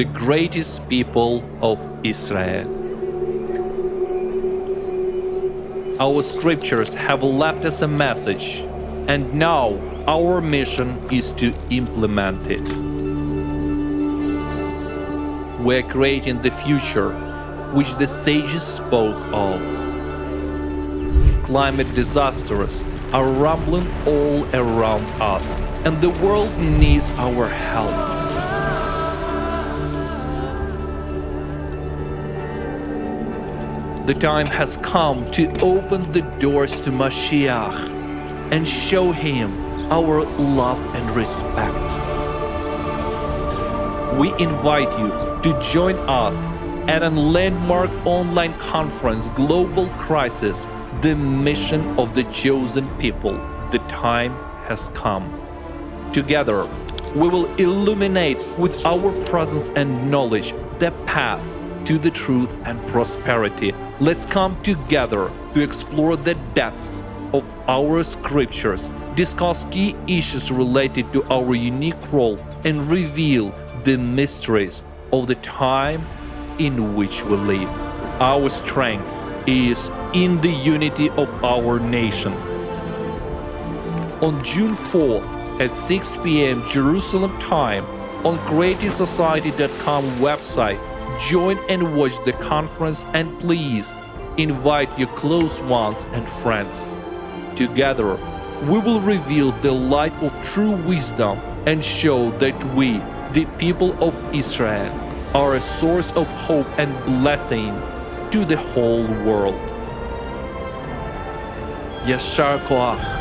the greatest people of Israel. Our scriptures have left us a message, and now our mission is to implement it. We're creating the future which the sages spoke of. Climate disasters are rumbling all around us, and the world needs our help. The time has come to open the doors to Mashiach and show him our love and respect. We invite you to join us at a landmark online conference, Global Crisis, the mission of the chosen people. The time has come. Together, we will illuminate with our presence and knowledge the path to the truth and prosperity. Let's come together to explore the depths of our scriptures, discuss key issues related to our unique role, and reveal the mysteries of the time in which we live. Our strength is in the unity of our nation. On June 4th at 6 p.m. Jerusalem time, on CreativeSociety.com website, join and watch the conference, and please invite your close ones and friends. Together, we will reveal the light of true wisdom and show that we, the people of Israel, are a source of hope and blessing to the whole world. Yashar Koach.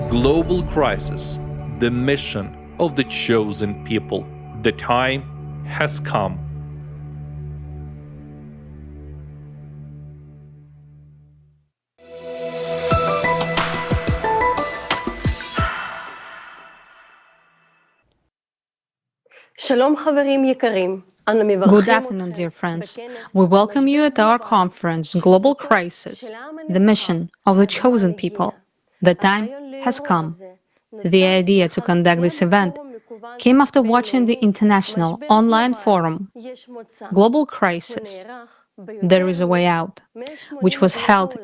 Global Crisis, the mission of the chosen people. The time has come. Good afternoon, dear friends. We welcome you at our conference, Global Crisis, the mission of the chosen people. The time has come. The idea to conduct this event came after watching the international online forum, Global Crisis, There is a Way Out, which was held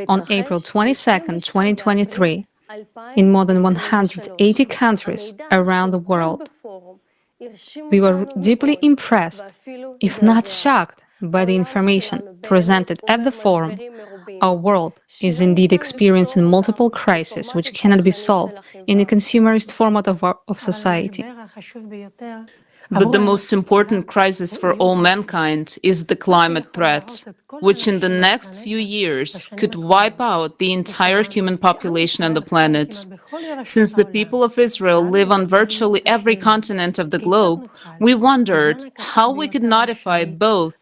on April 22, 2023, in more than 180 countries around the world. We were deeply impressed, if not shocked, by the information presented at the forum. Our world is indeed experiencing multiple crises which cannot be solved in a consumerist format of society. But the most important crisis for all mankind is the climate threat, which in the next few years could wipe out the entire human population on the planet. Since the people of Israel live on virtually every continent of the globe, we wondered how we could notify both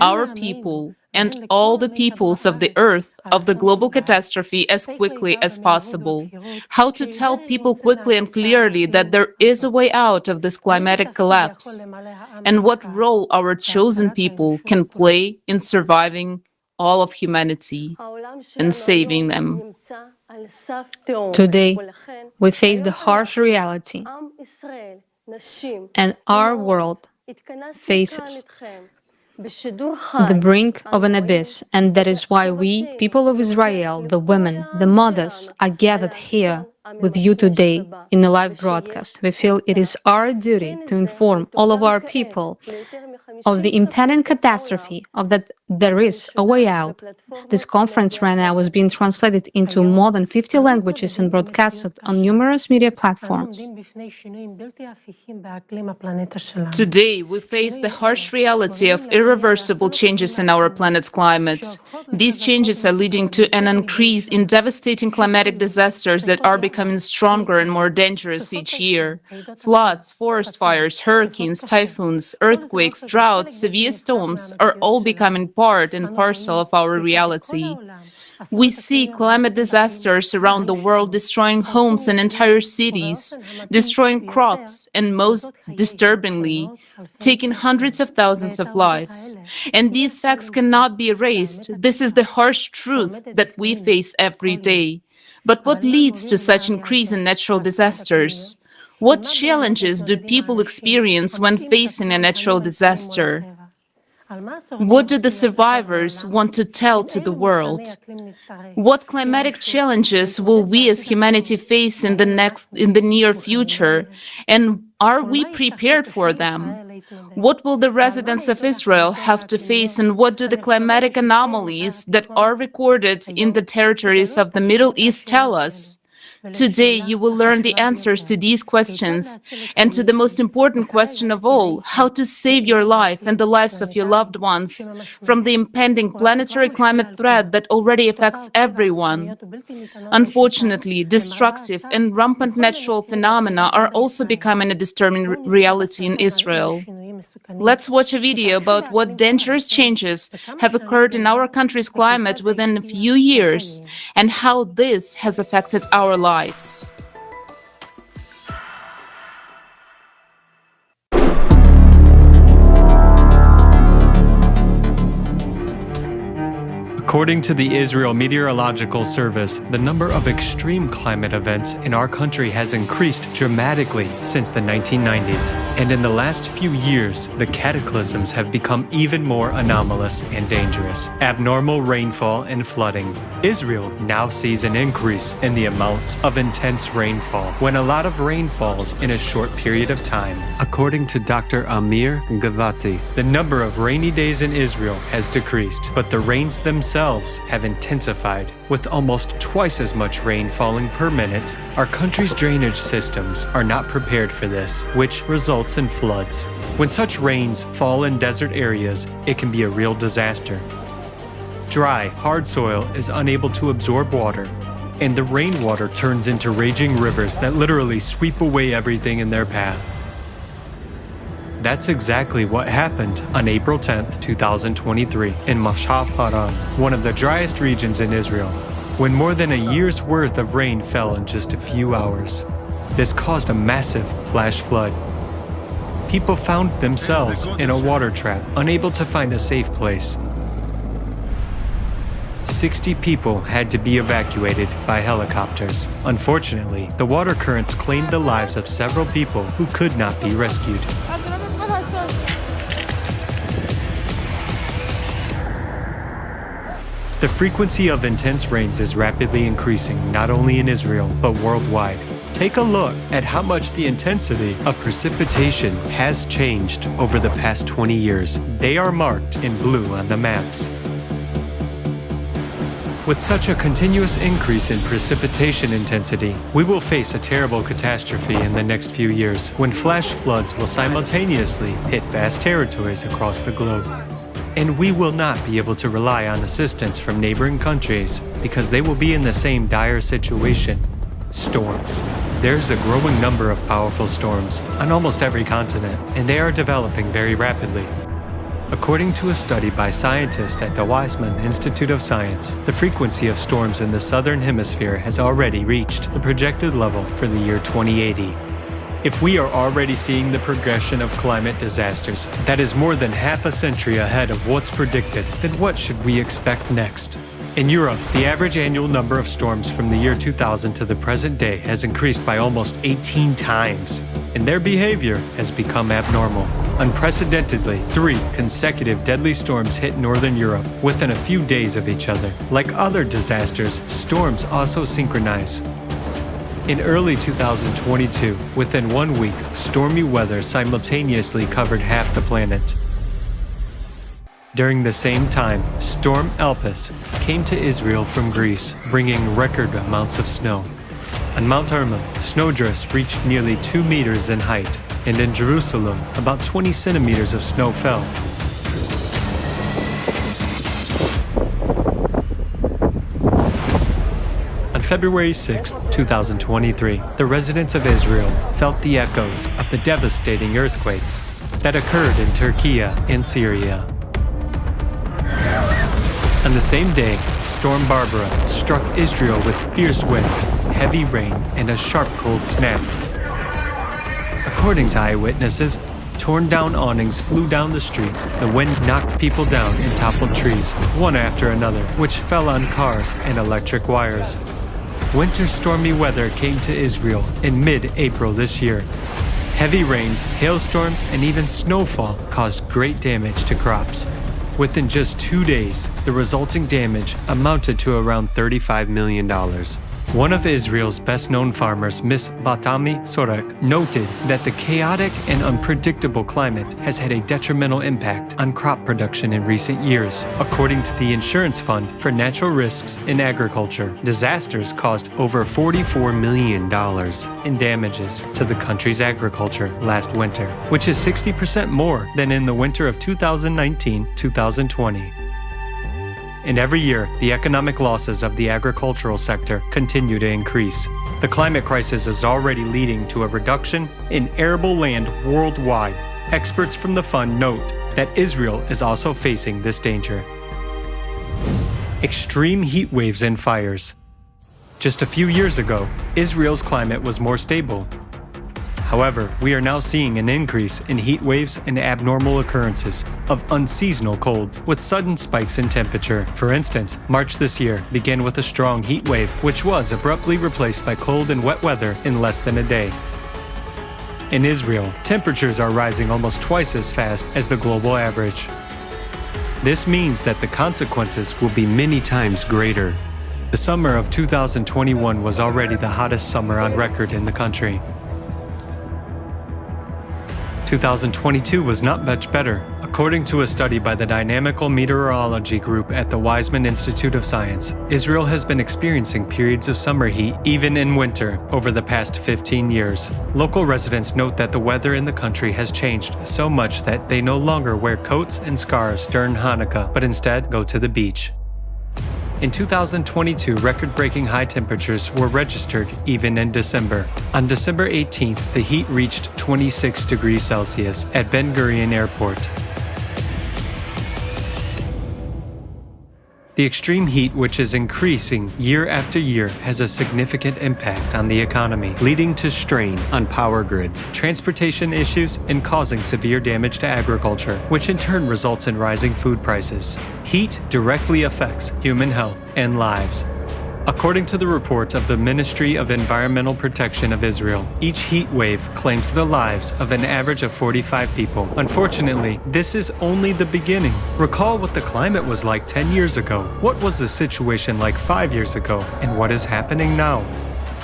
our people and all the peoples of the earth of the global catastrophe as quickly as possible. How to tell people quickly and clearly that there is a way out of this climatic collapse, and what role our chosen people can play in surviving all of humanity and saving them. Today, we face the harsh reality, and our world faces the brink of an abyss, and that is why we, people of Israel, the women, the mothers, are gathered here with you today in a live broadcast. We feel it is our duty to inform all of our people of the impending catastrophe, of that there is a way out. This conference right now is being translated into more than 50 languages and broadcasted on numerous media platforms. Today, we face the harsh reality of irreversible changes in our planet's climate. These changes are leading to an increase in devastating climatic disasters that are becoming stronger and more dangerous each year. Floods, forest fires, hurricanes, typhoons, earthquakes, droughts, severe storms are all becoming part and parcel of our reality. We see climate disasters around the world destroying homes and entire cities, destroying crops, and most disturbingly, taking hundreds of thousands of lives. And these facts cannot be erased. This is the harsh truth that we face every day. But what leads to such increase in natural disasters? What challenges do people experience when facing a natural disaster? What do the survivors want to tell to the world? What climatic challenges will we as humanity face in the near future? And are we prepared for them? What will the residents of Israel have to face, and what do the climatic anomalies that are recorded in the territories of the Middle East tell us? Today, you will learn the answers to these questions and to the most important question of all, how to save your life and the lives of your loved ones from the impending planetary climate threat that already affects everyone. Unfortunately, destructive and rampant natural phenomena are also becoming a disturbing reality in Israel. Let's watch a video about what dangerous changes have occurred in our country's climate within a few years and how this has affected our lives. According to the Israel Meteorological Service, the number of extreme climate events in our country has increased dramatically since the 1990s. And in the last few years, the cataclysms have become even more anomalous and dangerous. Abnormal rainfall and flooding. Israel now sees an increase in the amount of intense rainfall when a lot of rain falls in a short period of time. According to Dr. Amir Gavati, the number of rainy days in Israel has decreased, but the rains themselves have intensified. With almost twice as much rain falling per minute, our country's drainage systems are not prepared for this, which results in floods. When such rains fall in desert areas, it can be a real disaster. Dry, hard soil is unable to absorb water, and the rainwater turns into raging rivers that literally sweep away everything in their path. That's exactly what happened on April 10, 2023, in Mashiach, one of the driest regions in Israel, when more than a year's worth of rain fell in just a few hours. This caused a massive flash flood. People found themselves in a water trap, unable to find a safe place. 60 people had to be evacuated by helicopters. Unfortunately, the water currents claimed the lives of several people who could not be rescued. The frequency of intense rains is rapidly increasing, not only in Israel, but worldwide. Take a look at how much the intensity of precipitation has changed over the past 20 years. They are marked in blue on the maps. With such a continuous increase in precipitation intensity, we will face a terrible catastrophe in the next few years, when flash floods will simultaneously hit vast territories across the globe. And we will not be able to rely on assistance from neighboring countries because they will be in the same dire situation. Storms. There's a growing number of powerful storms on almost every continent, and they are developing very rapidly. According to a study by scientists at the Weizmann Institute of Science, the frequency of storms in the southern hemisphere has already reached the projected level for the year 2080. If we are already seeing the progression of climate disasters that is more than half a century ahead of what's predicted, then what should we expect next? In Europe, the average annual number of storms from the year 2000 to the present day has increased by almost 18 times, and their behavior has become abnormal. Unprecedentedly, 3 consecutive deadly storms hit northern Europe within a few days of each other. Like other disasters, storms also synchronize. In early 2022, within 1 week, stormy weather simultaneously covered half the planet. During the same time, Storm Elpis came to Israel from Greece, bringing record amounts of snow. On Mount Hermon, snowdrifts reached nearly 2 meters in height, and in Jerusalem, about 20 centimeters of snow fell. On February 6, 2023, the residents of Israel felt the echoes of the devastating earthquake that occurred in Turkey and Syria. On the same day, Storm Barbara struck Israel with fierce winds, heavy rain, and a sharp cold snap. According to eyewitnesses, torn down awnings flew down the street. The wind knocked people down and toppled trees, one after another, which fell on cars and electric wires. Winter stormy weather came to Israel in mid-April this year. Heavy rains, hailstorms, and even snowfall caused great damage to crops. Within just 2 days, the resulting damage amounted to around $35 million. One of Israel's best-known farmers, Miss Batami Sorek, noted that the chaotic and unpredictable climate has had a detrimental impact on crop production in recent years. According to the Insurance Fund for Natural Risks in Agriculture, disasters caused over $44 million in damages to the country's agriculture last winter, which is 60% more than in the winter of 2019-2020. And every year, the economic losses of the agricultural sector continue to increase. The climate crisis is already leading to a reduction in arable land worldwide. Experts from the fund note that Israel is also facing this danger. Extreme heat waves and fires. Just a few years ago, Israel's climate was more stable. However, we are now seeing an increase in heat waves and abnormal occurrences of unseasonal cold, with sudden spikes in temperature. For instance, March this year began with a strong heat wave, which was abruptly replaced by cold and wet weather in less than a day. In Israel, temperatures are rising almost twice as fast as the global average. This means that the consequences will be many times greater. The summer of 2021 was already the hottest summer on record in the country. 2022 was not much better. According to a study by the Dynamical Meteorology Group at the Weizmann Institute of Science, Israel has been experiencing periods of summer heat even in winter over the past 15 years. Local residents note that the weather in the country has changed so much that they no longer wear coats and scarves during Hanukkah, but instead go to the beach. In 2022, record-breaking high temperatures were registered even in December. On December 18th, the heat reached 26 degrees Celsius at Ben Gurion Airport. The extreme heat, which is increasing year after year, has a significant impact on the economy, leading to strain on power grids, transportation issues, and causing severe damage to agriculture, which in turn results in rising food prices. Heat directly affects human health and lives. According to the report of the Ministry of Environmental Protection of Israel, each heat wave claims the lives of an average of 45 people. Unfortunately, this is only the beginning. Recall what the climate was like 10 years ago. What was the situation like 5 years ago? And what is happening now?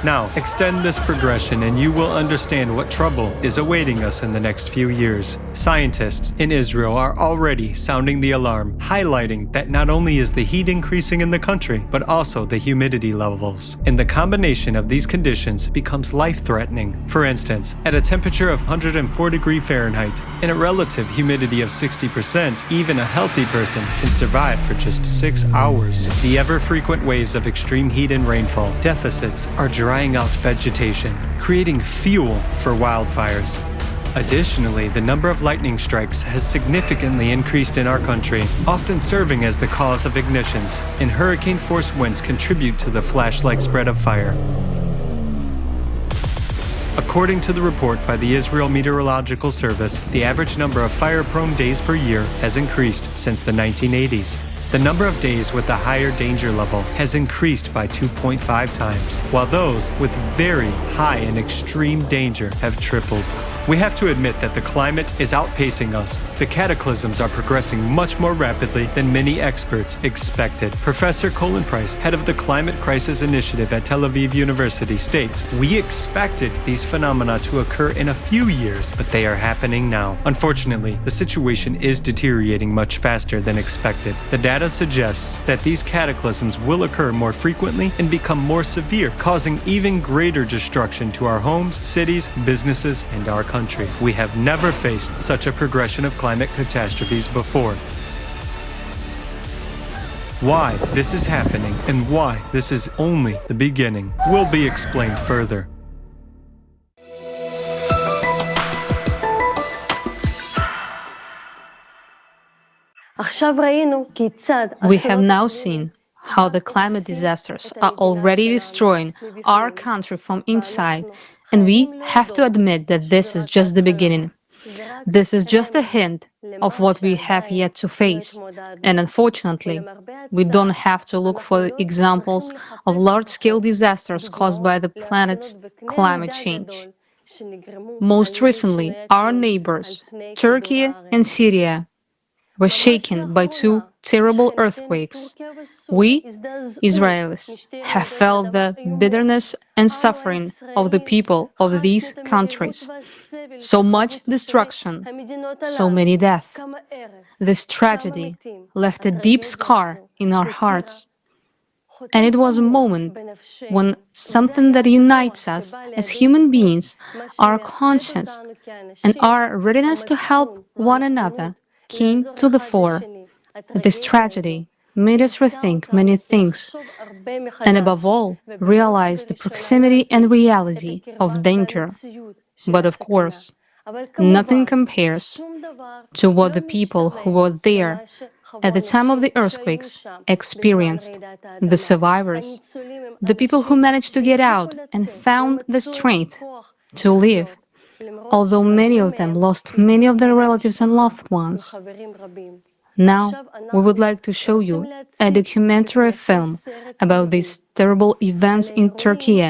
Now, extend this progression and you will understand what trouble is awaiting us in the next few years. Scientists in Israel are already sounding the alarm, highlighting that not only is the heat increasing in the country, but also the humidity levels. And the combination of these conditions becomes life-threatening. For instance, at a temperature of 104 degrees Fahrenheit and a relative humidity of 60%, even a healthy person can survive for just 6 hours. The ever-frequent waves of extreme heat and rainfall deficits are drying out vegetation, creating fuel for wildfires. Additionally, the number of lightning strikes has significantly increased in our country, often serving as the cause of ignitions, and hurricane-force winds contribute to the flash-like spread of fire. According to the report by the Israel Meteorological Service, the average number of fire-prone days per year has increased since the 1980s. The number of days with a higher danger level has increased by 2.5 times, while those with very high and extreme danger have tripled. We have to admit that the climate is outpacing us. The cataclysms are progressing much more rapidly than many experts expected. Professor Colin Price, head of the Climate Crisis Initiative at Tel-a-viv University, states, "We expected these phenomena to occur in a few years, but they are happening now." Unfortunately, the situation is deteriorating much faster than expected. The data suggests that these cataclysms will occur more frequently and become more severe, causing even greater destruction to our homes, cities, businesses, and our country. We have never faced such a progression of climate catastrophes before. Why this is happening and why this is only the beginning will be explained further. We have now seen how the climate disasters are already destroying our country from inside, and we have to admit that this is just the beginning. This is just a hint of what we have yet to face, and unfortunately, we don't have to look for examples of large-scale disasters caused by the planet's climate change. Most recently, our neighbors, Turkey and Syria, were shaken by two terrible earthquakes. We, Israelis, have felt the bitterness and suffering of the people of these countries. So much destruction, so many deaths. This tragedy left a deep scar in our hearts. And it was a moment when something that unites us as human beings, our conscience, and our readiness to help one another came to the fore. This tragedy made us rethink many things, and above all, realize the proximity and reality of danger. But of course, nothing compares to what the people who were there at the time of the earthquakes experienced, the survivors, the people who managed to get out and found the strength to live, although many of them lost many of their relatives and loved ones. Now, we would like to show you a documentary film about these terrible events in Turkey,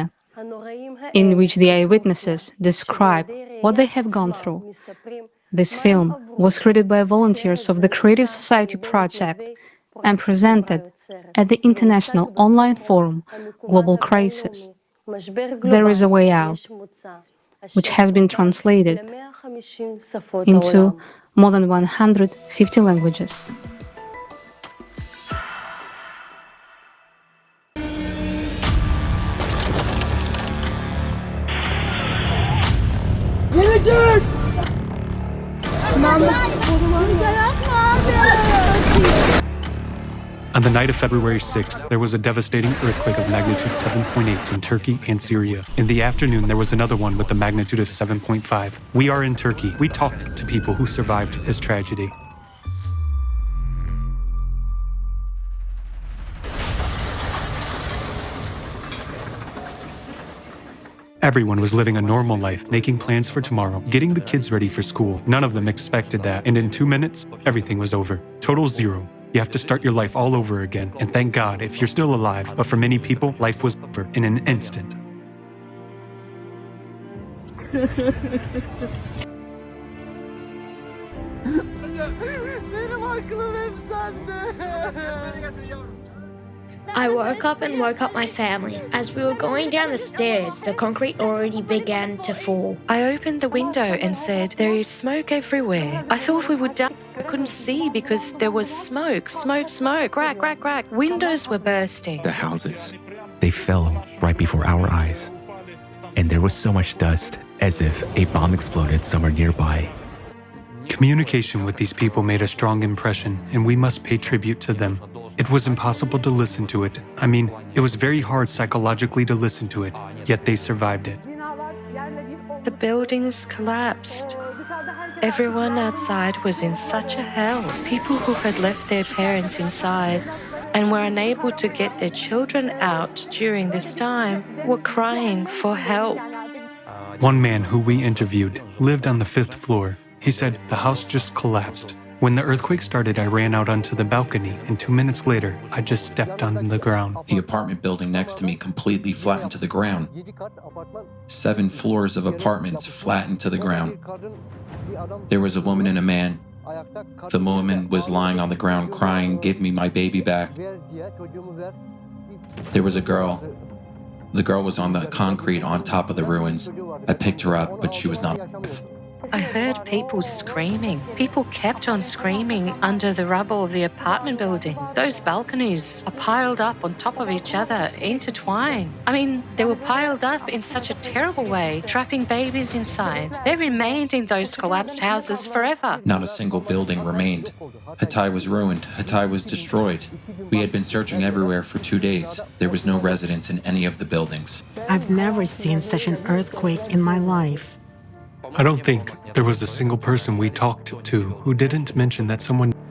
in which the eyewitnesses describe what they have gone through. This film was created by volunteers of the Creative Society Project and presented at the International Online Forum Global Crisis. There is a way out, which has been translated into more than 150 languages. On the night of February 6th, there was a devastating earthquake of magnitude 7.8 in Turkey and Syria. In the afternoon, there was another one with a magnitude of 7.5. We are in Turkey. We talked to people who survived this tragedy. Everyone was living a normal life, making plans for tomorrow, getting the kids ready for school. None of them expected that, and in 2 minutes, everything was over. Total zero. You have to start your life all over again, and thank God if you're still alive, but for many people, life was over in an instant. I woke up my family. As we were going down the stairs, the concrete already began to fall. I opened the window and said, "There is smoke everywhere." I thought we would die. I couldn't see because there was smoke, crack, crack, crack. Windows were bursting. The houses, they fell right before our eyes. And there was so much dust, as if a bomb exploded somewhere nearby. Communication with these people made a strong impression, and we must pay tribute to them. It was impossible to listen to it. I mean, it was very hard psychologically to listen to it, yet they survived it. The buildings collapsed. Everyone outside was in such a hell. People who had left their parents inside and were unable to get their children out during this time were crying for help. One man who we interviewed lived on the 5th floor. He said the house just collapsed. When the earthquake started, I ran out onto the balcony, and 2 minutes later, I just stepped on the ground. The apartment building next to me completely flattened to the ground. 7 floors of apartments flattened to the ground. There was a woman and a man. The woman was lying on the ground crying, "Give me my baby back." There was a girl. The girl was on the concrete on top of the ruins. I picked her up, but she was not alive. I heard people screaming. People kept on screaming under the rubble of the apartment building. Those balconies are piled up on top of each other, intertwined. I mean, they were piled up in such a terrible way, trapping babies inside. They remained in those collapsed houses forever. Not a single building remained. Hatay was ruined. Hatay was destroyed. We had been searching everywhere for 2 days. There was no residents in any of the buildings. I've never seen such an earthquake in my life. I don't think there was a single person we talked to who didn't mention that someone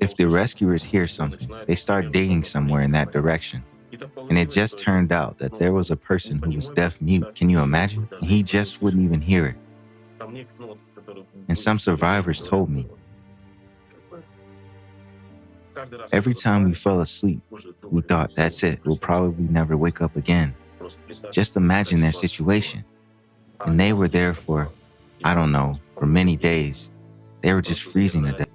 If the rescuers hear something, they start digging somewhere in that direction. And it just turned out that there was a person who was deaf-mute. Can you imagine? He just wouldn't even hear it. And some survivors told me, every time we fell asleep, we thought, that's it, we'll probably never wake up again. Just imagine their situation. And they were there for, I don't know, for many days. They were just freezing to death.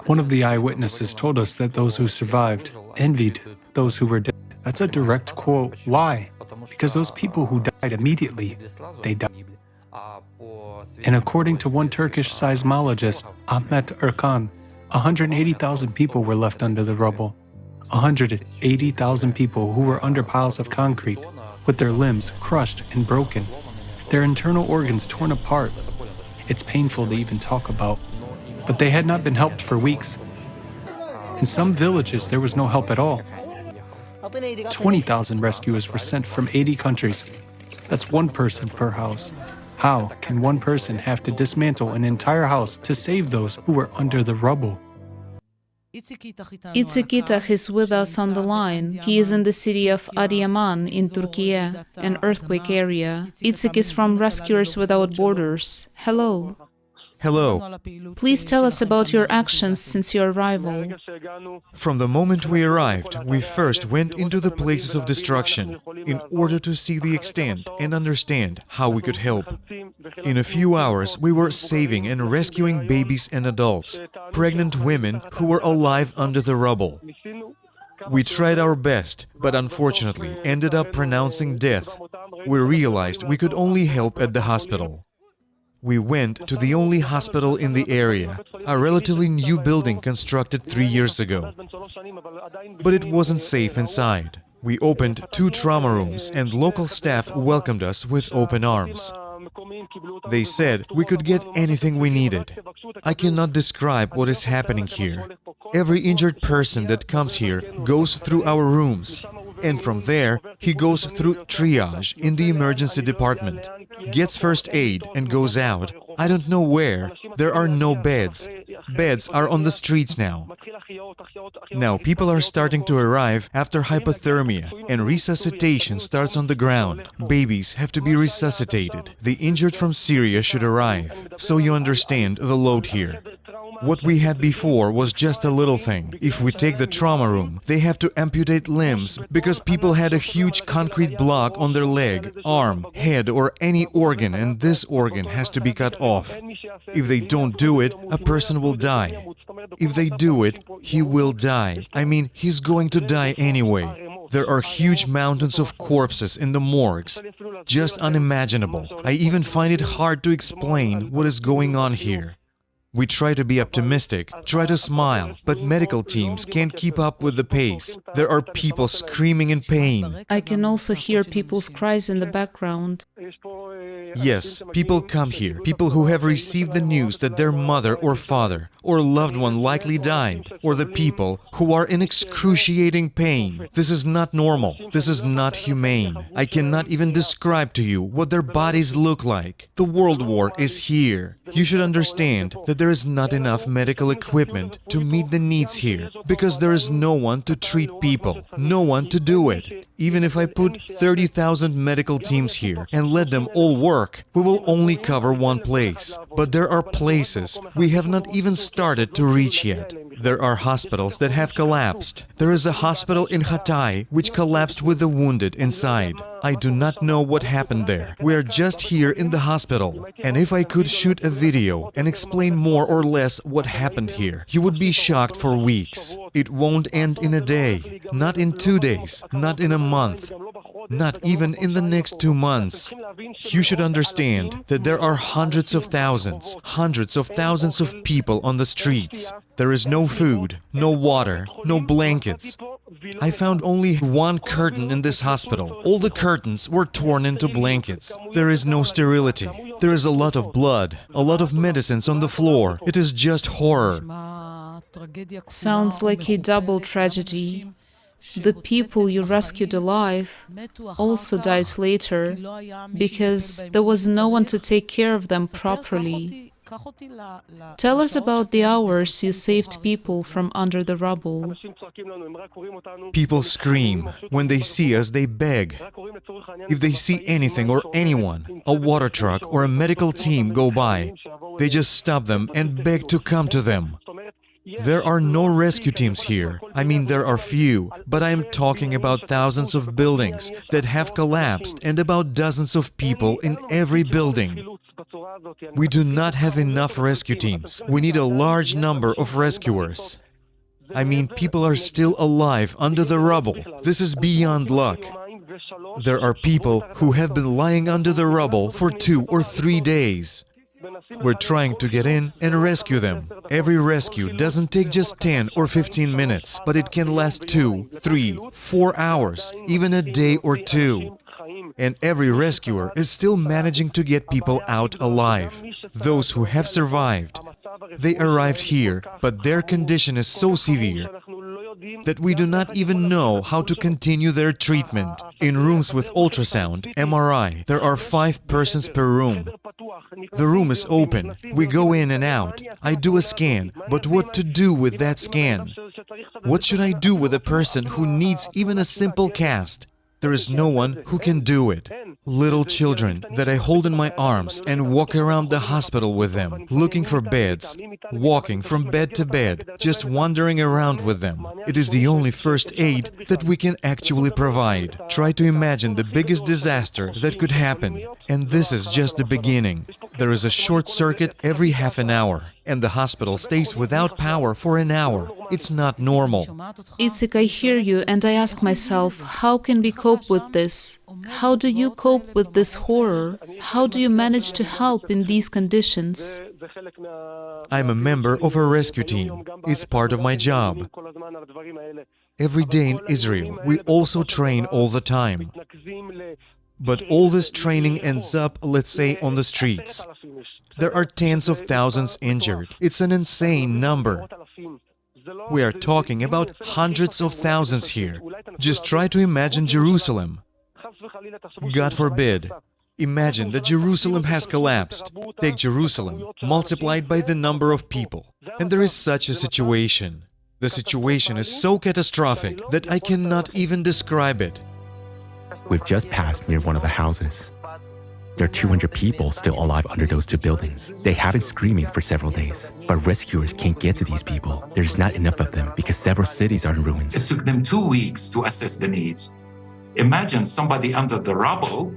One of the eyewitnesses told us that those who survived envied those who were dead. That's a direct quote. Why? Because those people who died immediately, they died. And according to one Turkish seismologist, Ahmet Erkan, 180,000 people were left under the rubble. 180,000 people who were under piles of concrete, with their limbs crushed and broken, their internal organs torn apart. It's painful to even talk about. But they had not been helped for weeks. In some villages, there was no help at all. 20,000 rescuers were sent from 80 countries. That's one person per house. How can one person have to dismantle an entire house to save those who were under the rubble? Itzik is with us on the line. He is in the city of Adıyaman in Turkey, an earthquake area. Itzik is from Rescuers Without Borders. Hello. Hello. Please tell us about your actions since your arrival. From the moment we arrived, we first went into the places of destruction in order to see the extent and understand how we could help. In a few hours, we were saving and rescuing babies and adults, pregnant women who were alive under the rubble. We tried our best, but unfortunately ended up pronouncing death. We realized we could only help at the hospital. We went to the only hospital in the area, a relatively new building constructed 3 years ago. But it wasn't safe inside. We opened 2 trauma rooms and local staff welcomed us with open arms. They said we could get anything we needed. I cannot describe what is happening here. Every injured person that comes here goes through our rooms. And from there, he goes through triage in the emergency department, gets first aid and goes out. I don't know where. There are no beds. Beds are on the streets now. Now people are starting to arrive after hypothermia and resuscitation starts on the ground. Babies have to be resuscitated. The injured from Syria should arrive. So you understand the load here. What we had before was just a little thing. If we take the trauma room, they have to amputate limbs because people had a huge concrete block on their leg, arm, head or any organ, and this organ has to be cut off. If they don't do it, a person will die. If they do it, he will die. I mean, he's going to die anyway. There are huge mountains of corpses in the morgues. Just unimaginable. I even find it hard to explain what is going on here. We try to be optimistic, try to smile, but medical teams can't keep up with the pace. There are people screaming in pain. I can also hear people's cries in the background. Yes, people come here, people who have received the news that their mother or father or loved one likely died, or the people who are in excruciating pain. This is not normal. This is not humane. I cannot even describe to you what their bodies look like. The World War is here. You should understand that there is not enough medical equipment to meet the needs here, because there is no one to treat people, no one to do it. Even if I put 30,000 medical teams here and let them all work, we will only cover one place. But there are places we have not even started to reach yet. There are hospitals that have collapsed. There is a hospital in Hatay which collapsed with the wounded inside. I do not know what happened there. We are just here in the hospital. And if I could shoot a video and explain more or less what happened here, you would be shocked for weeks. It won't end in a day, not in 2 days, not in a month. Not even in the next 2 months. You should understand that there are hundreds of thousands of people on the streets. There is no food, no water, no blankets. I found only one curtain in this hospital. All the curtains were torn into blankets. There is no sterility. There is a lot of blood, a lot of medicines on the floor. It is just horror. Sounds like a double tragedy. The people you rescued alive also died later because there was no one to take care of them properly. Tell us about the hours you saved people from under the rubble. People scream. When they see us, they beg. If they see anything or anyone, a water truck or a medical team go by, they just stop them and beg to come to them. There are no rescue teams here. I mean, there are few, but I am talking about thousands of buildings that have collapsed and about dozens of people in every building. We do not have enough rescue teams. We need a large number of rescuers. I mean, people are still alive under the rubble. This is beyond luck. There are people who have been lying under the rubble for 2 or 3 days. We're trying to get in and rescue them. Every rescue doesn't take just 10 or 15 minutes, but it can last 2, 3, 4 hours, even a day or 2. And every rescuer is still managing to get people out alive. Those who have survived, they arrived here, but their condition is so severe that we do not even know how to continue their treatment. In rooms with ultrasound, MRI, there are 5 persons per room. The room is open. We go in and out. I do a scan, but what to do with that scan? What should I do with a person who needs even a simple cast? There is no one who can do it. Little children that I hold in my arms and walk around the hospital with them, looking for beds, walking from bed to bed, just wandering around with them. It is the only first aid that we can actually provide. Try to imagine the biggest disaster that could happen. And this is just the beginning. There is a short circuit every half an hour, and the hospital stays without power for an hour. It's not normal. Itzik, I hear you, and I ask myself, how can we cope with this? How do you cope with this horror? How do you manage to help in these conditions? I'm a member of a rescue team. It's part of my job. Every day in Israel, we also train all the time. But all this training ends up, let's say, on the streets. There are tens of thousands injured. It's an insane number. We are talking about hundreds of thousands here. Just try to imagine Jerusalem. God forbid. Imagine that Jerusalem has collapsed. Take Jerusalem, multiplied by the number of people. And there is such a situation. The situation is so catastrophic that I cannot even describe it. We've just passed near one of the houses. There are 200 people still alive under those 2 buildings. They have been screaming for several days, but rescuers can't get to these people. There's not enough of them because several cities are in ruins. It took them 2 weeks to assess the needs. Imagine somebody under the rubble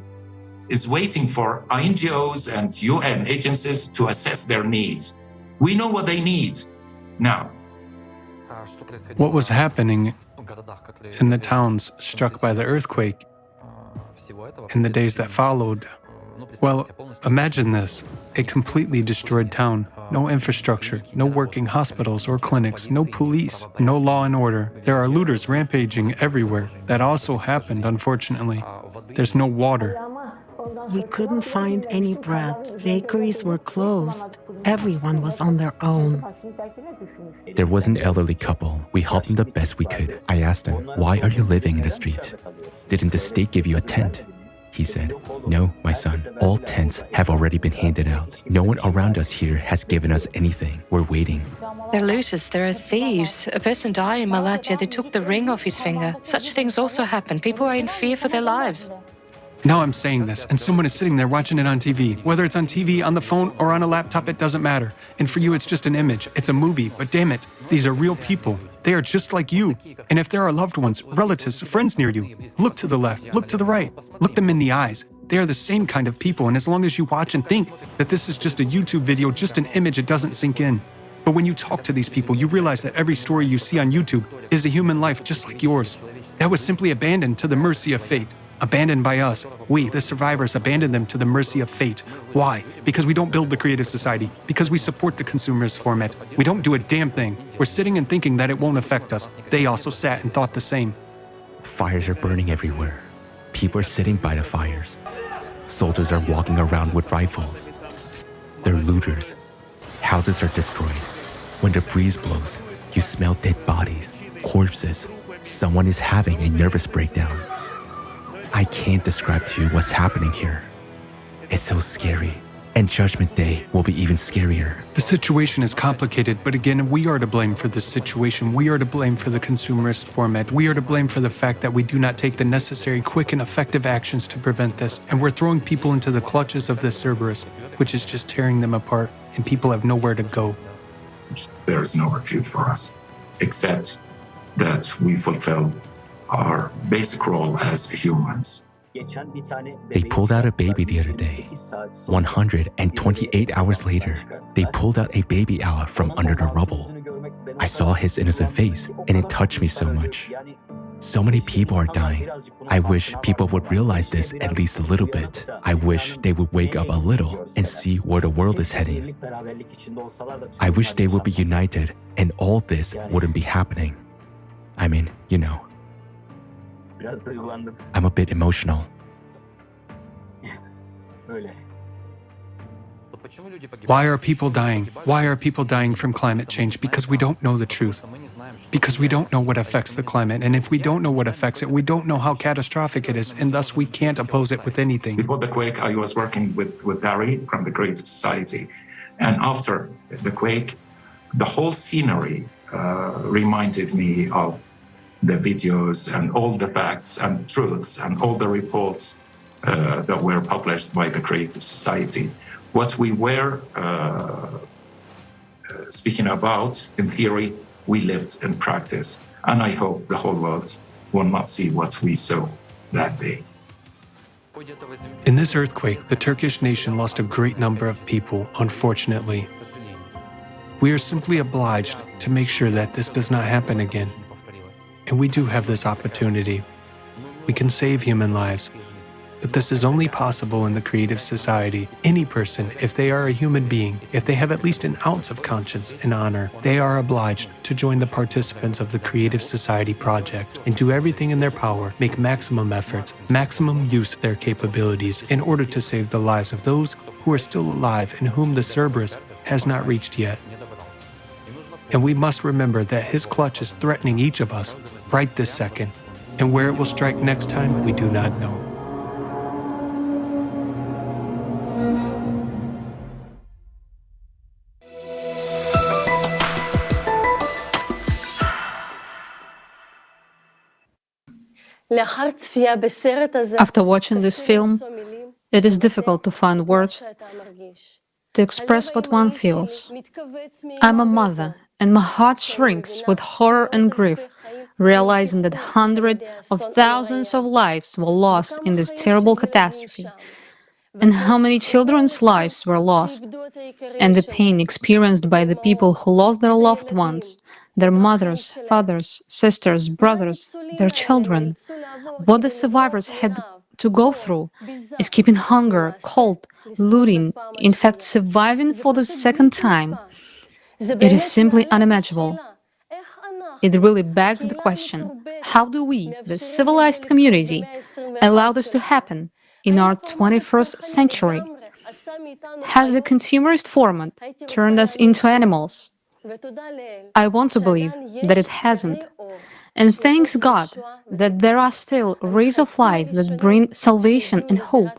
is waiting for NGOs and UN agencies to assess their needs. We know what they need now. What was happening in the towns struck by the earthquake in the days that followed? Well, imagine this. A completely destroyed town. No infrastructure, no working hospitals or clinics, no police, no law and order. There are looters rampaging everywhere. That also happened, unfortunately. There's no water. We couldn't find any bread. Bakeries were closed. Everyone was on their own. There was an elderly couple. We helped them the best we could. I asked them, "Why are you living in the street? Didn't the state give you a tent?" He said, "No, my son. All tents have already been handed out. No one around us here has given us anything. We're waiting." They're looters, there are thieves. A person died in Malatya, they took the ring off his finger. Such things also happen. People are in fear for their lives. Now I'm saying this, and someone is sitting there watching it on TV. Whether it's on TV, on the phone, or on a laptop, it doesn't matter. And for you, it's just an image. It's a movie, but damn it, these are real people. They are just like you. And if there are loved ones, relatives, friends near you, look to the left, look to the right, look them in the eyes. They are the same kind of people, and as long as you watch and think that this is just a YouTube video, just an image, it doesn't sink in. But when you talk to these people, you realize that every story you see on YouTube is a human life just like yours. That was simply abandoned to the mercy of fate. Abandoned by us. We, the survivors, abandoned them to the mercy of fate. Why? Because we don't build the creative society. Because we support the consumerist format. We don't do a damn thing. We're sitting and thinking that it won't affect us. They also sat and thought the same. Fires are burning everywhere. People are sitting by the fires. Soldiers are walking around with rifles. They're looters. Houses are destroyed. When the breeze blows, you smell dead bodies, corpses. Someone is having a nervous breakdown. I can't describe to you what's happening here. It's so scary And Judgment Day will be even scarier. The situation is complicated, but again, we are to blame for this situation. We are to blame for the consumerist format. We are to blame for the fact that we do not take the necessary, quick, and effective actions to prevent this. And we're throwing people into the clutches of this Cerberus, which is just tearing them apart, and people have nowhere to go. There is no refuge for us, except that we fulfill our basic role as humans. They pulled out a baby the other day. 128 hours later, they pulled out a baby out from under the rubble. I saw his innocent face, and it touched me so much. So many people are dying. I wish people would realize this at least a little bit. I wish they would wake up a little and see where the world is heading. I wish they would be united and all this wouldn't be happening. I mean, you know. I'm a bit emotional. Why are people dying? Why are people dying from climate change? Because we don't know the truth. Because we don't know what affects the climate. And if we don't know what affects it, we don't know how catastrophic it is, and thus we can't oppose it with anything. Before the quake, I was working with Barry from the Creative Society. And after the quake, the whole scenery reminded me of the videos and all the facts and truths and all the reports that were published by the Creative Society. What we were speaking about, in theory, we lived in practice. And I hope the whole world will not see what we saw that day. In this earthquake, the Turkish nation lost a great number of people, unfortunately. We are simply obliged to make sure that this does not happen again. And we do have this opportunity. We can save human lives. But this is only possible in the Creative Society. Any person, if they are a human being, if they have at least an ounce of conscience and honor, they are obliged to join the participants of the Creative Society project and do everything in their power, make maximum efforts, maximum use of their capabilities in order to save the lives of those who are still alive and whom the Cerberus has not reached yet. And we must remember that his clutch is threatening each of us right this second, and where it will strike next time, we do not know. After watching this film, it is difficult to find words to express what one feels. I'm a mother, and my heart shrinks with horror and grief, realizing that hundreds of thousands of lives were lost in this terrible catastrophe, and how many children's lives were lost, and the pain experienced by the people who lost their loved ones, their mothers, fathers, sisters, brothers, their children. What the survivors had to go through, escaping hunger, cold, looting, in fact surviving for the second time. It is simply unimaginable. It really begs the question, how do we, the civilized community, allow this to happen in our 21st century? Has the consumerist format turned us into animals? I want to believe that it hasn't. And thanks God that there are still rays of light that bring salvation and hope.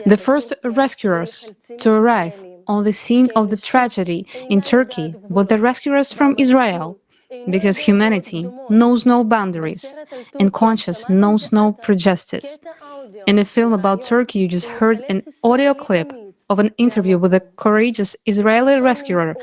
The first rescuers to arrive on the scene of the tragedy in Turkey were the rescuers from Israel, because humanity knows no boundaries and conscience knows no prejudice. In the film about Turkey, you just heard an audio clip of an interview with a courageous Israeli rescuer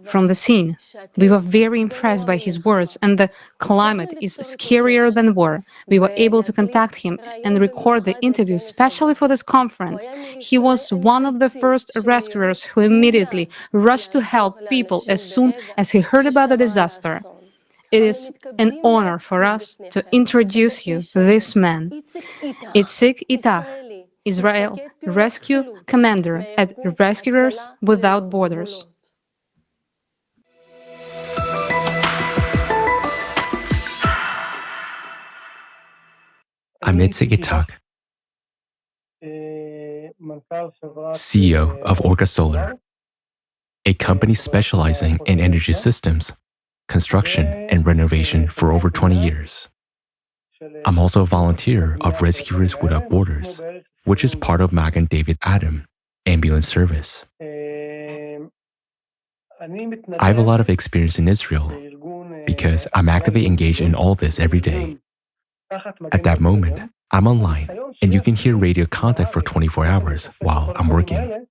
from the scene. We were very impressed by his words, and the climate is scarier than war. We were able to contact him and record the interview specially for this conference. He was one of the first rescuers who immediately rushed to help people as soon as he heard about the disaster. It is an honor for us to introduce you to this man, Itzik Itach, Israel Rescue Commander at Rescuers Without Borders. I'm Itzik Itach, CEO of Orca Solar, a company specializing in energy systems, construction, and renovation for over 20 years. I'm also a volunteer of Rescuers Without Borders, which is part of Magen David Adom, ambulance service. I have a lot of experience in Israel because I'm actively engaged in all this every day. At that moment, I'm online and you can hear radio contact for 24 hours while I'm working.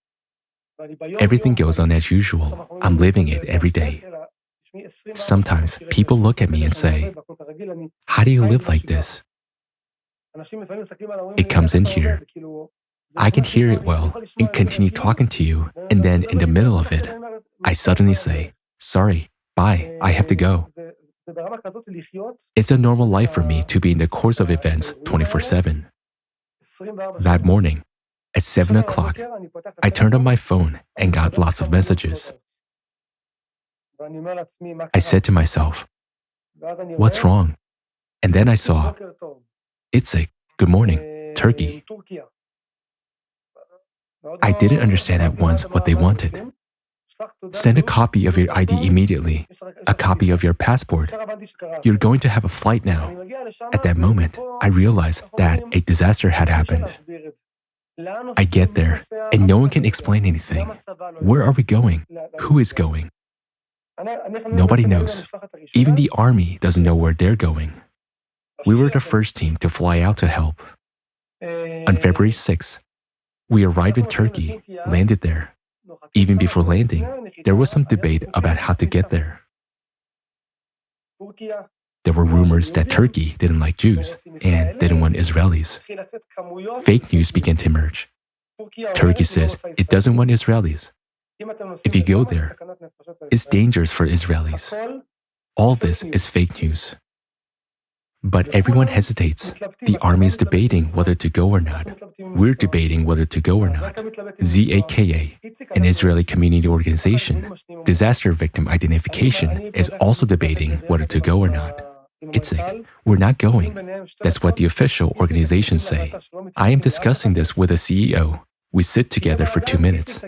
Everything goes on as usual. I'm living it every day. Sometimes people look at me and say, "How do you live like this?" It comes in here. I can hear it well and continue talking to you, and then in the middle of it, I suddenly say, "Sorry, bye, I have to go." It's a normal life for me to be in the course of events 24/7. That morning, at 7 o'clock, I turned on my phone and got lots of messages. I said to myself, "What's wrong?" And then I saw, "Itzik, good morning, Turkey." I didn't understand at once what they wanted. Send a copy of your ID immediately, a copy of your passport. You're going to have a flight now. At that moment, I realized that a disaster had happened. I get there, and no one can explain anything. Where are we going? Who is going? Nobody knows. Even the army doesn't know where they're going. We were the first team to fly out to help. On February 6th, we arrived in Turkey, landed there. Even before landing, there was some debate about how to get there. There were rumors that Turkey didn't like Jews and didn't want Israelis. Fake news began to emerge. Turkey says it doesn't want Israelis. If you go there, it's dangerous for Israelis. All this is fake news. But everyone hesitates. The army is debating whether to go or not. We're debating whether to go or not. ZAKA, an Israeli community organization, Disaster Victim Identification, is also debating whether to go or not. Itzik, we're not going. That's what the official organizations say. I am discussing this with a CEO. We sit together for 2 minutes.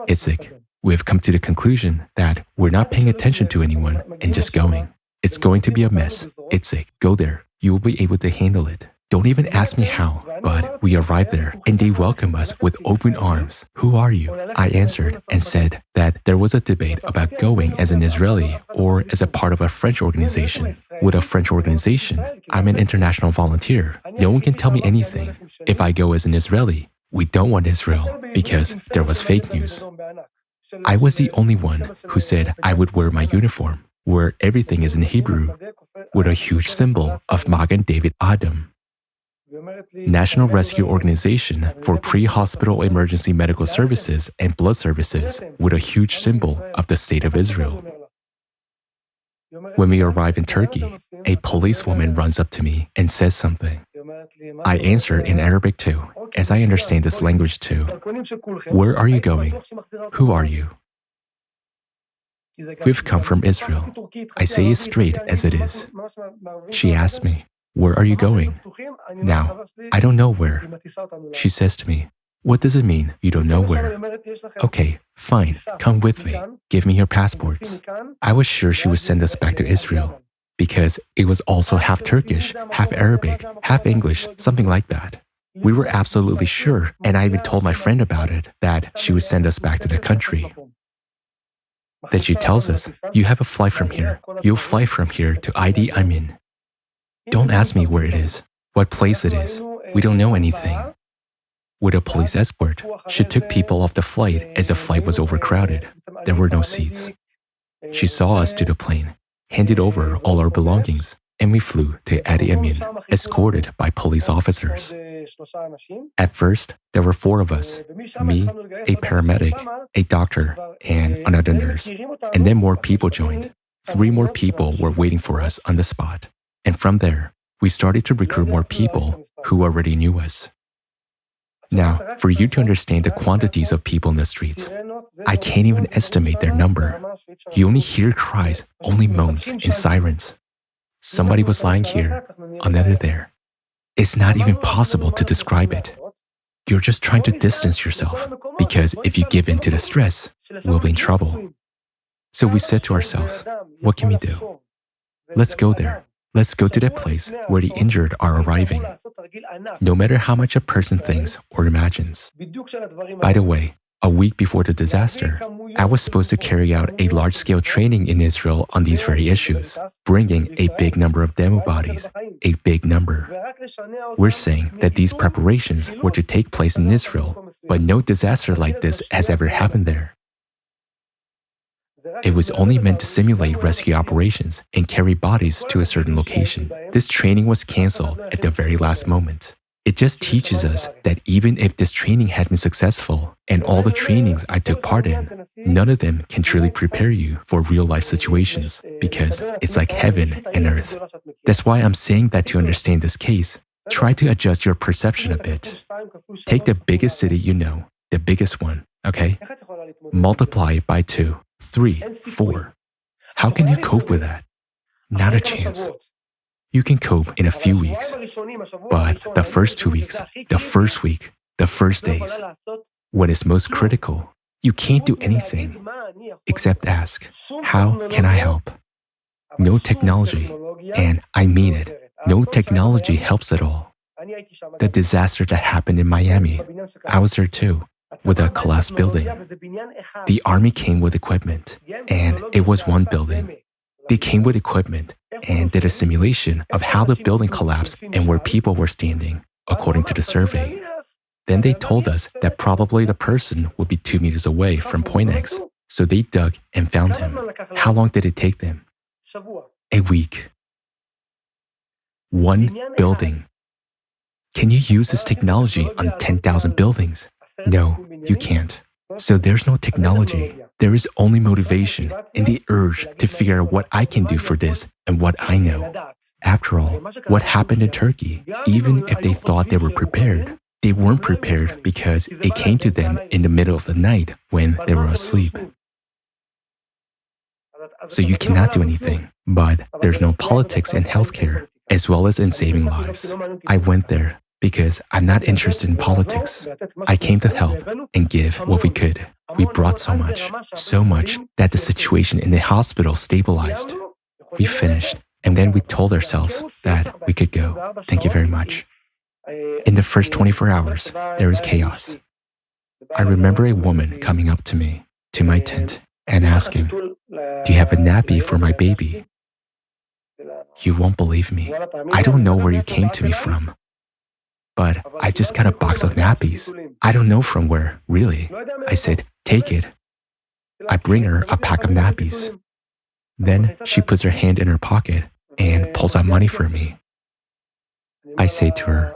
Itzik, we have come to the conclusion that we're not paying attention to anyone and just going. It's going to be a mess. Itzik, go there. You will be able to handle it. Don't even ask me how, but we arrived there and they welcomed us with open arms. Who are you? I answered and said that there was a debate about going as an Israeli or as a part of a French organization. With a French organization, I'm an international volunteer. No one can tell me anything. If I go as an Israeli, we don't want Israel because there was fake news. I was the only one who said I would wear my uniform, where everything is in Hebrew, with a huge symbol of Magen David Adam, National Rescue Organization for Pre-Hospital Emergency Medical Services and Blood Services, with a huge symbol of the State of Israel. When we arrive in Turkey, a policewoman runs up to me and says something. I answer in Arabic too, as I understand this language too. Where are you going? Who are you? We've come from Israel. I say it straight as it is. She asks me, where are you going? Now, I don't know where. She says to me, what does it mean you don't know where? Okay, fine, come with me. Give me your passports. I was sure she would send us back to Israel because it was also half Turkish, half Arabic, half English, something like that. We were absolutely sure, and I even told my friend about it, that she would send us back to the country. Then she tells us, you have a flight from here. You'll fly from here to Idi Amin. Don't ask me where it is, what place it is. We don't know anything. With a police escort, she took people off the flight as the flight was overcrowded. There were no seats. She saw us to the plane, handed over all our belongings, and we flew to Idi Amin, escorted by police officers. At first, there were 4 of us, me, a paramedic, a doctor, and another nurse. And then more people joined. 3 more people were waiting for us on the spot. And from there, we started to recruit more people who already knew us. Now, for you to understand the quantities of people in the streets, I can't even estimate their number. You only hear cries, only moans and sirens. Somebody was lying here, another there. It's not even possible to describe it. You're just trying to distance yourself, because if you give in to the stress, we'll be in trouble. So we said to ourselves, what can we do? Let's go there. Let's go to that place where the injured are arriving, no matter how much a person thinks or imagines. By the way, A week before the disaster, I was supposed to carry out a large-scale training in Israel on these very issues, bringing a big number of demo bodies, a big number. We're saying that these preparations were to take place in Israel, but no disaster like this has ever happened there. It was only meant to simulate rescue operations and carry bodies to a certain location. This training was canceled at the very last moment. It just teaches us that even if this training had been successful, and all the trainings I took part in, none of them can truly prepare you for real-life situations, because it's like heaven and earth. That's why I'm saying that to understand this case, try to adjust your perception a bit. Take the biggest city you know, the biggest one, okay? Multiply it by 2, 3, 4. How can you cope with that? Not a chance. You can cope in a few weeks, but the first 2 weeks, the first week, the first days, when it's most critical, you can't do anything except ask, how can I help? No technology, and I mean it, no technology helps at all. The disaster that happened in Miami, I was there too, with a collapsed building. The army came with equipment, and it was one building. They came with equipment and did a simulation of how the building collapsed and where people were standing, according to the survey. Then they told us that probably the person would be 2 meters away from point X, so they dug and found him. How long did it take them? A week. One building. Can you use this technology on 10,000 buildings? No, you can't. So there's no technology. There is only motivation and the urge to figure out what I can do for this and what I know. After all, what happened in Turkey, even if they thought they were prepared, they weren't prepared because it came to them in the middle of the night when they were asleep. So you cannot do anything, but there's no politics in healthcare, as well as in saving lives. I went there because I'm not interested in politics. I came to help and give what we could. We brought so much that the situation in the hospital stabilized. We finished, and then we told ourselves that we could go. Thank you very much. In the first 24 hours, there was chaos. I remember a woman coming up to me, to my tent, and asking, "Do you have a nappy for my baby?" You won't believe me. I don't know where you came to me from, but I just got a box of nappies. I don't know from where, really. I said, "Take it." I bring her a pack of nappies. Then she puts her hand in her pocket and pulls out money for me. I say to her,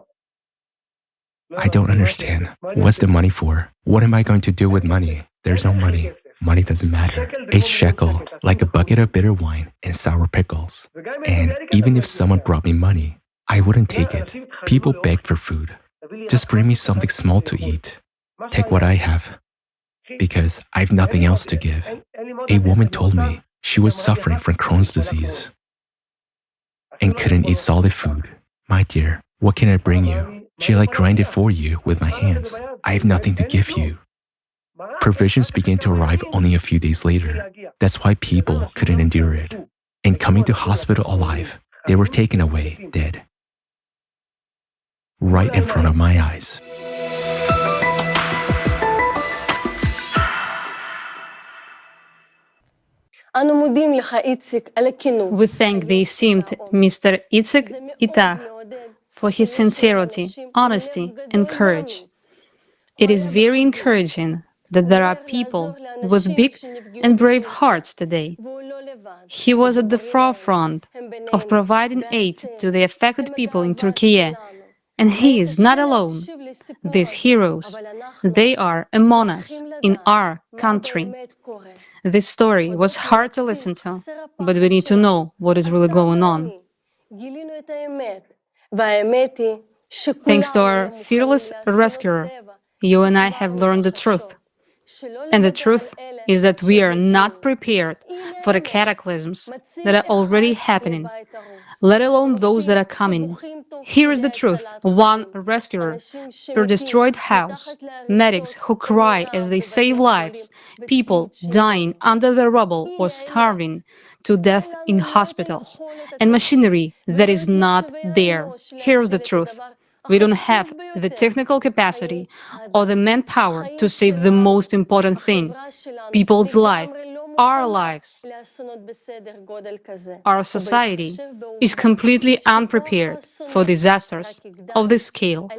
"I don't understand. What's the money for? What am I going to do with money? There's no money. Money doesn't matter. A shekel, like a bucket of bitter wine and sour pickles. And even if someone brought me money, I wouldn't take it. People beg for food. Just bring me something small to eat. Take what I have, because I have nothing else to give." A woman told me she was suffering from Crohn's disease and couldn't eat solid food. "My dear, what can I bring you? Shall I grind it for you with my hands? I have nothing to give you." Provisions began to arrive only a few days later. That's why people couldn't endure it. And coming to hospital alive, they were taken away dead. Right in front of my eyes. We thank the esteemed Mr. Itzik Itach for his sincerity, honesty, and courage. It is very encouraging that there are people with big and brave hearts today. He was at the forefront of providing aid to the affected people in Turkey, and he is not alone. These heroes, they are among us in our country. This story was hard to listen to, but we need to know what is really going on. Thanks to our fearless rescuer, you and I have learned the truth. And the truth is that we are not prepared for the cataclysms that are already happening, let alone those that are coming. Here is the truth: one rescuer per destroyed house, medics who cry as they save lives, people dying under the rubble or starving to death in hospitals, and machinery that is not there. Here's the truth: We don't have the technical capacity or the manpower to save the most important thing, people's life, our lives. Our society is completely unprepared for disasters of this scale.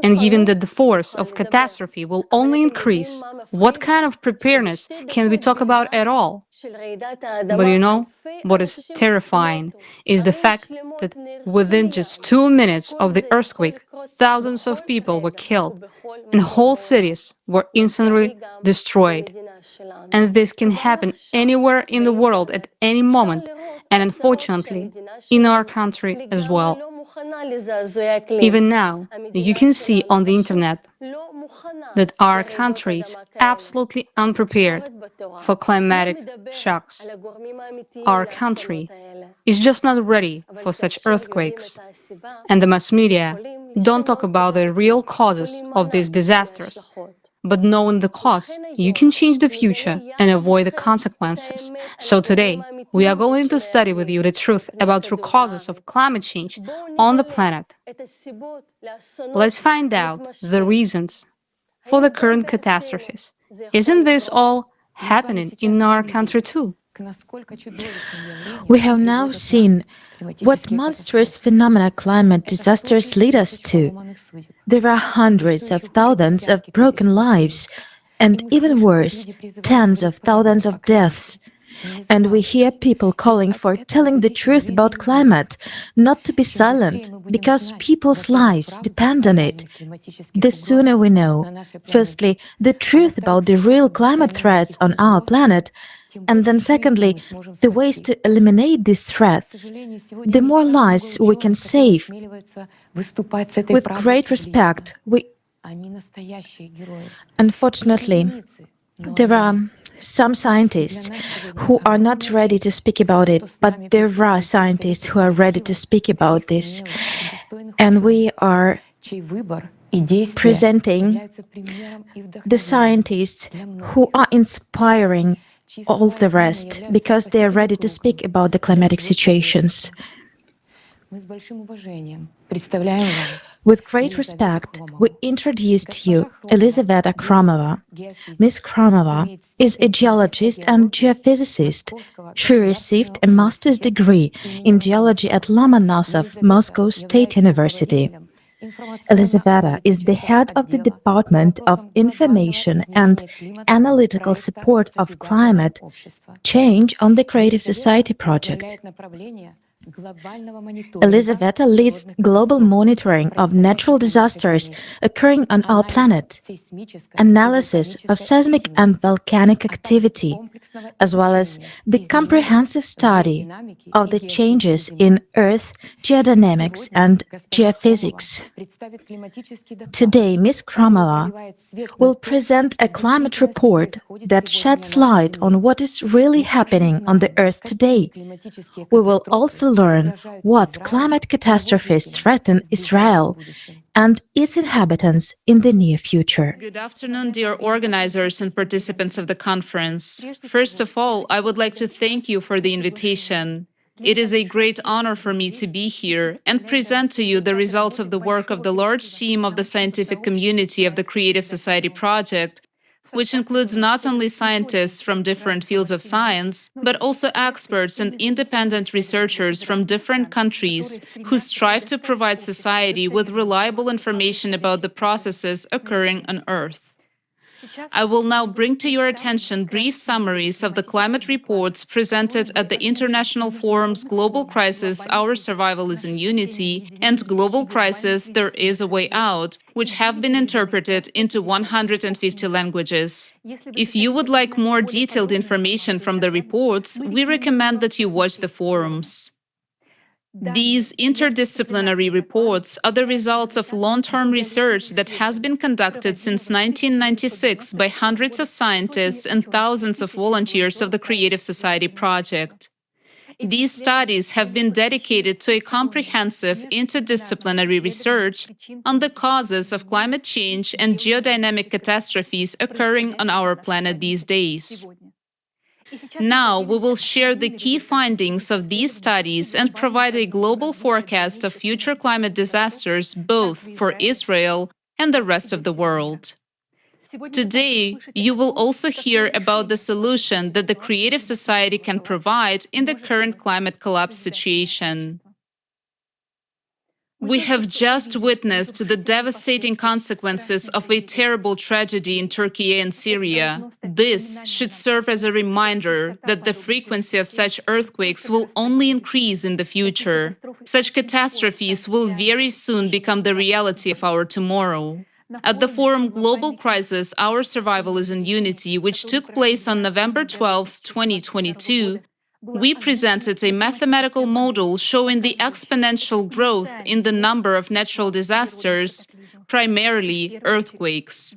And given that the force of catastrophe will only increase, what kind of preparedness can we talk about at all? But you know, what is terrifying is the fact that within just 2 minutes of the earthquake, thousands of people were killed and whole cities were instantly destroyed. And this can happen anywhere in the world at any moment, and unfortunately, in our country as well. Even now, you can see on the internet that our country is absolutely unprepared for climatic shocks. Our country is just not ready for such earthquakes. And the mass media don't talk about the real causes of these disasters. But knowing the cause, you can change the future and avoid the consequences. So today, we are going to study with you the truth about true causes of climate change on the planet. Let's find out the reasons for the current catastrophes. Isn't this all happening in our country too? We have now seen what monstrous phenomena climate disasters lead us to. There are hundreds of thousands of broken lives, and even worse, tens of thousands of deaths. And we hear people calling for telling the truth about climate, not to be silent, because people's lives depend on it. The sooner we know, firstly, the truth about the real climate threats on our planet, and then secondly, the ways to eliminate these threats, the more lives we can save. With great respect, unfortunately, there are some scientists who are not ready to speak about it, but there are scientists who are ready to speak about this. And we are presenting the scientists who are inspiring all the rest because they are ready to speak about the climatic situations. With great respect, we introduce to you Elizaveta Kromova. Ms. Kromova is a geologist and geophysicist. She received a master's degree in geology at Lomonosov Moscow State University. Elizaveta is the head of the Department of Information and Analytical Support of Climate Change on the Creative Society project. Elizaveta leads global monitoring of natural disasters occurring on our planet, analysis of seismic and volcanic activity, as well as the comprehensive study of the changes in Earth geodynamics and geophysics. Today, Ms. Kromova will present a climate report that sheds light on what is really happening on the Earth today. We will also learn what climate catastrophes threaten Israel and its inhabitants in the near future. Good afternoon, dear organizers and participants of the conference. First of all, I would like to thank you for the invitation. It is a great honor for me to be here and present to you the results of the work of the large team of the scientific community of the Creative Society project, which includes not only scientists from different fields of science, but also experts and independent researchers from different countries who strive to provide society with reliable information about the processes occurring on Earth. I will now bring to your attention brief summaries of the climate reports presented at the international forums Global Crisis, Our Survival is in Unity, and Global Crisis, There is a Way Out, which have been interpreted into 150 languages. If you would like more detailed information from the reports, we recommend that you watch the forums. These interdisciplinary reports are the results of long-term research that has been conducted since 1996 by hundreds of scientists and thousands of volunteers of the Creative Society project. These studies have been dedicated to a comprehensive interdisciplinary research on the causes of climate change and geodynamic catastrophes occurring on our planet these days. Now, we will share the key findings of these studies and provide a global forecast of future climate disasters both for Israel and the rest of the world. Today, you will also hear about the solution that the creative society can provide in the current climate collapse situation. We have just witnessed the devastating consequences of a terrible tragedy in Turkey and Syria. This should serve as a reminder that the frequency of such earthquakes will only increase in the future. Such catastrophes will very soon become the reality of our tomorrow. At the forum Global Crisis, Our Survival is in Unity, which took place on November 12, 2022, we presented a mathematical model showing the exponential growth in the number of natural disasters, primarily earthquakes.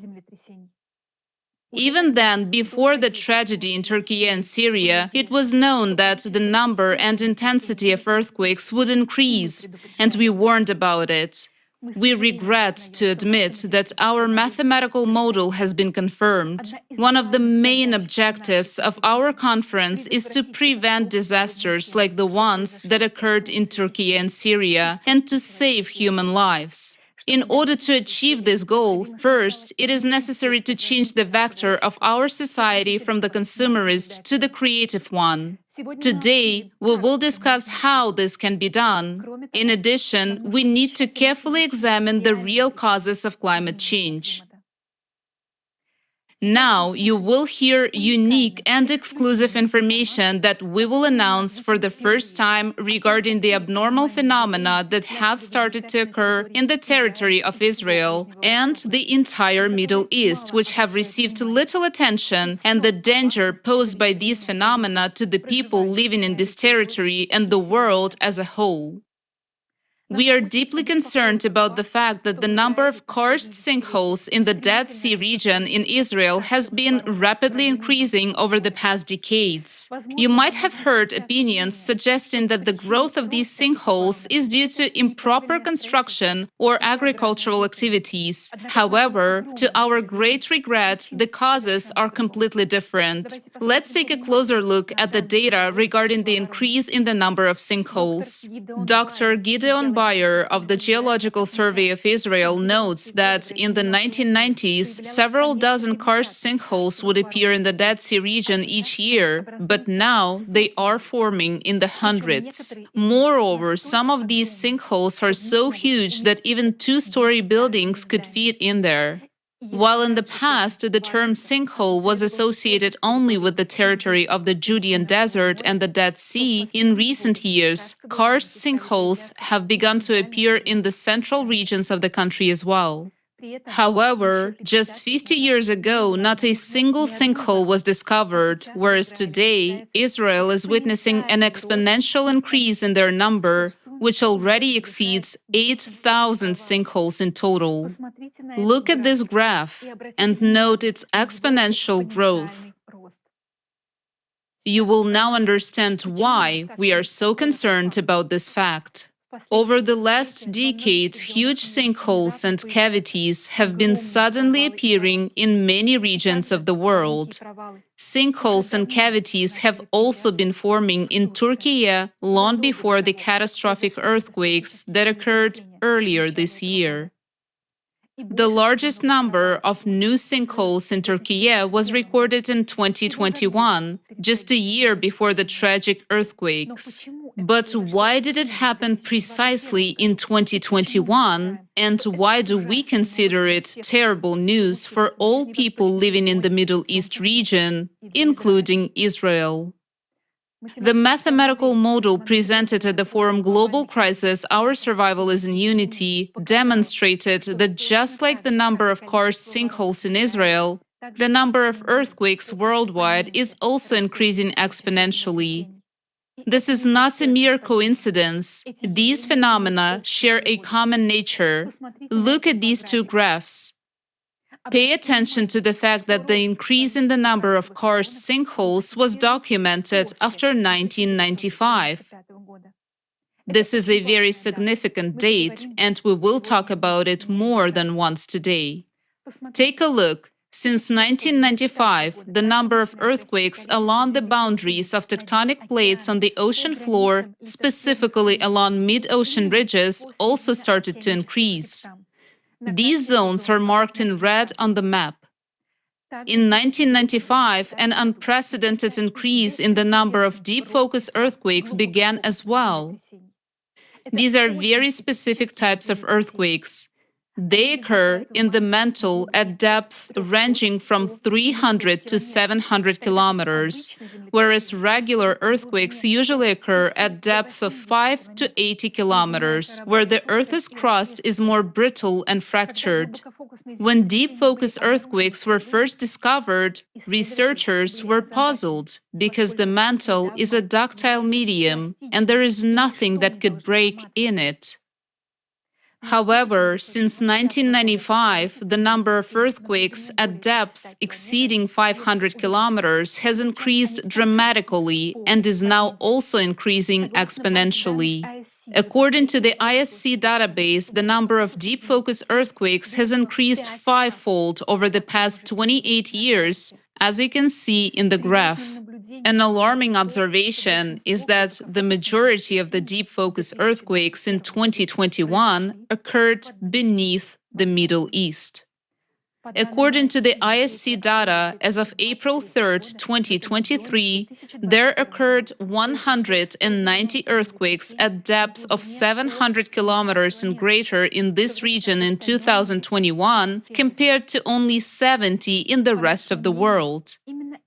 Even then, before the tragedy in Turkey and Syria, it was known that the number and intensity of earthquakes would increase, and we warned about it. We regret to admit that our mathematical model has been confirmed. One of the main objectives of our conference is to prevent disasters like the ones that occurred in Turkey and Syria and to save human lives. In order to achieve this goal, first, it is necessary to change the vector of our society from the consumerist to the creative one. Today, we will discuss how this can be done. In addition, we need to carefully examine the real causes of climate change. Now, you will hear unique and exclusive information that we will announce for the first time regarding the abnormal phenomena that have started to occur in the territory of Israel and the entire Middle East, which have received little attention, and the danger posed by these phenomena to the people living in this territory and the world as a whole. We are deeply concerned about the fact that the number of karst sinkholes in the Dead Sea region in Israel has been rapidly increasing over the past decades. You might have heard opinions suggesting that the growth of these sinkholes is due to improper construction or agricultural activities. However, to our great regret, the causes are completely different. Let's take a closer look at the data regarding the increase in the number of sinkholes. Dr. Gideon Bayer of the Geological Survey of Israel notes that in the 1990s, several dozen karst sinkholes would appear in the Dead Sea region each year, but now they are forming in the hundreds. Moreover, some of these sinkholes are so huge that even two-story buildings could fit in there. While in the past, the term sinkhole was associated only with the territory of the Judean Desert and the Dead Sea, in recent years, karst sinkholes have begun to appear in the central regions of the country as well. However, just 50 years ago, not a single sinkhole was discovered, whereas today, Israel is witnessing an exponential increase in their number, which already exceeds 8,000 sinkholes in total. Look at this graph and note its exponential growth. You will now understand why we are so concerned about this fact. Over the last decade, huge sinkholes and cavities have been suddenly appearing in many regions of the world. Sinkholes and cavities have also been forming in Turkey long before the catastrophic earthquakes that occurred earlier this year. The largest number of new sinkholes in Turkey was recorded in 2021, just a year before the tragic earthquakes. But why did it happen precisely in 2021, and why do we consider it terrible news for all people living in the Middle East region, including Israel? The mathematical model presented at the forum Global Crisis, Our Survival is in Unity demonstrated that just like the number of karst sinkholes in Israel, the number of earthquakes worldwide is also increasing exponentially. This is not a mere coincidence. These phenomena share a common nature. Look at these two graphs. Pay attention to the fact that the increase in the number of karst sinkholes was documented after 1995. This is a very significant date, and we will talk about it more than once today. Take a look. Since 1995, the number of earthquakes along the boundaries of tectonic plates on the ocean floor, specifically along mid-ocean ridges, also started to increase. These zones are marked in red on the map. In 1995, an unprecedented increase in the number of deep focus earthquakes began as well. These are very specific types of earthquakes. They occur in the mantle at depths ranging from 300 to 700 kilometers, whereas regular earthquakes usually occur at depths of 5 to 80 kilometers, where the Earth's crust is more brittle and fractured. When deep focus earthquakes were first discovered, researchers were puzzled because the mantle is a ductile medium and there is nothing that could break in it. However, since 1995, the number of earthquakes at depths exceeding 500 kilometers has increased dramatically and is now also increasing exponentially. According to the ISC database, the number of deep focus earthquakes has increased fivefold over the past 28 years, as you can see in the graph. An alarming observation is that the majority of the deep focus earthquakes in 2021 occurred beneath the Middle East. According to the ISC data, as of April 3, 2023, there occurred 190 earthquakes at depths of 700 kilometers and greater in this region in 2021, compared to only 70 in the rest of the world.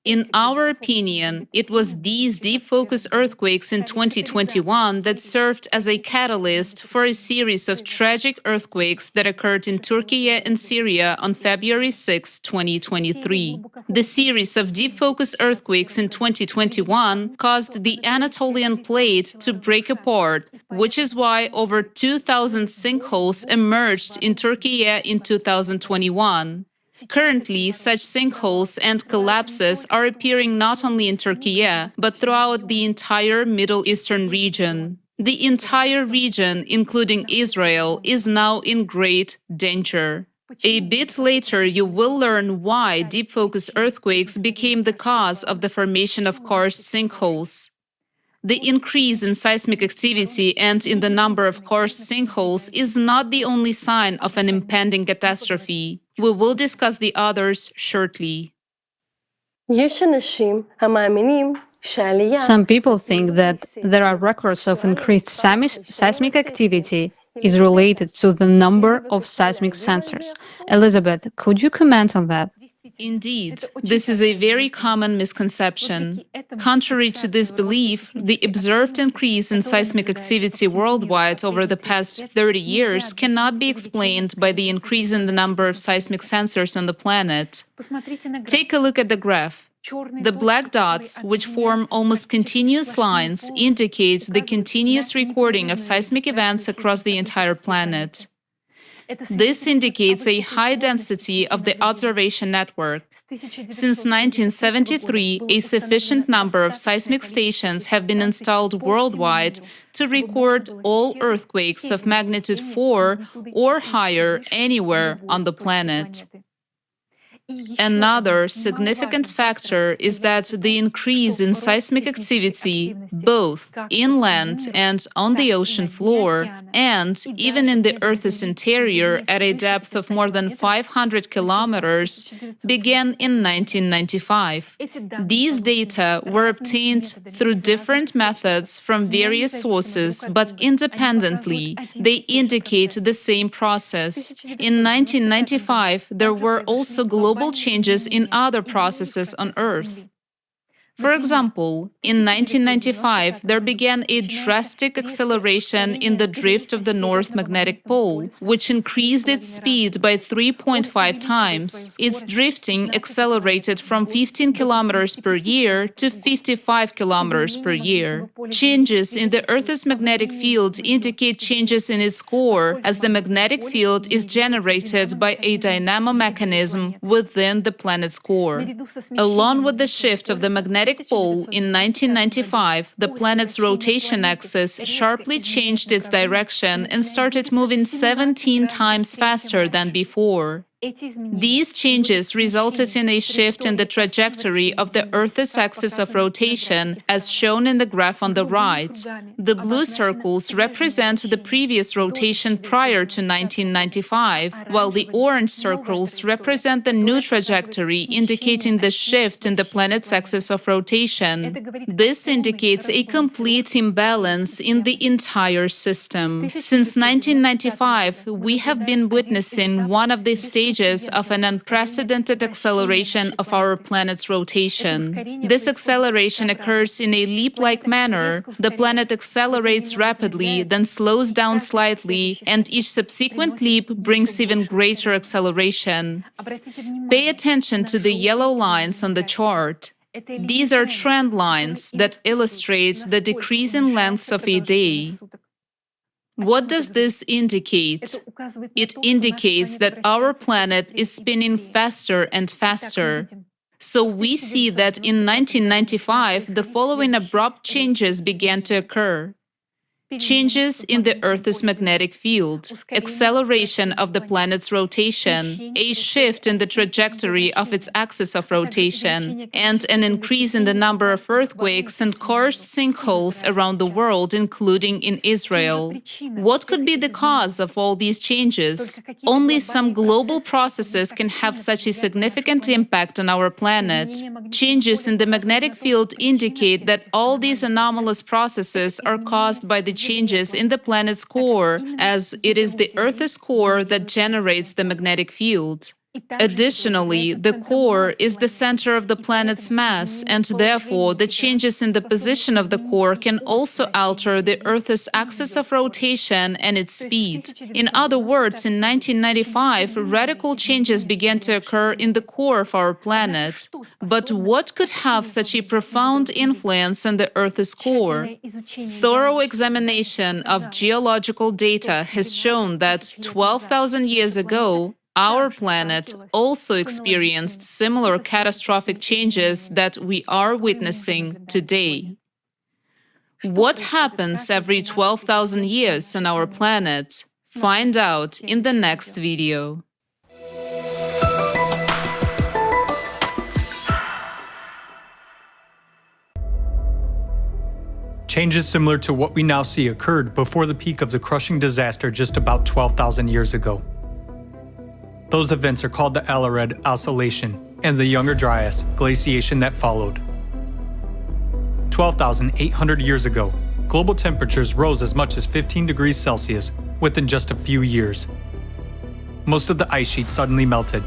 In our opinion, it was these deep focus earthquakes in 2021 that served as a catalyst for a series of tragic earthquakes that occurred in Turkey and Syria on February 6, 2023. The series of deep focus earthquakes in 2021 caused the Anatolian plate to break apart, which is why over 2,000 sinkholes emerged in Turkey in 2021. Currently, such sinkholes and collapses are appearing not only in Turkey, but throughout the entire Middle Eastern region. The entire region, including Israel, is now in great danger. A bit later, you will learn why deep focus earthquakes became the cause of the formation of karst sinkholes. The increase in seismic activity and in the number of karst sinkholes is not the only sign of an impending catastrophe. We will discuss the others shortly. Some people think that there are records of increased seismic activity is related to the number of seismic sensors. Elizabeth, could you comment on that? Indeed, this is a very common misconception. Contrary to this belief, the observed increase in seismic activity worldwide over the past 30 years cannot be explained by the increase in the number of seismic sensors on the planet. Take a look at the graph. The black dots, which form almost continuous lines, indicate the continuous recording of seismic events across the entire planet. This indicates a high density of the observation network. Since 1973, a sufficient number of seismic stations have been installed worldwide to record all earthquakes of magnitude 4 or higher anywhere on the planet. Another significant factor is that the increase in seismic activity, both inland and on the ocean floor, and even in the Earth's interior at a depth of more than 500 kilometers, began in 1995. These data were obtained through different methods from various sources, but independently. They indicate the same process. In 1995, there were also global changes in other processes on Earth. For example, in 1995, there began a drastic acceleration in the drift of the North Magnetic Pole, which increased its speed by 3.5 times. Its drifting accelerated from 15 kilometers per year to 55 kilometers per year. Changes in the Earth's magnetic field indicate changes in its core, as the magnetic field is generated by a dynamo mechanism within the planet's core. Along with the shift of the magnetic pole in 1995, the planet's rotation axis sharply changed its direction and started moving 17 times faster than before. These changes resulted in a shift in the trajectory of the Earth's axis of rotation, as shown in the graph on the right. The blue circles represent the previous rotation prior to 1995, while the orange circles represent the new trajectory, indicating the shift in the planet's axis of rotation. This indicates a complete imbalance in the entire system. Since 1995, we have been witnessing one of the stages of an unprecedented acceleration of our planet's rotation. This acceleration occurs in a leap-like manner. The planet accelerates rapidly, then slows down slightly, and each subsequent leap brings even greater acceleration. Pay attention to the yellow lines on the chart. These are trend lines that illustrate the decrease in lengths of a day. What does this indicate? It indicates that our planet is spinning faster and faster. So we see that in 1995, the following abrupt changes began to occur. Changes in the Earth's magnetic field, acceleration of the planet's rotation, a shift in the trajectory of its axis of rotation, and an increase in the number of earthquakes and karst sinkholes around the world, including in Israel. What could be the cause of all these changes? Only some global processes can have such a significant impact on our planet. Changes in the magnetic field indicate that all these anomalous processes are caused by the changes in the planet's core, as it is the Earth's core that generates the magnetic field. Additionally, the core is the center of the planet's mass, and therefore the changes in the position of the core can also alter the Earth's axis of rotation and its speed. In other words, in 1995, radical changes began to occur in the core of our planet. But what could have such a profound influence on the Earth's core? Thorough examination of geological data has shown that 12,000 years ago, our planet also experienced similar catastrophic changes that we are witnessing today. What happens every 12,000 years on our planet? Find out in the next video. Changes similar to what we now see occurred before the peak of the crushing disaster just about 12,000 years ago. Those events are called the Tel-a-viv oscillation and the Younger Dryas glaciation that followed. 12,800 years ago, global temperatures rose as much as 15 degrees Celsius within just a few years. Most of the ice sheets suddenly melted,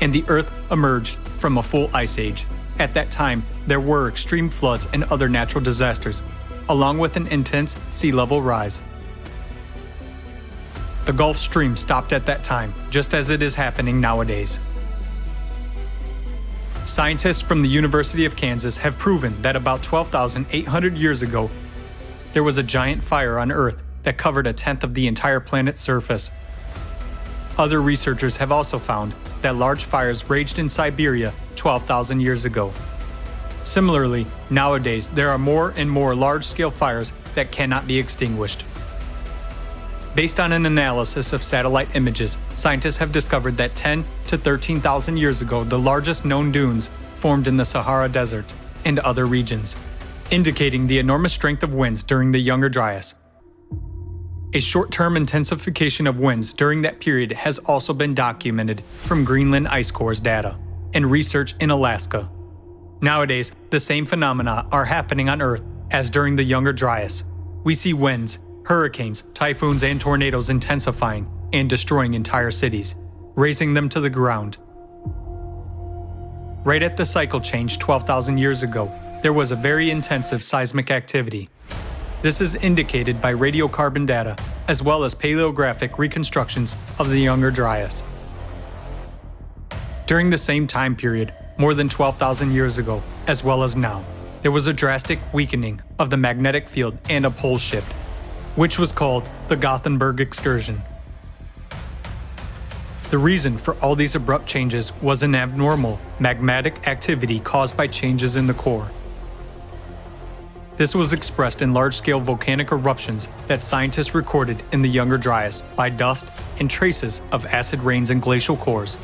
and the Earth emerged from a full ice age. At that time, there were extreme floods and other natural disasters, along with an intense sea level rise. The Gulf Stream stopped at that time, just as it is happening nowadays. Scientists from the University of Kansas have proven that about 12,800 years ago, there was a giant fire on Earth that covered a tenth of the entire planet's surface. Other researchers have also found that large fires raged in Siberia 12,000 years ago. Similarly, nowadays there are more and more large-scale fires that cannot be extinguished. Based on an analysis of satellite images, scientists have discovered that 10 to 13,000 years ago, the largest known dunes formed in the Sahara Desert and other regions, indicating the enormous strength of winds during the Younger Dryas. A short-term intensification of winds during that period has also been documented from Greenland ice cores data and research in Alaska. Nowadays, the same phenomena are happening on Earth as during the Younger Dryas. We see winds, hurricanes, typhoons, and tornadoes intensifying and destroying entire cities, razing them to the ground. Right at the cycle change 12,000 years ago, there was a very intensive seismic activity. This is indicated by radiocarbon data, as well as paleographic reconstructions of the Younger Dryas. During the same time period, more than 12,000 years ago, as well as now, there was a drastic weakening of the magnetic field and a pole shift, which was called the Gothenburg excursion. The reason for all these abrupt changes was an abnormal magmatic activity caused by changes in the core. This was expressed in large-scale volcanic eruptions that scientists recorded in the Younger Dryas by dust and traces of acid rains and glacial cores.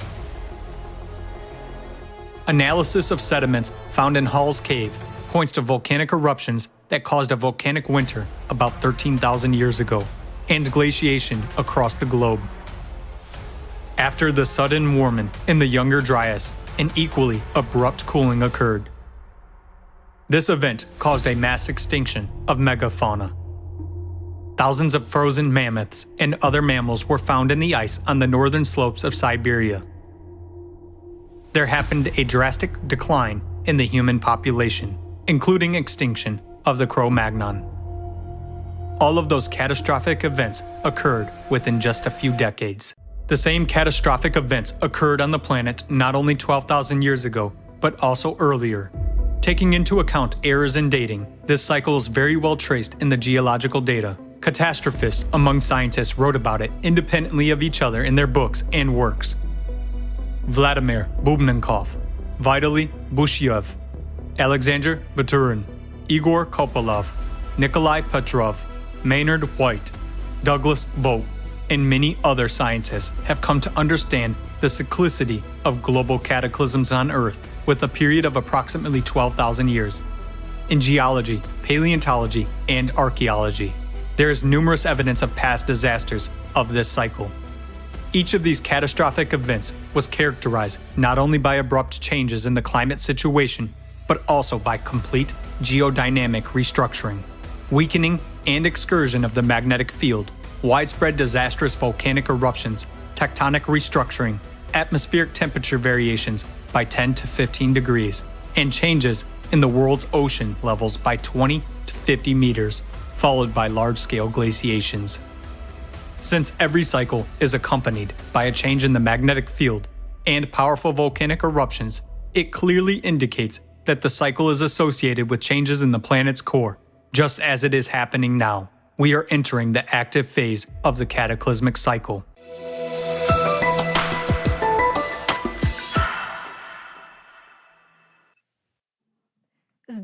Analysis of sediments found in Hall's Cave points to volcanic eruptions that caused a volcanic winter about 13,000 years ago, and glaciation across the globe. After the sudden warming in the Younger Dryas, an equally abrupt cooling occurred. This event caused a mass extinction of megafauna. Thousands of frozen mammoths and other mammals were found in the ice on the northern slopes of Siberia. There happened a drastic decline in the human population, including extinction of the Cro-Magnon. All of those catastrophic events occurred within just a few decades. The same catastrophic events occurred on the planet not only 12,000 years ago, but also earlier. Taking into account errors in dating, this cycle is very well traced in the geological data. Catastrophists among scientists wrote about it independently of each other in their books and works. Vladimir Bubnenkov, Vitaly Bushyev, Alexander Baturin, Igor Kopolov, Nikolai Petrov, Maynard White, Douglas Vogt, and many other scientists have come to understand the cyclicity of global cataclysms on Earth with a period of approximately 12,000 years. In geology, paleontology, and archaeology, there is numerous evidence of past disasters of this cycle. Each of these catastrophic events was characterized not only by abrupt changes in the climate situation, but also by complete geodynamic restructuring, weakening and excursion of the magnetic field, widespread disastrous volcanic eruptions, tectonic restructuring, atmospheric temperature variations by 10 to 15 degrees, and changes in the world's ocean levels by 20 to 50 meters, followed by large-scale glaciations. Since every cycle is accompanied by a change in the magnetic field and powerful volcanic eruptions, it clearly indicates that the cycle is associated with changes in the planet's core, just as it is happening now. We are entering the active phase of the cataclysmic cycle.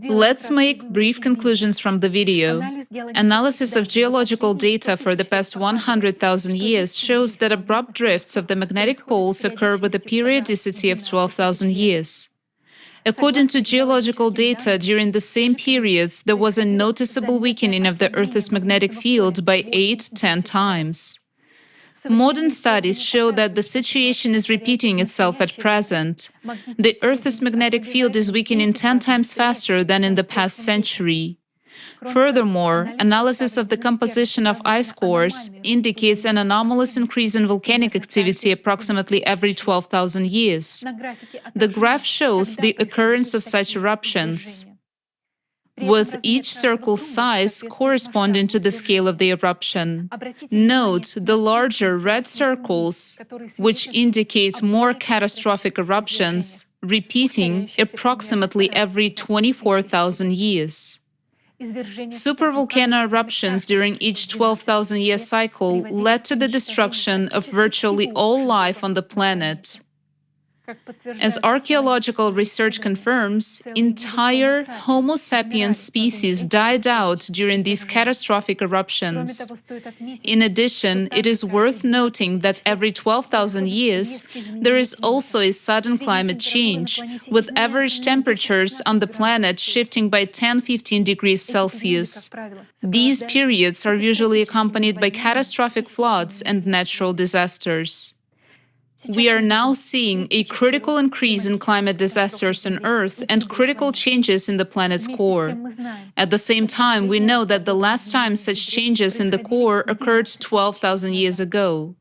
Let's make brief conclusions from the video. Analysis of geological data for the past 100,000 years shows that abrupt drifts of the magnetic poles occur with a periodicity of 12,000 years. According to geological data, during the same periods, there was a noticeable weakening of the Earth's magnetic field by 8-10 times. Modern studies show that the situation is repeating itself at present. The Earth's magnetic field is weakening 10 times faster than in the past century. Furthermore, analysis of the composition of ice cores indicates an anomalous increase in volcanic activity approximately every 12,000 years. The graph shows the occurrence of such eruptions, with each circle's size corresponding to the scale of the eruption. Note the larger red circles, which indicate more catastrophic eruptions, repeating approximately every 24,000 years. Supervolcano eruptions during each 12,000-year cycle led to the destruction of virtually all life on the planet. As archaeological research confirms, entire Homo sapiens species died out during these catastrophic eruptions. In addition, it is worth noting that every 12,000 years, there is also a sudden climate change, with average temperatures on the planet shifting by 10-15 degrees Celsius. These periods are usually accompanied by catastrophic floods and natural disasters. We are now seeing a critical increase in climate disasters on Earth and critical changes in the planet's core. At the same time, we know that the last time such changes in the core occurred 12,000 years ago.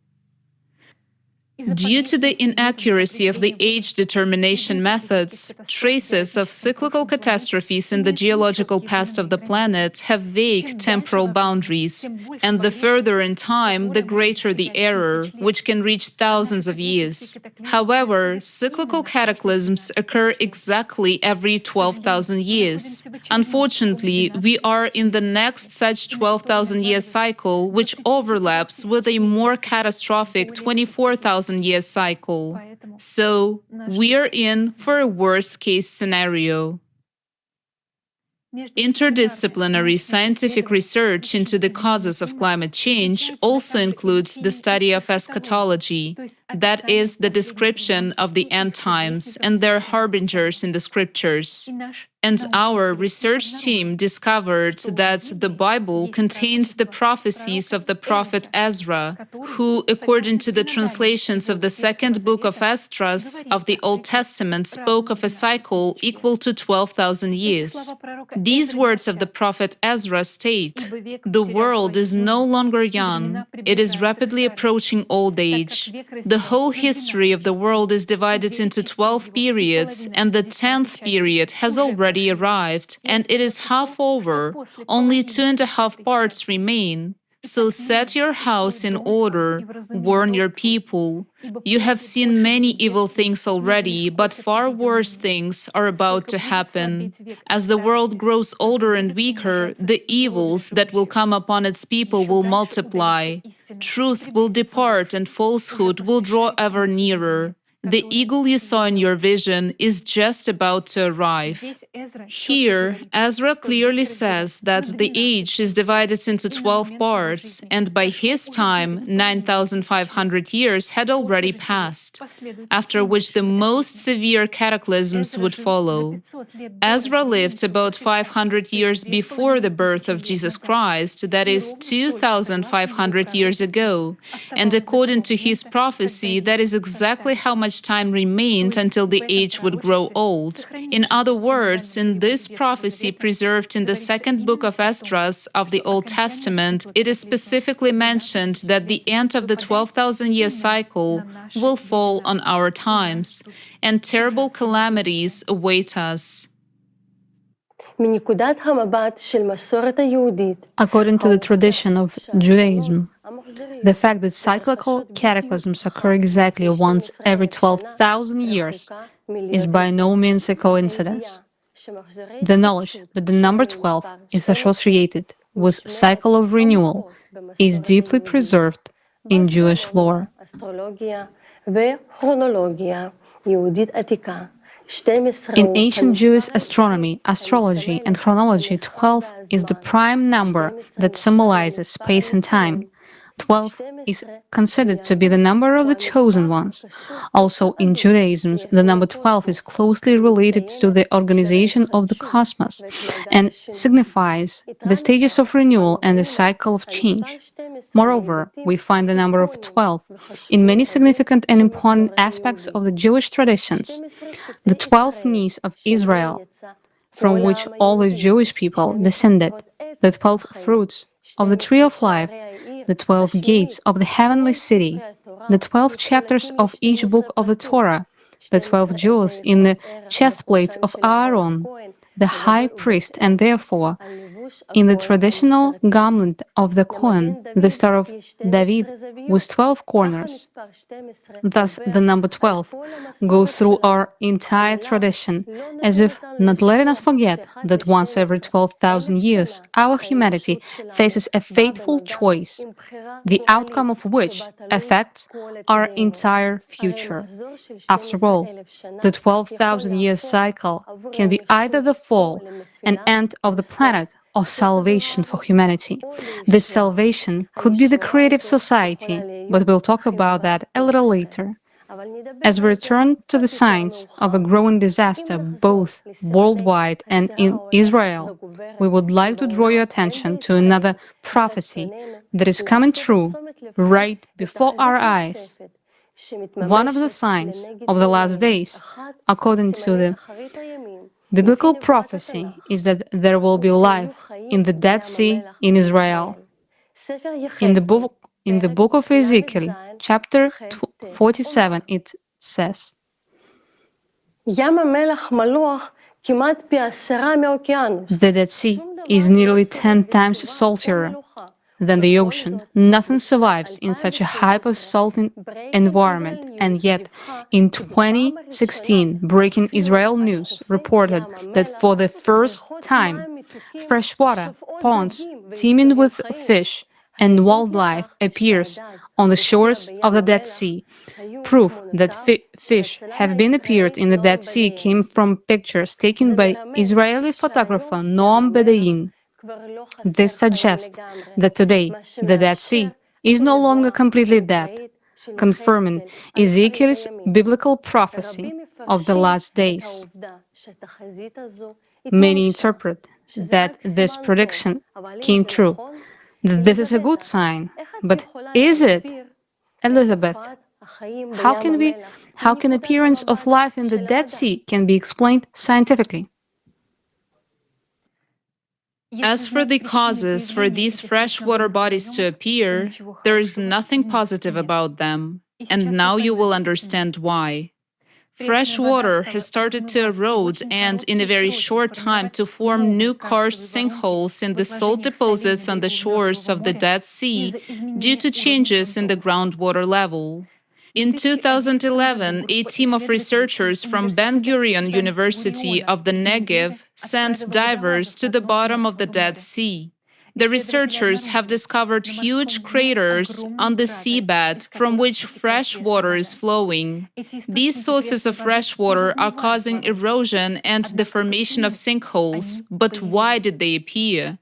Due to the inaccuracy of the age determination methods, traces of cyclical catastrophes in the geological past of the planet have vague temporal boundaries, and the further in time, the greater the error, which can reach thousands of years. However, cyclical cataclysms occur exactly every 12,000 years. Unfortunately, we are in the next such 12,000-year cycle, which overlaps with a more catastrophic 24,000-year cycle. So, we are in for a worst-case scenario. Interdisciplinary scientific research into the causes of climate change also includes the study of eschatology, that is, the description of the end times and their harbingers in the scriptures. And our research team discovered that the Bible contains the prophecies of the prophet Ezra, who, according to the translations of the second book of Esdras of the Old Testament, spoke of a cycle equal to 12,000 years. These words of the prophet Ezra state, "The world is no longer young, it is rapidly approaching old age. The whole history of the world is divided into 12 periods, and the 10th period has already arrived, and it is half over. Only 2.5 parts remain. So set your house in order, warn your people. You have seen many evil things already, but far worse things are about to happen. As the world grows older and weaker, the evils that will come upon its people will multiply. Truth will depart and falsehood will draw ever nearer. The eagle you saw in your vision is just about to arrive." Here, Ezra clearly says that the age is divided into 12 parts, and by his time, 9,500 years had already passed, after which the most severe cataclysms would follow. Ezra lived about 500 years before the birth of Jesus Christ, that is 2,500 years ago, and according to his prophecy, that is exactly how much time remained until the age would grow old. In other words, in this prophecy preserved in the second book of Esdras of the Old Testament, it is specifically mentioned that the end of the 12,000-year cycle will fall on our times, and terrible calamities await us. According to the tradition of Judaism, the fact that cyclical cataclysms occur exactly once every 12,000 years is by no means a coincidence. The knowledge that the number 12 is associated with cycle of renewal is deeply preserved in Jewish lore. In ancient Jewish astronomy, astrology, and chronology, 12 is the prime number that symbolizes space and time. 12 is considered to be the number of the chosen ones. Also, in Judaism, the number 12 is closely related to the organization of the cosmos and signifies the stages of renewal and the cycle of change. Moreover, we find the number of 12 in many significant and important aspects of the Jewish traditions. The 12 knees of Israel, from which all the Jewish people descended, the 12 fruits of the tree of life, the 12 gates of the heavenly city, the 12 chapters of each book of the Torah, the 12 jewels in the chestplates of Aaron, the high priest, and therefore, in the traditional garment of the Kohen, the Star of David with 12 corners. Thus, the number 12 goes through our entire tradition, as if not letting us forget that once every 12,000 years, our humanity faces a fateful choice, the outcome of which affects our entire future. After all, the 12,000-year cycle can be either the fall and end of the planet or salvation for humanity. This salvation could be the creative society, but we'll talk about that a little later. As we return to the signs of a growing disaster both worldwide and in Israel, we would like to draw your attention to another prophecy that is coming true right before our eyes. One of the signs of the last days, according to the biblical prophecy, is that there will be life in the Dead Sea in Israel. In the book of Ezekiel, chapter 47, it says, "The Dead Sea is nearly 10 times saltier than the ocean. Nothing survives in such a hyper-salting environment, and yet in 2016, Breaking Israel News reported that for the first time, freshwater ponds teeming with fish and wildlife appears on the shores of the Dead Sea. Proof that fish have been appeared in the Dead Sea came from pictures taken by Israeli photographer Noam Bedain. This suggests that today the Dead Sea is no longer completely dead, confirming Ezekiel's biblical prophecy of the last days. Many interpret that this prediction came true. This is a good sign, but is it? Elizabeth, how can appearance of life in the Dead Sea can be explained scientifically? As for the causes for these freshwater bodies to appear, there is nothing positive about them, and now you will understand why. Fresh water has started to erode and, in a very short time, to form new karst sinkholes in the salt deposits on the shores of the Dead Sea due to changes in the groundwater level. In 2011, a team of researchers from Ben Gurion University of the Negev sent divers to the bottom of the Dead Sea. The researchers have discovered huge craters on the seabed from which fresh water is flowing. These sources of fresh water are causing erosion and the formation of sinkholes, but why did they appear?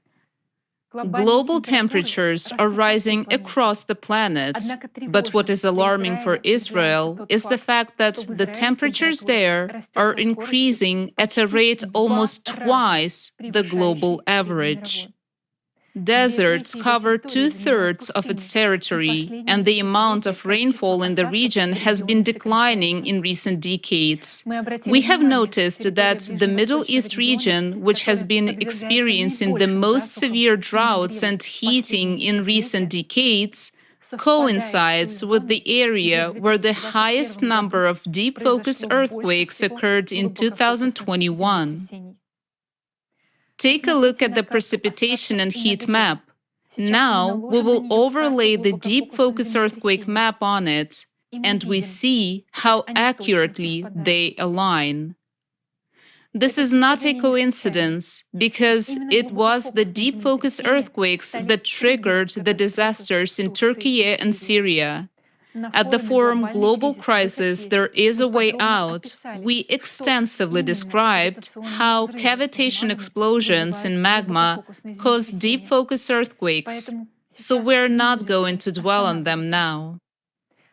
Global temperatures are rising across the planet, but what is alarming for Israel is the fact that the temperatures there are increasing at a rate almost twice the global average. Deserts cover 2/3 of its territory, and the amount of rainfall in the region has been declining in recent decades. We have noticed that the Middle East region, which has been experiencing the most severe droughts and heating in recent decades, coincides with the area where the highest number of deep focus earthquakes occurred in 2021. Take a look at the precipitation and heat map. Now we will overlay the deep focus earthquake map on it, and we see how accurately they align. This is not a coincidence, because it was the deep focus earthquakes that triggered the disasters in Turkey and Syria. At the forum Global Crisis, There Is a Way Out, we extensively described how cavitation explosions in magma cause deep focus earthquakes, so we're not going to dwell on them now.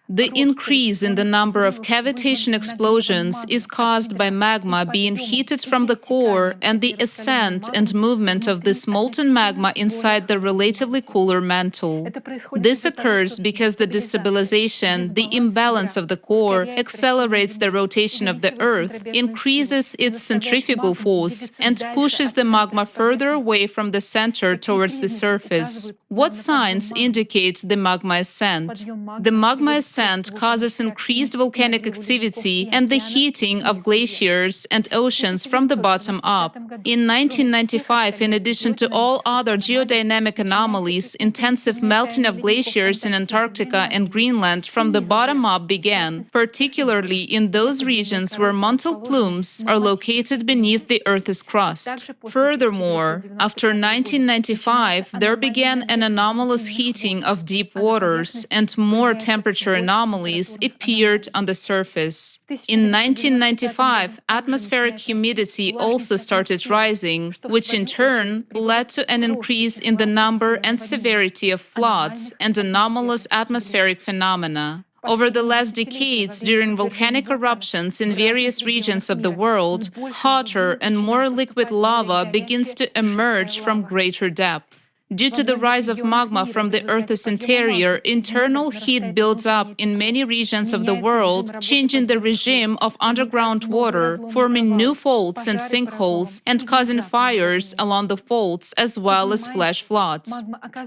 The increase in the number of cavitation explosions is caused by magma being heated from the core and the ascent and movement of this molten magma inside the relatively cooler mantle. This occurs because the destabilization, the imbalance of the core, accelerates the rotation of the Earth, increases its centrifugal force, and pushes the magma further away from the center towards the surface. What signs indicate the magma ascent? The magma ascent causes increased volcanic activity and the heating of glaciers and oceans from the bottom up. In 1995, in addition to all other geodynamic anomalies, intensive melting of glaciers in Antarctica and Greenland from the bottom up began, particularly in those regions where mantle plumes are located beneath the Earth's crust. Furthermore, after 1995, there began an anomalous heating of deep waters, and more temperature anomalies appeared on the surface. In 1995, atmospheric humidity also started rising, which in turn led to an increase in the number and severity of floods and anomalous atmospheric phenomena. Over the last decades, during volcanic eruptions in various regions of the world, hotter and more liquid lava begins to emerge from greater depth. Due to the rise of magma from the Earth's interior, internal heat builds up in many regions of the world, changing the regime of underground water, forming new faults and sinkholes, and causing fires along the faults as well as flash floods.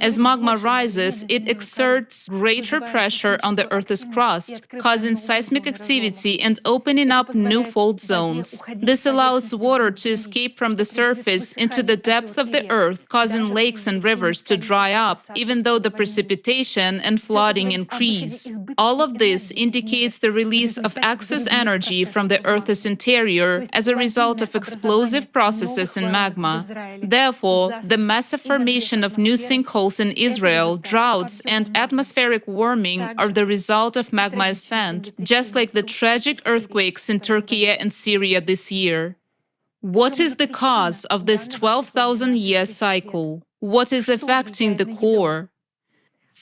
As magma rises, it exerts greater pressure on the Earth's crust, causing seismic activity and opening up new fault zones. This allows water to escape from the surface into the depth of the Earth, causing lakes and rivers to dry up, even though the precipitation and flooding increase. All of this indicates the release of excess energy from the Earth's interior as a result of explosive processes in magma. Therefore, the massive formation of new sinkholes in Israel, droughts, and atmospheric warming are the result of magma ascent, just like the tragic earthquakes in Turkey and Syria this year. What is the cause of this 12,000-year cycle? What is affecting the core?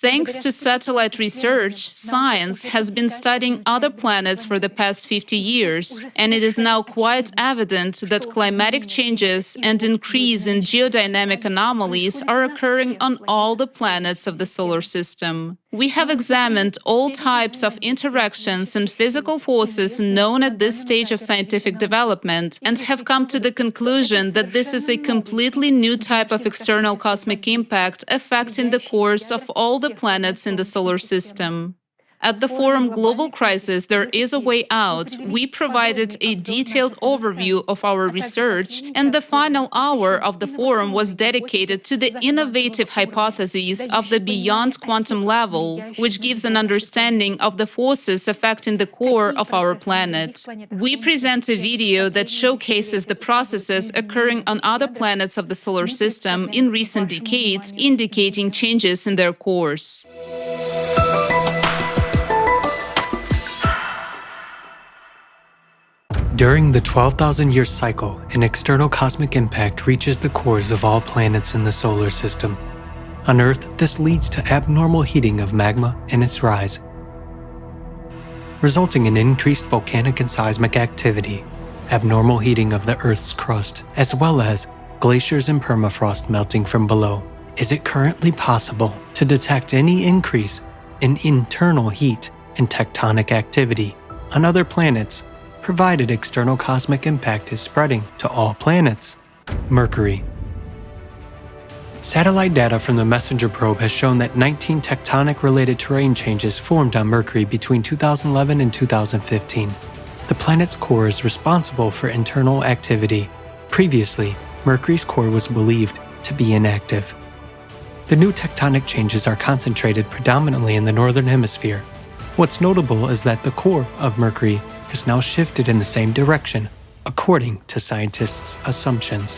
Thanks to satellite research, science has been studying other planets for the past 50 years, and it is now quite evident that climatic changes and increase in geodynamic anomalies are occurring on all the planets of the solar system. We have examined all types of interactions and physical forces known at this stage of scientific development and have come to the conclusion that this is a completely new type of external cosmic impact affecting the cores of all the planets in the solar system. At the forum Global Crisis, There is a Way Out, we provided a detailed overview of our research, and the final hour of the forum was dedicated to the innovative hypotheses of the beyond quantum level, which gives an understanding of the forces affecting the core of our planet. We present a video that showcases the processes occurring on other planets of the solar system in recent decades, indicating changes in their cores. During the 12,000-year cycle, an external cosmic impact reaches the cores of all planets in the solar system. On Earth, this leads to abnormal heating of magma and its rise, resulting in increased volcanic and seismic activity, abnormal heating of the Earth's crust, as well as glaciers and permafrost melting from below. Is it currently possible to detect any increase in internal heat and tectonic activity on other planets, provided external cosmic impact is spreading to all planets? Mercury. Satellite data from the MESSENGER probe has shown that 19 tectonic-related terrain changes formed on Mercury between 2011 and 2015. The planet's core is responsible for internal activity. Previously, Mercury's core was believed to be inactive. The new tectonic changes are concentrated predominantly in the northern hemisphere. What's notable is that the core of Mercury has now shifted in the same direction, according to scientists' assumptions.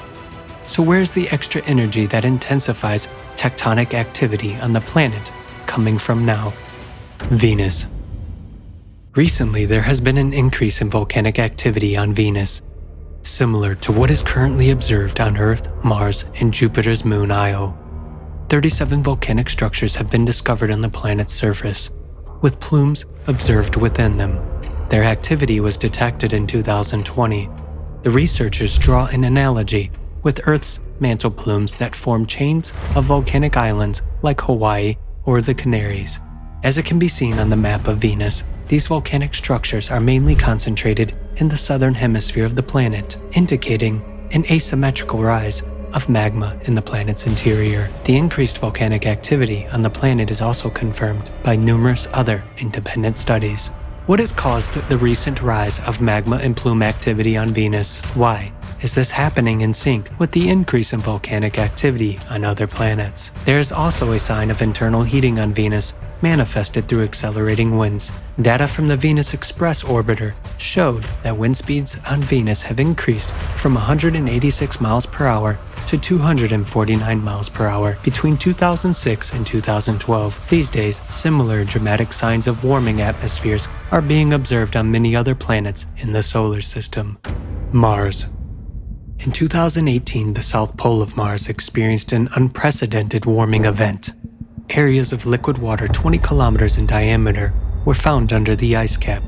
So where's the extra energy that intensifies tectonic activity on the planet coming from now? Venus. Recently, there has been an increase in volcanic activity on Venus, similar to what is currently observed on Earth, Mars, and Jupiter's moon Io. 37 volcanic structures have been discovered on the planet's surface, with plumes observed within them. Their activity was detected in 2020. The researchers draw an analogy with Earth's mantle plumes that form chains of volcanic islands like Hawaii or the Canaries. As it can be seen on the map of Venus, these volcanic structures are mainly concentrated in the southern hemisphere of the planet, indicating an asymmetrical rise of magma in the planet's interior. The increased volcanic activity on the planet is also confirmed by numerous other independent studies. What has caused the recent rise of magma and plume activity on Venus? Why is this happening in sync with the increase in volcanic activity on other planets? There is also a sign of internal heating on Venus, manifested through accelerating winds. Data from the Venus Express orbiter showed that wind speeds on Venus have increased from 186 miles per hour to 249 miles per hour between 2006 and 2012. These days, similar dramatic signs of warming atmospheres are being observed on many other planets in the solar system. Mars. In 2018, the south pole of Mars experienced an unprecedented warming event. Areas of liquid water 20 kilometers in diameter were found under the ice cap.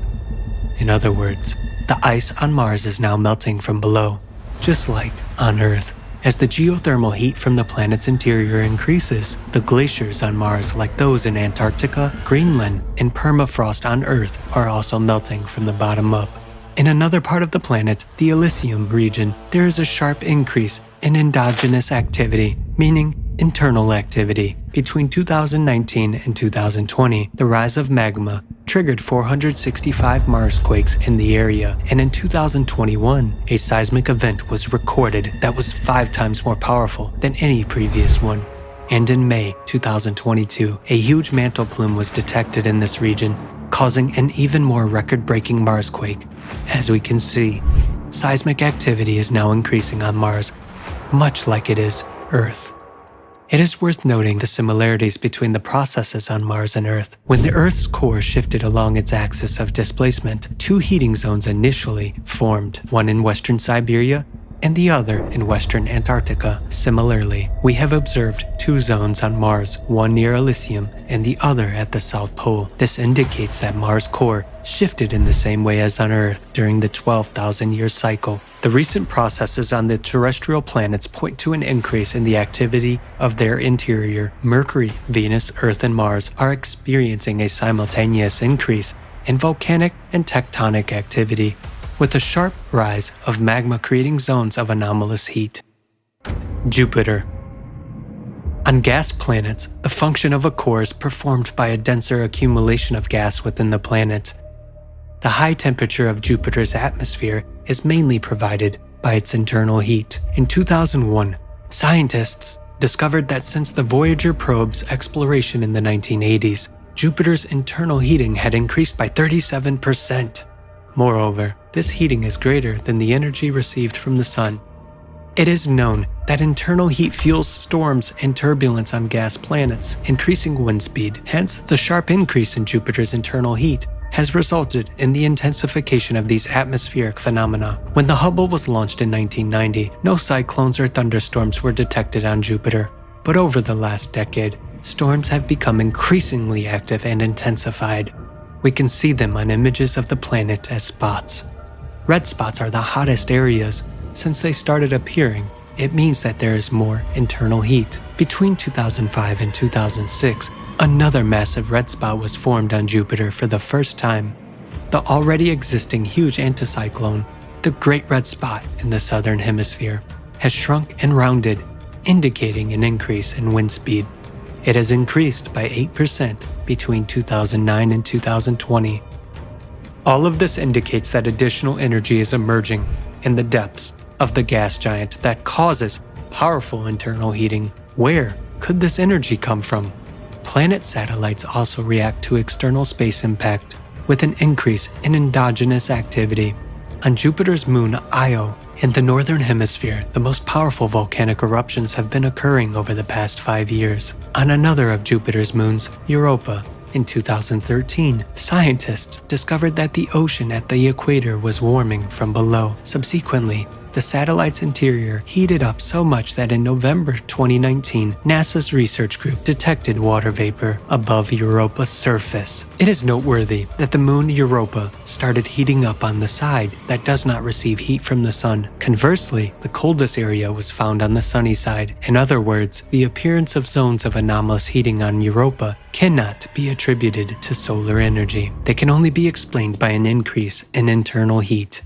In other words, the ice on Mars is now melting from below, just like on Earth. As the geothermal heat from the planet's interior increases, the glaciers on Mars, like those in Antarctica, Greenland, and permafrost on Earth, are also melting from the bottom up. In another part of the planet, the Elysium region, there is a sharp increase in endogenous activity, meaning internal activity. Between 2019 and 2020, the rise of magma triggered 465 Marsquakes in the area, and in 2021, a seismic event was recorded that was 5 times more powerful than any previous one. And in May 2022, a huge mantle plume was detected in this region, causing an even more record-breaking Marsquake. As we can see, seismic activity is now increasing on Mars, much like it is Earth. It is worth noting the similarities between the processes on Mars and Earth. When the Earth's core shifted along its axis of displacement, two heating zones initially formed, one in western Siberia and the other in western Antarctica. Similarly, we have observed two zones on Mars, one near Elysium and the other at the South Pole. This indicates that Mars' core shifted in the same way as on Earth during the 12,000-year cycle. The recent processes on the terrestrial planets point to an increase in the activity of their interior. Mercury, Venus, Earth, and Mars are experiencing a simultaneous increase in volcanic and tectonic activity, with a sharp rise of magma creating zones of anomalous heat. Jupiter. On gas planets, the function of a core is performed by a denser accumulation of gas within the planet. The high temperature of Jupiter's atmosphere is mainly provided by its internal heat. In 2001, scientists discovered that since the Voyager probe's exploration in the 1980s, Jupiter's internal heating had increased by 37%. Moreover, this heating is greater than the energy received from the sun. It is known that internal heat fuels storms and turbulence on gas planets, increasing wind speed. Hence, the sharp increase in Jupiter's internal heat has resulted in the intensification of these atmospheric phenomena. When the Hubble was launched in 1990, no cyclones or thunderstorms were detected on Jupiter. But over the last decade, storms have become increasingly active and intensified. We can see them on images of the planet as spots. Red spots are the hottest areas. Since they started appearing, it means that there is more internal heat. Between 2005 and 2006, another massive red spot was formed on Jupiter for the first time. The already existing huge anticyclone, the Great Red Spot in the southern hemisphere, has shrunk and rounded, indicating an increase in wind speed. It has increased by 8% between 2009 and 2020. All of this indicates that additional energy is emerging in the depths of the gas giant that causes powerful internal heating. Where could this energy come from? Planet satellites also react to external space impact with an increase in endogenous activity. On Jupiter's moon Io, in the northern hemisphere, the most powerful volcanic eruptions have been occurring over the past 5 years. On another of Jupiter's moons, Europa, in 2013, scientists discovered that the ocean at the equator was warming from below. Subsequently, the satellite's interior heated up so much that in November 2019, NASA's research group detected water vapor above Europa's surface. It is noteworthy that the moon Europa started heating up on the side that does not receive heat from the sun. Conversely, the coldest area was found on the sunny side. In other words, the appearance of zones of anomalous heating on Europa cannot be attributed to solar energy. They can only be explained by an increase in internal heat.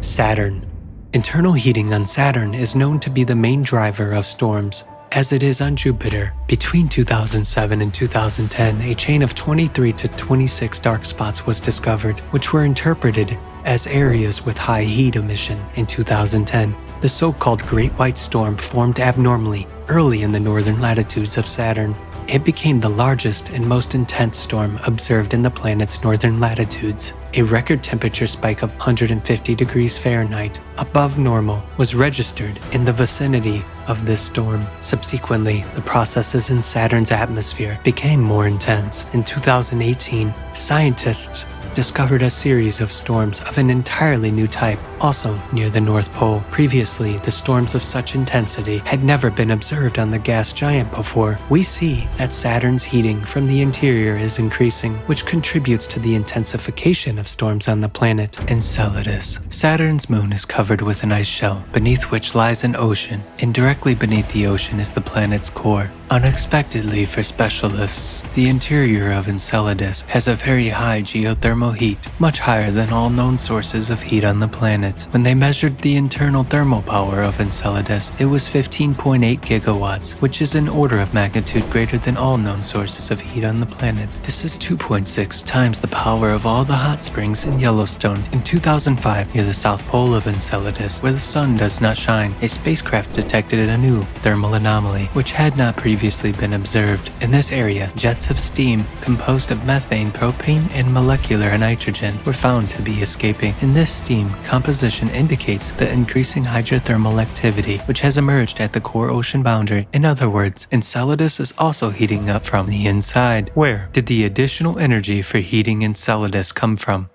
Saturn. Internal heating on Saturn is known to be the main driver of storms, as it is on Jupiter. Between 2007 and 2010, a chain of 23 to 26 dark spots was discovered, which were interpreted as areas with high heat emission. In 2010, the so-called Great White Storm formed abnormally early in the northern latitudes of Saturn. It became the largest and most intense storm observed in the planet's northern latitudes. A record temperature spike of 150 degrees Fahrenheit above normal was registered in the vicinity of this storm. Subsequently, the processes in Saturn's atmosphere became more intense. In 2018, scientists discovered a series of storms of an entirely new type, also near the North Pole. Previously, the storms of such intensity had never been observed on the gas giant before. We see that Saturn's heating from the interior is increasing, which contributes to the intensification of storms on the planet. Enceladus. Saturn's moon is covered with an ice shell, beneath which lies an ocean, and directly beneath the ocean is the planet's core. Unexpectedly for specialists, the interior of Enceladus has a very high geothermal heat, much higher than all known sources of heat on the planet. When they measured the internal thermal power of Enceladus, it was 15.8 gigawatts, which is an order of magnitude greater than all known sources of heat on the planet. This is 2.6 times the power of all the hot springs in Yellowstone. In 2005, near the south pole of Enceladus, where the sun does not shine, a spacecraft detected a new thermal anomaly, which had not previously previously been observed. In this area, jets of steam composed of methane, propane, and molecular nitrogen were found to be escaping. In this steam, composition indicates the increasing hydrothermal activity which has emerged at the core ocean boundary. In other words, Enceladus is also heating up from the inside. Where did the additional energy for heating Enceladus come from?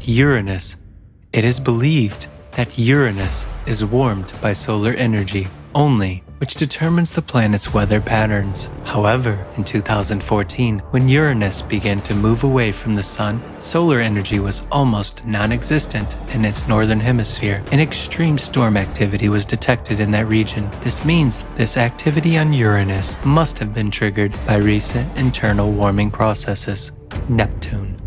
Uranus. It is believed that Uranus is warmed by solar energy only, which determines the planet's weather patterns. However, in 2014, when Uranus began to move away from the Sun, solar energy was almost non-existent in its northern hemisphere, and extreme storm activity was detected in that region. This means this activity on Uranus must have been triggered by recent internal warming processes. Neptune.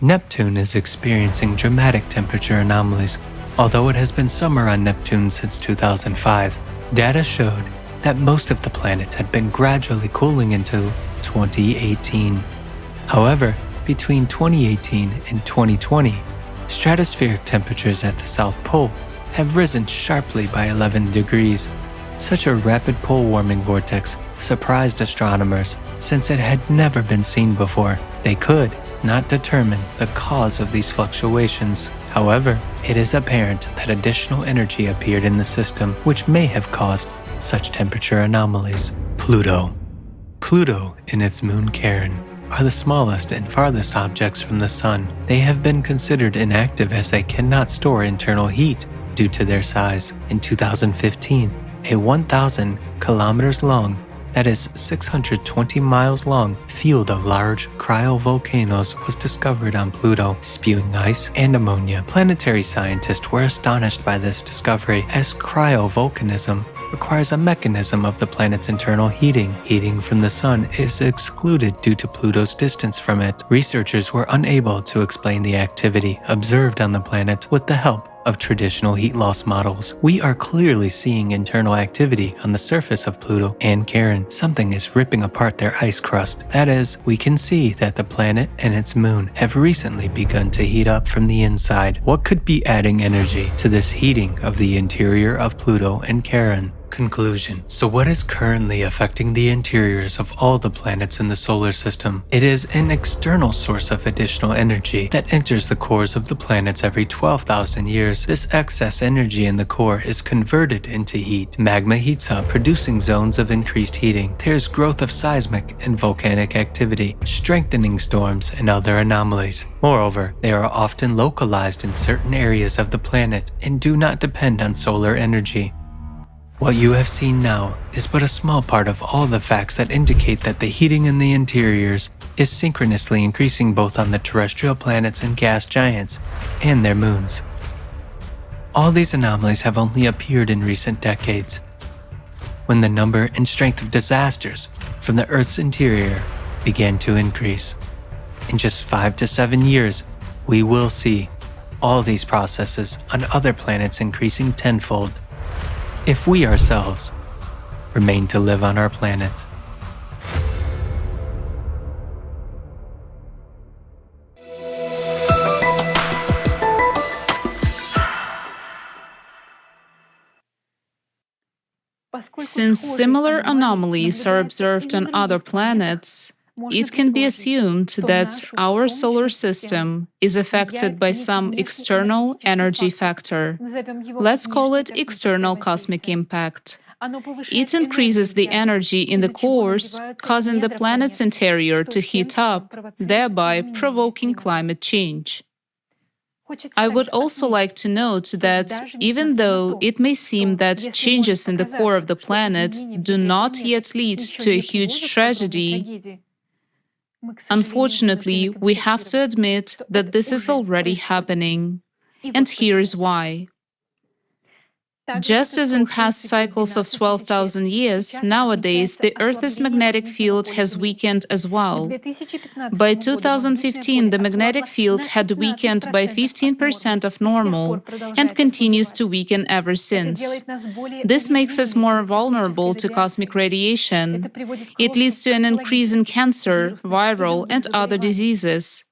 Neptune is experiencing dramatic temperature anomalies. Although it has been summer on Neptune since 2005, data showed that most of the planet had been gradually cooling into 2018. However, between 2018 and 2020, stratospheric temperatures at the South Pole have risen sharply by 11 degrees. Such a rapid pole warming vortex surprised astronomers since it had never been seen before. They could not determine the cause of these fluctuations. However, it is apparent that additional energy appeared in the system which may have caused such temperature anomalies. Pluto. Pluto and its moon Charon are the smallest and farthest objects from the Sun. They have been considered inactive as they cannot store internal heat due to their size. In 2015, a 1,000 kilometers long, that is 620 miles long, field of large cryovolcanoes was discovered on Pluto, spewing ice and ammonia. Planetary scientists were astonished by this discovery, as cryovolcanism requires a mechanism of the planet's internal heating. Heating from the Sun is excluded due to Pluto's distance from it. Researchers were unable to explain the activity observed on the planet with the help of traditional heat loss models. We are clearly seeing internal activity on the surface of Pluto and Charon. Something is ripping apart their ice crust. That is, we can see that the planet and its moon have recently begun to heat up from the inside. What could be adding energy to this heating of the interior of Pluto and Charon? Conclusion. So what is currently affecting the interiors of all the planets in the solar system? It is an external source of additional energy that enters the cores of the planets every 12,000 years. This excess energy in the core is converted into heat. Magma heats up, producing zones of increased heating. There's growth of seismic and volcanic activity, strengthening storms and other anomalies. Moreover, they are often localized in certain areas of the planet and do not depend on solar energy. What you have seen now is but a small part of all the facts that indicate that the heating in the interiors is synchronously increasing both on the terrestrial planets and gas giants and their moons. All these anomalies have only appeared in recent decades, when the number and strength of disasters from the Earth's interior began to increase. In just 5 to 7 years, we will see all these processes on other planets increasing tenfold, if we ourselves remain to live on our planet. Since similar anomalies are observed on other planets, it can be assumed that our solar system is affected by some external energy factor. Let's call it external cosmic impact. It increases the energy in the cores, causing the planet's interior to heat up, thereby provoking climate change. I would also like to note that even though it may seem that changes in the core of the planet do not yet lead to a huge tragedy, unfortunately, we have to admit that this is already happening. And here's why. Just as in past cycles of 12,000 years, nowadays the Earth's magnetic field has weakened as well. By 2015, the magnetic field had weakened by 15% of normal and continues to weaken ever since. This makes us more vulnerable to cosmic radiation. It leads to an increase in cancer, viral, and other diseases.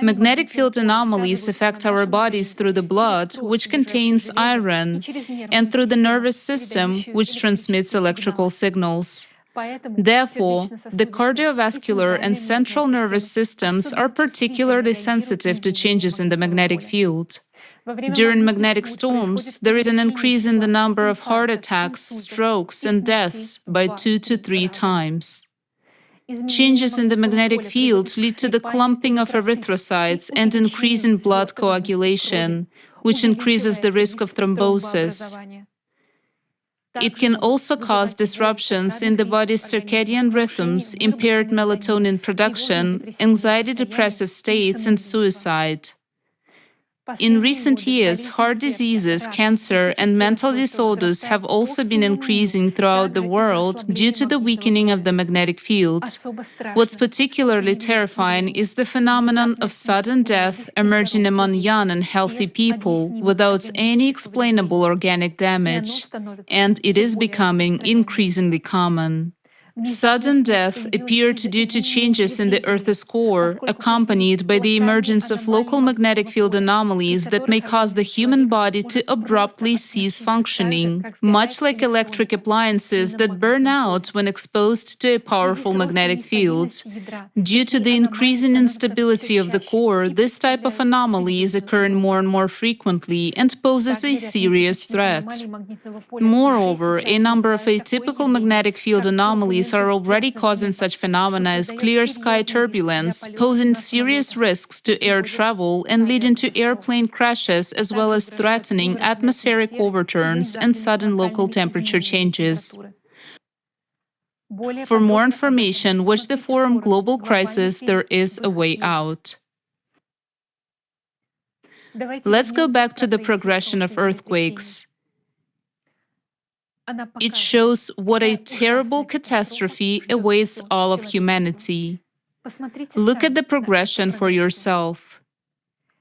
Magnetic field anomalies affect our bodies through the blood, which contains iron, and through the nervous system, which transmits electrical signals. Therefore, the cardiovascular and central nervous systems are particularly sensitive to changes in the magnetic field. During magnetic storms, there is an increase in the number of heart attacks, strokes, and deaths by 2 to 3 times. Changes in the magnetic field lead to the clumping of erythrocytes and increase in blood coagulation, which increases the risk of thrombosis. It can also cause disruptions in the body's circadian rhythms, impaired melatonin production, anxiety depressive states, and suicide. In recent years, heart diseases, cancer, and mental disorders have also been increasing throughout the world due to the weakening of the magnetic field. What's particularly terrifying is the phenomenon of sudden death emerging among young and healthy people without any explainable organic damage, and it is becoming increasingly common. Sudden death appeared due to changes in the Earth's core, accompanied by the emergence of local magnetic field anomalies that may cause the human body to abruptly cease functioning, much like electric appliances that burn out when exposed to a powerful magnetic field. Due to the increasing instability of the core, this type of anomaly is occurring more and more frequently and poses a serious threat. Moreover, a number of atypical magnetic field anomalies are already causing such phenomena as clear sky turbulence, posing serious risks to air travel and leading to airplane crashes, as well as threatening atmospheric overturns and sudden local temperature changes. For more information, watch the forum Global Crisis, There is a Way Out. Let's go back to the progression of earthquakes. It shows what a terrible catastrophe awaits all of humanity. Look at the progression for yourself.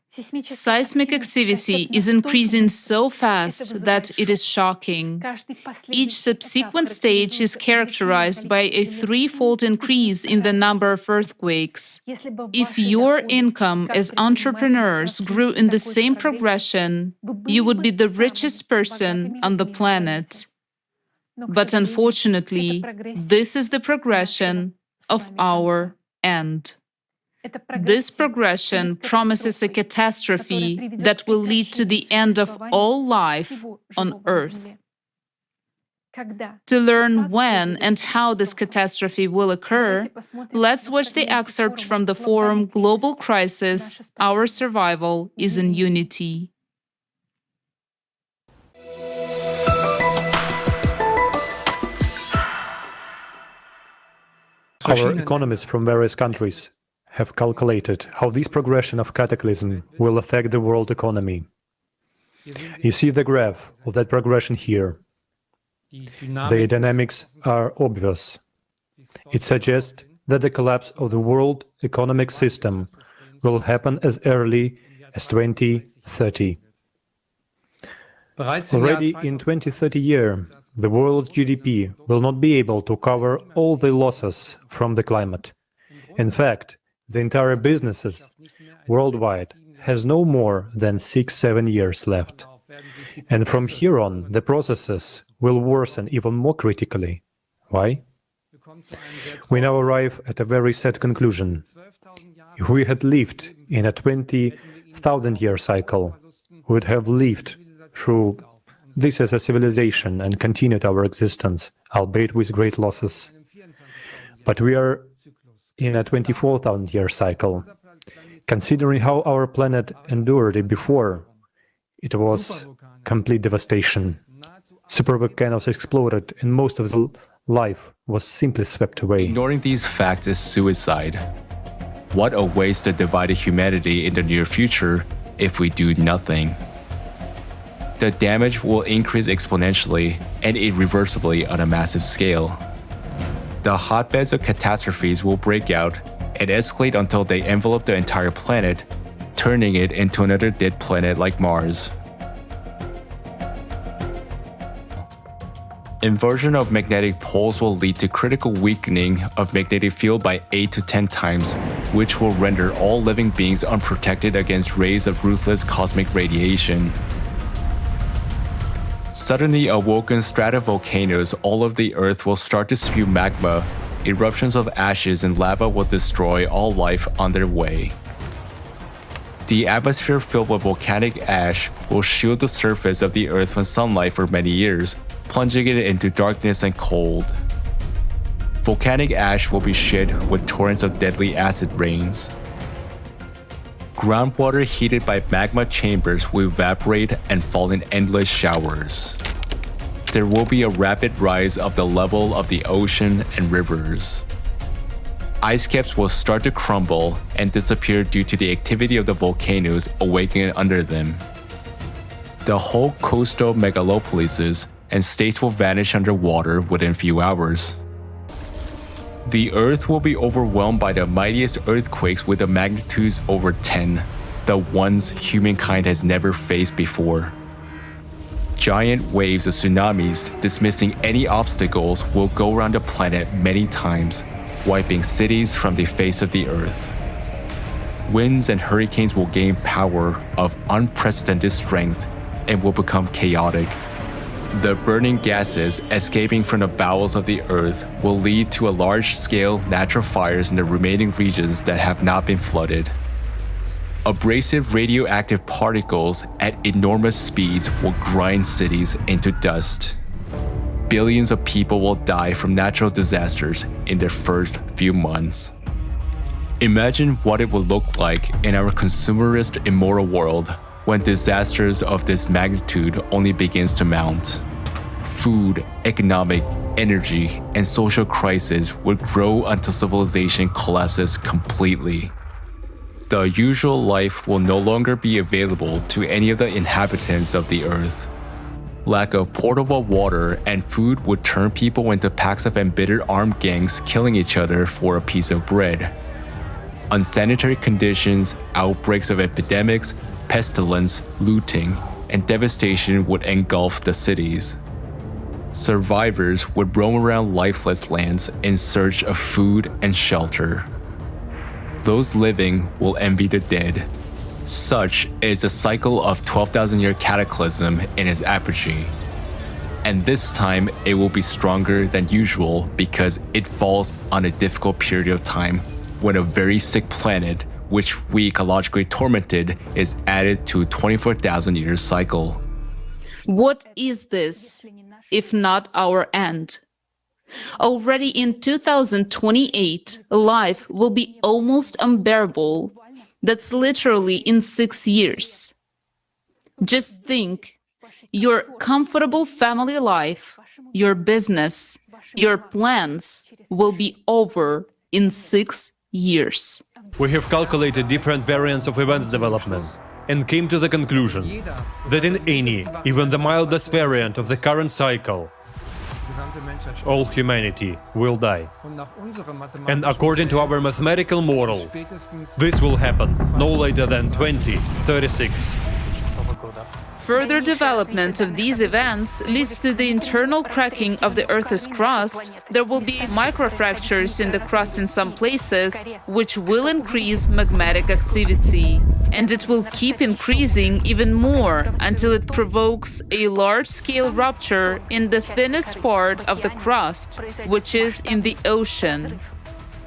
Seismic activity is increasing so fast that it is shocking. Each subsequent stage is characterized by a threefold increase in the number of earthquakes. If your income as entrepreneurs grew in the same progression, you would be the richest person on the planet. But unfortunately, this is the progression of our end. This progression promises a catastrophe that will lead to the end of all life on Earth. To learn when and how this catastrophe will occur, let's watch the excerpt from the forum Global Crisis, Our Survival is in Unity. Our economists from various countries have calculated how this progression of cataclysm will affect the world economy. You see the graph of that progression here. The dynamics are obvious. It suggests that the collapse of the world economic system will happen as early as 2030. Already in 2030 year, the world's GDP will not be able to cover all the losses from the climate. In fact, the entire businesses worldwide has no more than 6-7 years left. And from here on, the processes will worsen even more critically. Why? We now arrive at a very sad conclusion. If we had lived in a 20,000-year cycle, we would have lived through this as a civilization and continued our existence, albeit with great losses. But we are in a 24,000-year cycle. Considering how our planet endured it before, it was complete devastation. Supervolcanoes exploded and most of the life was simply swept away. Ignoring these facts is suicide. What awaits the divided humanity in the near future if we do nothing? The damage will increase exponentially and irreversibly on a massive scale. The hotbeds of catastrophes will break out and escalate until they envelop the entire planet, turning it into another dead planet like Mars. Inversion of magnetic poles will lead to critical weakening of magnetic field by 8 to 10 times, which will render all living beings unprotected against rays of ruthless cosmic radiation. suddenly awoken stratovolcanoes all over the Earth will start to spew magma. Eruptions of ashes and lava will destroy all life on their way. The atmosphere filled with volcanic ash will shield the surface of the Earth from sunlight for many years, plunging it into darkness and cold. Volcanic ash will be shed with torrents of deadly acid rains. Groundwater heated by magma chambers will evaporate and fall in endless showers. There will be a rapid rise of the level of the ocean and rivers. Ice caps will start to crumble and disappear due to the activity of the volcanoes awakening under them. The whole coastal megalopolises and states will vanish underwater within few hours. The Earth will be overwhelmed by the mightiest earthquakes with the magnitudes over 10, the ones humankind has never faced before. Giant waves of tsunamis, dismissing any obstacles, will go around the planet many times, wiping cities from the face of the Earth. Winds and hurricanes will gain power of unprecedented strength and will become chaotic. The burning gases escaping from the bowels of the Earth will lead to a large-scale natural fires in the remaining regions that have not been flooded. Abrasive radioactive particles at enormous speeds will grind cities into dust. Billions of people will die from natural disasters in their first few months. Imagine what it would look like in our consumerist, immoral world when disasters of this magnitude only begins to mount. Food, economic, energy, and social crises would grow until civilization collapses completely. The usual life will no longer be available to any of the inhabitants of the Earth. Lack of portable water and food would turn people into packs of embittered armed gangs killing each other for a piece of bread. Unsanitary conditions, outbreaks of epidemics, pestilence, looting, and devastation would engulf the cities. Survivors would roam around lifeless lands in search of food and shelter. Those living will envy the dead. Such is the cycle of 12,000-year cataclysm in its apogee. And this time it will be stronger than usual because it falls on a difficult period of time when a very sick planet, which we ecologically tormented, is added to a 24,000-year cycle. What is this, if not our end? Already in 2028, life will be almost unbearable. That's literally in 6 years. Just think, your comfortable family life, your business, your plans will be over in 6 years. We have calculated different variants of events development and came to the conclusion that in any, even the mildest variant of the current cycle, all humanity will die. And according to our mathematical model, this will happen no later than 2036. Further development of these events leads to the internal cracking of the Earth's crust. There will be microfractures in the crust in some places, which will increase magmatic activity. And it will keep increasing even more until it provokes a large-scale rupture in the thinnest part of the crust, which is in the ocean.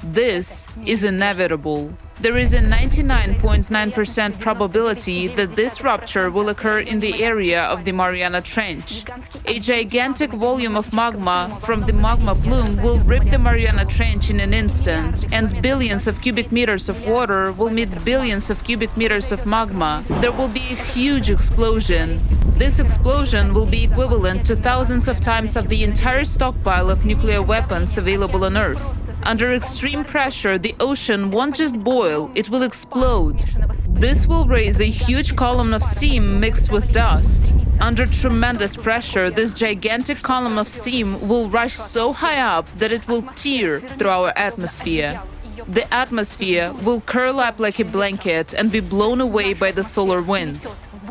This is inevitable. There is a 99.9% probability that this rupture will occur in the area of the Mariana Trench. A gigantic volume of magma from the magma plume will rip the Mariana Trench in an instant, and billions of cubic meters of water will meet billions of cubic meters of magma. There will be a huge explosion. This explosion will be equivalent to thousands of times of the entire stockpile of nuclear weapons available on Earth. Under extreme pressure, the ocean won't just boil, it will explode. This will raise a huge column of steam mixed with dust. Under tremendous pressure, this gigantic column of steam will rush so high up that it will tear through our atmosphere. The atmosphere will curl up like a blanket and be blown away by the solar wind.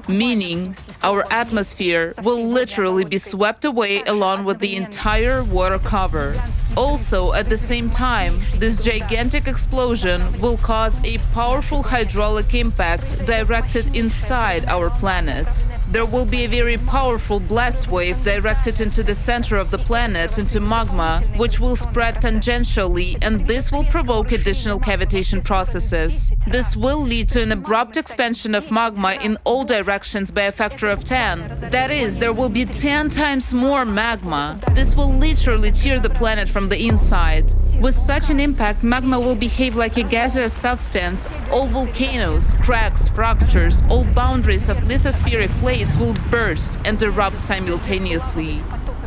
Meaning, our atmosphere will literally be swept away along with the entire water cover. Also, at the same time, this gigantic explosion will cause a powerful hydraulic impact directed inside our planet. There will be a very powerful blast wave directed into the center of the planet, into magma, which will spread tangentially, and this will provoke additional cavitation processes. This will lead to an abrupt expansion of magma in all directions by a factor of 10. That is, there will be 10 times more magma. This will literally tear the planet from the inside. With such an impact, magma will behave like a gaseous substance. All volcanoes, cracks, fractures, all boundaries of lithospheric plates will burst and erupt simultaneously.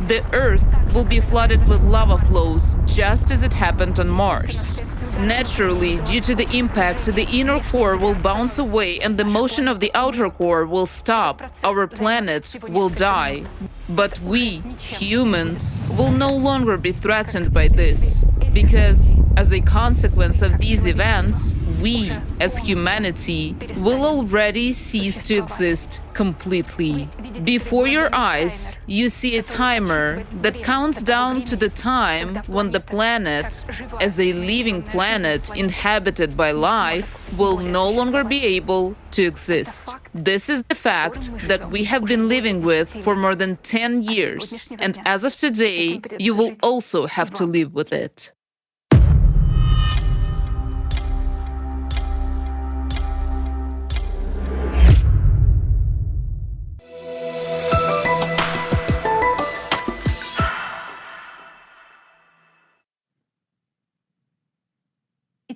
The Earth will be flooded with lava flows, just as it happened on Mars. Naturally, due to the impact, the inner core will bounce away and the motion of the outer core will stop. Our planet will die. But we, humans, will no longer be threatened by this, because as a consequence of these events, we, as humanity, will already cease to exist completely. Before your eyes, you see a timer that counts down to the time when the planet, as a living planet inhabited by life, will no longer be able to exist. This is the fact that we have been living with for more than 10 years, and as of today, you will also have to live with it.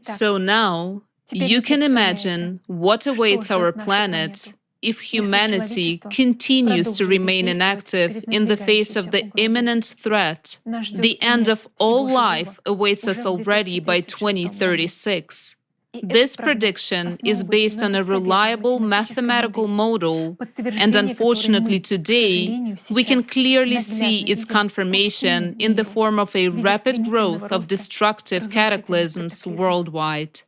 So now, you can imagine what awaits our planet if humanity continues to remain inactive in the face of the imminent threat. The end of all life awaits us already by 2036. This prediction is based on a reliable mathematical model, and unfortunately today, we can clearly see its confirmation in the form of a rapid growth of destructive cataclysms worldwide.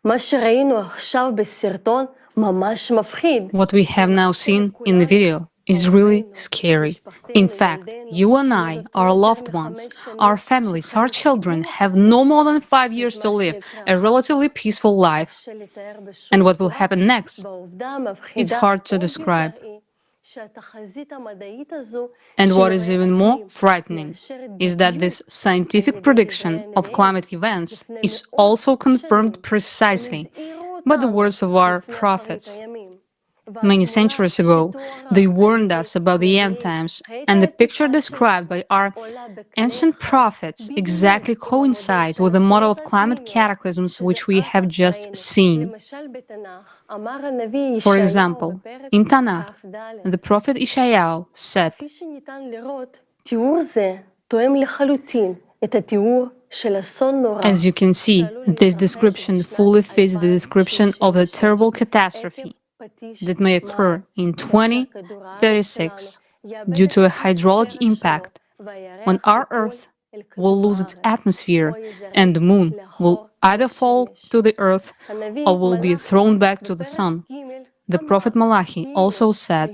What we have now seen in the video is really scary. In fact, you and I, our loved ones, our families, our children have no more than 5 years to live a relatively peaceful life. And what will happen next? It's hard to describe. And what is even more frightening is that this scientific prediction of climate events is also confirmed precisely by the words of our prophets. Many centuries ago, they warned us about the end times, and the picture described by our ancient prophets exactly coincide with the model of climate cataclysms which we have just seen. For example, in Tanakh, the prophet Isaiah said, "As you can see, this description fully fits the description of the terrible catastrophe that may occur in 2036 due to a hydraulic impact when our Earth will lose its atmosphere and the Moon will either fall to the Earth or will be thrown back to the Sun." The prophet Malachi also said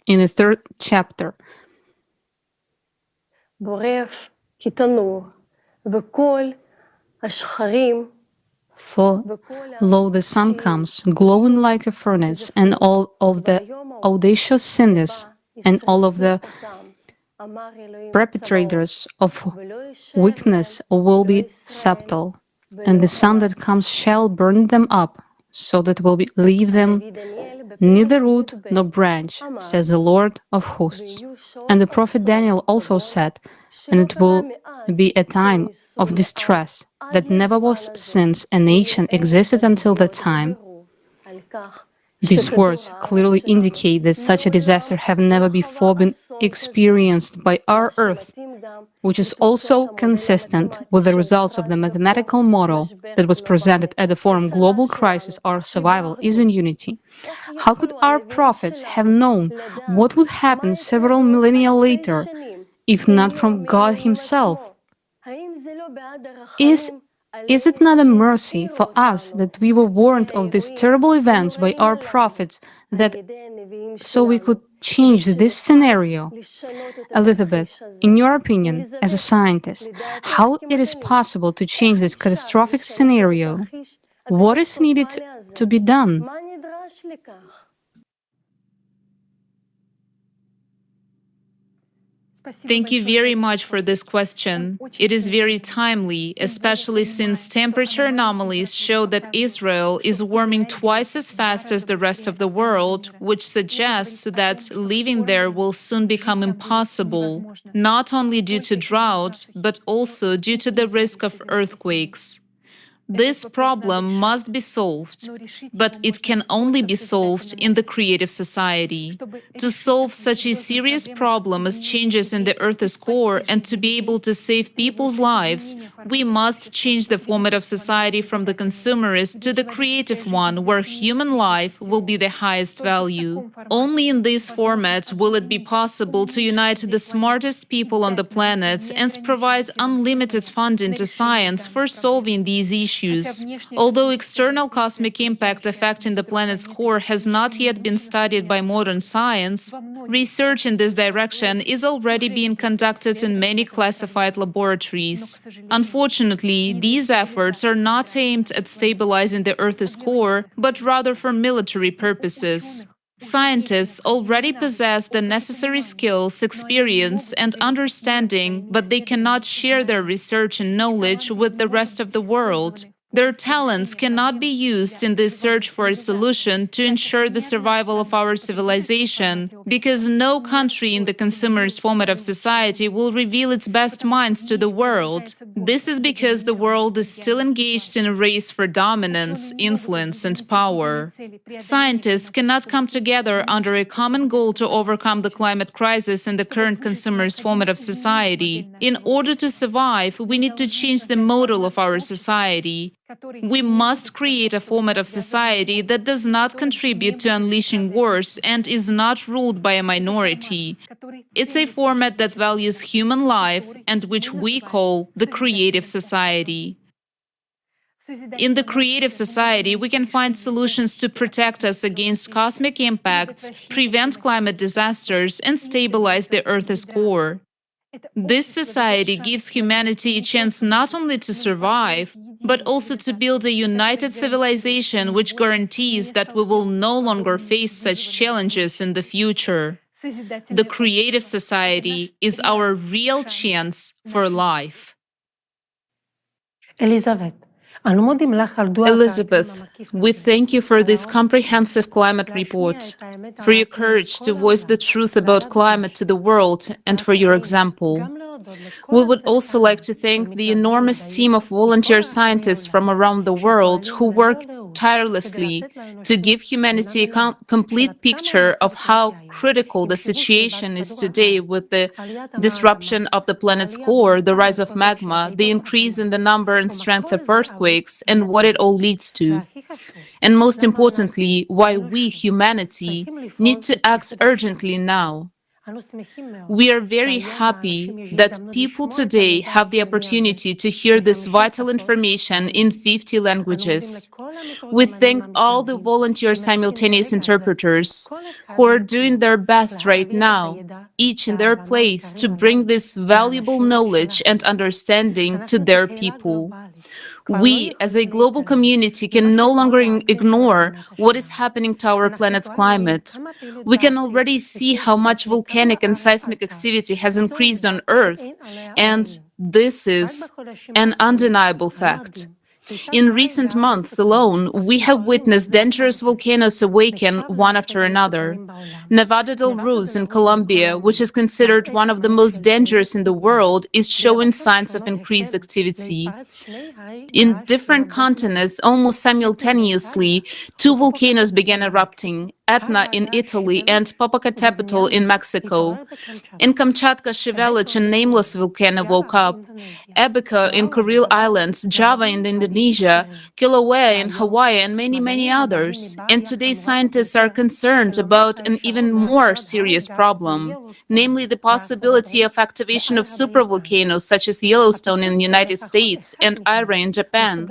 in the 3rd chapter, "For lo, the sun comes, glowing like a furnace, and all of the audacious sinners and all of the perpetrators of weakness will be subtle, and the sun that comes shall burn them up, so that will leave them neither root nor branch, says the Lord of hosts." And the prophet Daniel also said, "And it will be a time of distress that never was since a nation existed until that time." These words clearly indicate that such a disaster have never before been experienced by our Earth, which is also consistent with the results of the mathematical model that was presented at the forum Global Crisis, Our Survival is in Unity. How could our prophets have known what would happen several millennia later, if not from God Himself? Is Is it not a mercy for us that we were warned of these terrible events by our prophets, that so we could change this scenario? Elizabeth, in your opinion, as a scientist, how it is possible to change this catastrophic scenario? What is needed to be done? Thank you very much for this question. It is very timely, especially since temperature anomalies show that Israel is warming twice as fast as the rest of the world, which suggests that living there will soon become impossible, not only due to drought, but also due to the risk of earthquakes. This problem must be solved, but it can only be solved in the creative society. To solve such a serious problem as changes in the Earth's core and to be able to save people's lives, we must change the format of society from the consumerist to the creative one, where human life will be the highest value. Only in this format will it be possible to unite the smartest people on the planet and provide unlimited funding to science for solving these issues. Although external cosmic impact affecting the planet's core has not yet been studied by modern science, research in this direction is already being conducted in many classified laboratories. Unfortunately, these efforts are not aimed at stabilizing the Earth's core, but rather for military purposes. Scientists already possess the necessary skills, experience, and understanding, but they cannot share their research and knowledge with the rest of the world. Their talents cannot be used in this search for a solution to ensure the survival of our civilization, because no country in the consumerist format of society will reveal its best minds to the world. This is because the world is still engaged in a race for dominance, influence, and power. Scientists cannot come together under a common goal to overcome the climate crisis in the current consumerist format of society. In order to survive, we need to change the model of our society. We must create a format of society that does not contribute to unleashing wars and is not ruled by a minority. It's a format that values human life and which we call the creative society. In the creative society, we can find solutions to protect us against cosmic impacts, prevent climate disasters, and stabilize the Earth's core. This society gives humanity a chance not only to survive, but also to build a united civilization which guarantees that we will no longer face such challenges in the future. The creative society is our real chance for life. Elizabeth, we thank you for this comprehensive climate report, for your courage to voice the truth about climate to the world, and for your example. We would also like to thank the enormous team of volunteer scientists from around the world who work tirelessly to give humanity a complete picture of how critical the situation is today, with the disruption of the planet's core, the rise of magma, the increase in the number and strength of earthquakes, and what it all leads to. And most importantly, why we, humanity, need to act urgently now. We are very happy that people today have the opportunity to hear this vital information in 50 languages. We thank all the volunteer simultaneous interpreters who are doing their best right now, each in their place, to bring this valuable knowledge and understanding to their people. We, as a global community, can no longer ignore what is happening to our planet's climate. We can already see how much volcanic and seismic activity has increased on Earth, and this is an undeniable fact. In recent months alone, we have witnessed dangerous volcanoes awaken one after another. Nevada del Ruiz in Colombia, which is considered one of the most dangerous in the world, is showing signs of increased activity. In different continents, almost simultaneously, two volcanoes began erupting, Etna in Italy, and Popocatépetl in Mexico. In Kamchatka, Shevelic, a nameless volcano woke up. Ebica in Kuril Islands, Java in Indonesia, Kilauea in Hawaii, and many, many others. And today, scientists are concerned about an even more serious problem, namely the possibility of activation of supervolcanoes such as Yellowstone in the United States and Ira in Japan.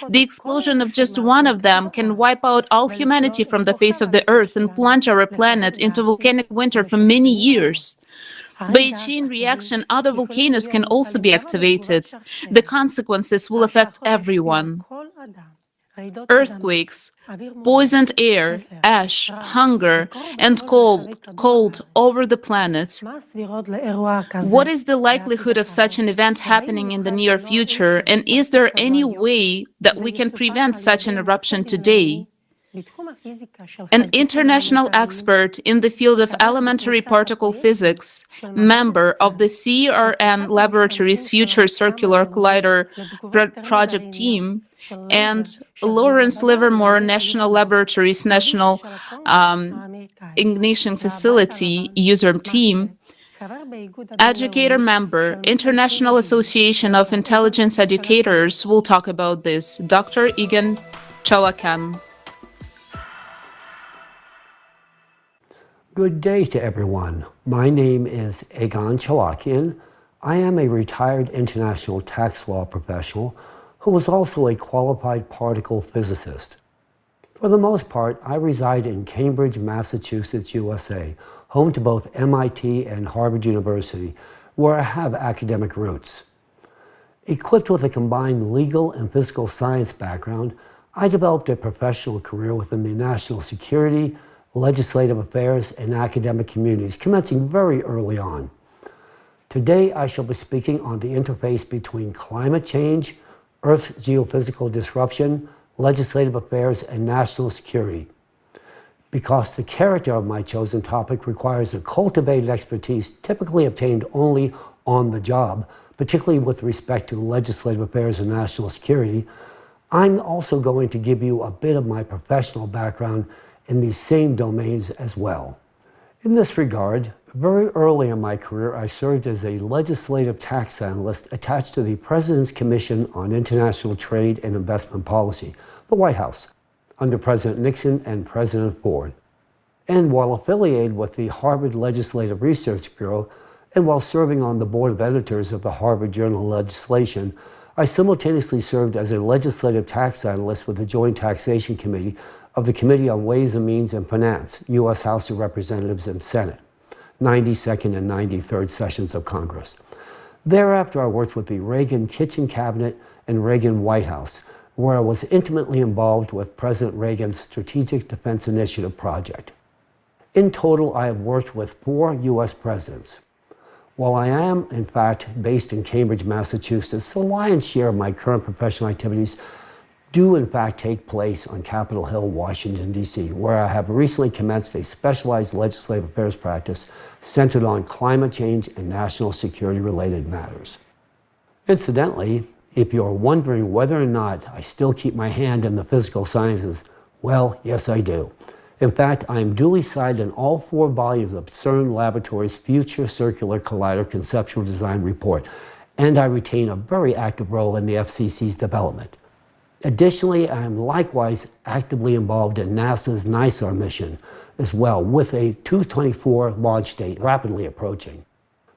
The explosion of just one of them can wipe out all humanity from the face of the earth and plunge our planet into volcanic winter for many years. By a chain reaction, other volcanoes can also be activated. The consequences will affect everyone. Earthquakes, poisoned air, ash, hunger, and cold over the planet. What is the likelihood of such an event happening in the near future, and is there any way that we can prevent such an eruption today? An international expert in the field of elementary particle physics, member of the CERN Laboratory's Future Circular Collider project team, and Lawrence Livermore National Laboratory's National Ignition Facility user team, educator member, International Association of Intelligence Educators will talk about this. Dr. Egan Chalakan. Good day to everyone. My name is Egon Chalakian. I am a retired international tax law professional who was also a qualified particle physicist. For the most part, I reside in Cambridge, Massachusetts, USA, home to both MIT and Harvard University, where I have academic roots. Equipped with a combined legal and physical science background, I developed a professional career within the national security, legislative affairs, and academic communities, commencing very early on. Today, I shall be speaking on the interface between climate change, Earth's geophysical disruption, legislative affairs, and national security. Because the character of my chosen topic requires a cultivated expertise typically obtained only on the job, particularly with respect to legislative affairs and national security, I'm also going to give you a bit of my professional background in these same domains as well. In this regard, very early in my career, I served as a legislative tax analyst attached to the President's Commission on International Trade and Investment Policy, the White House, under President Nixon and President Ford. And while affiliated with the Harvard Legislative Research Bureau, and while serving on the board of editors of the Harvard Journal of Legislation, I simultaneously served as a legislative tax analyst with the Joint Taxation Committee of the Committee on Ways and Means and Finance, U.S. House of Representatives and Senate, 92nd and 93rd sessions of Congress. Thereafter, I worked with the Reagan Kitchen Cabinet and Reagan White House, where I was intimately involved with President Reagan's Strategic Defense Initiative project. In total, I have worked with 4 U.S. presidents. While I am, in fact, based in Cambridge, Massachusetts, the lion's share of my current professional activities do in fact take place on Capitol Hill, Washington, D.C., where I have recently commenced a specialized legislative affairs practice centered on climate change and national security-related matters. Incidentally, if you're wondering whether or not I still keep my hand in the physical sciences, well, yes, I do. In fact, I am duly cited in all 4 volumes of CERN Laboratory's Future Circular Collider Conceptual Design Report, and I retain a very active role in the FCC's development. Additionally, I am likewise actively involved in NASA's NISAR mission as well, with a 2024 launch date rapidly approaching.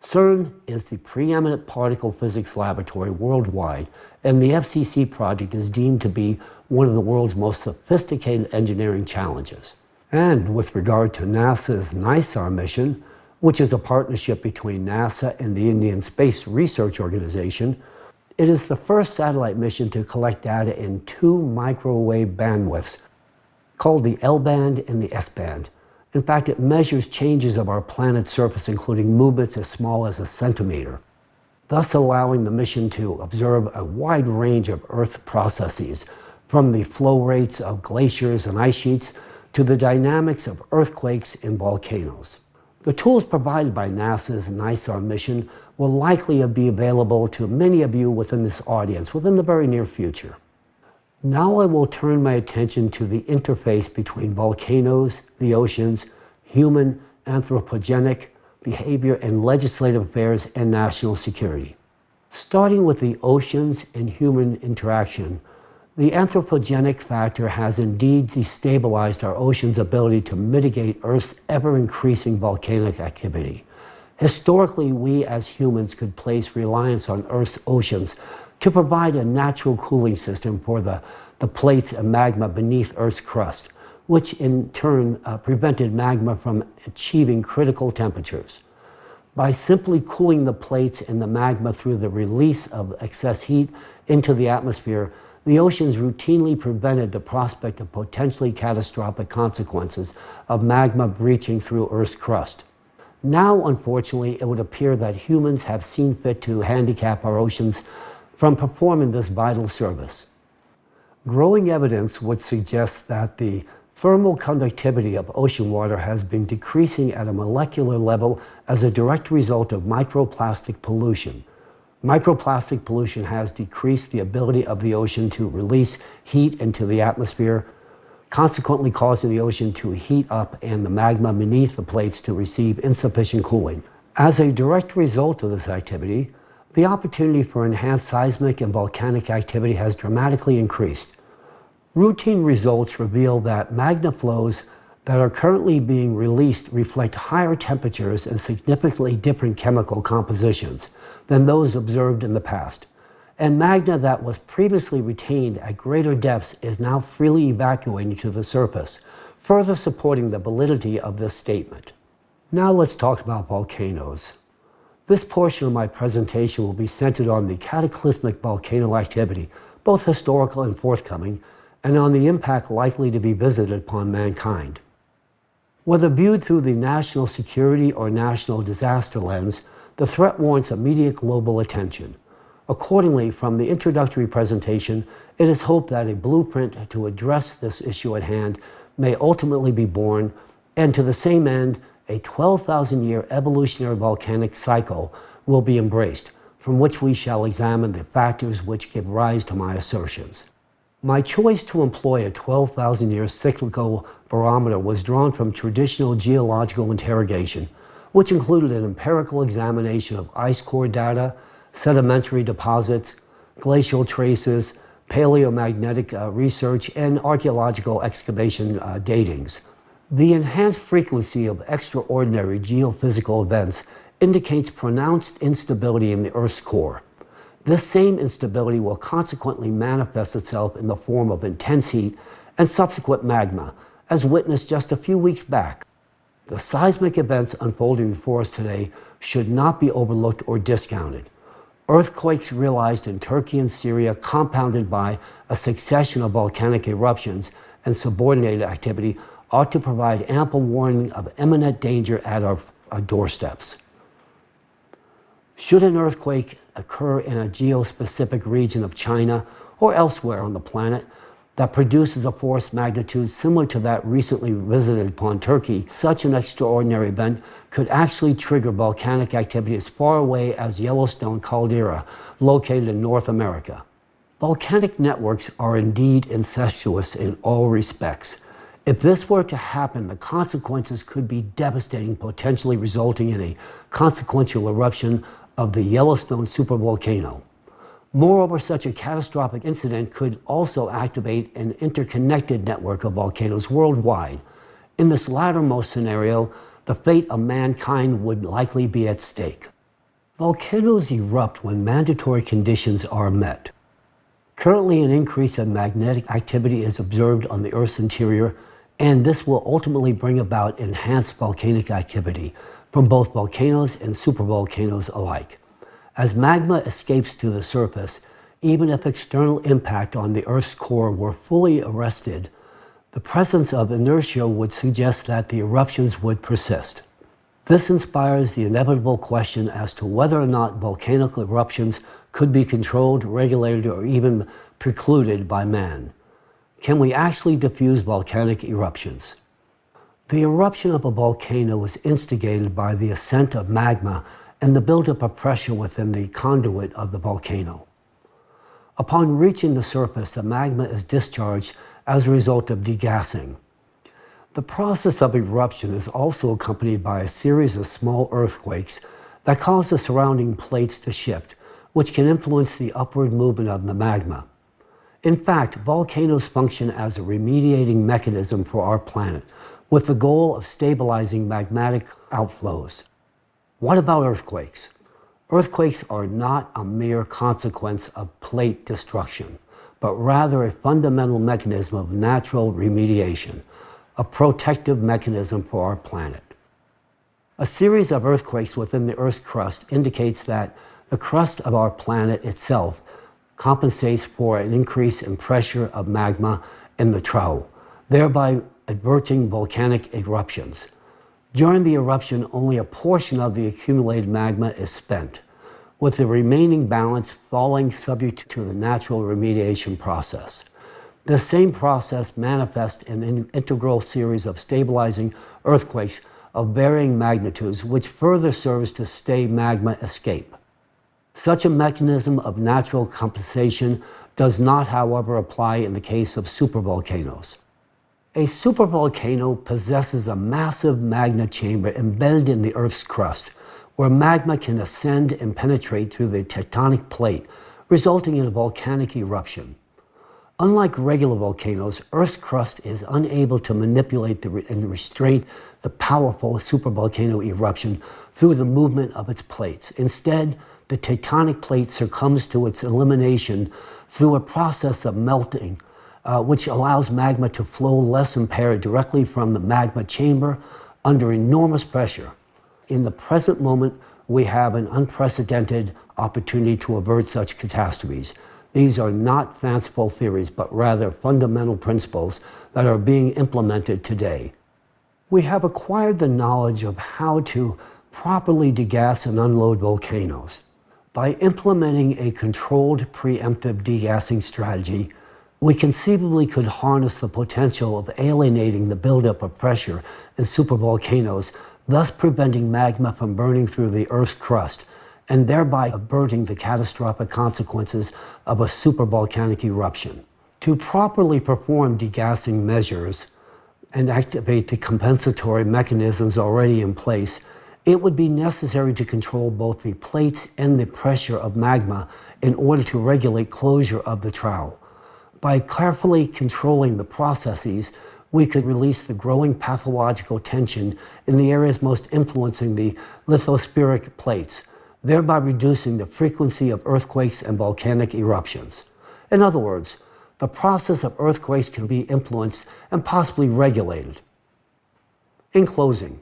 CERN is the preeminent particle physics laboratory worldwide, and the FCC project is deemed to be one of the world's most sophisticated engineering challenges. And with regard to NASA's NISAR mission, which is a partnership between NASA and the Indian Space Research Organization, it is the first satellite mission to collect data in 2 microwave bandwidths, called the L-band and the S-band. In fact, it measures changes of our planet's surface, including movements as small as a centimeter, thus allowing the mission to observe a wide range of Earth processes, from the flow rates of glaciers and ice sheets to the dynamics of earthquakes and volcanoes. The tools provided by NASA's NISAR mission will likely be available to many of you within this audience within the very near future. Now I will turn my attention to the interface between volcanoes, the oceans, human anthropogenic behavior, and legislative affairs and national security. Starting with the oceans and human interaction, the anthropogenic factor has indeed destabilized our ocean's ability to mitigate Earth's ever-increasing volcanic activity. Historically, we as humans could place reliance on Earth's oceans to provide a natural cooling system for the plates and magma beneath Earth's crust, which in turn prevented magma from achieving critical temperatures. By simply cooling the plates and the magma through the release of excess heat into the atmosphere, the oceans routinely prevented the prospect of potentially catastrophic consequences of magma breaching through Earth's crust. Now, unfortunately, it would appear that humans have seen fit to handicap our oceans from performing this vital service. Growing evidence would suggest that the thermal conductivity of ocean water has been decreasing at a molecular level as a direct result of microplastic pollution. Microplastic pollution has decreased the ability of the ocean to release heat into the atmosphere, consequently causing the ocean to heat up and the magma beneath the plates to receive insufficient cooling. As a direct result of this activity, the opportunity for enhanced seismic and volcanic activity has dramatically increased. Routine results reveal that magma flows that are currently being released reflect higher temperatures and significantly different chemical compositions than those observed in the past. And magma that was previously retained at greater depths is now freely evacuating to the surface, further supporting the validity of this statement. Now let's talk about volcanoes. This portion of my presentation will be centered on the cataclysmic volcano activity, both historical and forthcoming, and on the impact likely to be visited upon mankind. Whether viewed through the national security or national disaster lens, the threat warrants immediate global attention. Accordingly, from the introductory presentation, it is hoped that a blueprint to address this issue at hand may ultimately be born, and to the same end, a 12,000-year evolutionary volcanic cycle will be embraced, from which we shall examine the factors which give rise to my assertions. My choice to employ a 12,000-year cyclical barometer was drawn from traditional geological interrogation, which included an empirical examination of ice core data, sedimentary deposits, glacial traces, paleomagnetic research, and archaeological excavation datings. The enhanced frequency of extraordinary geophysical events indicates pronounced instability in the Earth's core. This same instability will consequently manifest itself in the form of intense heat and subsequent magma, as witnessed just a few weeks back. The seismic events unfolding before us today should not be overlooked or discounted. Earthquakes realized in Turkey and Syria, compounded by a succession of volcanic eruptions and subordinated activity, ought to provide ample warning of imminent danger at our doorsteps. Should an earthquake occur in a geospecific region of China or elsewhere on the planet that produces a force magnitude similar to that recently visited upon Turkey, such an extraordinary event could actually trigger volcanic activity as far away as Yellowstone caldera, located in North America. Volcanic networks are indeed incestuous in all respects. If this were to happen, the consequences could be devastating, potentially resulting in a consequential eruption of the Yellowstone supervolcano. Moreover, such a catastrophic incident could also activate an interconnected network of volcanoes worldwide. In this lattermost scenario, the fate of mankind would likely be at stake. Volcanoes erupt when mandatory conditions are met. Currently, an increase in magnetic activity is observed on the Earth's interior, and this will ultimately bring about enhanced volcanic activity from both volcanoes and supervolcanoes alike. As magma escapes to the surface, even if external impact on the Earth's core were fully arrested, the presence of inertia would suggest that the eruptions would persist. This inspires the inevitable question as to whether or not volcanic eruptions could be controlled, regulated, or even precluded by man. Can we actually diffuse volcanic eruptions? The eruption of a volcano is instigated by the ascent of magma and the buildup of pressure within the conduit of the volcano. Upon reaching the surface, the magma is discharged as a result of degassing. The process of eruption is also accompanied by a series of small earthquakes that cause the surrounding plates to shift, which can influence the upward movement of the magma. In fact, volcanoes function as a remediating mechanism for our planet, with the goal of stabilizing magmatic outflows. What about earthquakes? Earthquakes are not a mere consequence of plate destruction, but rather a fundamental mechanism of natural remediation, a protective mechanism for our planet. A series of earthquakes within the Earth's crust indicates that the crust of our planet itself compensates for an increase in pressure of magma in the trough, thereby averting volcanic eruptions. During the eruption, only a portion of the accumulated magma is spent, with the remaining balance falling subject to the natural remediation process. This same process manifests in an integral series of stabilizing earthquakes of varying magnitudes, which further serves to stay magma escape. Such a mechanism of natural compensation does not, however, apply in the case of supervolcanoes. A supervolcano possesses a massive magma chamber embedded in the Earth's crust, where magma can ascend and penetrate through the tectonic plate, resulting in a volcanic eruption. Unlike regular volcanoes, Earth's crust is unable to manipulate and restrain the powerful supervolcano eruption through the movement of its plates. Instead, the tectonic plate succumbs to its elimination through a process of melting, which allows magma to flow less impaired directly from the magma chamber under enormous pressure. In the present moment, we have an unprecedented opportunity to avert such catastrophes. These are not fanciful theories, but rather fundamental principles that are being implemented today. We have acquired the knowledge of how to properly degas and unload volcanoes. By implementing a controlled preemptive degassing strategy, we conceivably could harness the potential of alienating the buildup of pressure in supervolcanoes, thus preventing magma from burning through the Earth's crust, and thereby averting the catastrophic consequences of a supervolcanic eruption. To properly perform degassing measures and activate the compensatory mechanisms already in place, it would be necessary to control both the plates and the pressure of magma in order to regulate closure of the trough. By carefully controlling the processes, we could release the growing pathological tension in the areas most influencing the lithospheric plates, thereby reducing the frequency of earthquakes and volcanic eruptions. In other words, the process of earthquakes can be influenced and possibly regulated. In closing,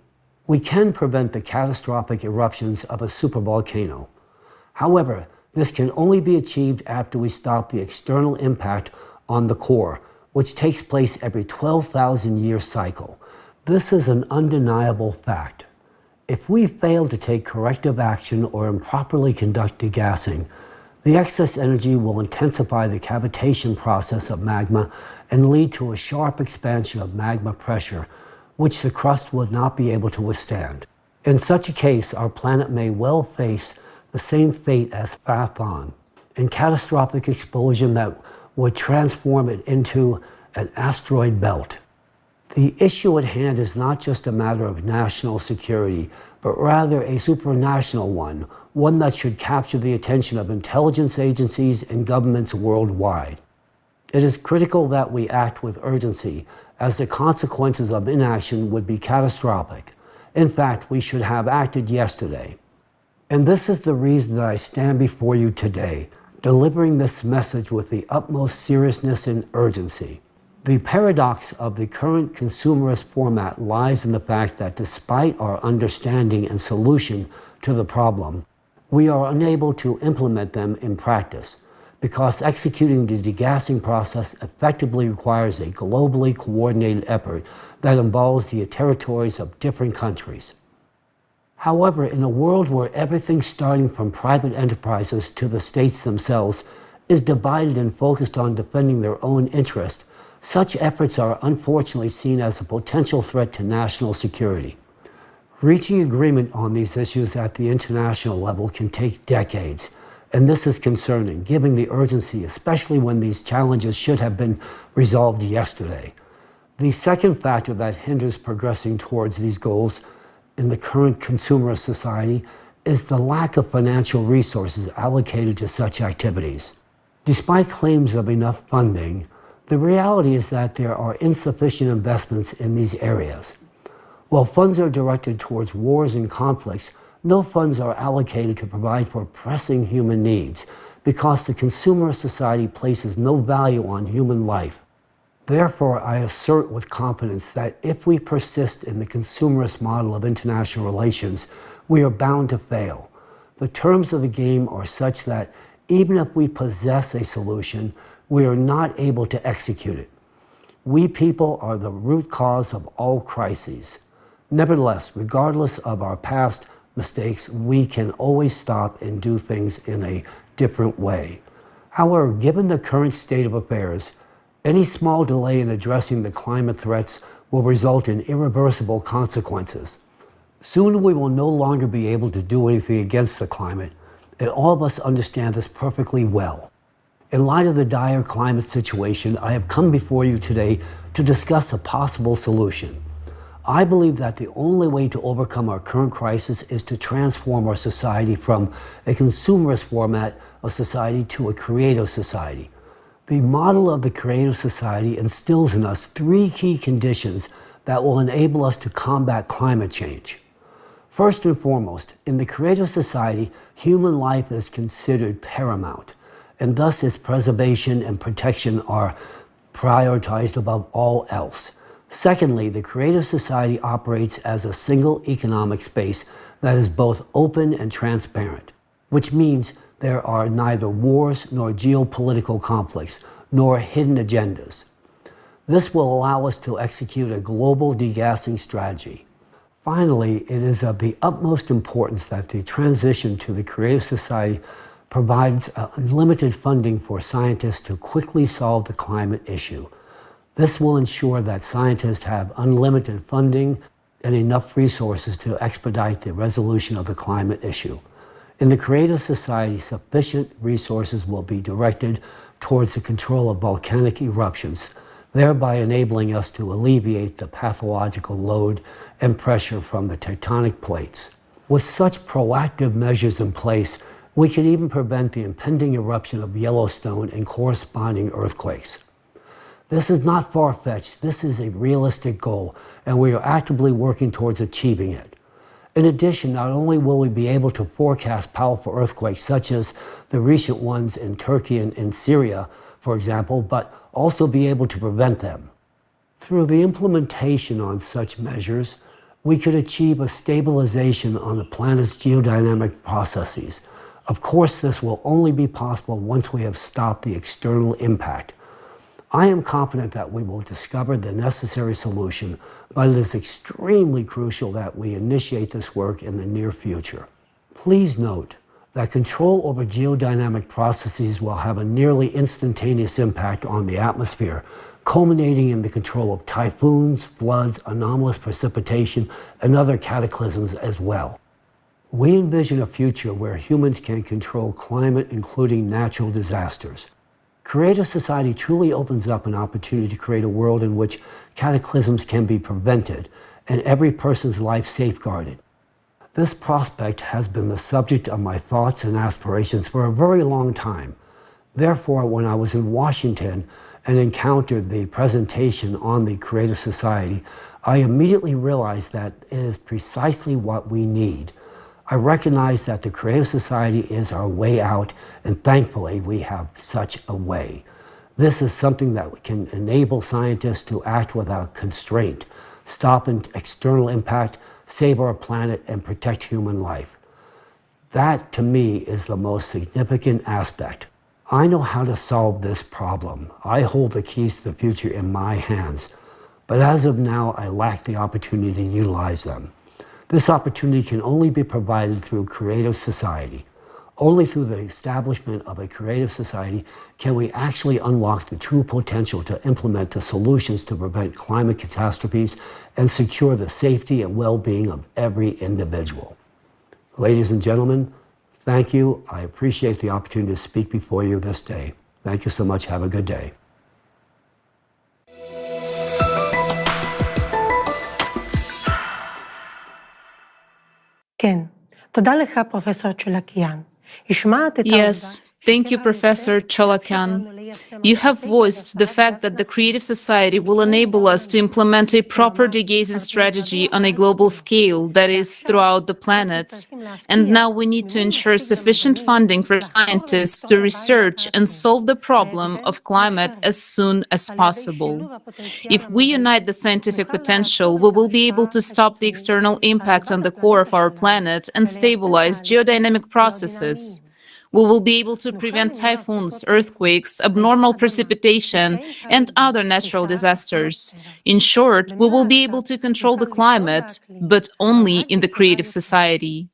we can prevent the catastrophic eruptions of a supervolcano. However, this can only be achieved after we stop the external impact on the core, which takes place every 12,000-year cycle. This is an undeniable fact. If we fail to take corrective action or improperly conduct degassing, the excess energy will intensify the cavitation process of magma and lead to a sharp expansion of magma pressure, which the crust would not be able to withstand. In such a case, our planet may well face the same fate as Phaethon, a catastrophic explosion that would transform it into an asteroid belt. The issue at hand is not just a matter of national security, but rather a supranational one that should capture the attention of intelligence agencies and governments worldwide. It is critical that we act with urgency, as the consequences of inaction would be catastrophic. In fact, we should have acted yesterday. And this is the reason that I stand before you today, delivering this message with the utmost seriousness and urgency. The paradox of the current consumerist format lies in the fact that despite our understanding and solution to the problem, we are unable to implement them in practice, because executing the degassing process effectively requires a globally coordinated effort that involves the territories of different countries. However, in a world where everything starting from private enterprises to the states themselves is divided and focused on defending their own interest, such efforts are unfortunately seen as a potential threat to national security. Reaching agreement on these issues at the international level can take decades, And this is concerning, given the urgency, especially when these challenges should have been resolved yesterday. The second factor that hinders progressing towards these goals in the current consumerist society is the lack of financial resources allocated to such activities. Despite claims of enough funding, the reality is that there are insufficient investments in these areas. While funds are directed towards wars and conflicts, no funds are allocated to provide for pressing human needs because the consumerist society places no value on human life. Therefore, I assert with confidence that if we persist in the consumerist model of international relations, we are bound to fail. The terms of the game are such that even if we possess a solution, we are not able to execute it. We people are the root cause of all crises. Nevertheless, regardless of our past mistakes, we can always stop and do things in a different way. However, given the current state of affairs, any small delay in addressing the climate threats will result in irreversible consequences. Soon we will no longer be able to do anything against the climate, and all of us understand this perfectly well. In light of the dire climate situation, I have come before you today to discuss a possible solution. I believe that the only way to overcome our current crisis is to transform our society from a consumerist format of society to a creative society. The model of the creative society instills in us three key conditions that will enable us to combat climate change. First and foremost, in the creative society, human life is considered paramount, and thus its preservation and protection are prioritized above all else. Secondly, the creative society operates as a single economic space that is both open and transparent, which means there are neither wars nor geopolitical conflicts, nor hidden agendas. This will allow us to execute a global degassing strategy. Finally, it is of the utmost importance that the transition to the creative society provides unlimited funding for scientists to quickly solve the climate issue. This will ensure that scientists have unlimited funding and enough resources to expedite the resolution of the climate issue. In the creative society, sufficient resources will be directed towards the control of volcanic eruptions, thereby enabling us to alleviate the pathological load and pressure from the tectonic plates. With such proactive measures in place, we can even prevent the impending eruption of Yellowstone and corresponding earthquakes. This is not far-fetched, this is a realistic goal, and we are actively working towards achieving it. In addition, not only will we be able to forecast powerful earthquakes such as the recent ones in Turkey and in Syria, for example, but also be able to prevent them. Through the implementation on such measures, we could achieve a stabilization on the planet's geodynamic processes. Of course, this will only be possible once we have stopped the external impact. I am confident that we will discover the necessary solution, but it is extremely crucial that we initiate this work in the near future. Please note that control over geodynamic processes will have a nearly instantaneous impact on the atmosphere, culminating in the control of typhoons, floods, anomalous precipitation, and other cataclysms as well. We envision a future where humans can control climate, including natural disasters. Creative society truly opens up an opportunity to create a world in which cataclysms can be prevented and every person's life safeguarded. This prospect has been the subject of my thoughts and aspirations for a very long time. Therefore, when I was in Washington and encountered the presentation on the creative society, I immediately realized that it is precisely what we need. I recognize that the creative society is our way out, and thankfully we have such a way. This is something that can enable scientists to act without constraint, stop an external impact, save our planet, and protect human life. That, to me, is the most significant aspect. I know how to solve this problem. I hold the keys to the future in my hands. But as of now, I lack the opportunity to utilize them. This opportunity can only be provided through creative society. Only through the establishment of a creative society can we actually unlock the true potential to implement the solutions to prevent climate catastrophes and secure the safety and well-being of every individual. Ladies and gentlemen, Thank you. I appreciate the opportunity to speak before you this day. Thank you so much. Have a good day. Yes, thank you, Professor Cholakan. You have voiced the fact that the Creative Society will enable us to implement a proper degazing strategy on a global scale, that is, throughout the planet. And now we need to ensure sufficient funding for scientists to research and solve the problem of climate as soon as possible. If we unite the scientific potential, we will be able to stop the external impact on the core of our planet and stabilize geodynamic processes. We will be able to prevent typhoons, earthquakes, abnormal precipitation, and other natural disasters. In short, we will be able to control the climate, but only in the Creative Society.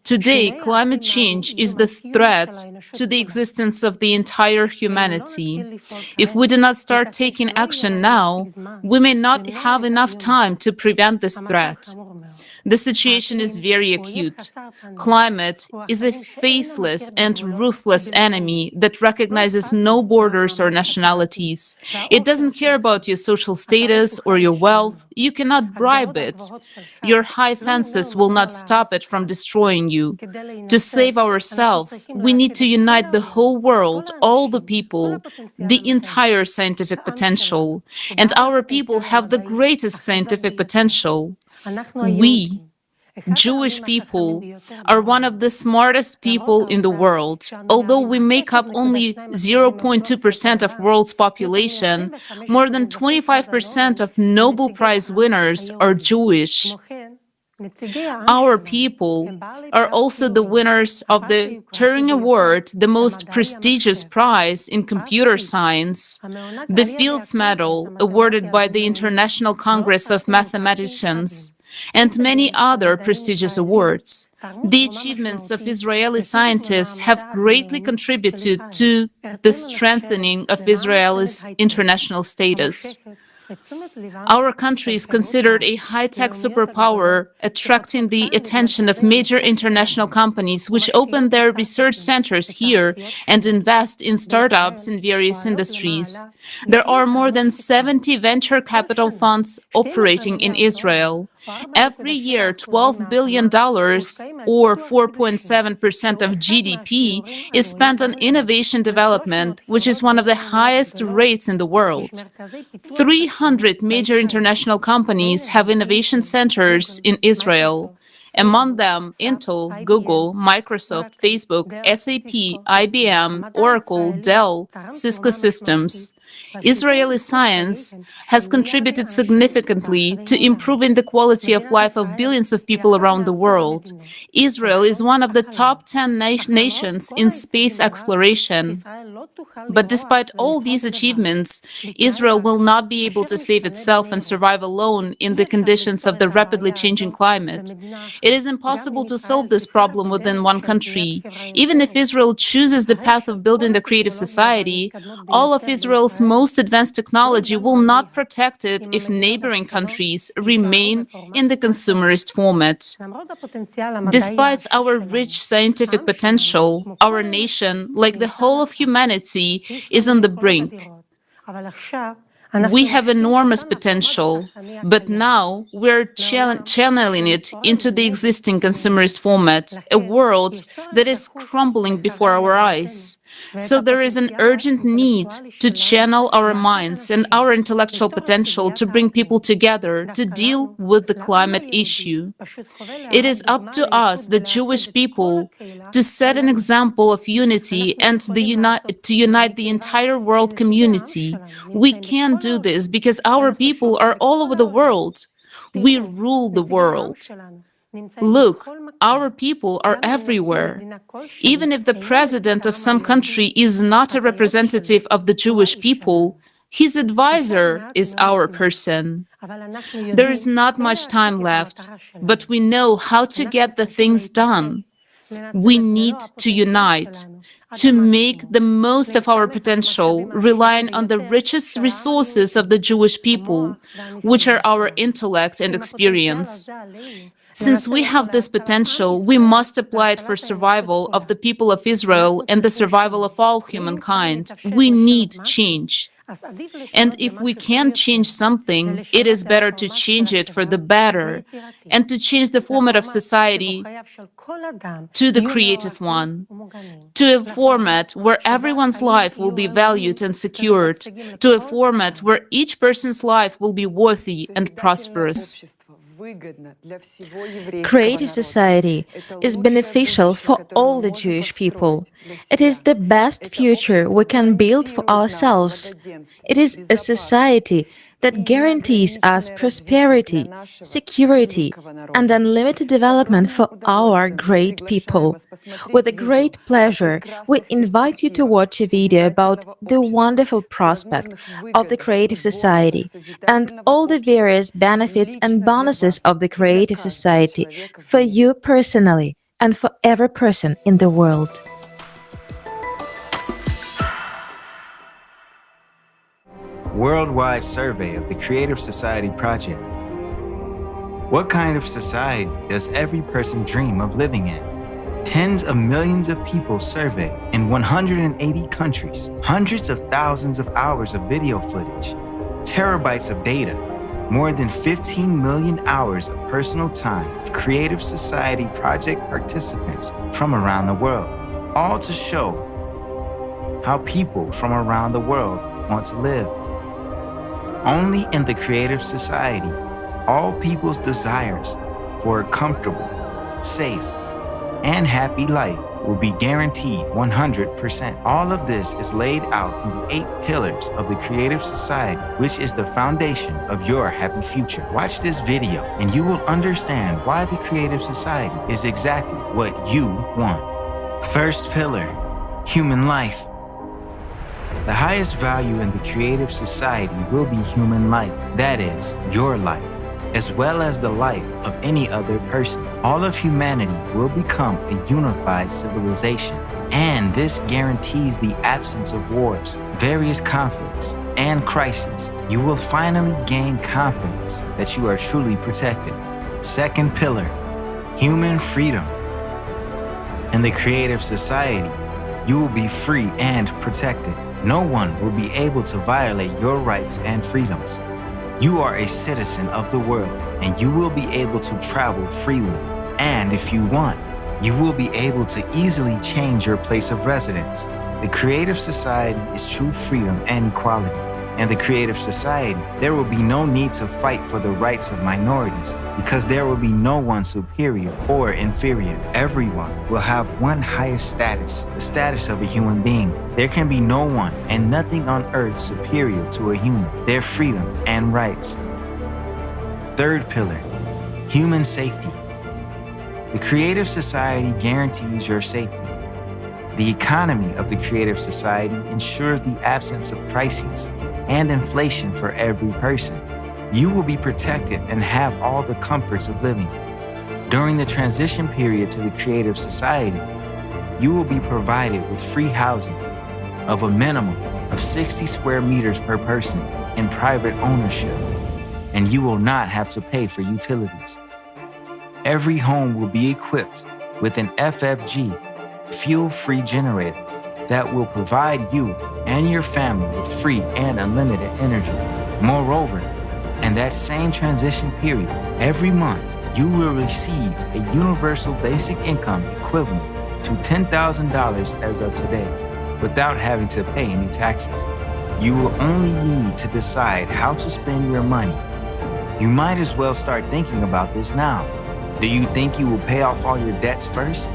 Today, climate change is the threat to the existence of the entire humanity. If we do not start taking action now, we may not have enough time to prevent this threat. The situation is very acute. Climate is a faceless and ruthless enemy that recognizes no borders or nationalities. It doesn't care about your social status or your wealth. You cannot bribe it. Your high fences will not stop it from destroying you. To save ourselves, we need to unite the whole world, all the people, the entire scientific potential. And our people have the greatest scientific potential. We, Jewish people, are one of the smartest people in the world. Although we make up only 0.2% of world's population, more than 25% of Nobel Prize winners are Jewish. Our people are also the winners of the Turing Award, the most prestigious prize in computer science, the Fields Medal, awarded by the International Congress of Mathematicians, and many other prestigious awards. The achievements of Israeli scientists have greatly contributed to the strengthening of Israel's international status. Our country is considered a high-tech superpower, attracting the attention of major international companies which open their research centers here and invest in startups in various industries. There are more than 70 venture capital funds operating in Israel. Every year, $12 billion, or 4.7% of GDP, is spent on innovation development, which is one of the highest rates in the world. 300 major international companies have innovation centers in Israel. Among them, Intel, Google, Microsoft, Facebook, SAP, IBM, Oracle, Dell, Cisco Systems. Israeli science has contributed significantly to improving the quality of life of billions of people around the world. Israel is one of the top 10 nations in space exploration. But despite all these achievements, Israel will not be able to save itself and survive alone in the conditions of the rapidly changing climate. It is impossible to solve this problem within one country. Even if Israel chooses the path of building the creative society, all of Israel's most advanced technology will not protect it if neighboring countries remain in the consumerist format. Despite our rich scientific potential, our nation, like the whole of humanity, is on the brink. We have enormous potential, but now we're channeling it into the existing consumerist format, a world that is crumbling before our eyes. So there is an urgent need to channel our minds and our intellectual potential to bring people together to deal with the climate issue. It is up to us, the Jewish people, to set an example of unity and to unite the entire world community. We can do this because our people are all over the world. We rule the world. Look, our people are everywhere. Even if the president of some country is not a representative of the Jewish people, his advisor is our person. There is not much time left, but we know how to get the things done. We need to unite, to make the most of our potential, relying on the richest resources of the Jewish people, which are our intellect and experience. Since we have this potential, we must apply it for survival of the people of Israel and the survival of all humankind. We need change. And if we can change something, it is better to change it for the better and to change the format of society to the creative one, to a format where everyone's life will be valued and secured, to a format where each person's life will be worthy and prosperous. Creative society is beneficial for all the Jewish people. It is the best future we can build for ourselves. It is a society that guarantees us prosperity, security, and unlimited development for our great people. With a great pleasure, we invite you to watch a video about the wonderful prospect of the creative society and all the various benefits and bonuses of the creative society for you personally and for every person in the world. Worldwide survey of the Creative Society Project. What kind of society does every person dream of living in? Tens of millions of people surveyed in 180 countries, hundreds of thousands of hours of video footage, terabytes of data, more than 15 million hours of personal time of Creative Society Project participants from around the world, all to show how people from around the world want to live. Only in the Creative Society, all people's desires for a comfortable, safe, and happy life will be guaranteed 100%. All of this is laid out in the 8 pillars of the Creative Society, which is the foundation of your happy future. Watch this video and you will understand why the Creative Society is exactly what you want. First pillar, human life. The highest value in the Creative Society will be human life, that is, your life, as well as the life of any other person. All of humanity will become a unified civilization, and this guarantees the absence of wars, various conflicts, and crises. You will finally gain confidence that you are truly protected. Second pillar, human freedom. In the Creative Society, you will be free and protected. No one will be able to violate your rights and freedoms. You are a citizen of the world, and you will be able to travel freely. And if you want, you will be able to easily change your place of residence. The Creative Society is true freedom and equality. In the Creative Society, there will be no need to fight for the rights of minorities because there will be no one superior or inferior. Everyone will have one highest status, the status of a human being. There can be no one and nothing on earth superior to a human, their freedom and rights. Third pillar, human safety. The Creative Society guarantees your safety. The economy of the Creative Society ensures the absence of crises and inflation for every person. You will be protected and have all the comforts of living. During the transition period to the Creative Society, you will be provided with free housing of a minimum of 60 square meters per person in private ownership, and you will not have to pay for utilities. Every home will be equipped with an FFG, fuel-free generator that will provide you and your family with free and unlimited energy. Moreover, in that same transition period, every month you will receive a universal basic income equivalent to $10,000 as of today, without having to pay any taxes. You will only need to decide how to spend your money. You might as well start thinking about this now. Do you think you will pay off all your debts first?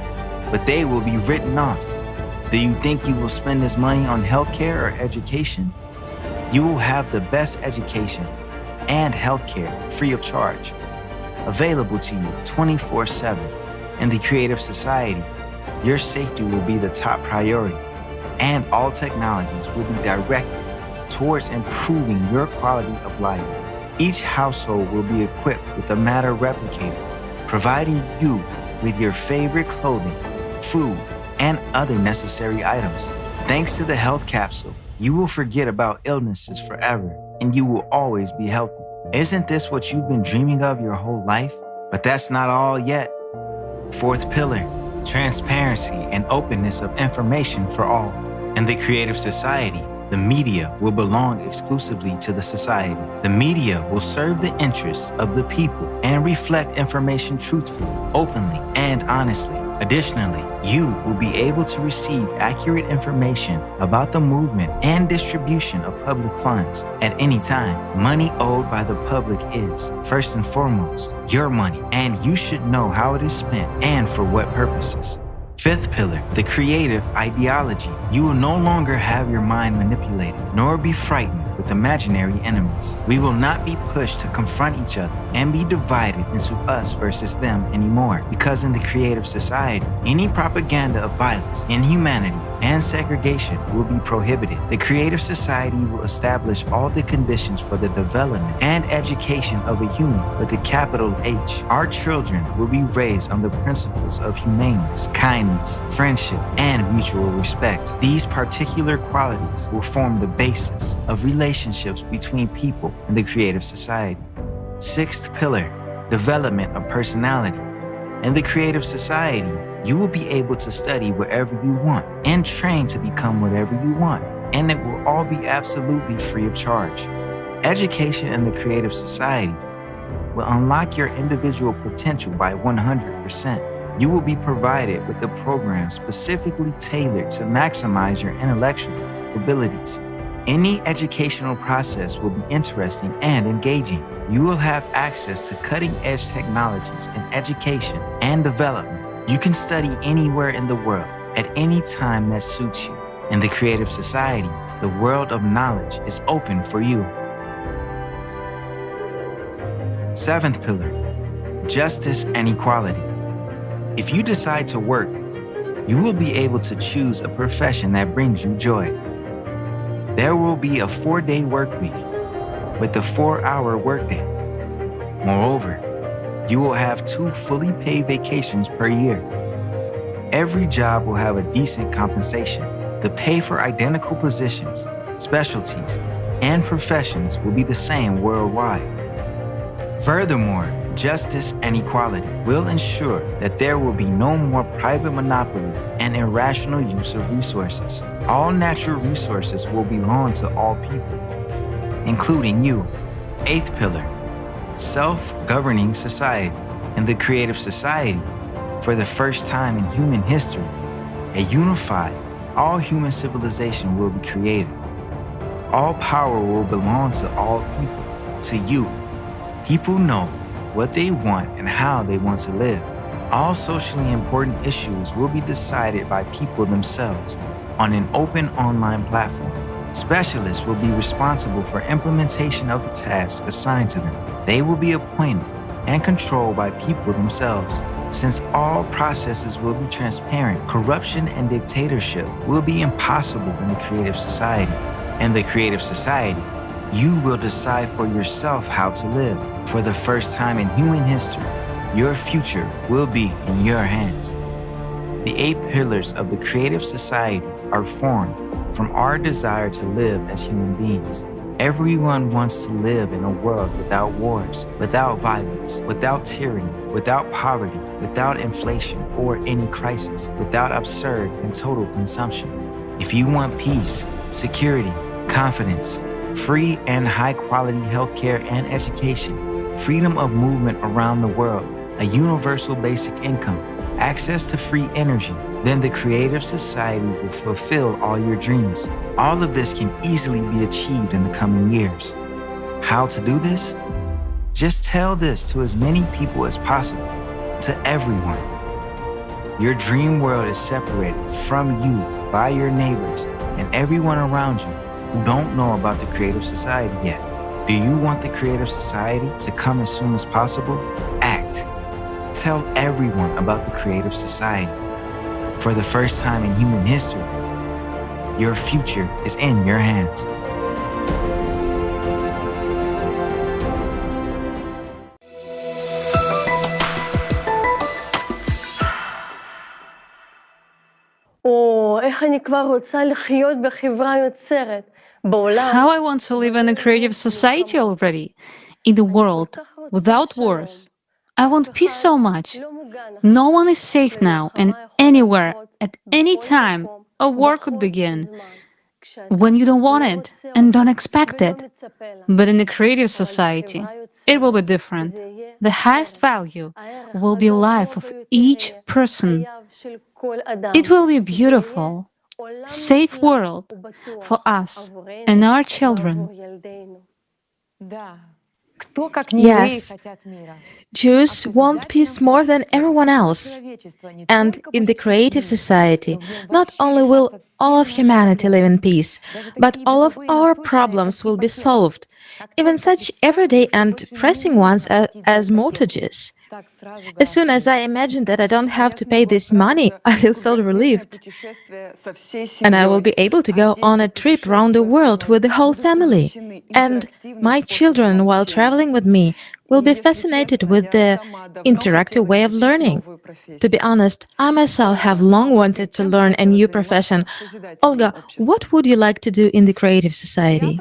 But they will be written off. Do you think you will spend this money on healthcare or education? You will have the best education and healthcare free of charge, available to you 24/7. In the Creative Society, your safety will be the top priority, and all technologies will be directed towards improving your quality of life. Each household will be equipped with a matter replicator, providing you with your favorite clothing, food, and other necessary items. Thanks to the health capsule, you will forget about illnesses forever, and you will always be healthy. Isn't this what you've been dreaming of your whole life? But that's not all yet. Fourth pillar, transparency and openness of information for all. In the creative society, the media will belong exclusively to the society. The media will serve the interests of the people and reflect information truthfully, openly, and honestly. Additionally, you will be able to receive accurate information about the movement and distribution of public funds at any time. Money owed by the public is, first and foremost, your money, and you should know how it is spent and for what purposes. Fifth pillar, the creative ideology. You will no longer have your mind manipulated, nor be frightened with imaginary enemies. We will not be pushed to confront each other and be divided into us versus them anymore, because in the creative society, any propaganda of violence, inhumanity, and segregation will be prohibited. The creative society will establish all the conditions for the development and education of a human with a capital H. Our children will be raised on the principles of humaneness, kindness, friendship, and mutual respect. These particular qualities will form the basis of relationships between people in the creative society. Sixth pillar, development of personality. In the creative society, you will be able to study wherever you want and train to become whatever you want, and it will all be absolutely free of charge. Education in the creative society will unlock your individual potential by 100%. You will be provided with a program specifically tailored to maximize your intellectual abilities. Any educational process will be interesting and engaging. You will have access to cutting-edge technologies in education and development. You can study anywhere in the world at any time that suits you. In the creative society, the world of knowledge is open for you. Seventh pillar, justice and equality. If you decide to work, you will be able to choose a profession that brings you joy. There will be a 4-day work week with a 4-hour workday. Moreover, you will have 2 fully paid vacations per year. Every job will have a decent compensation. The pay for identical positions, specialties, and professions will be the same worldwide. Furthermore, justice and equality will ensure that there will be no more private monopoly and irrational use of resources. All natural resources will belong to all people, including you. Eighth pillar, self-governing society. In the creative society, for the first time in human history, a unified, all-human civilization will be created. All power will belong to all people, to you. People know what they want and how they want to live. All socially important issues will be decided by people themselves on an open online platform. Specialists will be responsible for implementation of the tasks assigned to them. They will be appointed and controlled by people themselves. Since all processes will be transparent, corruption and dictatorship will be impossible in the creative society. In the creative society, you will decide for yourself how to live. For the first time in human history, your future will be in your hands. The 8 pillars of the creative society are formed from our desire to live as human beings. Everyone wants to live in a world without wars, without violence, without tyranny, without poverty, without inflation or any crisis, without absurd and total consumption. If you want peace, security, confidence, free and high-quality healthcare and education, freedom of movement around the world, a universal basic income, access to free energy, then the creative society will fulfill all your dreams. All of this can easily be achieved in the coming years. How to do this? Just tell this to as many people as possible, to everyone. Your dream world is separated from you by your neighbors and everyone around you who don't know about the creative society yet. Do you want the creative society to come as soon as possible? Act. Tell everyone about the creative society. For the first time in human history, your future is in your hands. How I want to live in a creative society already, in a world without wars, I want peace so much. No one is safe now, and anywhere, at any time, a war could begin when you don't want it and don't expect it. But in a creative society, it will be different. The highest value will be life of each person. It will be a beautiful, safe world for us and our children. Yes, Jews want peace more than everyone else. And in the creative society, not only will all of humanity live in peace, but all of our problems will be solved, even such everyday and pressing ones as mortgages. As soon as I imagine that I don't have to pay this money, I feel so relieved. And I will be able to go on a trip around the world with the whole family. And my children, while traveling with me, will be fascinated with the interactive way of learning. To be honest, I myself have long wanted to learn a new profession. Olga, what would you like to do in the creative society?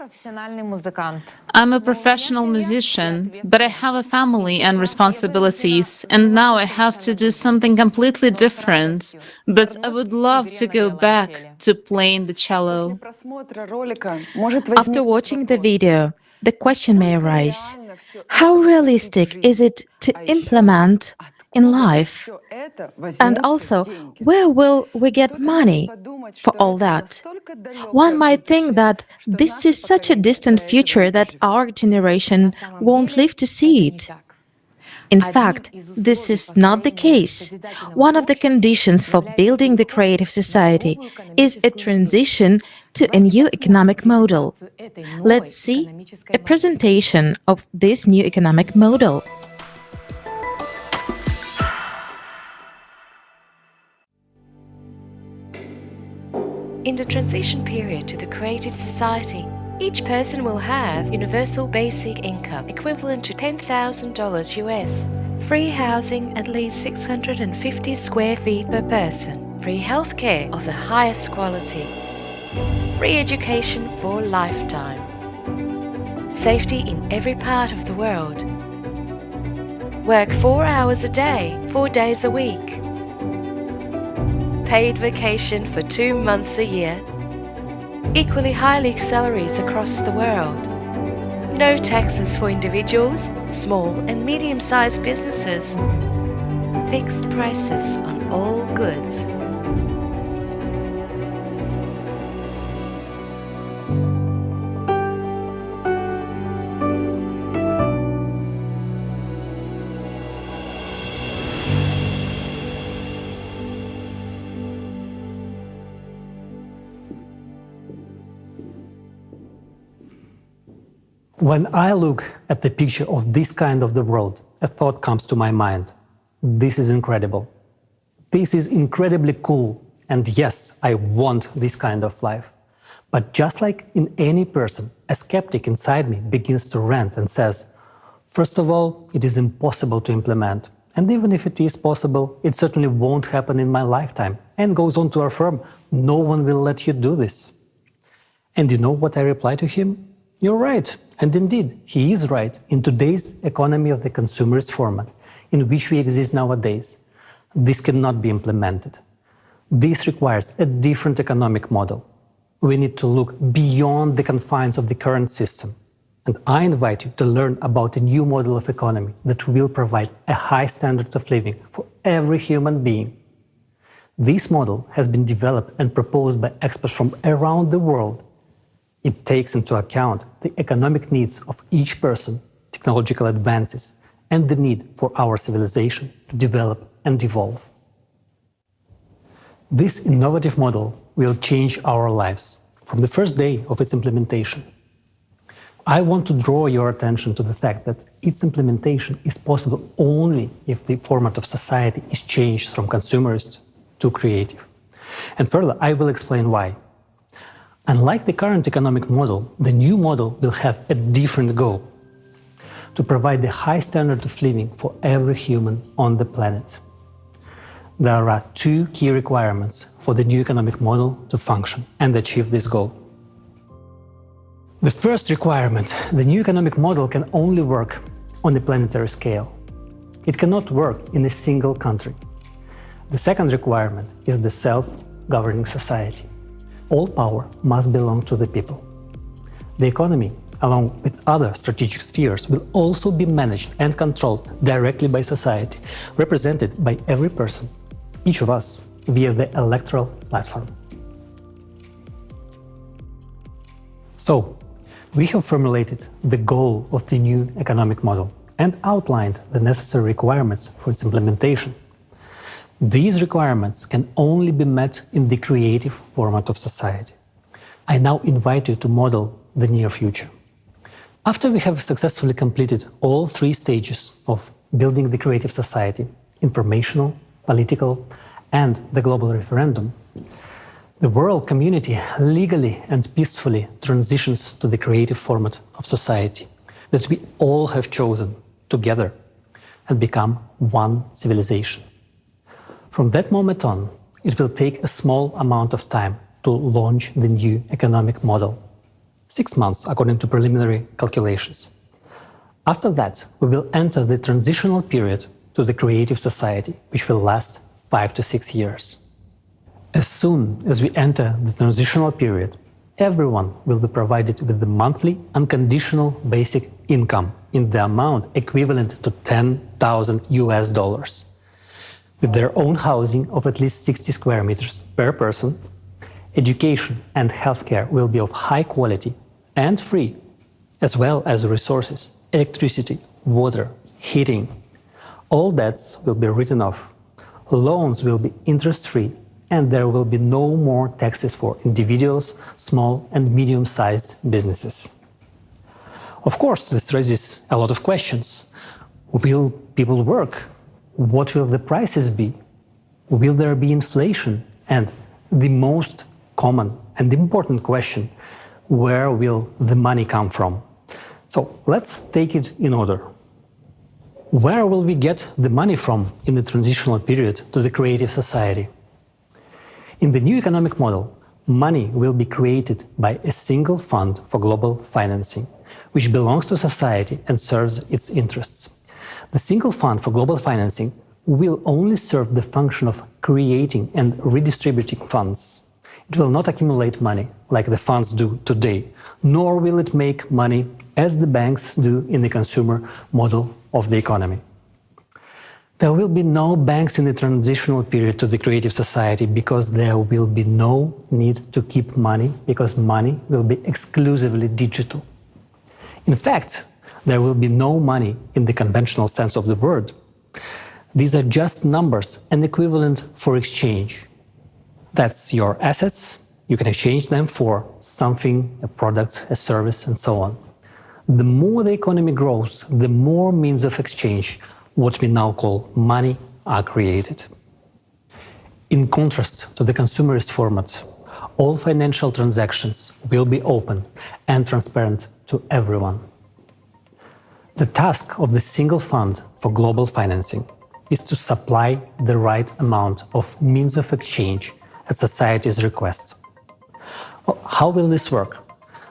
I'm a professional musician, but I have a family and responsibilities, and now I have to do something completely different. But I would love to go back to playing the cello. After watching the video, the question may arise: how realistic is it to implement in life? And also, where will we get money for all that? One might think that this is such a distant future that our generation won't live to see it. In fact, this is not the case. One of the conditions for building the creative society is a transition to a new economic model. Let's see a presentation of this new economic model. In the transition period to the creative society, each person will have universal basic income equivalent to $10,000 US, free housing at least 650 square feet per person, free healthcare of the highest quality, free education for a lifetime, safety in every part of the world, work 4 hours a day, 4 days a week, paid vacation for 2 months a year, equally high salaries across the world, no taxes for individuals, small and medium-sized businesses, fixed prices on all goods. When I look at the picture of this kind of the world, a thought comes to my mind. This is incredible. This is incredibly cool. And yes, I want this kind of life. But just like in any person, a skeptic inside me begins to rant and says, first of all, it is impossible to implement. And even if it is possible, it certainly won't happen in my lifetime. And goes on to affirm, no one will let you do this. And you know what I reply to him? You're right. And indeed, he is right in today's economy of the consumerist format in which we exist nowadays. This cannot be implemented. This requires a different economic model. We need to look beyond the confines of the current system. And I invite you to learn about a new model of economy that will provide a high standard of living for every human being. This model has been developed and proposed by experts from around the world. It takes into account the economic needs of each person, technological advances, and the need for our civilization to develop and evolve. This innovative model will change our lives from the first day of its implementation. I want to draw your attention to the fact that its implementation is possible only if the format of society is changed from consumerist to creative. And further, I will explain why. Unlike the current economic model, the new model will have a different goal: to provide the high standard of living for every human on the planet. There are two key requirements for the new economic model to function and achieve this goal. The first requirement: the new economic model can only work on a planetary scale. It cannot work in a single country. The second requirement is the self-governing society. All power must belong to the people. The economy, along with other strategic spheres, will also be managed and controlled directly by society, represented by every person, each of us, via the electoral platform. So, we have formulated the goal of the new economic model and outlined the necessary requirements for its implementation. These requirements can only be met in the creative format of society. I now invite you to model the near future. After we have successfully completed all three stages of building the creative society, informational, political, and the global referendum, the world community legally and peacefully transitions to the creative format of society that we all have chosen together and become one civilization. From that moment on, it will take a small amount of time to launch the new economic model. 6 months, according to preliminary calculations. After that, we will enter the transitional period to the creative society, which will last 5 to 6 years. As soon as we enter the transitional period, everyone will be provided with the monthly unconditional basic income in the amount equivalent to $10,000, with their own housing of at least 60 square meters per person. Education and healthcare will be of high quality and free, as well as resources, electricity, water, heating. All debts will be written off. Loans will be interest-free, and there will be no more taxes for individuals, small and medium-sized businesses. Of course, this raises a lot of questions. Will people work? What will the prices be? Will there be inflation? And the most common and important question, where will the money come from? So let's take it in order. Where will we get the money from in the transitional period to the creative society? In the new economic model, money will be created by a single fund for global financing, which belongs to society and serves its interests. The single fund for global financing will only serve the function of creating and redistributing funds. It will not accumulate money like the funds do today, nor will it make money as the banks do in the consumer model of the economy. There will be no banks in the transitional period to the creative society because there will be no need to keep money, because money will be exclusively digital. In fact, there will be no money in the conventional sense of the word. These are just numbers and equivalent for exchange. That's your assets. You can exchange them for something, a product, a service, and so on. The more the economy grows, the more means of exchange, what we now call money, are created. In contrast to the consumerist format, all financial transactions will be open and transparent to everyone. The task of the single fund for global financing is to supply the right amount of means of exchange at society's request. How will this work?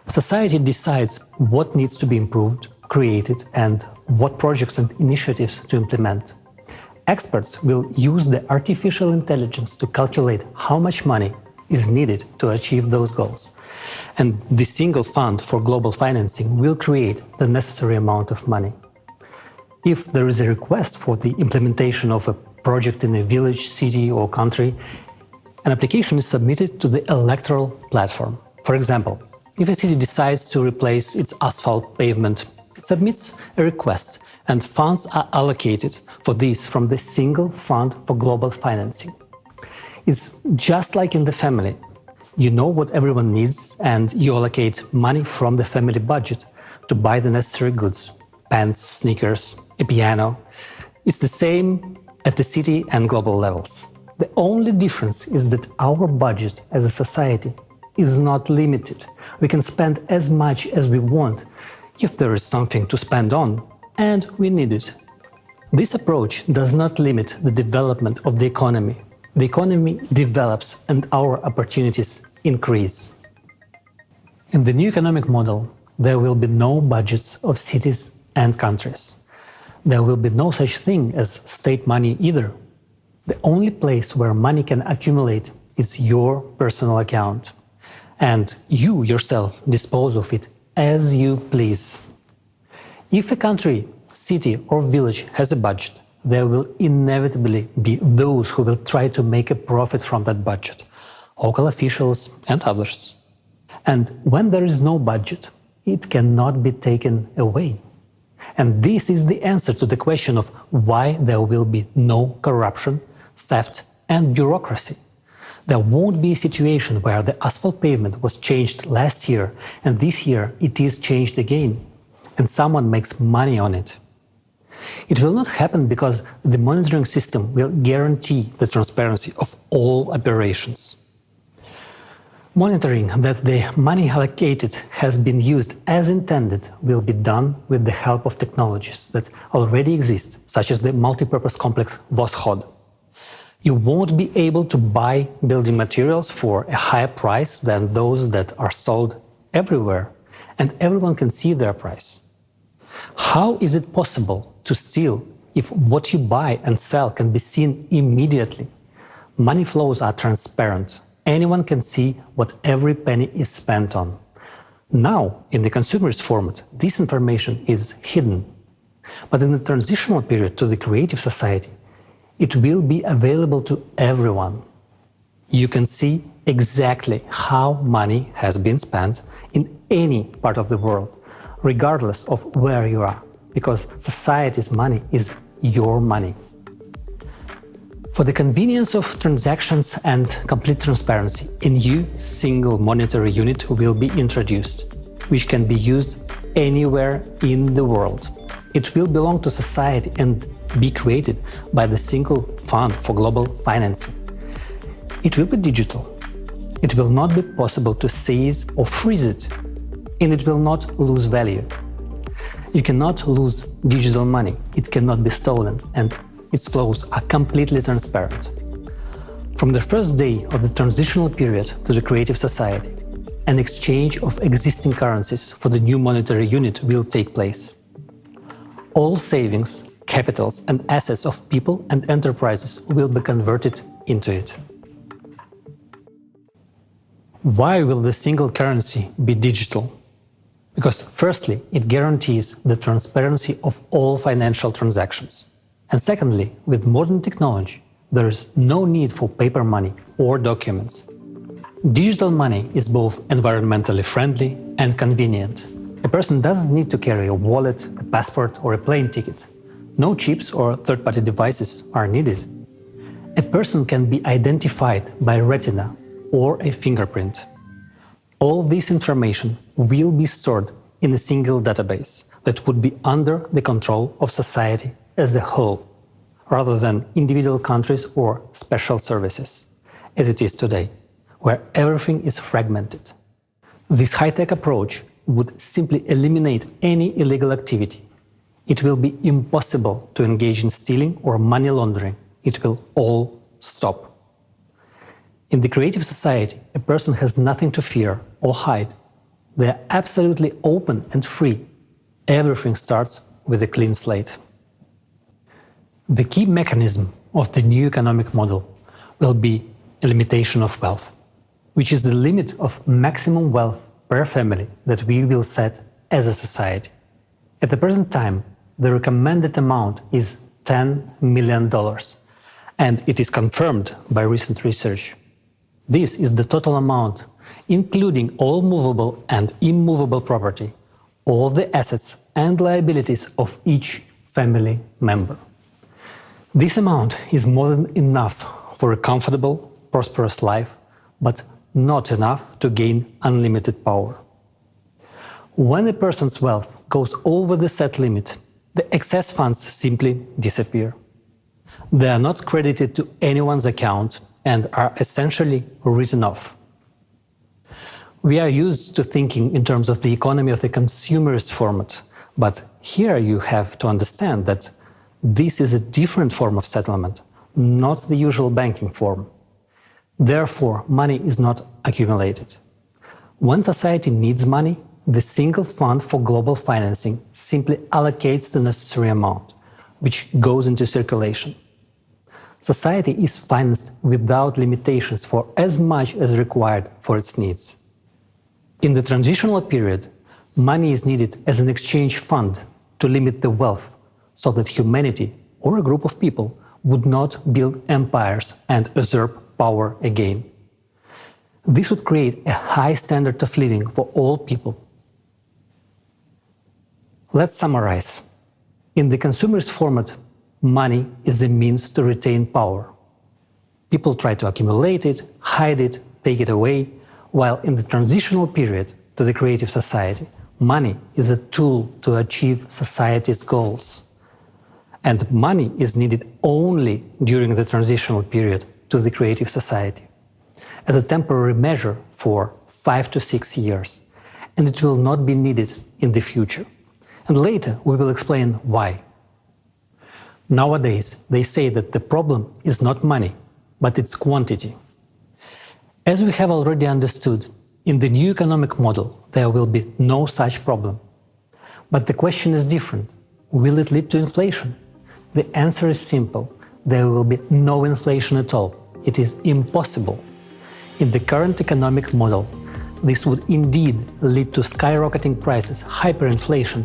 Society decides what needs to be improved, created, and what projects and initiatives to implement. Experts will use the artificial intelligence to calculate how much money is needed to achieve those goals. And the single fund for global financing will create the necessary amount of money. If there is a request for the implementation of a project in a village, city, or country, an application is submitted to the electoral platform. For example, if a city decides to replace its asphalt pavement, it submits a request, and funds are allocated for this from the single fund for global financing. It's just like in the family. You know what everyone needs, and you allocate money from the family budget to buy the necessary goods: pants, sneakers, a piano. It's the same at the city and global levels. The only difference is that our budget as a society is not limited. We can spend as much as we want if there is something to spend on, and we need it. This approach does not limit the development of the economy. The economy develops and our opportunities increase. In the new economic model, there will be no budgets of cities and countries. There will be no such thing as state money either. The only place where money can accumulate is your personal account. And you yourself dispose of it as you please. If a country, city or village has a budget, there will inevitably be those who will try to make a profit from that budget, local officials and others. And when there is no budget, it cannot be taken away. And this is the answer to the question of why there will be no corruption, theft and bureaucracy. There won't be a situation where the asphalt pavement was changed last year and this year it is changed again, and someone makes money on it. It will not happen because the monitoring system will guarantee the transparency of all operations. Monitoring that the money allocated has been used as intended will be done with the help of technologies that already exist, such as the multipurpose complex Voskhod. You won't be able to buy building materials for a higher price than those that are sold everywhere, and everyone can see their price. How is it possible to steal if what you buy and sell can be seen immediately? Money flows are transparent. Anyone can see what every penny is spent on. Now, in the consumerist format, this information is hidden. But in the transitional period to the creative society, it will be available to everyone. You can see exactly how money has been spent in any part of the world, regardless of where you are, because society's money is your money. For the convenience of transactions and complete transparency, a new single monetary unit will be introduced, which can be used anywhere in the world. It will belong to society and be created by the single fund for global financing. It will be digital. It will not be possible to seize or freeze it, and it will not lose value. You cannot lose digital money. It cannot be stolen, and its flows are completely transparent. From the first day of the transitional period to the creative society, an exchange of existing currencies for the new monetary unit will take place. All savings, capitals and assets of people and enterprises will be converted into it. Why will the single currency be digital? Because firstly, it guarantees the transparency of all financial transactions. And secondly, with modern technology, there is no need for paper money or documents. Digital money is both environmentally friendly and convenient. A person doesn't need to carry a wallet, a passport or a plane ticket. No chips or third-party devices are needed. A person can be identified by retina or a fingerprint. All this information will be stored in a single database that would be under the control of society as a whole, rather than individual countries or special services, as it is today, where everything is fragmented. This high-tech approach would simply eliminate any illegal activity. It will be impossible to engage in stealing or money laundering. It will all stop. In the creative society, a person has nothing to fear or hide. They are absolutely open and free. Everything starts with a clean slate. The key mechanism of the new economic model will be a limitation of wealth, which is the limit of maximum wealth per family that we will set as a society. At the present time, the recommended amount is $10 million, and it is confirmed by recent research. This is the total amount, including all movable and immovable property, all the assets and liabilities of each family member. This amount is more than enough for a comfortable, prosperous life, but not enough to gain unlimited power. When a person's wealth goes over the set limit, the excess funds simply disappear. They are not credited to anyone's account and are essentially written off. We are used to thinking in terms of the economy of the consumerist format, but here you have to understand that this is a different form of settlement, not the usual banking form. Therefore, money is not accumulated. When society needs money, the single fund for global financing simply allocates the necessary amount, which goes into circulation. Society is financed without limitations for as much as required for its needs. In the transitional period, money is needed as an exchange fund to limit the wealth so that humanity or a group of people would not build empires and usurp power again. This would create a high standard of living for all people. Let's summarize. In the consumerist format, money is a means to retain power. People try to accumulate it, hide it, take it away, while in the transitional period to the creative society, money is a tool to achieve society's goals. And money is needed only during the transitional period to the creative society, as a temporary measure for 5 to 6 years, and it will not be needed in the future. And later we will explain why. Nowadays, they say that the problem is not money, but its quantity. As we have already understood, in the new economic model, there will be no such problem. But the question is different. Will it lead to inflation? The answer is simple. There will be no inflation at all. It is impossible. In the current economic model, this would indeed lead to skyrocketing prices, hyperinflation.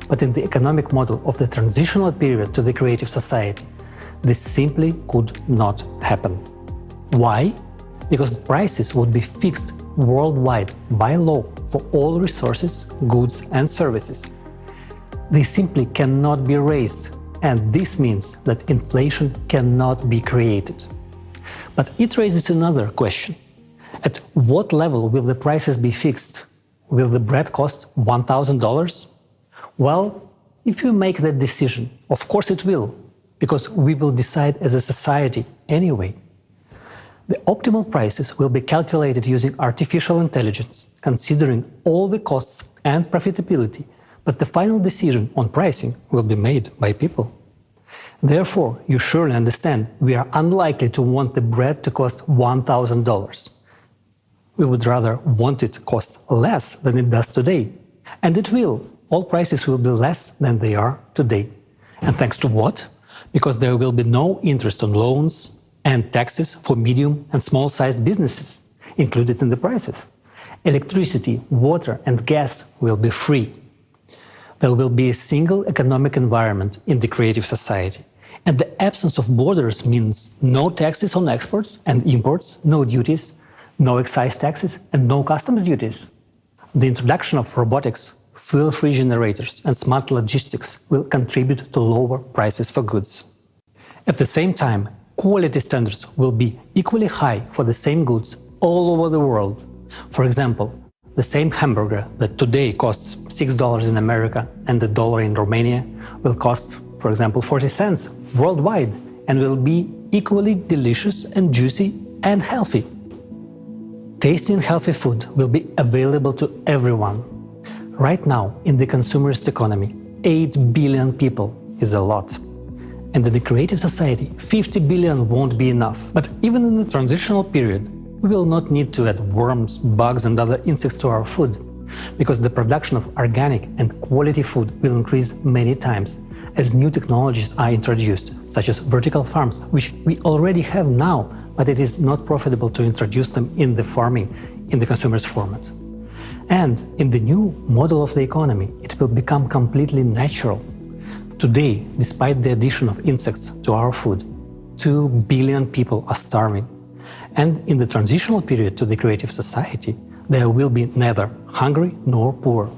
But in the economic model of the transitional period to the creative society, this simply could not happen. Why? Because prices would be fixed worldwide by law for all resources, goods and services. They simply cannot be raised, and this means that inflation cannot be created. But it raises another question. At what level will the prices be fixed? Will the bread cost $1,000? Well, if you make that decision, of course it will, because we will decide as a society anyway. The optimal prices will be calculated using artificial intelligence, considering all the costs and profitability, but the final decision on pricing will be made by people. Therefore, you surely understand we are unlikely to want the bread to cost $1,000. We would rather want it to cost less than it does today. And it will. All prices will be less than they are today. And thanks to what? Because there will be no interest on loans and taxes for medium and small-sized businesses included in the prices. Electricity, water and gas will be free. There will be a single economic environment in the creative society. And the absence of borders means no taxes on exports and imports, no duties, no excise taxes and no customs duties. The introduction of robotics, fuel-free generators and smart logistics will contribute to lower prices for goods. At the same time, quality standards will be equally high for the same goods all over the world. For example, the same hamburger that today costs $6 in America and $1 in Romania will cost, for example, 40 cents worldwide and will be equally delicious and juicy and healthy. Tasty and healthy food will be available to everyone. Right now, in the consumerist economy, 8 billion people is a lot. And in the creative society, 50 billion won't be enough. But even in the transitional period, we will not need to add worms, bugs and other insects to our food, because the production of organic and quality food will increase many times as new technologies are introduced, such as vertical farms, which we already have now, but it is not profitable to introduce them in the farming in the consumerist format. And in the new model of the economy, it will become completely natural. Today, despite the addition of insects to our food, 2 billion people are starving. And in the transitional period to the creative society, there will be neither hungry nor poor.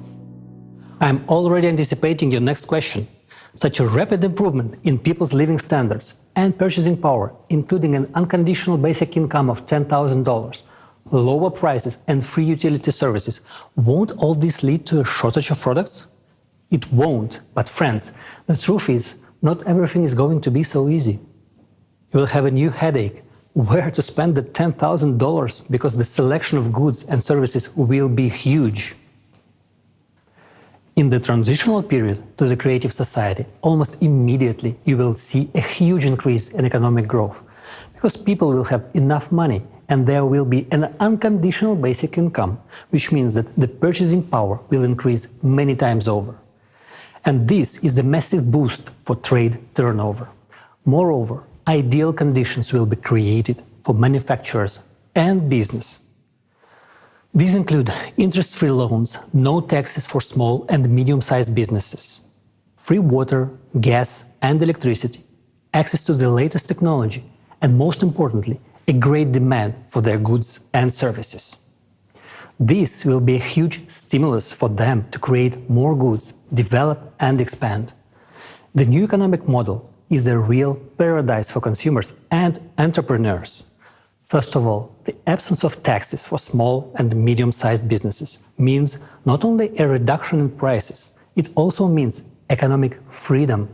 I'm already anticipating your next question. Such a rapid improvement in people's living standards and purchasing power, including an unconditional basic income of $10,000, lower prices and free utility services, won't all this lead to a shortage of products? It won't, but friends, the truth is, not everything is going to be so easy. You will have a new headache, where to spend the $10,000, because the selection of goods and services will be huge. In the transitional period to the creative society, almost immediately you will see a huge increase in economic growth, because people will have enough money and there will be an unconditional basic income, which means that the purchasing power will increase many times over. And this is a massive boost for trade turnover. Moreover, ideal conditions will be created for manufacturers and business. These include interest-free loans, no taxes for small and medium-sized businesses, free water, gas and electricity, access to the latest technology, and most importantly, a great demand for their goods and services. This will be a huge stimulus for them to create more goods, develop and expand. The new economic model is a real paradise for consumers and entrepreneurs. First of all, the absence of taxes for small and medium-sized businesses means not only a reduction in prices, it also means economic freedom.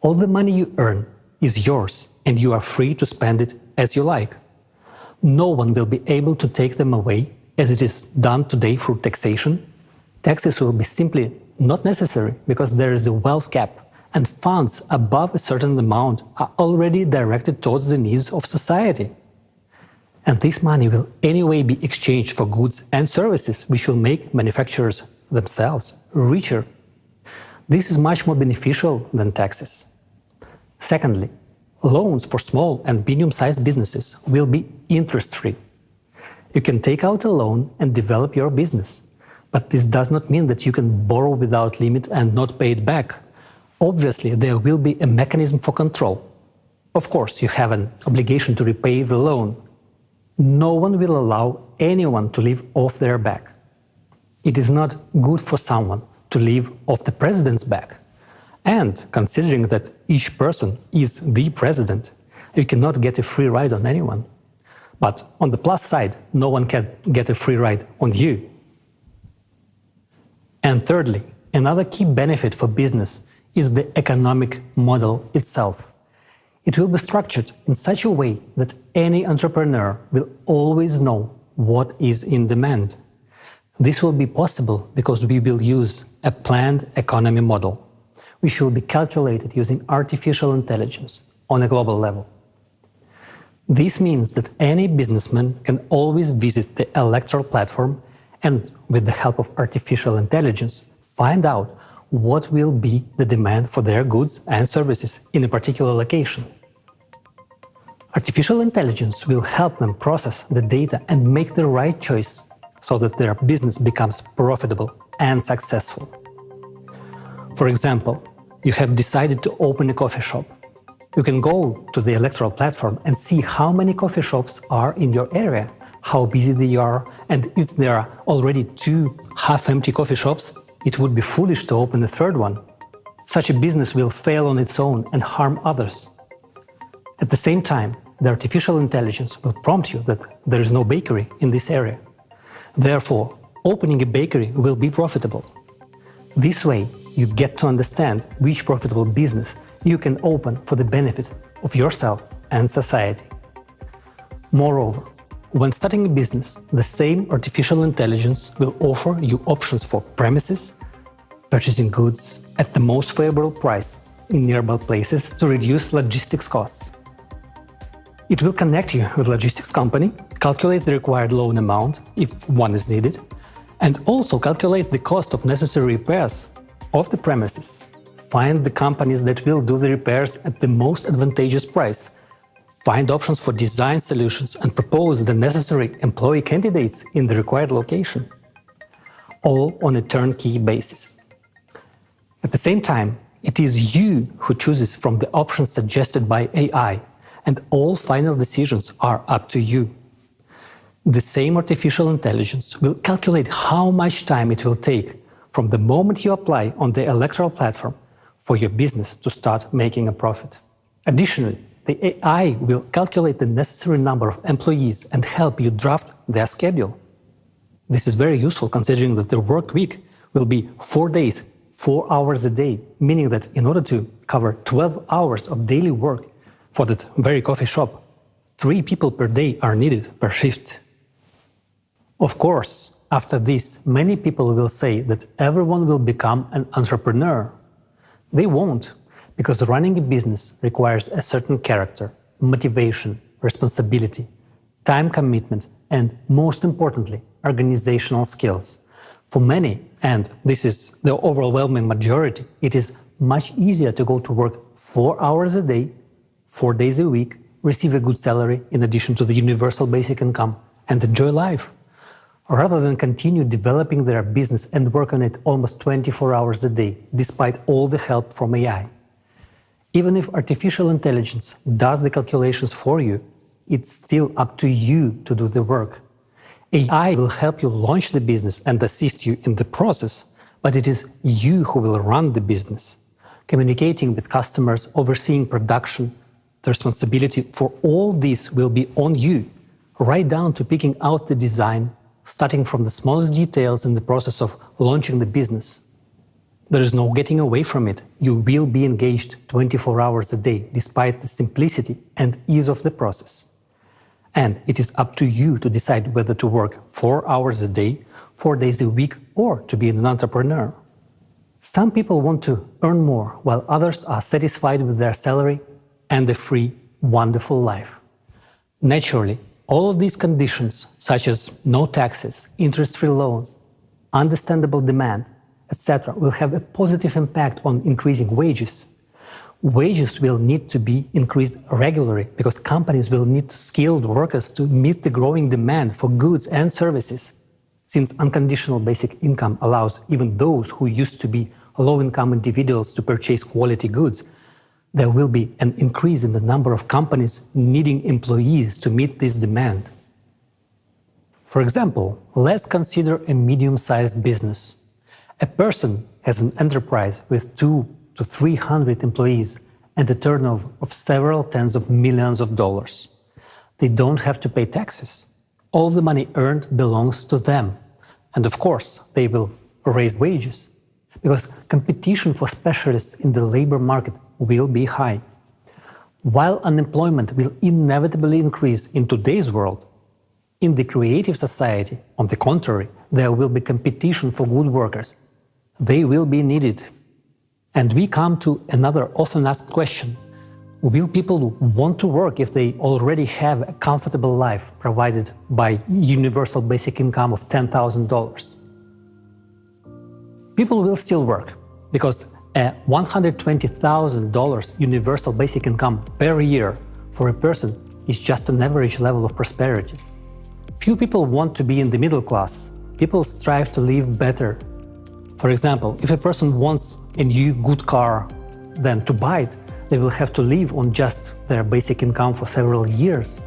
All the money you earn is yours and you are free to spend it as you like. No one will be able to take them away as it is done today through taxation. Taxes will be simply not necessary because there is a wealth cap and funds above a certain amount are already directed towards the needs of society. And this money will anyway be exchanged for goods and services which will make manufacturers themselves richer. This is much more beneficial than taxes. Secondly, loans for small and medium-sized businesses will be interest-free. You can take out a loan and develop your business, but this does not mean that you can borrow without limit and not pay it back. Obviously, there will be a mechanism for control. Of course, you have an obligation to repay the loan. No one will allow anyone to live off their back. It is not good for someone to live off the president's back. And considering that each person is the president, you cannot get a free ride on anyone. But on the plus side, no one can get a free ride on you. And thirdly, another key benefit for business is the economic model itself. It will be structured in such a way that any entrepreneur will always know what is in demand. This will be possible because we will use a planned economy model, which will be calculated using artificial intelligence on a global level. This means that any businessman can always visit the electoral platform and, with the help of artificial intelligence, find out what will be the demand for their goods and services in a particular location. Artificial intelligence will help them process the data and make the right choice so that their business becomes profitable and successful. For example, you have decided to open a coffee shop. You can go to the electoral platform and see how many coffee shops are in your area, how busy they are, and if there are already 2 half-empty coffee shops, it would be foolish to open a third one. Such a business will fail on its own and harm others. At the same time, the artificial intelligence will prompt you that there is no bakery in this area. Therefore, opening a bakery will be profitable. This way, you get to understand which profitable business you can open for the benefit of yourself and society. Moreover, when starting a business, the same artificial intelligence will offer you options for premises, purchasing goods at the most favorable price in nearby places to reduce logistics costs. It will connect you with a logistics company, calculate the required loan amount, if one is needed, and also calculate the cost of necessary repairs of the premises. Find the companies that will do the repairs at the most advantageous price. Find options for design solutions and propose the necessary employee candidates in the required location. All on a turnkey basis. At the same time, it is you who chooses from the options suggested by AI, and all final decisions are up to you. The same artificial intelligence will calculate how much time it will take from the moment you apply on the electoral platform for your business to start making a profit. Additionally, the AI will calculate the necessary number of employees and help you draft their schedule. This is very useful considering that the work week will be 4 days, 4 hours a day, meaning that in order to cover 12 hours of daily work for that very coffee shop, 3 people per day are needed per shift. Of course, after this, many people will say that everyone will become an entrepreneur. They won't, because running a business requires a certain character, motivation, responsibility, time commitment, and most importantly, organizational skills. For many, and this is the overwhelming majority, it is much easier to go to work 4 hours a day, 4 days a week, receive a good salary in addition to the universal basic income, and enjoy life, rather than continue developing their business and work on it almost 24 hours a day, despite all the help from AI. Even if artificial intelligence does the calculations for you, it's still up to you to do the work. AI will help you launch the business and assist you in the process, but it is you who will run the business. Communicating with customers, overseeing production, the responsibility for all this will be on you, right down to picking out the design, starting from the smallest details in the process of launching the business. There is no getting away from it. You will be engaged 24 hours a day, despite the simplicity and ease of the process. And it is up to you to decide whether to work 4 hours a day, 4 days a week, or to be an entrepreneur. Some people want to earn more, while others are satisfied with their salary and a free, wonderful life. Naturally, all of these conditions, such as no taxes, interest-free loans, understandable demand, etc., will have a positive impact on increasing wages. Wages will need to be increased regularly because companies will need skilled workers to meet the growing demand for goods and services. Since unconditional basic income allows even those who used to be low-income individuals to purchase quality goods, there will be an increase in the number of companies needing employees to meet this demand. For example, let's consider a medium-sized business. A person has an enterprise with 200 to 300 employees and a turnover of several tens of millions of dollars. They don't have to pay taxes. All the money earned belongs to them. And of course, they will raise wages, because competition for specialists in the labor market will be high. While unemployment will inevitably increase in today's world, in the creative society, on the contrary, there will be competition for good workers. They will be needed. And we come to another often asked question. Will people want to work if they already have a comfortable life provided by universal basic income of $10,000? People will still work because a $120,000 universal basic income per year for a person is just an average level of prosperity. Few people want to be in the middle class. People strive to live better. For example, if a person wants a new good car, then to buy it, they will have to live on just their basic income for several years.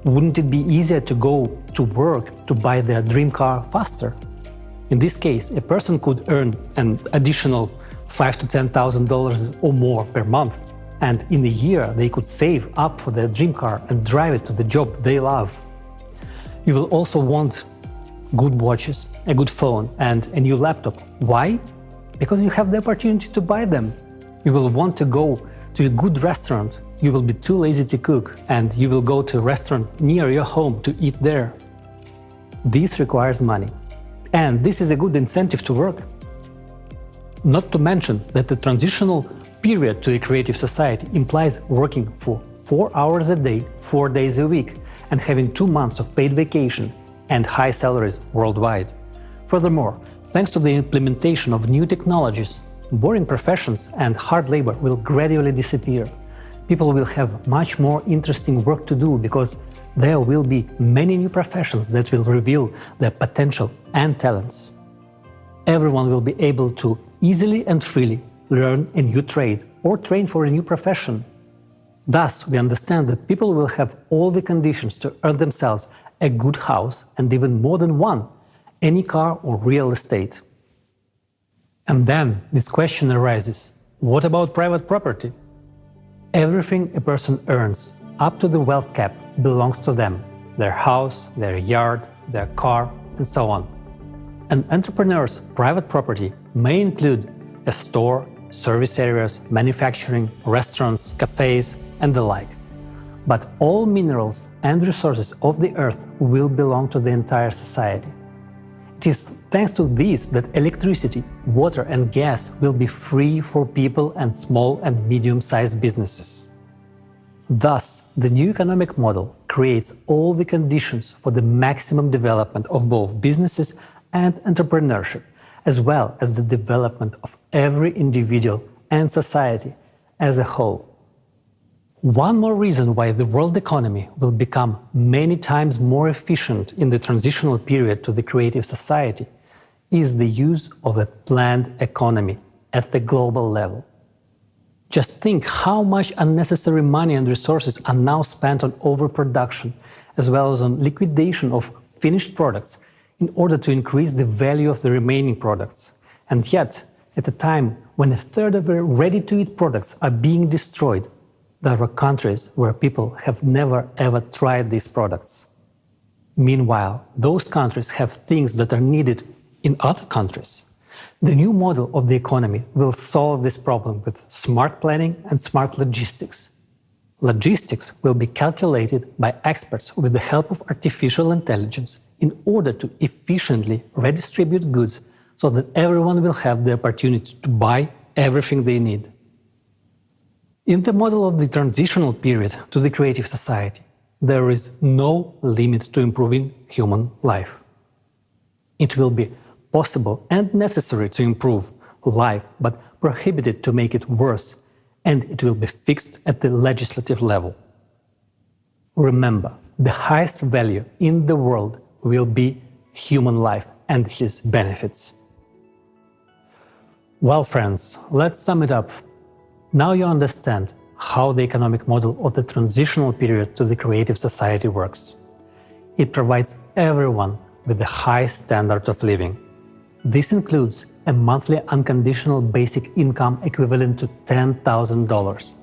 Wouldn't it be easier to go to work to buy their dream car faster? In this case, a person could earn an additional $5,000 to $10,000 or more per month, and in a year they could save up for their dream car and drive it to the job they love. You will also want good watches, a good phone, and a new laptop. Why? Because you have the opportunity to buy them. You will want to go to a good restaurant. You will be too lazy to cook, and you will go to a restaurant near your home to eat there. This requires money, and this is a good incentive to work. Not to mention that the transitional period to a creative society implies working for 4 hours a day, 4 days a week, and having 2 months of paid vacation and high salaries worldwide. Furthermore, thanks to the implementation of new technologies, boring professions and hard labor will gradually disappear. People will have much more interesting work to do because there will be many new professions that will reveal their potential and talents. Everyone will be able to easily and freely learn a new trade or train for a new profession. Thus, we understand that people will have all the conditions to earn themselves a good house and even more than one, any car or real estate. And then this question arises, what about private property? Everything a person earns, up to the wealth cap, belongs to them, their house, their yard, their car, and so on. An entrepreneur's private property may include a store, service areas, manufacturing, restaurants, cafes, and the like. But all minerals and resources of the earth will belong to the entire society. It is thanks to this that electricity, water, and gas will be free for people and small and medium-sized businesses. Thus, the new economic model creates all the conditions for the maximum development of both businesses and entrepreneurship, as well as the development of every individual and society as a whole. One more reason why the world economy will become many times more efficient in the transitional period to the creative society is the use of a planned economy at the global level. Just think how much unnecessary money and resources are now spent on overproduction, as well as on liquidation of finished products in order to increase the value of the remaining products. And yet, at a time when a third of the ready-to-eat products are being destroyed, there are countries where people have never ever tried these products. Meanwhile, those countries have things that are needed in other countries. The new model of the economy will solve this problem with smart planning and smart logistics. Logistics will be calculated by experts with the help of artificial intelligence in order to efficiently redistribute goods so that everyone will have the opportunity to buy everything they need. In the model of the transitional period to the creative society, there is no limit to improving human life. It will be possible and necessary to improve life, but prohibited to make it worse, and it will be fixed at the legislative level. Remember, the highest value in the world will be human life and his benefits. Well, friends, let's sum it up. Now you understand how the economic model of the transitional period to the creative society works. It provides everyone with a high standard of living. This includes a monthly unconditional basic income equivalent to $10,000,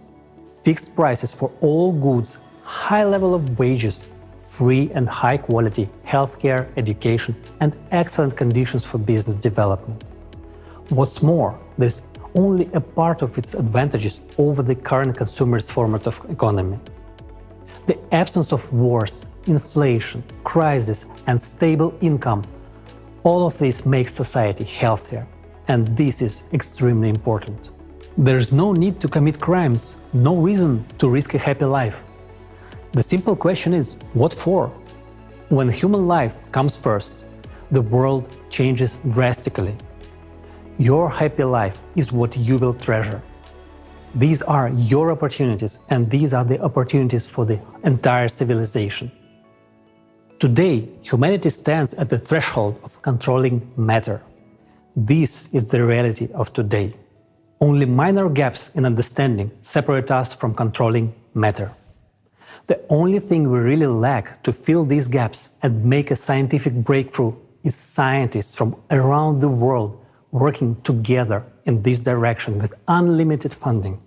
fixed prices for all goods, high level of wages, free and high quality healthcare, education, and excellent conditions for business development. What's more, there's only a part of its advantages over the current consumerist format of economy. The absence of wars, inflation, crisis, and stable income, all of this makes society healthier, and this is extremely important. There's no need to commit crimes, no reason to risk a happy life. The simple question is, what for? When human life comes first, the world changes drastically. Your happy life is what you will treasure. These are your opportunities, and these are the opportunities for the entire civilization. Today, humanity stands at the threshold of controlling matter. This is the reality of today. Only minor gaps in understanding separate us from controlling matter. The only thing we really lack to fill these gaps and make a scientific breakthrough is scientists from around the world working together in this direction with unlimited funding.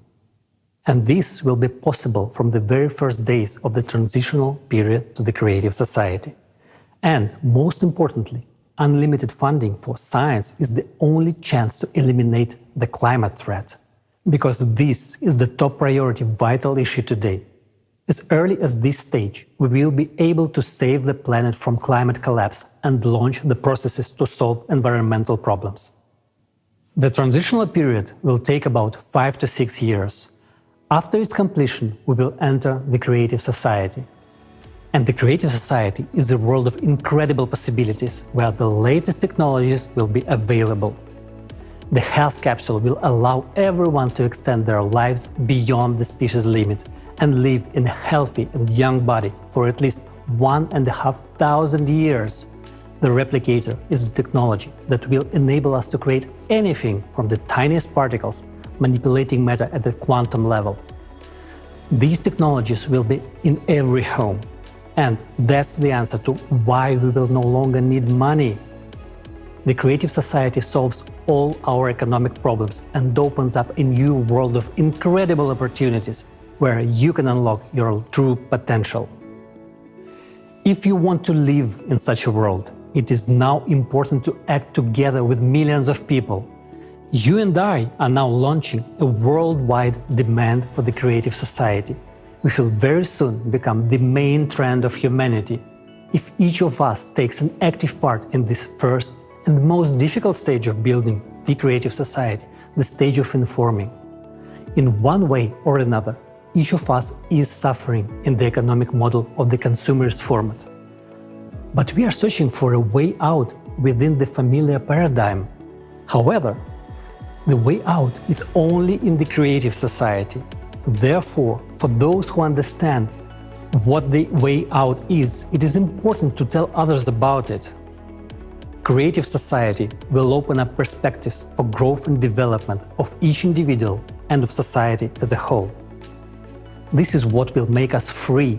And this will be possible from the very first days of the transitional period to the creative society. And most importantly, unlimited funding for science is the only chance to eliminate the climate threat. Because this is the top priority vital issue today. As early as this stage, we will be able to save the planet from climate collapse and launch the processes to solve environmental problems. The transitional period will take about 5 to 6 years. After its completion, we will enter the creative society. And the creative society is a world of incredible possibilities where the latest technologies will be available. The health capsule will allow everyone to extend their lives beyond the species limit and live in a healthy and young body for at least 1,500 years. The replicator is the technology that will enable us to create anything from the tiniest particles, manipulating matter at the quantum level. These technologies will be in every home. And that's the answer to why we will no longer need money. The creative society solves all our economic problems and opens up a new world of incredible opportunities where you can unlock your true potential. If you want to live in such a world, it is now important to act together with millions of people. You and I are now launching a worldwide demand for the creative society, which will very soon become the main trend of humanity. If each of us takes an active part in this first and most difficult stage of building the creative society, the stage of informing. In one way or another, each of us is suffering in the economic model of the consumerist format. But we are searching for a way out within the familiar paradigm. However, the way out is only in the creative society. Therefore, for those who understand what the way out is, it is important to tell others about it. Creative society will open up perspectives for growth and development of each individual and of society as a whole. This is what will make us free.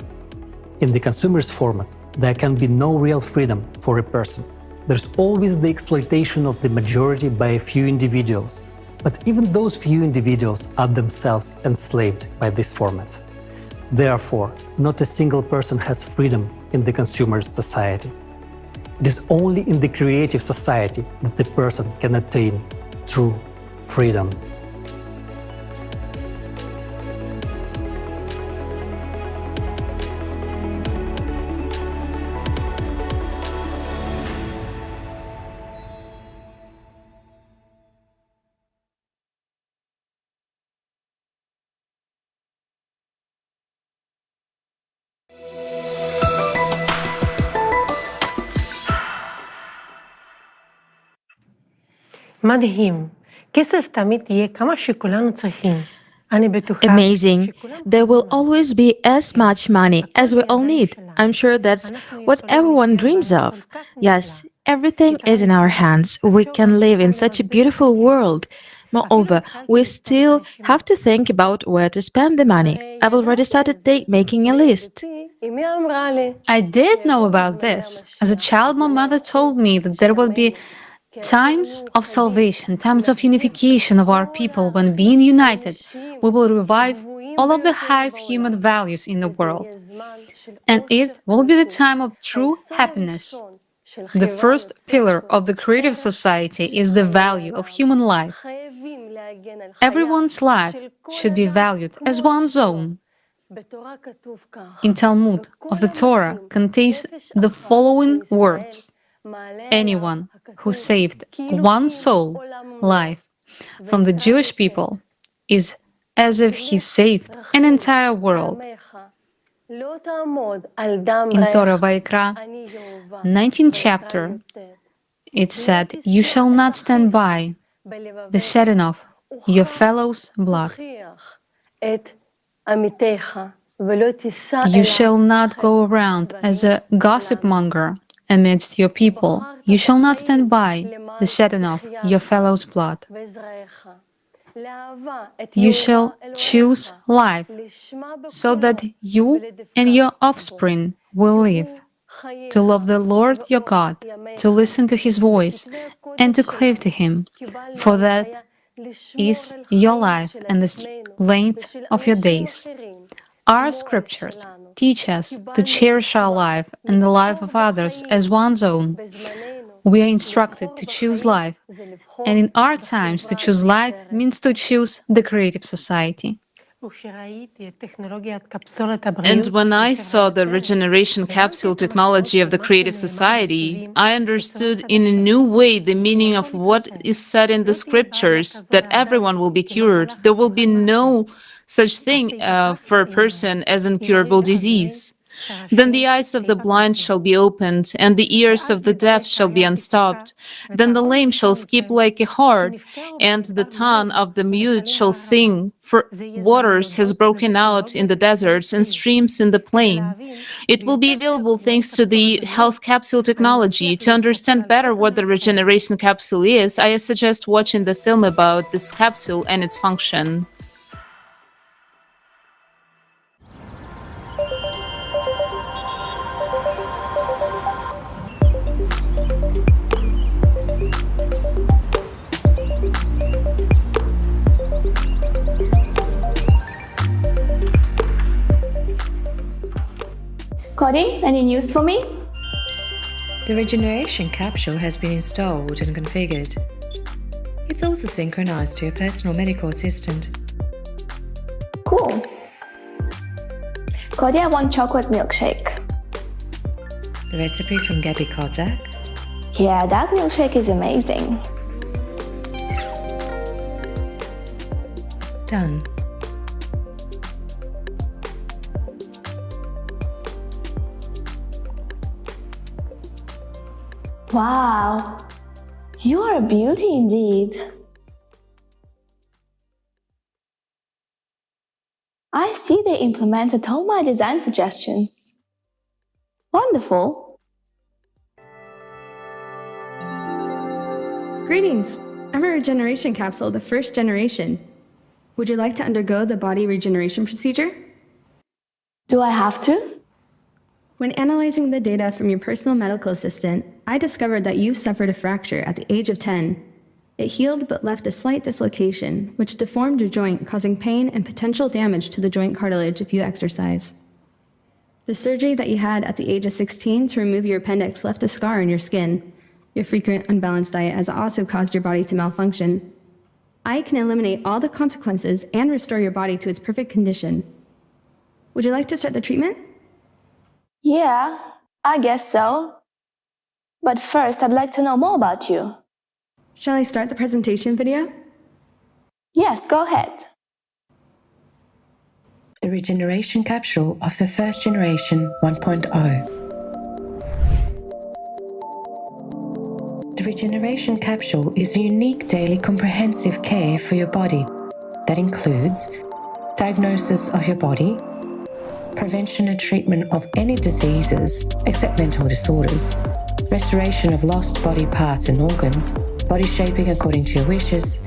In the consumerist format, there can be no real freedom for a person. There's always the exploitation of the majority by a few individuals. But even those few individuals are themselves enslaved by this format. Therefore, not a single person has freedom in the consumerist society. It is only in the creative society that the person can attain true freedom. מדהים. כסף תמיד יהיה כמה שכולנו צריכים. Amazing. There will always be as much money as we all need. I'm sure that's what everyone dreams of. Yes, everything is in our hands. We can live in such a beautiful world. Moreover, we still have to think about where to spend the money. I've already started making a list. I did know about this. As a child, my mother told me that there will be times of salvation, times of unification of our people. When being united, we will revive all of the highest human values in the world. And it will be the time of true happiness. The first pillar of the creative society is the value of human life. Everyone's life should be valued as one's own. In Talmud of the Torah contains the following words: anyone who saved one soul life from the Jewish people is as if he saved an entire world. In Torah Vayikra, 19th chapter, it said, "You shall not stand by the shedding of your fellow's blood. You shall not go around as a gossip monger amidst your people. You shall not stand by the shedding of your fellow's blood. You shall choose life, so that you and your offspring will live, to love the Lord your God, to listen to His voice, and to cleave to Him, for that is your life and the length of your days." Our scriptures teach us to cherish our life and the life of others as one's own. We are instructed to choose life, and in our times, to choose life means to choose the creative society. And when I saw the regeneration capsule technology of the creative society, I understood in a new way the meaning of what is said in the scriptures, that everyone will be cured. There will be no such thing for a person as incurable disease. Then the eyes of the blind shall be opened, and the ears of the deaf shall be unstopped. Then the lame shall skip like a hart, and the tongue of the mute shall sing. For waters has broken out in the deserts and streams in the plain. It will be available thanks to the health capsule technology. To understand better what the regeneration capsule is, I suggest watching the film about this capsule and its function. Cody, any news for me? The regeneration capsule has been installed and configured. It's also synchronized to your personal medical assistant. Cool. Cody, I want chocolate milkshake. The recipe from Gabby Kozak? Yeah, that milkshake is amazing. Done. Wow, you are a beauty indeed. I see they implemented all my design suggestions. Wonderful. Greetings! I'm a regeneration capsule, the first generation. Would you like to undergo the body regeneration procedure? Do I have to? When analyzing the data from your personal medical assistant, I discovered that you suffered a fracture at the age of 10. It healed but left a slight dislocation, which deformed your joint, causing pain and potential damage to the joint cartilage if you exercise. The surgery that you had at the age of 16 to remove your appendix left a scar on your skin. Your frequent unbalanced diet has also caused your body to malfunction. I can eliminate all the consequences and restore your body to its perfect condition. Would you like to start the treatment? Yeah, I guess so. But first, I'd like to know more about you. Shall I start the presentation video? Yes, go ahead. The regeneration capsule of the first generation 1.0. The regeneration capsule is a unique daily comprehensive care for your body that includes diagnosis of your body, prevention and treatment of any diseases except mental disorders, restoration of lost body parts and organs, body shaping according to your wishes,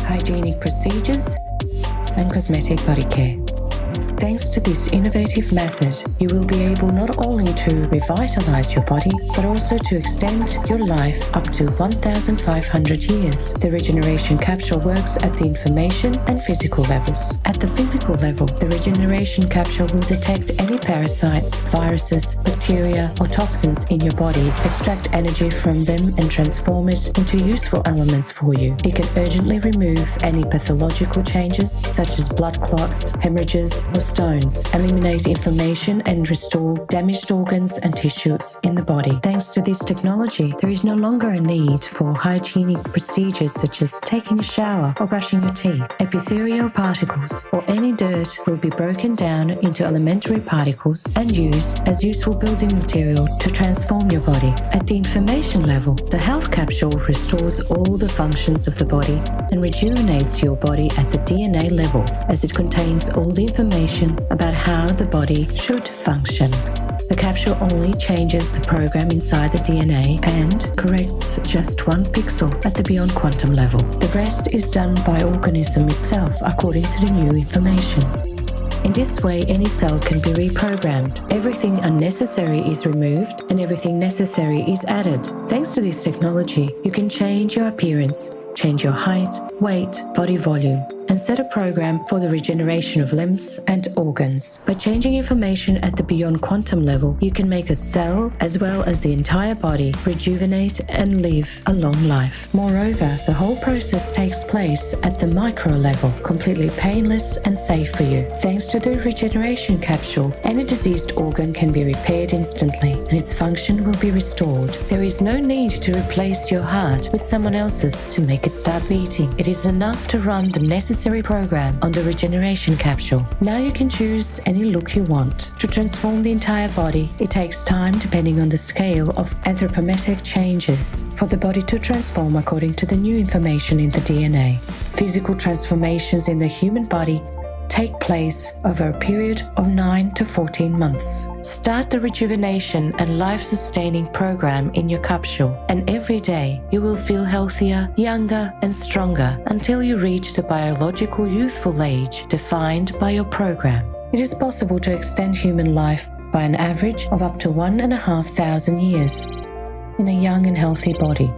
hygienic procedures, and cosmetic body care. Thanks to this innovative method, you will be able not only to revitalize your body, but also to extend your life up to 1,500 years. The regeneration capsule works at the information and physical levels. At the physical level, the regeneration capsule will detect any parasites, viruses, bacteria, or toxins in your body, extract energy from them, and transform it into useful elements for you. It can urgently remove any pathological changes, such as blood clots, hemorrhages, or stones, eliminate inflammation, and restore damaged organs and tissues in the body. Thanks to this technology, there is no longer a need for hygienic procedures such as taking a shower or brushing your teeth. Epithelial particles or any dirt will be broken down into elementary particles and used as useful building material to transform your body. At the information level, the health capsule restores all the functions of the body and rejuvenates your body at the DNA level, as it contains all the information about how the body should function. The capsule only changes the program inside the DNA and corrects just one pixel at the beyond quantum level. The rest is done by organism itself according to the new information. In this way, any cell can be reprogrammed. Everything unnecessary is removed and everything necessary is added. Thanks to this technology, you can change your appearance, change your height, weight, body volume, and set a program for the regeneration of limbs and organs. By changing information at the beyond quantum level, you can make a cell, as well as the entire body, rejuvenate and live a long life. Moreover, the whole process takes place at the micro level, completely painless and safe for you. Thanks to the regeneration capsule, any diseased organ can be repaired instantly, and its function will be restored. There is no need to replace your heart with someone else's to make it start beating. It is enough to run the necessary program on the regeneration capsule. Now you can choose any look you want. To transform the entire body, it takes time depending on the scale of anthropometric changes for the body to transform according to the new information in the DNA. Physical transformations in the human body take place over a period of 9 to 14 months. Start the rejuvenation and life-sustaining program in your capsule, and every day you will feel healthier, younger, and stronger until you reach the biological youthful age defined by your program. It is possible to extend human life by an average of up to 1,500 years in a young and healthy body.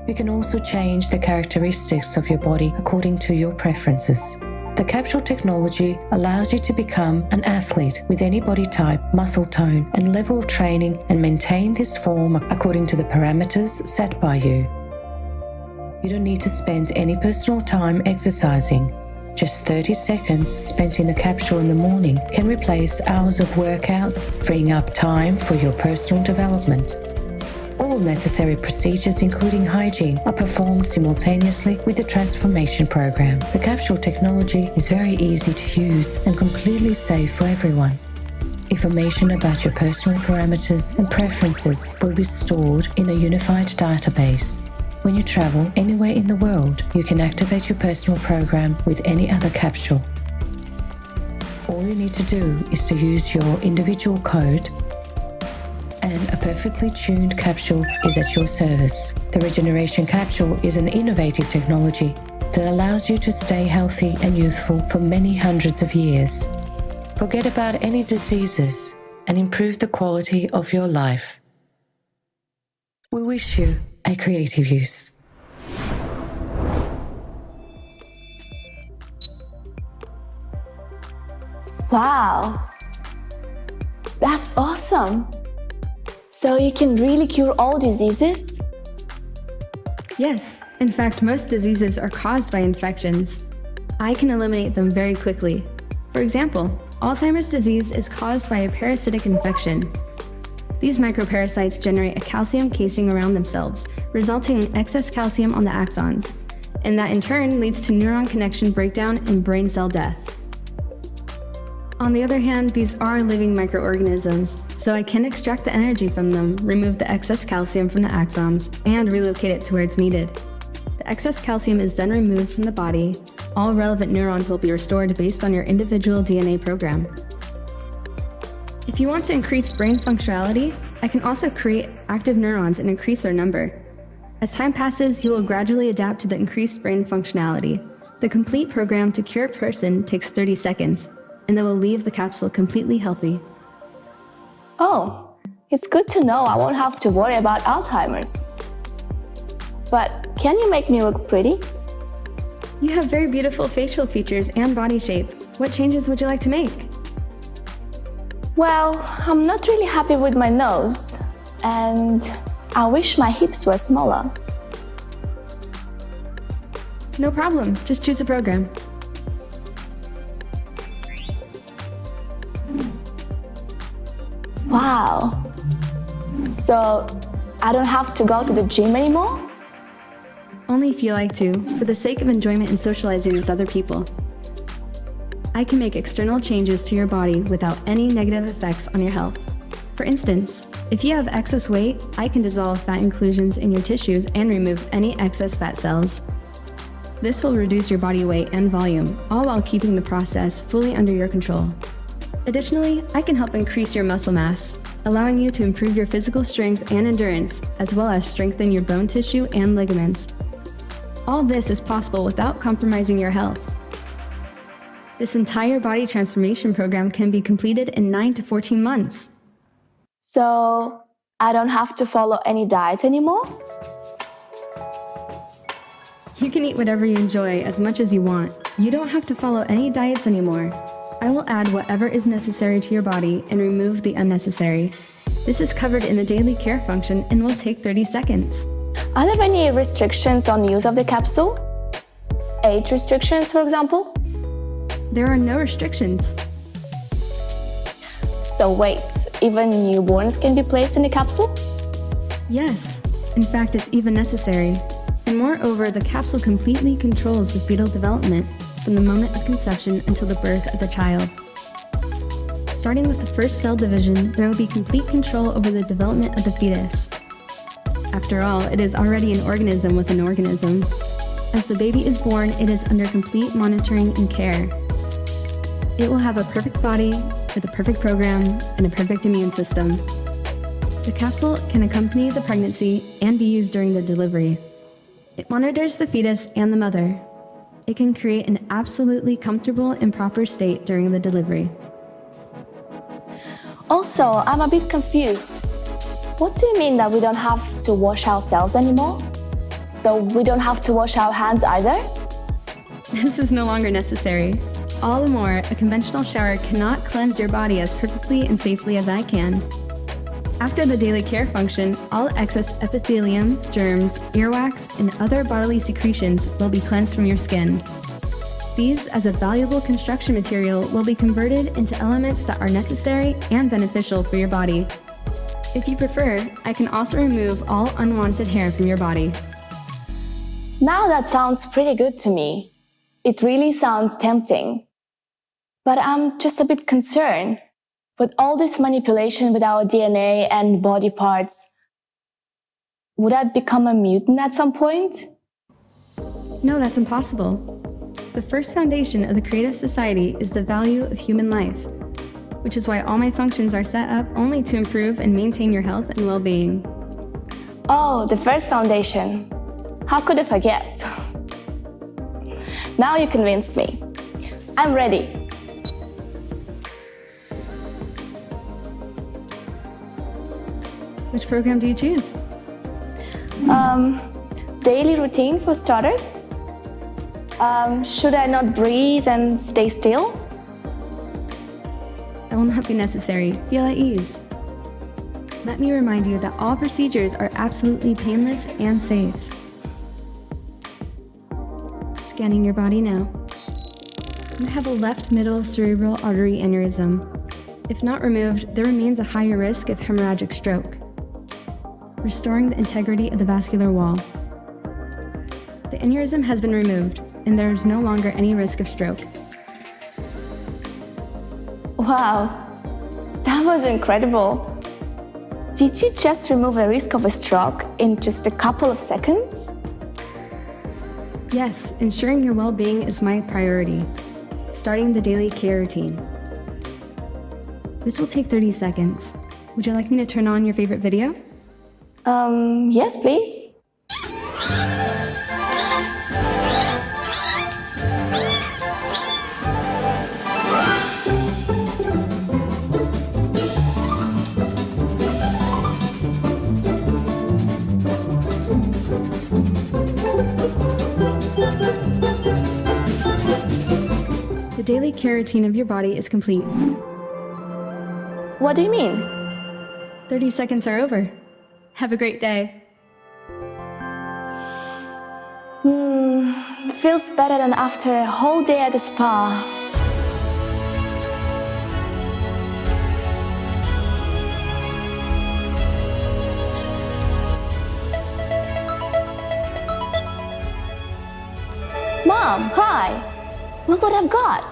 You can also change the characteristics of your body according to your preferences. The capsule technology allows you to become an athlete with any body type, muscle tone, and level of training, and maintain this form according to the parameters set by you. You don't need to spend any personal time exercising. Just 30 seconds spent in a capsule in the morning can replace hours of workouts, freeing up time for your personal development. All necessary procedures, including hygiene, are performed simultaneously with the transformation program. The capsule technology is very easy to use and completely safe for everyone. Information about your personal parameters and preferences will be stored in a unified database. When you travel anywhere in the world, you can activate your personal program with any other capsule. All you need to do is to use your individual code, and a perfectly tuned capsule is at your service. The regeneration capsule is an innovative technology that allows you to stay healthy and youthful for many hundreds of years. Forget about any diseases and improve the quality of your life. We wish you a creative use. Wow, that's awesome. So you can really cure all diseases? Yes, in fact, most diseases are caused by infections. I can eliminate them very quickly. For example, Alzheimer's disease is caused by a parasitic infection. These microparasites generate a calcium casing around themselves, resulting in excess calcium on the axons, and that in turn leads to neuron connection breakdown and brain cell death. On the other hand, these are living microorganisms, so I can extract the energy from them, remove the excess calcium from the axons, and relocate it to where it's needed. The excess calcium is then removed from the body. All relevant neurons will be restored based on your individual DNA program. If you want to increase brain functionality, I can also create active neurons and increase their number. As time passes, you will gradually adapt to the increased brain functionality. The complete program to cure a person takes 30 seconds, and they will leave the capsule completely healthy. Oh, it's good to know I won't have to worry about Alzheimer's. But can you make me look pretty? You have very beautiful facial features and body shape. What changes would you like to make? Well, I'm not really happy with my nose, and I wish my hips were smaller. No problem, just choose a program. Wow. So I don't have to go to the gym anymore? Only if you like to, for the sake of enjoyment and socializing with other people. I can make external changes to your body without any negative effects on your health. For instance, if you have excess weight, I can dissolve fat inclusions in your tissues and remove any excess fat cells. This will reduce your body weight and volume, all while keeping the process fully under your control. Additionally, I can help increase your muscle mass, allowing you to improve your physical strength and endurance, as well as strengthen your bone tissue and ligaments. All this is possible without compromising your health. This entire body transformation program can be completed in 9 to 14 months. So I don't have to follow any diet anymore? You can eat whatever you enjoy as much as you want. You don't have to follow any diets anymore. I will add whatever is necessary to your body and remove the unnecessary. This is covered in the daily care function and will take 30 seconds. Are there any restrictions on use of the capsule? Age restrictions, for example? There are no restrictions. So wait, even newborns can be placed in the capsule? Yes. In fact, it's even necessary. And moreover, the capsule completely controls the fetal development from the moment of conception until the birth of the child. Starting with the first cell division, there will be complete control over the development of the fetus. After all, it is already an organism with an organism. As the baby is born, it is under complete monitoring and care. It will have a perfect body, with a perfect program, and a perfect immune system. The capsule can accompany the pregnancy and be used during the delivery. It monitors the fetus and the mother. It can create an absolutely comfortable and proper state during the delivery. Also, I'm a bit confused. What do you mean that we don't have to wash ourselves anymore? So we don't have to wash our hands either? This is no longer necessary. All the more, a conventional shower cannot cleanse your body as perfectly and safely as I can. After the daily care function, all excess epithelium, germs, earwax, and other bodily secretions will be cleansed from your skin. These, as a valuable construction material, will be converted into elements that are necessary and beneficial for your body. If you prefer, I can also remove all unwanted hair from your body. Now that sounds pretty good to me. It really sounds tempting. But I'm just a bit concerned. With all this manipulation with our DNA and body parts, would I become a mutant at some point? No, that's impossible. The first foundation of the creative society is the value of human life, which is why all my functions are set up only to improve and maintain your health and well-being. Oh, the first foundation. How could I forget? Now you convinced me. I'm ready. Which program do you choose? Daily routine for starters. Should I not breathe and stay still? That will not be necessary. Feel at ease. Let me remind you that all procedures are absolutely painless and safe. Scanning your body now. You have a left middle cerebral artery aneurysm. If not removed, there remains a higher risk of hemorrhagic stroke, restoring the integrity of the vascular wall. The aneurysm has been removed, and there is no longer any risk of stroke. Wow, that was incredible. Did you just remove the risk of a stroke in just a couple of seconds? Yes, ensuring your well-being is my priority. Starting the daily care routine. This will take 30 seconds. Would you like me to turn on your favorite video? Yes, please. The daily care routine of your body is complete. What do you mean? 30 seconds are over. Have a great day. Feels better than after a whole day at the spa. Mom, hi! Look what I've got!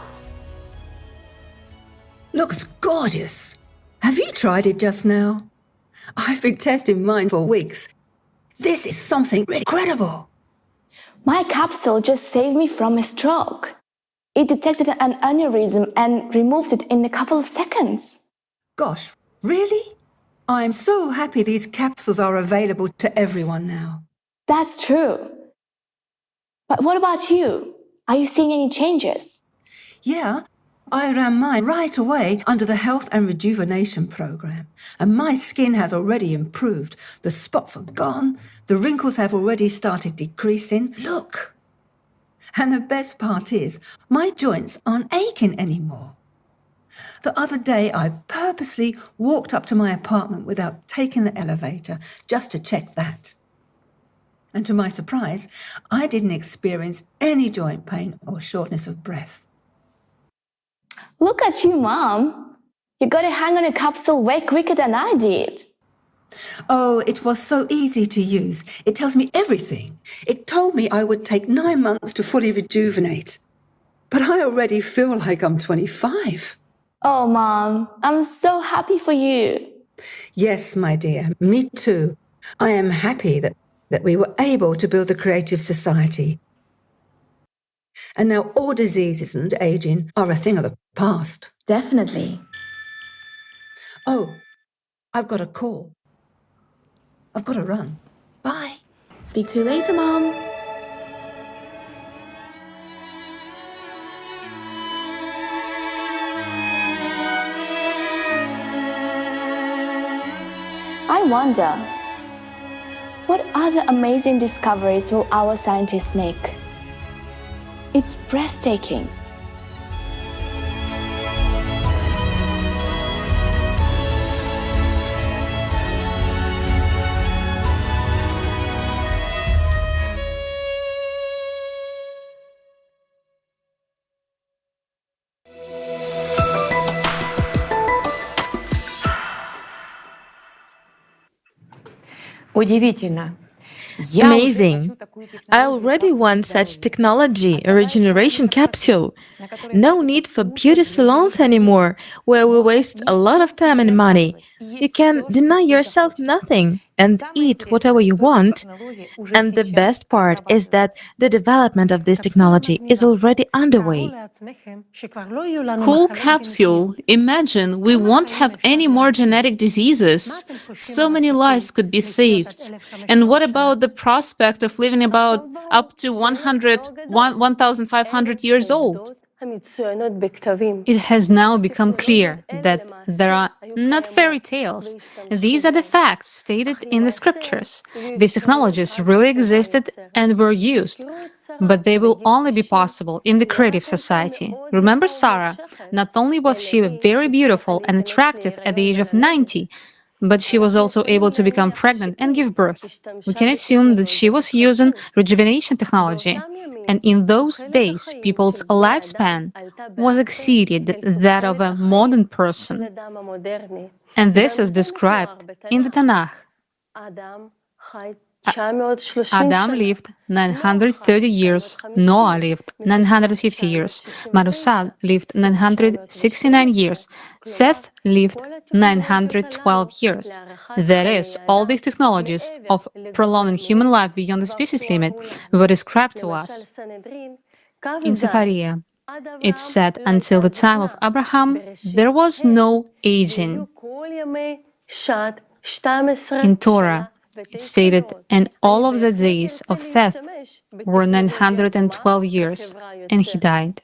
Looks gorgeous. Have you tried it just now? I've been testing mine for weeks. This is something incredible. My capsule just saved me from a stroke. It detected an aneurysm and removed it in a couple of seconds. Gosh, really? I'm so happy these capsules are available to everyone now. That's true. But what about you? Are you seeing any changes? Yeah, I ran mine right away under the Health and Rejuvenation Program, and my skin has already improved. The spots are gone, the wrinkles have already started decreasing. Look! And the best part is, my joints aren't aching anymore. The other day, I purposely walked up to my apartment without taking the elevator just to check that. And to my surprise, I didn't experience any joint pain or shortness of breath. Look at you, Mom. You got to hang on a capsule way quicker than I did. Oh, it was so easy to use. It tells me everything. It told me I would take 9 months to fully rejuvenate. But I already feel like I'm 25. Oh, Mom, I'm so happy for you. Yes, my dear, me too. I am happy that we were able to build the creative society. And now all diseases and aging are a thing of the past. Definitely. Oh, I've got a call. I've got to run. Bye. Speak to you later, Mom. I wonder, what other amazing discoveries will our scientists make? It's breathtaking. Удивительно. Amazing! I already want such technology, a regeneration capsule. No need for beauty salons anymore, where we waste a lot of time and money. You can deny yourself nothing and eat whatever you want. And the best part is that the development of this technology is already underway. Cool capsule. Imagine we won't have any more genetic diseases. So many lives could be saved. And what about the prospect of living about up to 1,500 years old? It has now become clear that there are not fairy tales. These are the facts stated in the scriptures. These technologies really existed and were used, but they will only be possible in the creative society. Remember Sarah? Not only was she very beautiful and attractive at the age of 90, but she was also able to become pregnant and give birth. We can assume that she was using rejuvenation technology. And in those days, people's lifespan was exceeded that of a modern person. And this is described in the Tanakh. Adam lived 930 years, Noah lived 950 years, Matusal lived 969 years, Seth lived 912 years. That is, all these technologies of prolonging human life beyond the species limit were described to us. In Sephariah, it said until the time of Abraham, there was no aging. In Torah, it stated, and all of the days of Seth were 912 years, and he died.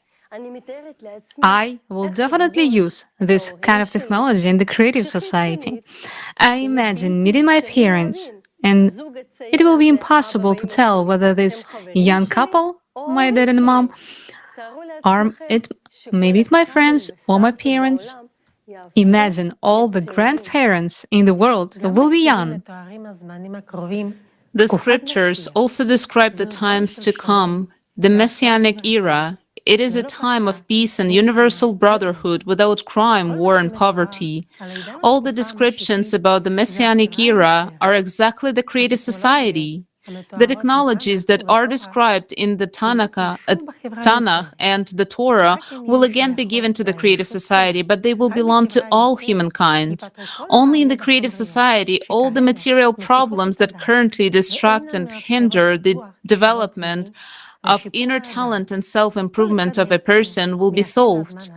I will definitely use this kind of technology in the creative society. I imagine meeting my parents, and it will be impossible to tell whether this young couple, my dad and mom, are maybe my friends or my parents. Imagine all the grandparents in the world will be young. The scriptures also describe the times to come, the Messianic era. It is a time of peace and universal brotherhood without crime, war, and poverty. All the descriptions about the Messianic era are exactly the creative society. The technologies that are described in the Tanakh and the Torah will again be given to the creative society, but they will belong to all humankind. Only in the creative society, all the material problems that currently distract and hinder the development of inner talent and self-improvement of a person will be solved.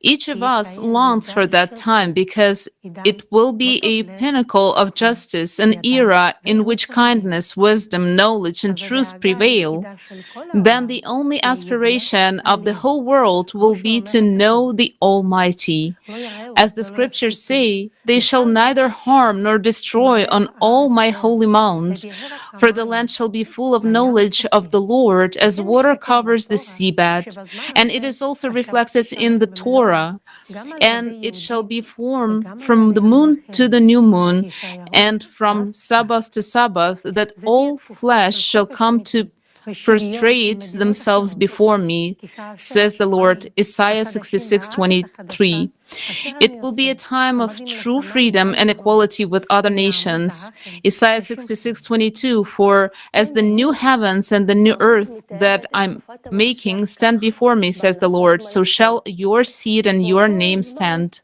Each of us longs for that time because it will be a pinnacle of justice, an era in which kindness, wisdom, knowledge, and truth prevail. Then the only aspiration of the whole world will be to know the Almighty. As the scriptures say, they shall neither harm nor destroy on all my holy mounds, for the land shall be full of knowledge of the Lord as water covers the seabed. And it is also reflected in the Torah. And it shall be formed from the moon to the new moon, and from Sabbath to Sabbath, that all flesh shall come to prostrate themselves before me, says the Lord. Isaiah 66:23. It will be a time of true freedom and equality with other nations. Isaiah 66:22. For as the new heavens and the new earth that I'm making stand before me, says the Lord, so shall your seed and your name stand.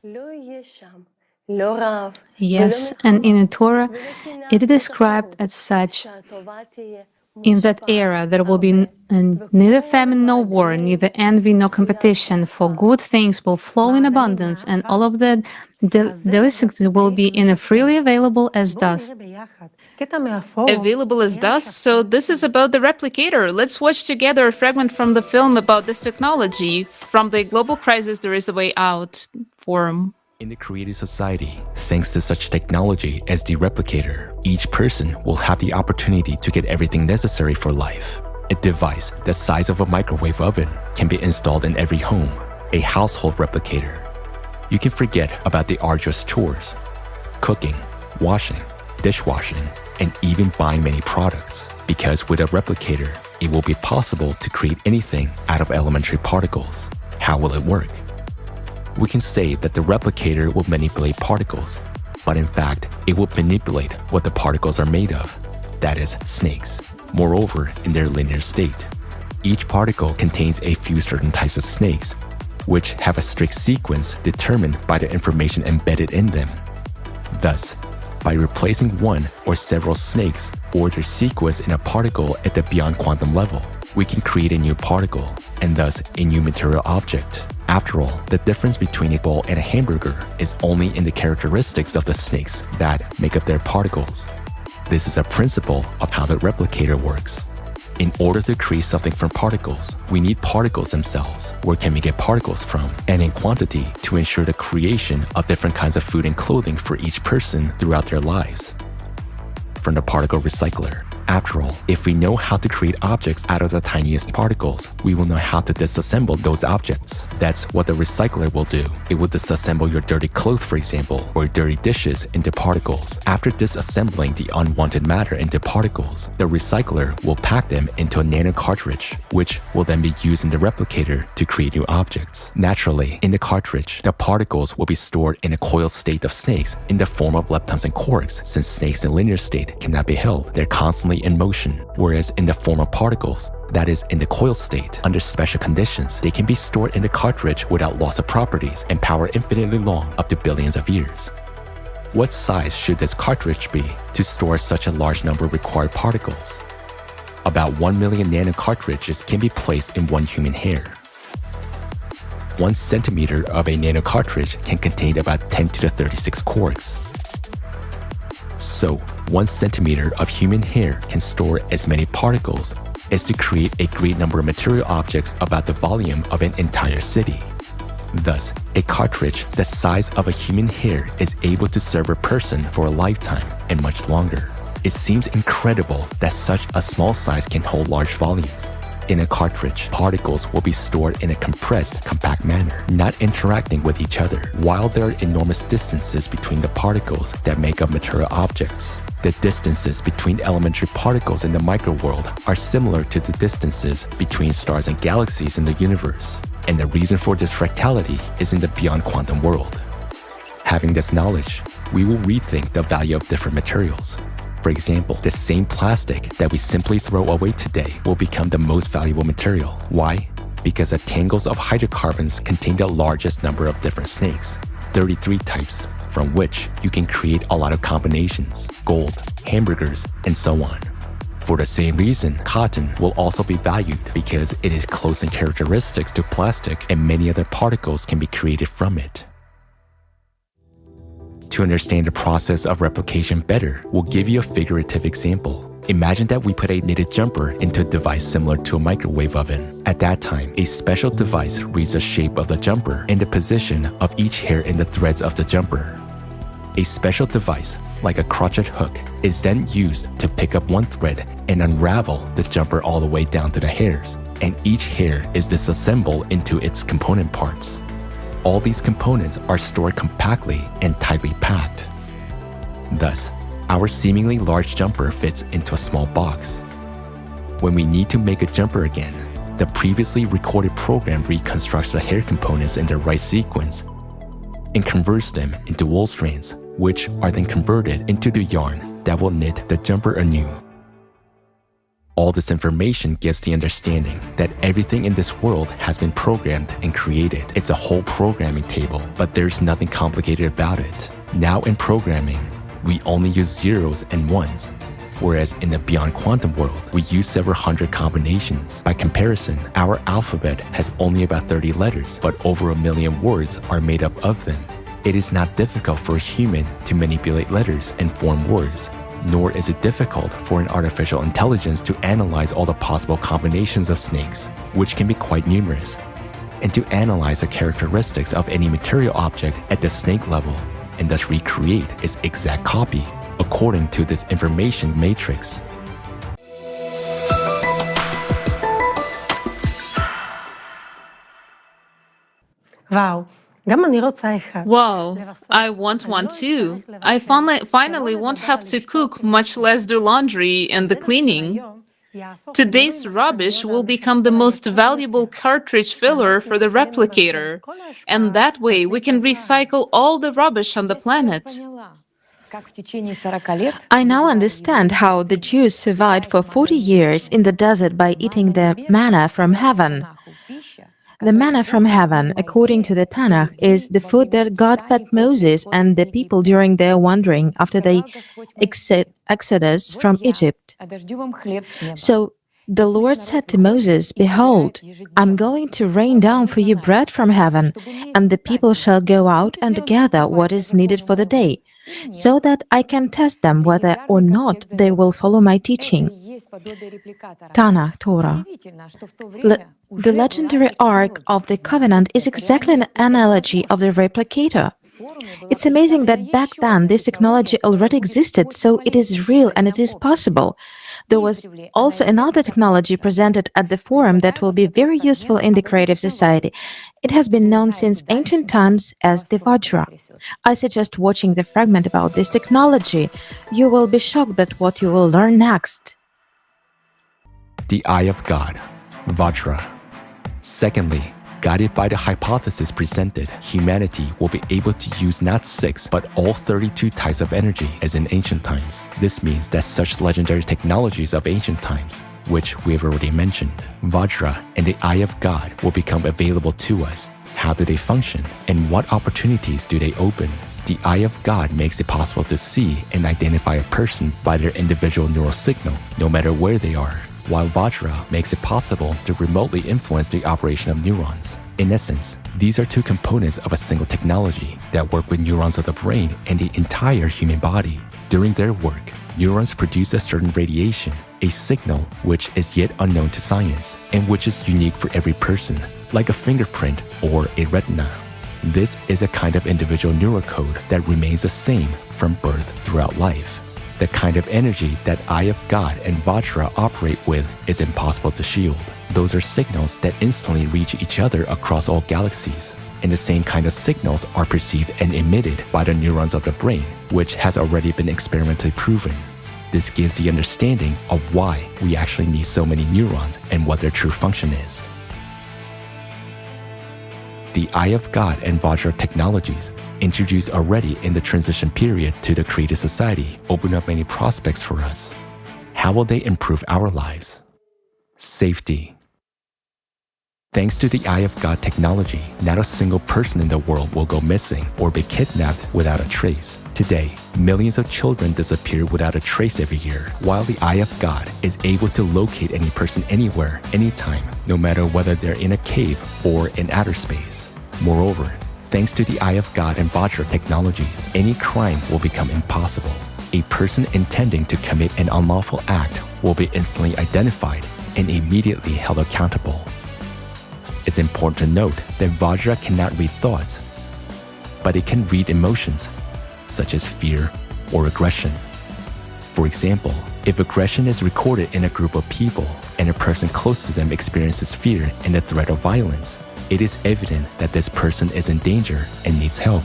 Yes, and in the Torah, it is described as such. In that era, there will be neither famine nor war, neither envy nor competition, for good things will flow in abundance, and all of the delicacies will be freely available as dust. Available as dust? So this is about the replicator. Let's watch together a fragment from the film about this technology. From the Global Crisis, There Is a Way Out forum. In the creative society, thanks to such technology as the replicator, each person will have the opportunity to get everything necessary for life. A device the size of a microwave oven can be installed in every home, a household replicator. You can forget about the arduous chores, cooking, washing, dishwashing, and even buying many products, because with a replicator, it will be possible to create anything out of elementary particles. How will it work? We can say that the replicator will manipulate particles, but in fact, it will manipulate what the particles are made of. that is, snakes. Moreover, in their linear state. Each particle contains a few certain types of snakes, which have a strict sequence determined by the information embedded in them. Thus, by replacing one or several snakes or their sequence in a particle at the beyond quantum level, we can create a new particle, and thus a new material object. After all, the difference between a ball and a hamburger is only in the characteristics of the snakes that make up their particles. This is a principle of how the replicator works. In order to create something from particles, we need particles themselves. Where can we get particles from? And in quantity to ensure the creation of different kinds of food and clothing for each person throughout their lives. From the particle recycler. After all, if we know how to create objects out of the tiniest particles, we will know how to disassemble those objects. That's what the recycler will do. It will disassemble your dirty clothes, for example, or dirty dishes into particles. After disassembling the unwanted matter into particles, the recycler will pack them into a nano cartridge, which will then be used in the replicator to create new objects. Naturally, in the cartridge, the particles will be stored in a coiled state of snakes in the form of leptons and quarks. Since snakes in linear state cannot be held, they're constantly in motion, whereas in the form of particles, that is, in the coil state, under special conditions, they can be stored in the cartridge without loss of properties and power infinitely long, up to billions of years. What size should this cartridge be to store such a large number of required particles? About 1 million nano cartridges can be placed in one human hair. 1 centimeter of a nano cartridge can contain about 10 to the 36 quarks. So, 1 centimeter of human hair can store as many particles as to create a great number of material objects about the volume of an entire city. Thus, a cartridge the size of a human hair is able to serve a person for a lifetime and much longer. It seems incredible that such a small size can hold large volumes. In a cartridge, particles will be stored in a compressed, compact manner, not interacting with each other, while there are enormous distances between the particles that make up material objects. The distances between elementary particles in the microworld are similar to the distances between stars and galaxies in the universe, and the reason for this fractality is in the beyond quantum world. Having this knowledge, we will rethink the value of different materials. For example, the same plastic that we simply throw away today will become the most valuable material. Why? Because the tangles of hydrocarbons contain the largest number of different snakes, 33 types, from which you can create a lot of combinations, gold, hamburgers, and so on. For the same reason, cotton will also be valued because it is close in characteristics to plastic and many other particles can be created from it. To understand the process of replication better, we'll give you a figurative example. Imagine that we put a knitted jumper into a device similar to a microwave oven. At that time, a special device reads the shape of the jumper and the position of each hair in the threads of the jumper. A special device, like a crochet hook, is then used to pick up one thread and unravel the jumper all the way down to the hairs, and each hair is disassembled into its component parts. All these components are stored compactly and tightly packed. Thus, our seemingly large jumper fits into a small box. When we need to make a jumper again, the previously recorded program reconstructs the hair components in the right sequence and converts them into wool strands, which are then converted into the yarn that will knit the jumper anew. All this information gives the understanding that everything in this world has been programmed and created. It's a whole programming table, but there's nothing complicated about it. Now in programming, we only use zeros and ones, whereas in the beyond quantum world, we use several hundred combinations. By comparison, our alphabet has only about 30 letters, but over 1 million words are made up of them. It is not difficult for a human to manipulate letters and form words, nor is it difficult for an artificial intelligence to analyze all the possible combinations of snakes, which can be quite numerous, and to analyze the characteristics of any material object at the snake level, and thus recreate its exact copy according to this information matrix. וואו, גם אני רוצה אחד. Wow, I want one too. I finally won't have to cook, much less do laundry and the cleaning. Today's rubbish will become the most valuable cartridge filler for the replicator, and that way we can recycle all the rubbish on the planet. I now understand how the Jews survived for 40 years in the desert by eating the manna from heaven. The manna from heaven, according to the Tanakh, is the food that God fed Moses and the people during their wandering after the exodus from Egypt. So the Lord said to Moses, "Behold, I'm going to rain down for you bread from heaven, and the people shall go out and gather what is needed for the day, so that I can test them whether or not they will follow my teaching." Tanakh, Torah. The legendary Ark of the Covenant is exactly an analogy of the replicator. It's amazing that back then this technology already existed, so it is real and it is possible. There was also another technology presented at the forum that will be very useful in the creative society. It has been known since ancient times as the Vajra. I suggest watching the fragment about this technology. You will be shocked at what you will learn next. The Eye of God, Vajra. Secondly, guided by the hypothesis presented, humanity will be able to use not 6, but all 32 types of energy as in ancient times. This means that such legendary technologies of ancient times, which we have already mentioned, Vajra and the Eye of God, will become available to us. How do they function, and what opportunities do they open? The Eye of God makes it possible to see and identify a person by their individual neural signal, no matter where they are, while Vajra makes it possible to remotely influence the operation of neurons. In essence, these are two components of a single technology that work with neurons of the brain and the entire human body. During their work, neurons produce a certain radiation, a signal which is yet unknown to science, and which is unique for every person, like a fingerprint or a retina. This is a kind of individual neural code that remains the same from birth throughout life. The kind of energy that Eye of God and Vajra operate with is impossible to shield. Those are signals that instantly reach each other across all galaxies. And the same kind of signals are perceived and emitted by the neurons of the brain, which has already been experimentally proven. This gives the understanding of why we actually need so many neurons and what their true function is. The Eye of God and Vajra technologies, introduced already in the transition period to the creative society, open up many prospects for us. How will they improve our lives? Safety. Thanks to the Eye of God technology, not a single person in the world will go missing or be kidnapped without a trace. Today, millions of children disappear without a trace every year, while the Eye of God is able to locate any person anywhere, anytime, no matter whether they're in a cave or in outer space. Moreover, thanks to the Eye of God and Vajra technologies, any crime will become impossible. A person intending to commit an unlawful act will be instantly identified and immediately held accountable. It's important to note that Vajra cannot read thoughts, but it can read emotions, such as fear or aggression. For example, if aggression is recorded in a group of people and a person close to them experiences fear and the threat of violence, it is evident that this person is in danger and needs help.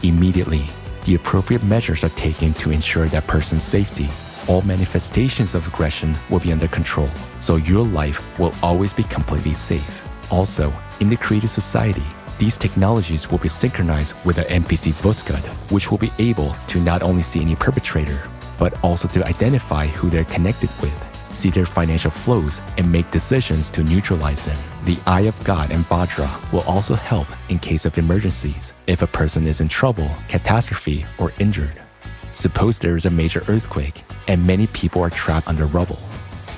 Immediately, the appropriate measures are taken to ensure that person's safety. All manifestations of aggression will be under control, so your life will always be completely safe. Also, in the creative society, these technologies will be synchronized with an NPC Voskad, which will be able to not only see any perpetrator, but also to identify who they're connected with, see their financial flows, and make decisions to neutralize them. The Eye of God and Vajra will also help in case of emergencies, if a person is in trouble, catastrophe, or injured. Suppose there is a major earthquake, and many people are trapped under rubble.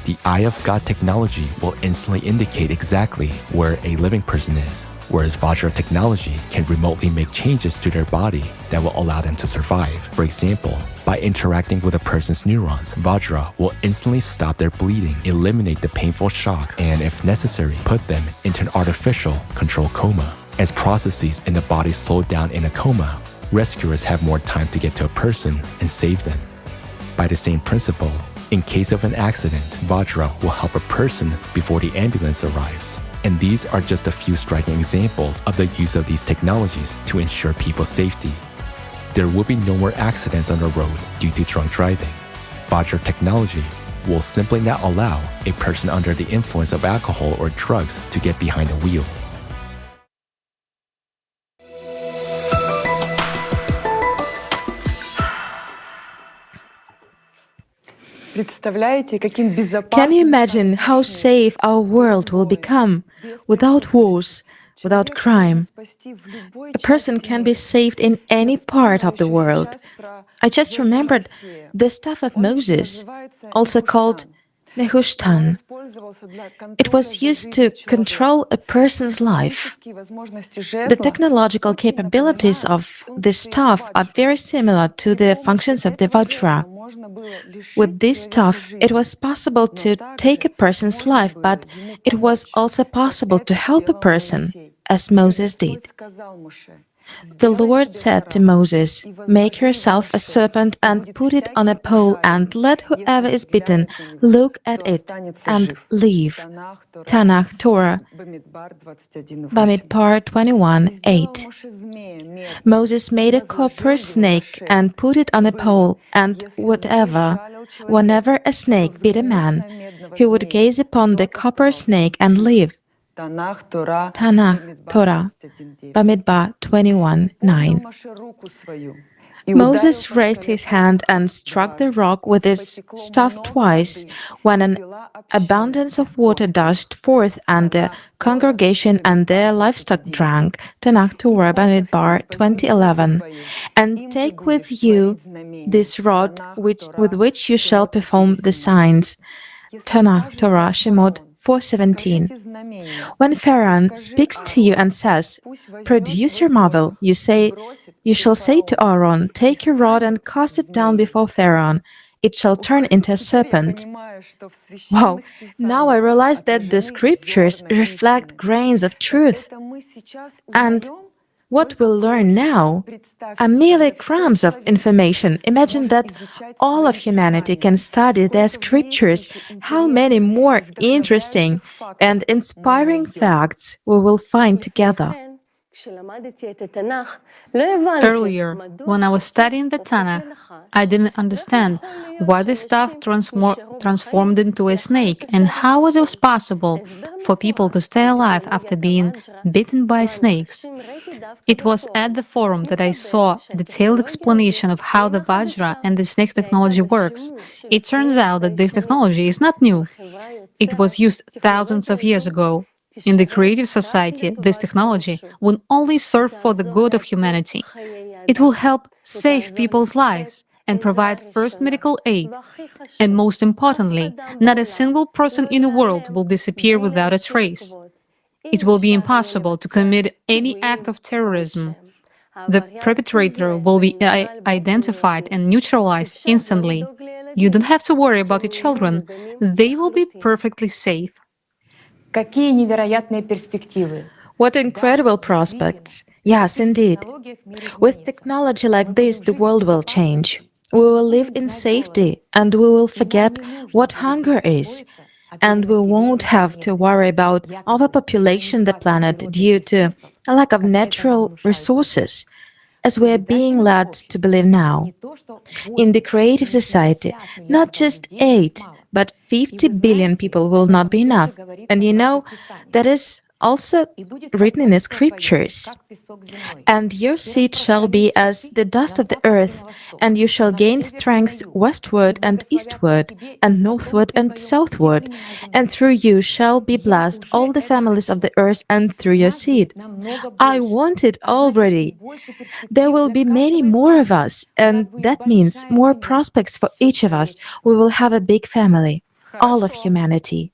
The Eye of God technology will instantly indicate exactly where a living person is, whereas Vajra technology can remotely make changes to their body that will allow them to survive. For example, by interacting with a person's neurons, Vajra will instantly stop their bleeding, eliminate the painful shock, and if necessary, put them into an artificial controlled coma. As processes in the body slow down in a coma, rescuers have more time to get to a person and save them. By the same principle, in case of an accident, Vajra will help a person before the ambulance arrives. And these are just a few striking examples of the use of these technologies to ensure people's safety. There will be no more accidents on the road due to drunk driving. Vajra technology will simply not allow a person under the influence of alcohol or drugs to get behind the wheel. Can you imagine how safe our world will become without wars, without crime? A person can be saved in any part of the world. I just remembered the staff of Moses, also called Nehushtan. It was used to control a person's life. The technological capabilities of this staff are very similar to the functions of the Vajra. With this staff, it was possible to take a person's life, but it was also possible to help a person, as Moses did. The Lord said to Moses, "Make yourself a serpent and put it on a pole, and let whoever is bitten look at it and live." Tanakh, Torah, Bamidbar 21:8. Moses made a copper snake and put it on a pole, and whenever a snake bit a man, he would gaze upon the copper snake and live. Tanakh, Torah, Bamidbar 21:9. Moses raised his hand and struck the rock with his staff twice, when an abundance of water dashed forth, and the congregation and their livestock drank. Tanakh, Torah, Bamidbar 20:11. And take with you this rod with which you shall perform the signs. Tanakh, Torah, Shemot 4:17. When Pharaoh speaks to you and says, "Produce your marvel," you shall say to Aaron, "Take your rod and cast it down before Pharaoh. It shall turn into a serpent." Wow, now I realize that the scriptures reflect grains of truth. And what we'll learn now are merely crumbs of information. Imagine that all of humanity can study their scriptures. How many more interesting and inspiring facts we will find together. Earlier, when I was studying the Tanakh, I didn't understand why the staff transformed into a snake and how it was possible for people to stay alive after being bitten by snakes. It was at the forum that I saw a detailed explanation of how the Vajra and the snake technology works. It turns out that this technology is not new. It was used thousands of years ago. In the creative society, this technology will only serve for the good of humanity. It will help save people's lives and provide first medical aid. And most importantly, not a single person in the world will disappear without a trace. It will be impossible to commit any act of terrorism. The perpetrator will be identified and neutralized instantly. You don't have to worry about your children. They will be perfectly safe. What incredible prospects. Yes, indeed. With technology like this, the world will change. We will live in safety, and we will forget what hunger is. And we won't have to worry about overpopulation the planet due to a lack of natural resources, as we are being led to believe now. In the creative society, not just 8, but 50 billion people will not be enough. And you know, that is also written in the scriptures. "And your seed shall be as the dust of the earth, and you shall gain strength westward and eastward, and northward and southward, and through you shall be blessed all the families of the earth, and through your seed." I want it already. There will be many more of us, and that means more prospects for each of us. We will have a big family, all of humanity.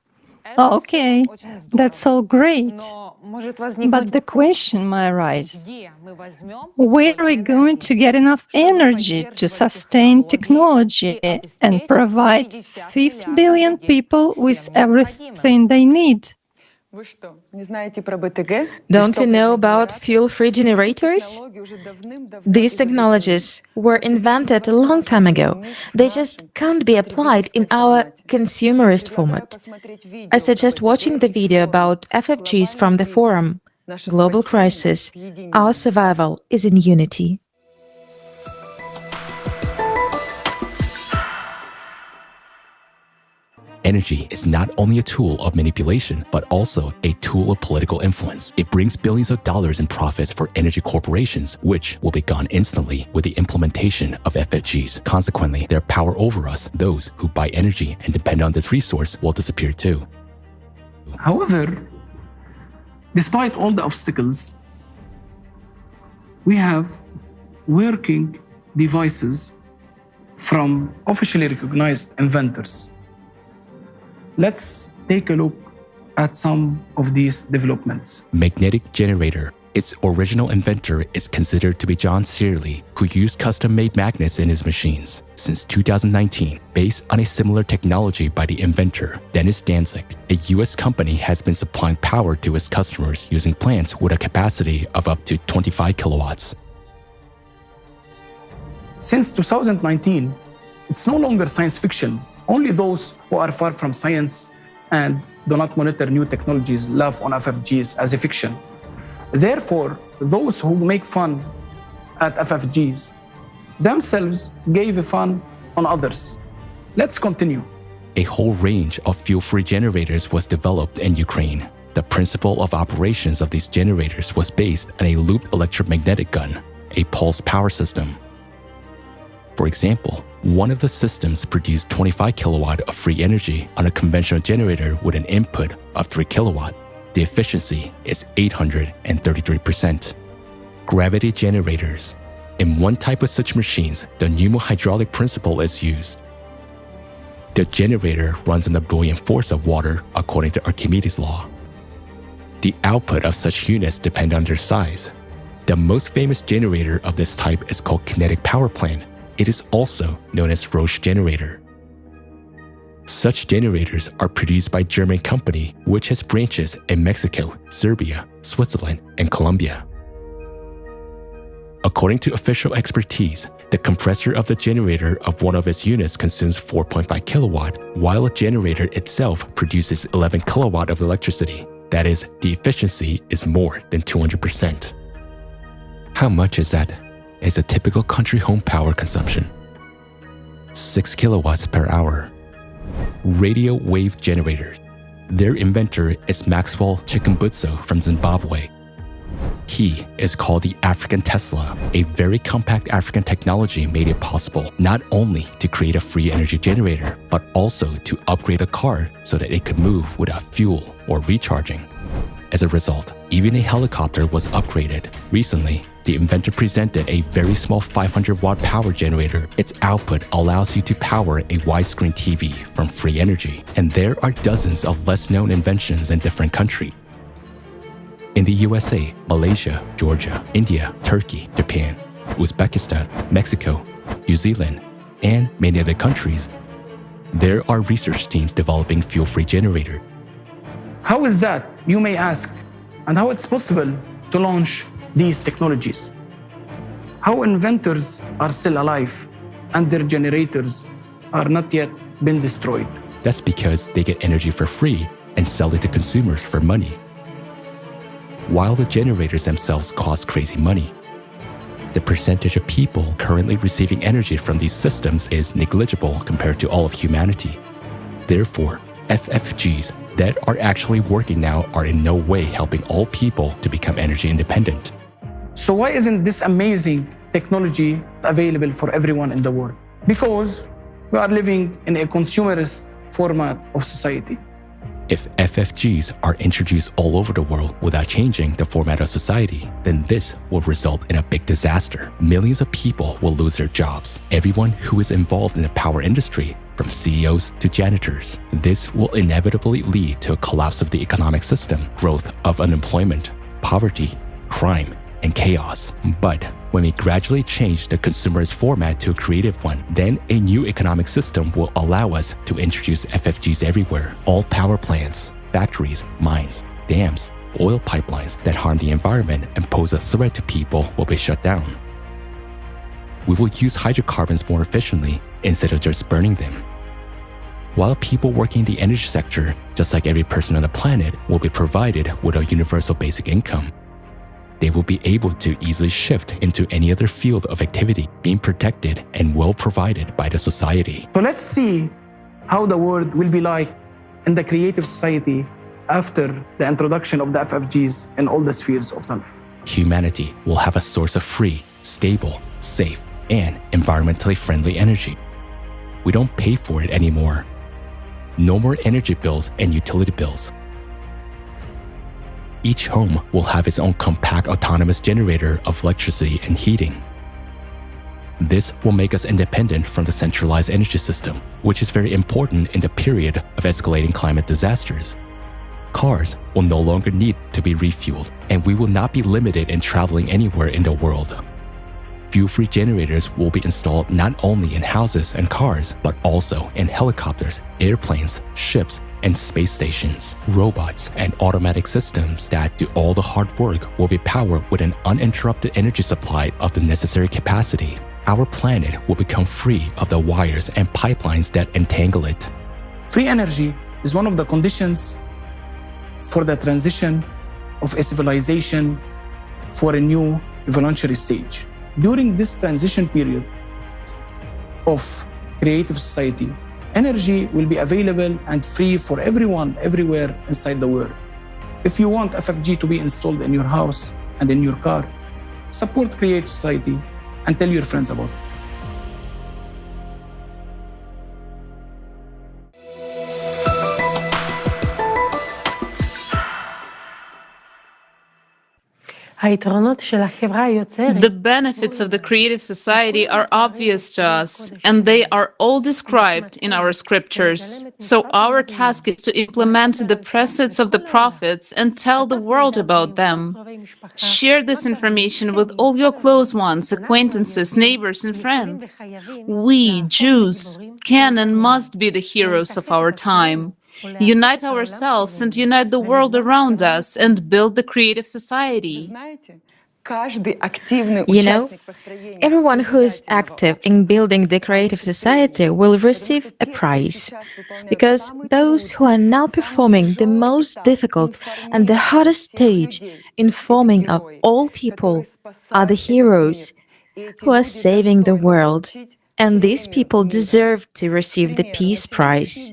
Okay, that's all great. But the question might arise, where are we going to get enough energy to sustain technology and provide 50 billion people with everything they need? Don't you know about fuel-free generators? These technologies were invented a long time ago. They just can't be applied in our consumerist format. I suggest watching the video about FFGs from the forum. Global Crisis. Our survival is in unity. Energy is not only a tool of manipulation, but also a tool of political influence. It brings billions of dollars in profits for energy corporations, which will be gone instantly with the implementation of FFGs. Consequently, their power over us, those who buy energy and depend on this resource, will disappear too. However, despite all the obstacles, we have working devices from officially recognized inventors. Let's take a look at some of these developments. Magnetic generator. Its original inventor is considered to be John Searle, who used custom-made magnets in his machines. Since 2019, based on a similar technology by the inventor, Dennis Danzig, a US company has been supplying power to its customers using plants with a capacity of up to 25 kilowatts. Since 2019, it's no longer science fiction. Only those who are far from science and do not monitor new technologies laugh on FFGs as a fiction. Therefore, those who make fun at FFGs themselves gave fun on others. Let's continue. A whole range of fuel-free generators was developed in Ukraine. The principle of operations of these generators was based on a looped electromagnetic gun, a pulse power system. For example, one of the systems produced 25 kilowatt of free energy on a conventional generator with an input of 3 kilowatt. The efficiency is 833%. Gravity generators. In one type of such machines, the pneumohydraulic principle is used. The generator runs on the buoyant force of water according to Archimedes' law. The output of such units depend on their size. The most famous generator of this type is called kinetic power plant. It is also known as Roche generator. Such generators are produced by a German company which has branches in Mexico, Serbia, Switzerland, and Colombia. According to official expertise, the compressor of the generator of one of its units consumes 4.5 kilowatt, while a generator itself produces 11 kilowatt of electricity. That is, the efficiency is more than 200%. How much is that? Is a typical country home power consumption. 6 kilowatts per hour. Radio wave generators. Their inventor is Maxwell Chikumbutso from Zimbabwe. He is called the African Tesla. A very compact African technology made it possible not only to create a free energy generator, but also to upgrade a car so that it could move without fuel or recharging. As a result, even a helicopter was upgraded. Recently, the inventor presented a very small 500-watt power generator. Its output allows you to power a widescreen TV from free energy. And there are dozens of less-known inventions in different countries. In the USA, Malaysia, Georgia, India, Turkey, Japan, Uzbekistan, Mexico, New Zealand, and many other countries, there are research teams developing fuel-free generators. How is that, you may ask, and how it's possible to launch these technologies? How inventors are still alive and their generators are not yet been destroyed? That's because they get energy for free and sell it to consumers for money, while the generators themselves cost crazy money. The percentage of people currently receiving energy from these systems is negligible compared to all of humanity. Therefore, FFGs that are actually working now are in no way helping all people to become energy independent. So why isn't this amazing technology available for everyone in the world? Because we are living in a consumerist format of society. If FFGs are introduced all over the world without changing the format of society, then this will result in a big disaster. Millions of people will lose their jobs. Everyone who is involved in the power industry, from CEOs to janitors. This will inevitably lead to a collapse of the economic system, growth of unemployment, poverty, crime, and chaos. But when we gradually change the consumerist format to a creative one, then a new economic system will allow us to introduce FFGs everywhere. All power plants, factories, mines, dams, oil pipelines that harm the environment and pose a threat to people will be shut down. We will use hydrocarbons more efficiently instead of just burning them. While people working in the energy sector, just like every person on the planet, will be provided with a universal basic income, they will be able to easily shift into any other field of activity, being protected and well provided by the society. So let's see how the world will be like in the creative society after the introduction of the FFGs in all the spheres of life. Humanity will have a source of free, stable, safe, and environmentally friendly energy. We don't pay for it anymore. No more energy bills and utility bills. Each home will have its own compact autonomous generator of electricity and heating. This will make us independent from the centralized energy system, which is very important in the period of escalating climate disasters. Cars will no longer need to be refueled, and we will not be limited in traveling anywhere in the world. Fuel-free generators will be installed not only in houses and cars, but also in helicopters, airplanes, ships, and space stations. Robots and automatic systems that do all the hard work will be powered with an uninterrupted energy supply of the necessary capacity. Our planet will become free of the wires and pipelines that entangle it. Free energy is one of the conditions for the transition of a civilization for a new evolutionary stage. During this transition period of creative society, energy will be available and free for everyone, everywhere inside the world. If you want FFG to be installed in your house and in your car, support creative society and tell your friends about it. The benefits of the creative society are obvious to us, and they are all described in our scriptures. So our task is to implement the precepts of the prophets and tell the world about them. Share this information with all your close ones, acquaintances, neighbors, and friends. We, Jews, can and must be the heroes of our time. Unite ourselves and unite the world around us and build the creative society. You know, everyone who is active in building the creative society will receive a prize, because those who are now performing the most difficult and the hardest stage in forming of all people are the heroes who are saving the world. And these people deserve to receive the Peace Prize.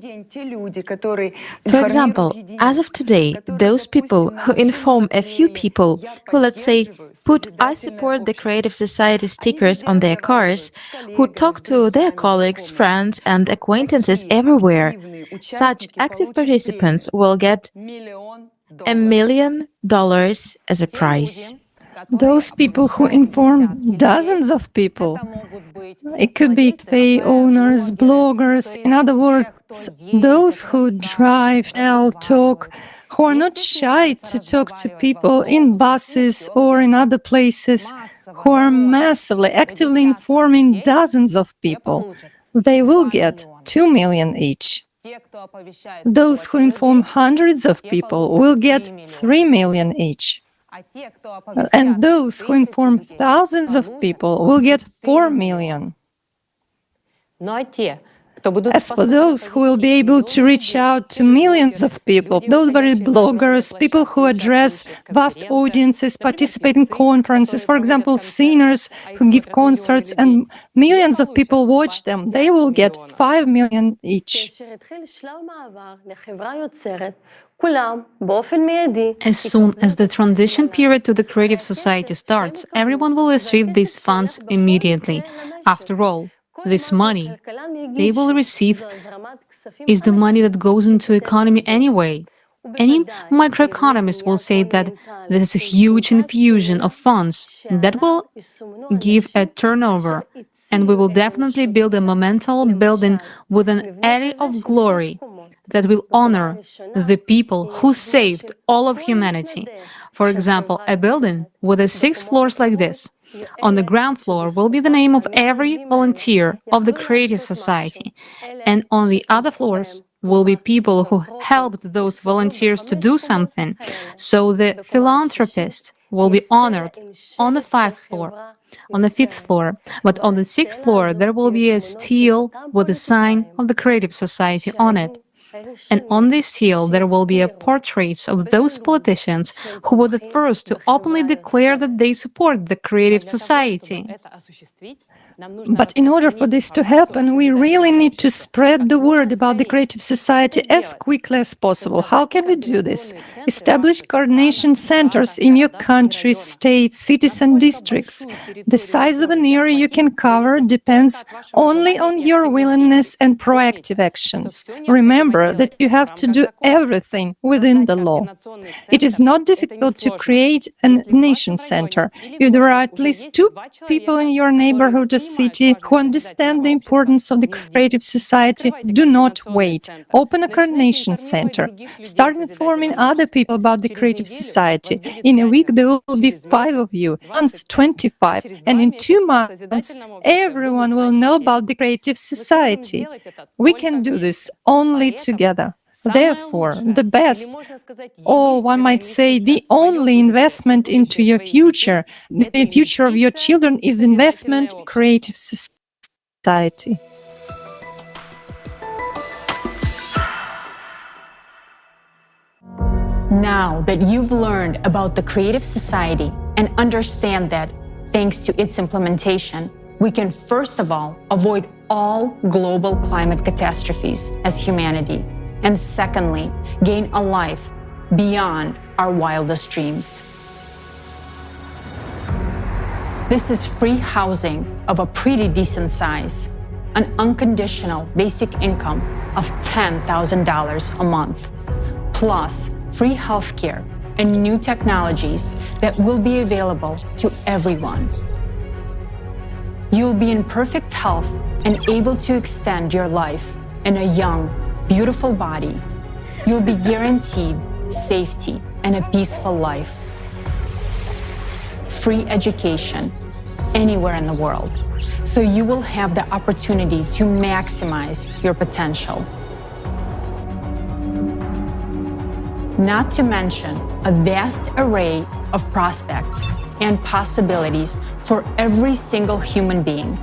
For example, as of today, those people who inform a few people who, let's say, put "I support the Creative Society" stickers on their cars, who talk to their colleagues, friends, and acquaintances everywhere, such active participants will get $1 million as a prize. Those people who inform dozens of people. It could be cafe owners, bloggers, in other words, those who drive, tell, talk, who are not shy to talk to people in buses or in other places, who are massively, actively informing dozens of people. They will get 2 million each. Those who inform hundreds of people will get 3 million each. And those who inform thousands of people will get 4 million. As for those who will be able to reach out to millions of people, those very bloggers, people who address vast audiences, participate in conferences, for example, singers who give concerts and millions of people watch them, they will get 5 million each. As soon as the transition period to the creative society starts, everyone will receive these funds immediately. After all, this money they will receive is the money that goes into economy anyway. Any microeconomist will say that this is a huge infusion of funds that will give a turnover, and we will definitely build a monumental building with an alley of glory that will honor the people who saved all of humanity. For example, a building with 6 floors like this. On the ground floor will be the name of every volunteer of the Creative Society, and on the other floors will be people who helped those volunteers to do something. So the philanthropist will be honored on the 5th floor, on the 5th floor, but on the 6th floor there will be a stele with a sign of the Creative Society on it. And on this stele there will be portraits of those politicians who were the first to openly declare that they support the Creative Society. But in order for this to happen, we really need to spread the word about the Creative Society as quickly as possible. How can we do this? Establish coordination centers in your country, states, cities, and districts. The size of an area you can cover depends only on your willingness and proactive actions. Remember that you have to do everything within the law. It is not difficult to create a nation center. If there are at least 2 people in your neighborhood or city who understand the importance of the Creative Society, do not wait. Open a coordination center. Start informing other people about the Creative Society. In a week, there will be 5 of you, once 25, and in 2 months, everyone will know about the Creative Society. We can do this only together. Therefore, the best, or one might say the only investment into your future, the future of your children, is investment in Creative Society. Now that you've learned about the Creative Society and understand that, thanks to its implementation, we can first of all avoid all global climate catastrophes as humanity, and secondly, gain a life beyond our wildest dreams. This is free housing of a pretty decent size, an unconditional basic income of $10,000 a month, plus free healthcare and new technologies that will be available to everyone. You'll be in perfect health and able to extend your life in a young, beautiful body. You'll be guaranteed safety and a peaceful life. Free education anywhere in the world, so you will have the opportunity to maximize your potential. Not to mention a vast array of prospects and possibilities for every single human being.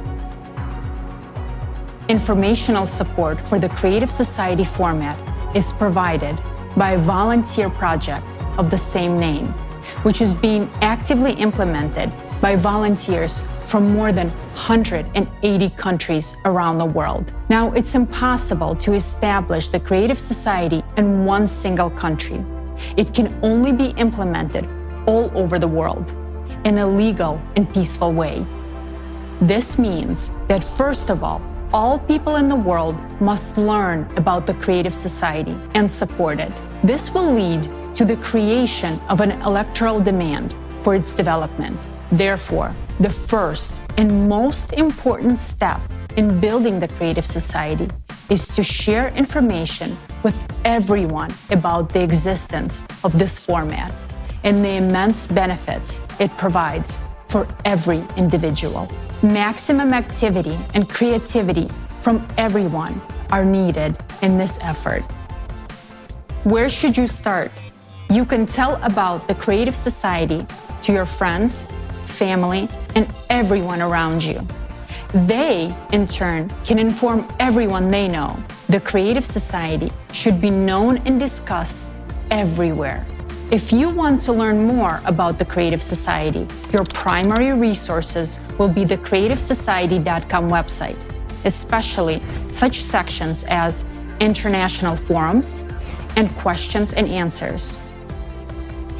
Informational support for the Creative Society format is provided by a volunteer project of the same name, which is being actively implemented by volunteers from more than 180 countries around the world. Now, it's impossible to establish the Creative Society in one single country. It can only be implemented all over the world in a legal and peaceful way. This means that, first of all people in the world must learn about the Creative Society and support it. This will lead to the creation of an electoral demand for its development. Therefore, the first and most important step in building the Creative Society is to share information with everyone about the existence of this format and the immense benefits it provides for every individual. Maximum activity and creativity from everyone are needed in this effort. Where should you start? You can tell about the Creative Society to your friends, family, and everyone around you. They, in turn, can inform everyone they know. The Creative Society should be known and discussed everywhere. If you want to learn more about the Creative Society, your primary resources will be the creativesociety.com website, especially such sections as international forums and questions and answers.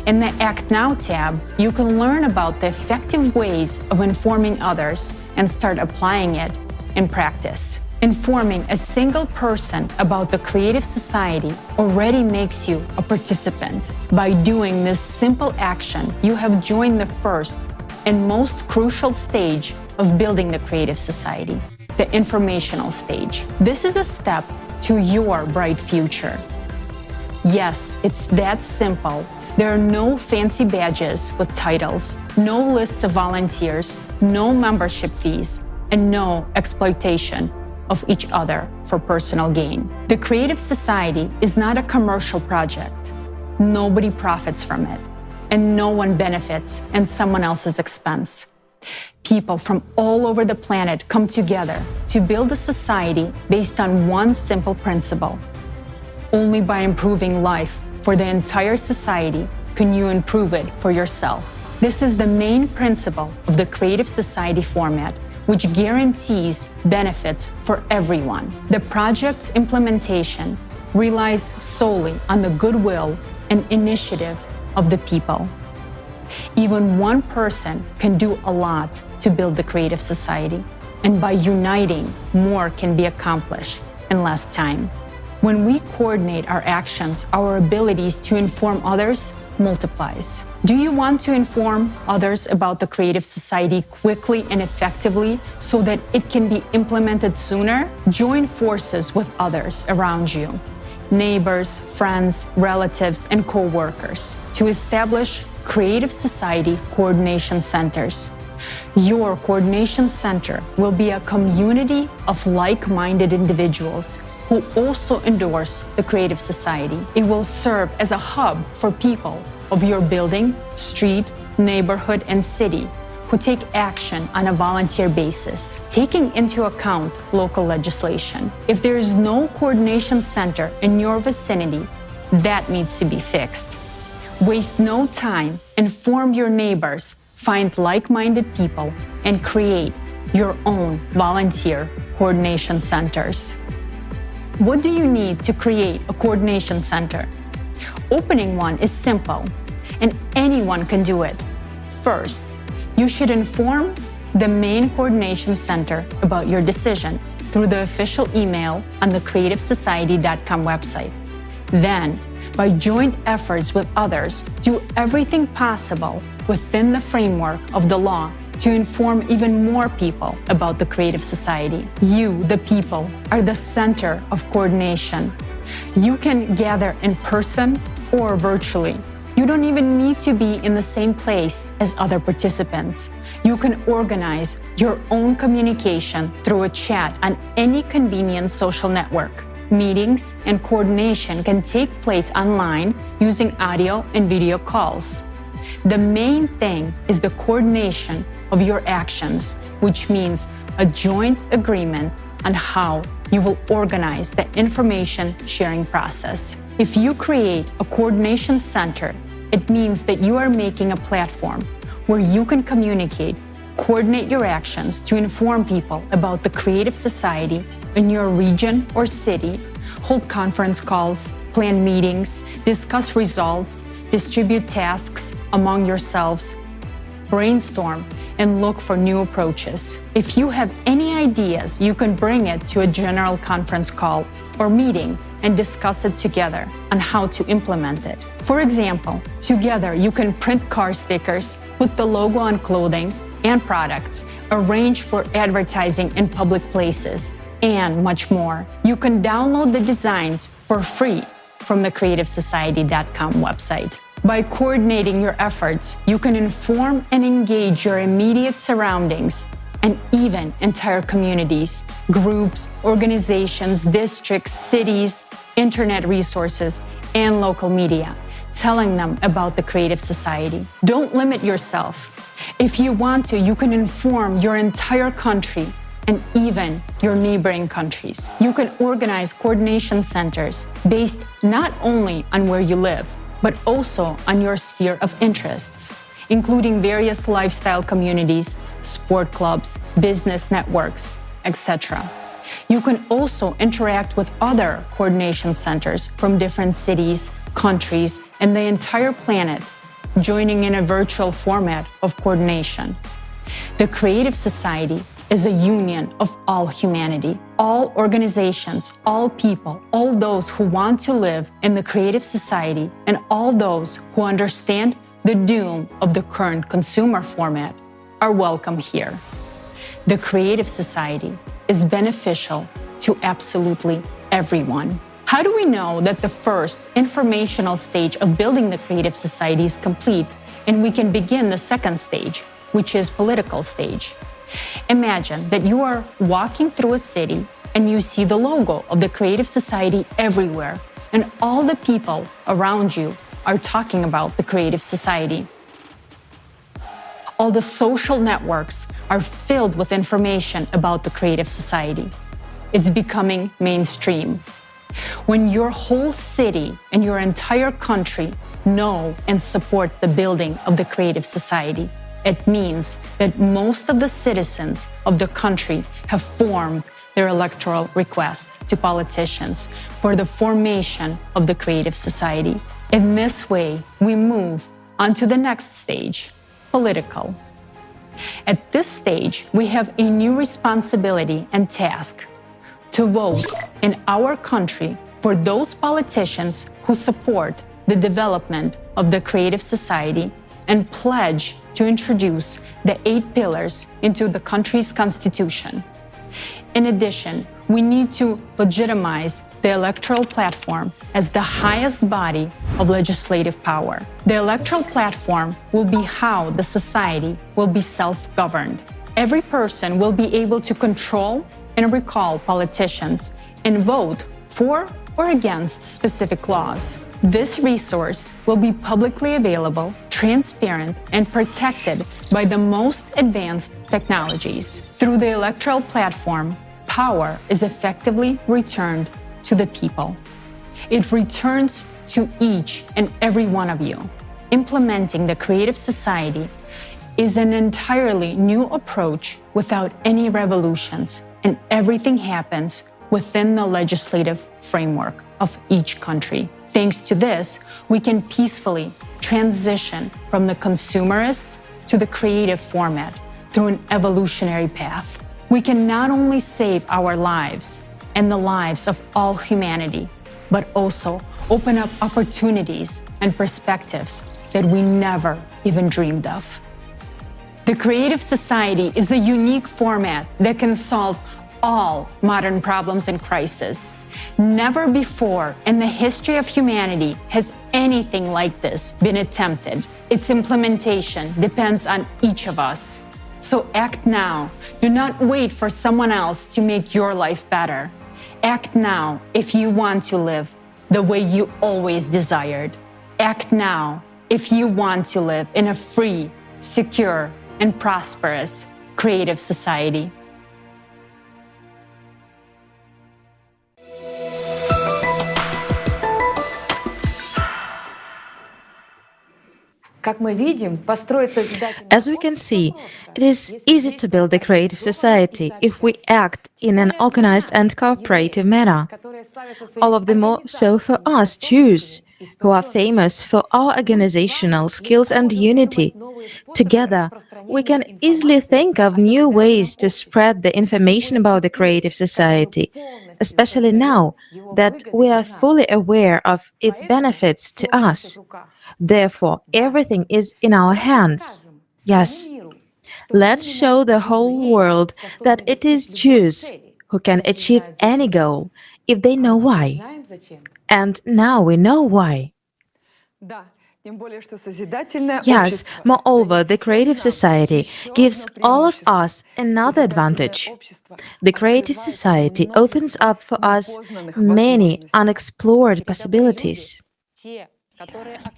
In the Act Now tab, you can learn about the effective ways of informing others and start applying it in practice. Informing a single person about the Creative Society already makes you a participant. By doing this simple action, you have joined the first and most crucial stage of building the Creative Society, the informational stage. This is a step to your bright future. Yes, it's that simple. There are no fancy badges with titles, no lists of volunteers, no membership fees, and no exploitation of each other for personal gain. The Creative Society is not a commercial project. Nobody profits from it, and no one benefits at someone else's expense. People from all over the planet come together to build a society based on one simple principle. Only by improving life for the entire society can you improve it for yourself. This is the main principle of the Creative Society format, which guarantees benefits for everyone. The project's implementation relies solely on the goodwill and initiative of the people. Even one person can do a lot to build the creative society, and by uniting, more can be accomplished in less time. When we coordinate our actions, our abilities to inform others multiplies. Do you want to inform others about the creative society quickly and effectively so that it can be implemented sooner? Join forces with others around you, neighbors, friends, relatives, and co-workers, to establish creative society coordination centers. Your coordination center will be a community of like-minded individuals who also endorse the creative society. It will serve as a hub for people of your building, street, neighborhood, and city who take action on a volunteer basis, taking into account local legislation. If there is no coordination center in your vicinity, that needs to be fixed. Waste no time, inform your neighbors, find like-minded people, and create your own volunteer coordination centers. What do you need to create a coordination center? Opening one is simple, and anyone can do it. First, you should inform the main coordination center about your decision through the official email on the creativesociety.com website. Then, by joint efforts with others, do everything possible within the framework of the law to inform even more people about the creative society. You, the people, are the center of coordination. You can gather in person or virtually. You don't even need to be in the same place as other participants. You can organize your own communication through a chat on any convenient social network. Meetings and coordination can take place online using audio and video calls. The main thing is the coordination of your actions, which means a joint agreement on how you will organize the information sharing process. If you create a coordination center, it means that you are making a platform where you can communicate, coordinate your actions to inform people about the creative society in your region or city, hold conference calls, plan meetings, discuss results, distribute tasks among yourselves, brainstorm, and look for new approaches. If you have any ideas, you can bring it to a general conference call or meeting and discuss it together on how to implement it. For example, together you can print car stickers, put the logo on clothing and products, arrange for advertising in public places, and much more. You can download the designs for free from the creativesociety.com website. By coordinating your efforts, you can inform and engage your immediate surroundings and even entire communities, groups, organizations, districts, cities, internet resources, and local media, telling them about the creative society. Don't limit yourself. If you want to, you can inform your entire country and even your neighboring countries. You can organize coordination centers based not only on where you live, but also on your sphere of interests, including various lifestyle communities, sport clubs, business networks, etc. You can also interact with other coordination centers from different cities, countries, and the entire planet, joining in a virtual format of coordination. The Creative Society is a union of all humanity, all organizations, all people, all those who want to live in the creative society, and all those who understand the doom of the current consumer format are welcome here. The Creative Society is beneficial to absolutely everyone. How do we know that the first informational stage of building the Creative Society is complete and we can begin the second stage, which is political stage? Imagine that you are walking through a city and you see the logo of the Creative Society everywhere, and all the people around you are talking about the Creative Society. All the social networks are filled with information about the Creative Society. It's becoming mainstream. When your whole city and your entire country know and support the building of the Creative Society, It means that most of the citizens of the country have formed their electoral request to politicians for the formation of the creative society. In this way, we move on to the next stage, political. At this stage, we have a new responsibility and task to vote in our country for those politicians who support the development of the creative society and pledge to introduce the 8 pillars into the country's constitution. In addition, we need to legitimize the electoral platform as the highest body of legislative power. The electoral platform will be how the society will be self-governed. Every person will be able to control and recall politicians and vote for or against specific laws. This resource will be publicly available, transparent, and protected by the most advanced technologies. Through the electoral platform, power is effectively returned to the people. It returns to each and every one of you. Implementing the creative society is an entirely new approach without any revolutions, and everything happens within the legislative framework of each country. Thanks to this, we can peacefully transition from the consumerist to the creative format through an evolutionary path. We can not only save our lives and the lives of all humanity, but also open up opportunities and perspectives that we never even dreamed of. The creative society is a unique format that can solve all modern problems and crises. Never before in the history of humanity has anything like this been attempted. Its implementation depends on each of us. So act now. Do not wait for someone else to make your life better. Act now if you want to live the way you always desired. Act now if you want to live in a free, secure, and prosperous creative society. As we can see, it is easy to build a creative society if we act in an organized and cooperative manner. All of the more so for us Jews, who are famous for our organizational skills and unity. Together, we can easily think of new ways to spread the information about the creative society, especially now that we are fully aware of its benefits to us. Therefore, everything is in our hands. Yes, let's show the whole world that it is Jews who can achieve any goal if they know why. And now we know why. Yes, moreover, the creative society gives all of us another advantage. The creative society opens up for us many unexplored possibilities.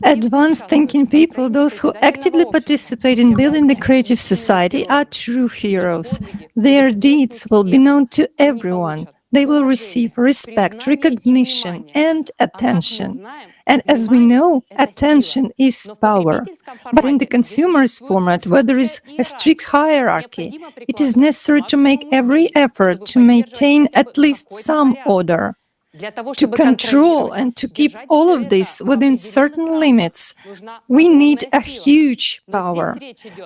Advanced thinking people, those who actively participate in building the creative society, are true heroes. Their deeds will be known to everyone. They will receive respect, recognition, and attention. And as we know, attention is power. But in the consumerist format, where there is a strict hierarchy, it is necessary to make every effort to maintain at least some order. To control and to keep all of this within certain limits, we need a huge power.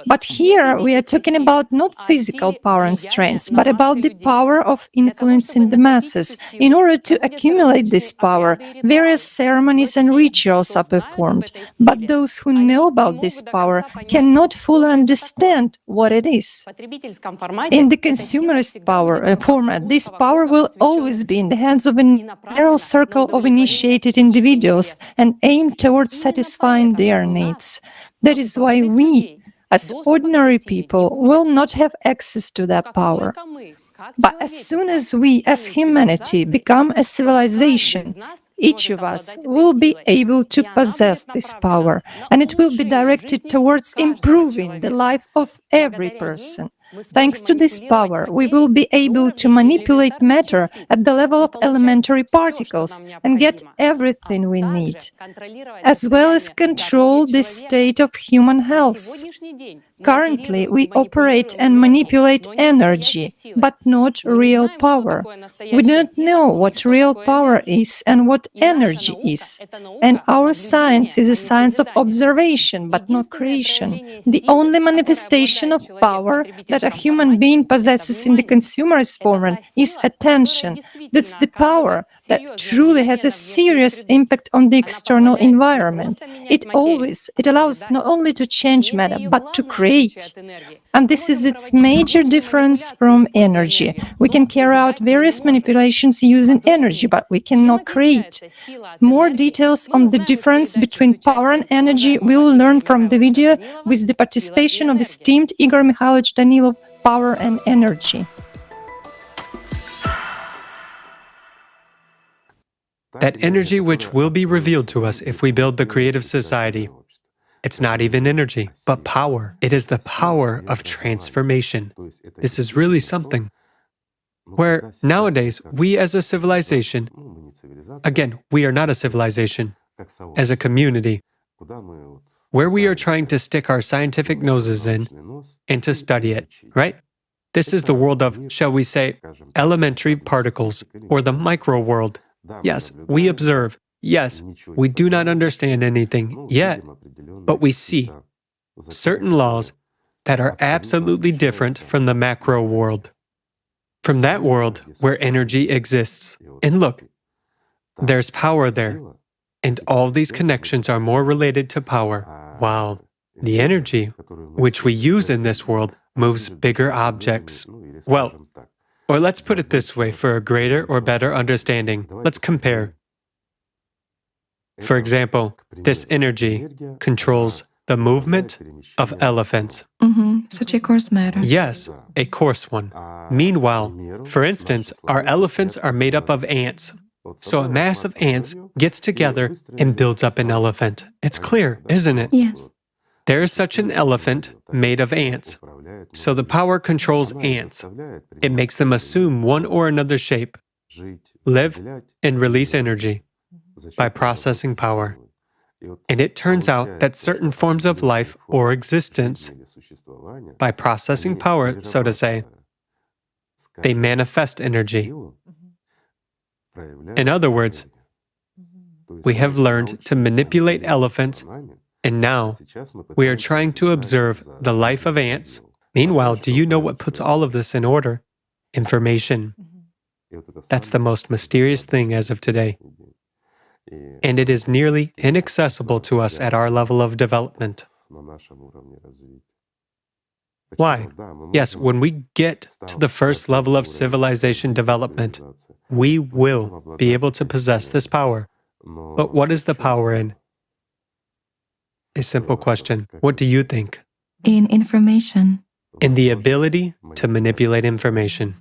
But here we are talking about not physical power and strength, but about the power of influencing the masses. In order to accumulate this power, various ceremonies and rituals are performed. But those who know about this power cannot fully understand what it is. In the consumerist power format, this power will always be in the hands of a narrow circle of initiated individuals and aim towards satisfying their needs. That is why we, as ordinary people, will not have access to that power. But as soon as we, as humanity, become a civilization, each of us will be able to possess this power, and it will be directed towards improving the life of every person. Thanks to this power, we will be able to manipulate matter at the level of elementary particles and get everything we need, as well as control the state of human health. Currently, we operate and manipulate energy, but not real power. We do not know what real power is and what energy is. And our science is a science of observation, but not creation. The only manifestation of power that a human being possesses in the consumerist form is attention. That's the power that truly has a serious impact on the external environment. It allows not only to change matter, but to create. And this is its major difference from energy. We can carry out various manipulations using energy, but we cannot create. More details on the difference between power and energy we will learn from the video with the participation of esteemed Igor Mikhailovich Danilov, Power and Energy. That energy which will be revealed to us if we build the creative society. It's not even energy, but power. It is the power of transformation. This is really something. Where nowadays, we as a civilization, again, we are not a civilization, as a community, where we are trying to stick our scientific noses in and to study it, right? This is the world of, shall we say, elementary particles, or the micro world. Yes, we observe. Yes, we do not understand anything yet, but we see certain laws that are absolutely different from the macro world, from that world where energy exists. And look, there's power there, and all these connections are more related to power, while the energy which we use in this world moves bigger objects. Well, or let's put it this way for a greater or better understanding. Let's compare. For example, this energy controls the movement of elephants. Such a coarse matter. Yes, a coarse one. Meanwhile, for instance, our elephants are made up of ants. So a mass of ants gets together and builds up an elephant. It's clear, isn't it? Yes. There is such an elephant made of ants. So the power controls ants. It makes them assume one or another shape, live, and release energy by processing power. And it turns out that certain forms of life or existence, by processing power, so to say, they manifest energy. In other words, we have learned to manipulate elephants, and now we are trying to observe the life of ants. Meanwhile, do you know what puts all of this in order? Information. That's the most mysterious thing as of today. And it is nearly inaccessible to us at our level of development. Why? Yes, when we get to the first level of civilization development, we will be able to possess this power. But what is the power in? A simple question. What do you think? In information. In the ability to manipulate information.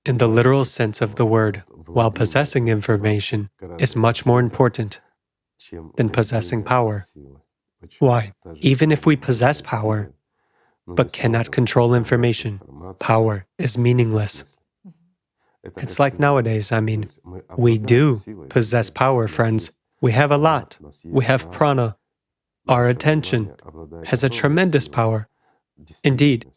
In the literal sense of the word, while possessing information is much more important than possessing power. Why? Even if we possess power, but cannot control information, power is meaningless. It's like nowadays, we do possess power, friends. We have a lot. We have prana. Our attention has a tremendous power. Indeed.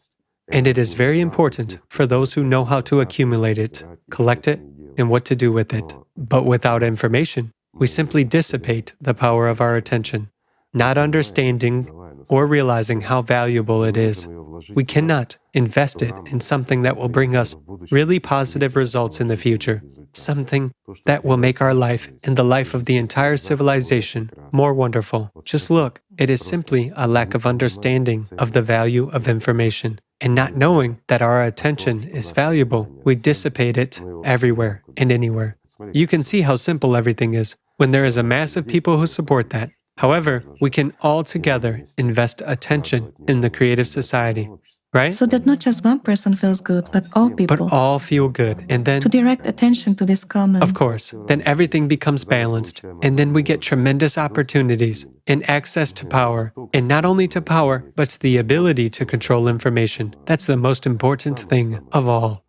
And it is very important for those who know how to accumulate it, collect it, and what to do with it. But without information, we simply dissipate the power of our attention, not understanding or realizing how valuable it is. We cannot invest it in something that will bring us really positive results in the future, something that will make our life and the life of the entire civilization more wonderful. Just look, it is simply a lack of understanding of the value of information. And not knowing that our attention is valuable, we dissipate it everywhere and anywhere. You can see how simple everything is when there is a mass of people who support that. However, we can all together invest attention in the creative society. right? So that not just one person feels good, but all people. But all feel good. And then, To direct attention to this common. of course, then everything becomes balanced. And then we get tremendous opportunities and access to power. And not only to power, but to the ability to control information. That's the most important thing of all.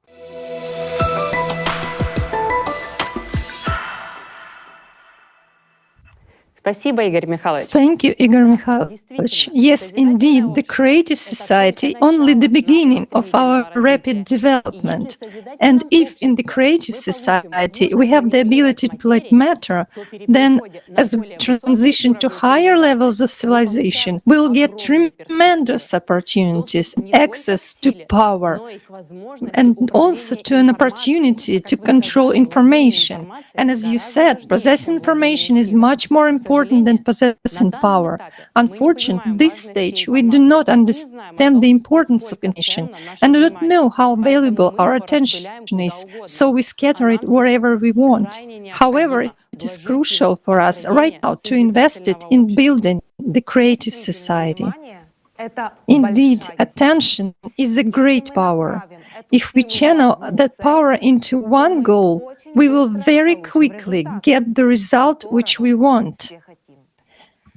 Thank you, Igor Mikhailovich. Yes, indeed, the creative society only the beginning of our rapid development. And if in the creative society we have the ability to manipulate matter, then as we transition to higher levels of civilization, we'll get tremendous opportunities, access to power, and also to an opportunity to control information. And as you said, possessing information is much more important than possessing power. Unfortunately, at this stage, we do not understand the importance of information and do not know how valuable our attention is, so we scatter it wherever we want. However, it is crucial for us right now to invest it in building the creative society. Indeed, attention is a great power. If we channel that power into one goal, we will very quickly get the result which we want.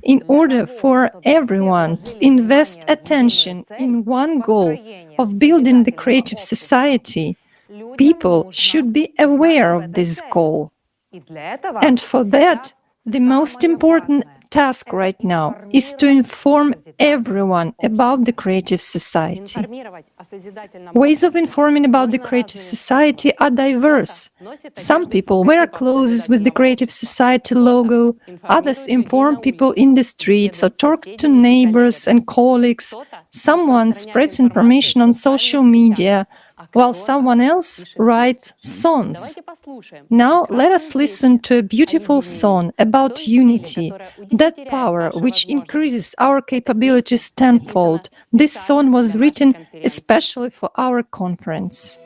In order for everyone to invest attention in one goal of building the creative society, people should be aware of this goal. And for that, the most important task right now is to inform everyone about the creative society. Ways of informing about the creative society are diverse. Some people wear clothes with the creative society logo, others inform people in the streets or talk to neighbors and colleagues. Someone spreads information on social media, while someone else writes songs. Now let us listen to a beautiful song about unity, that power which increases our capabilities tenfold. This song was written especially for our conference.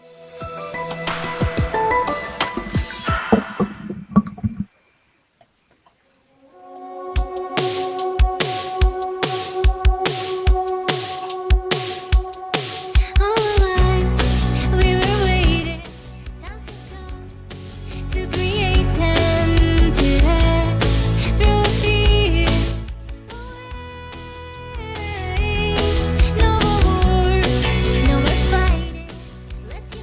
Let's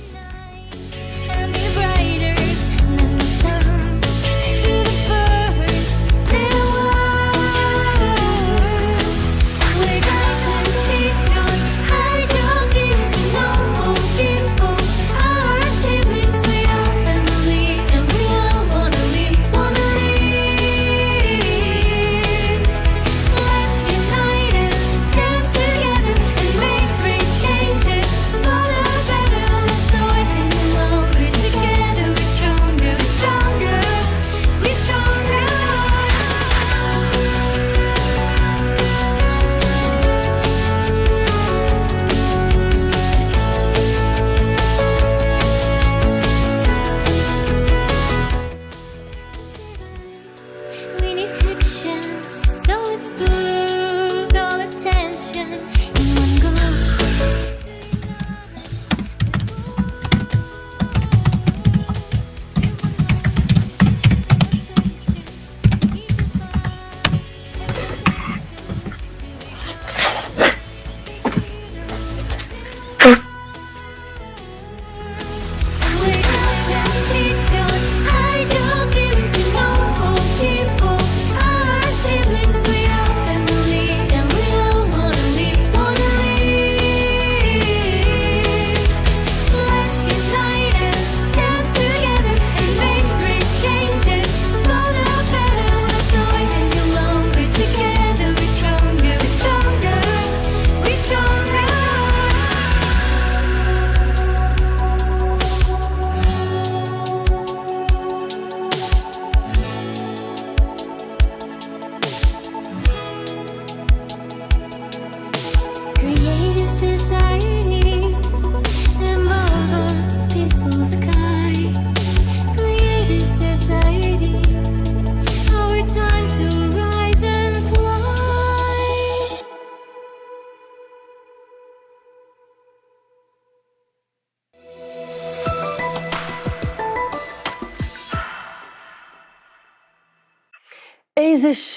This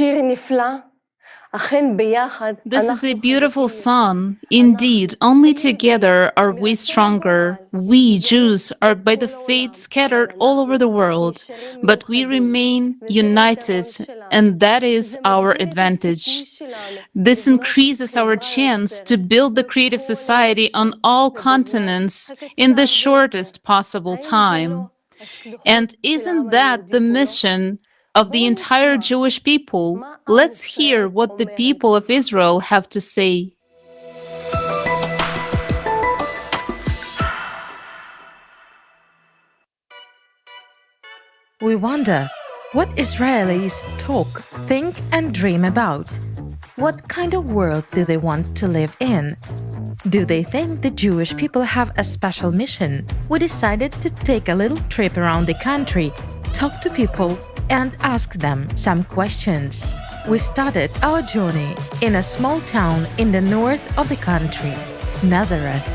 is a beautiful song. Indeed, only together are we stronger. We, Jews, are by the faith scattered all over the world, but we remain united, and that is our advantage. This increases our chance to build the creative society on all continents in the shortest possible time. And isn't that the mission of the entire Jewish people? Let's hear what the people of Israel have to say. We wonder what Israelis talk, think, and dream about. What kind of world do they want to live in? Do they think the Jewish people have a special mission? We decided to take a little trip around the country, talk to people, and ask them some questions. We started our journey in a small town in the north of the country, Nazareth.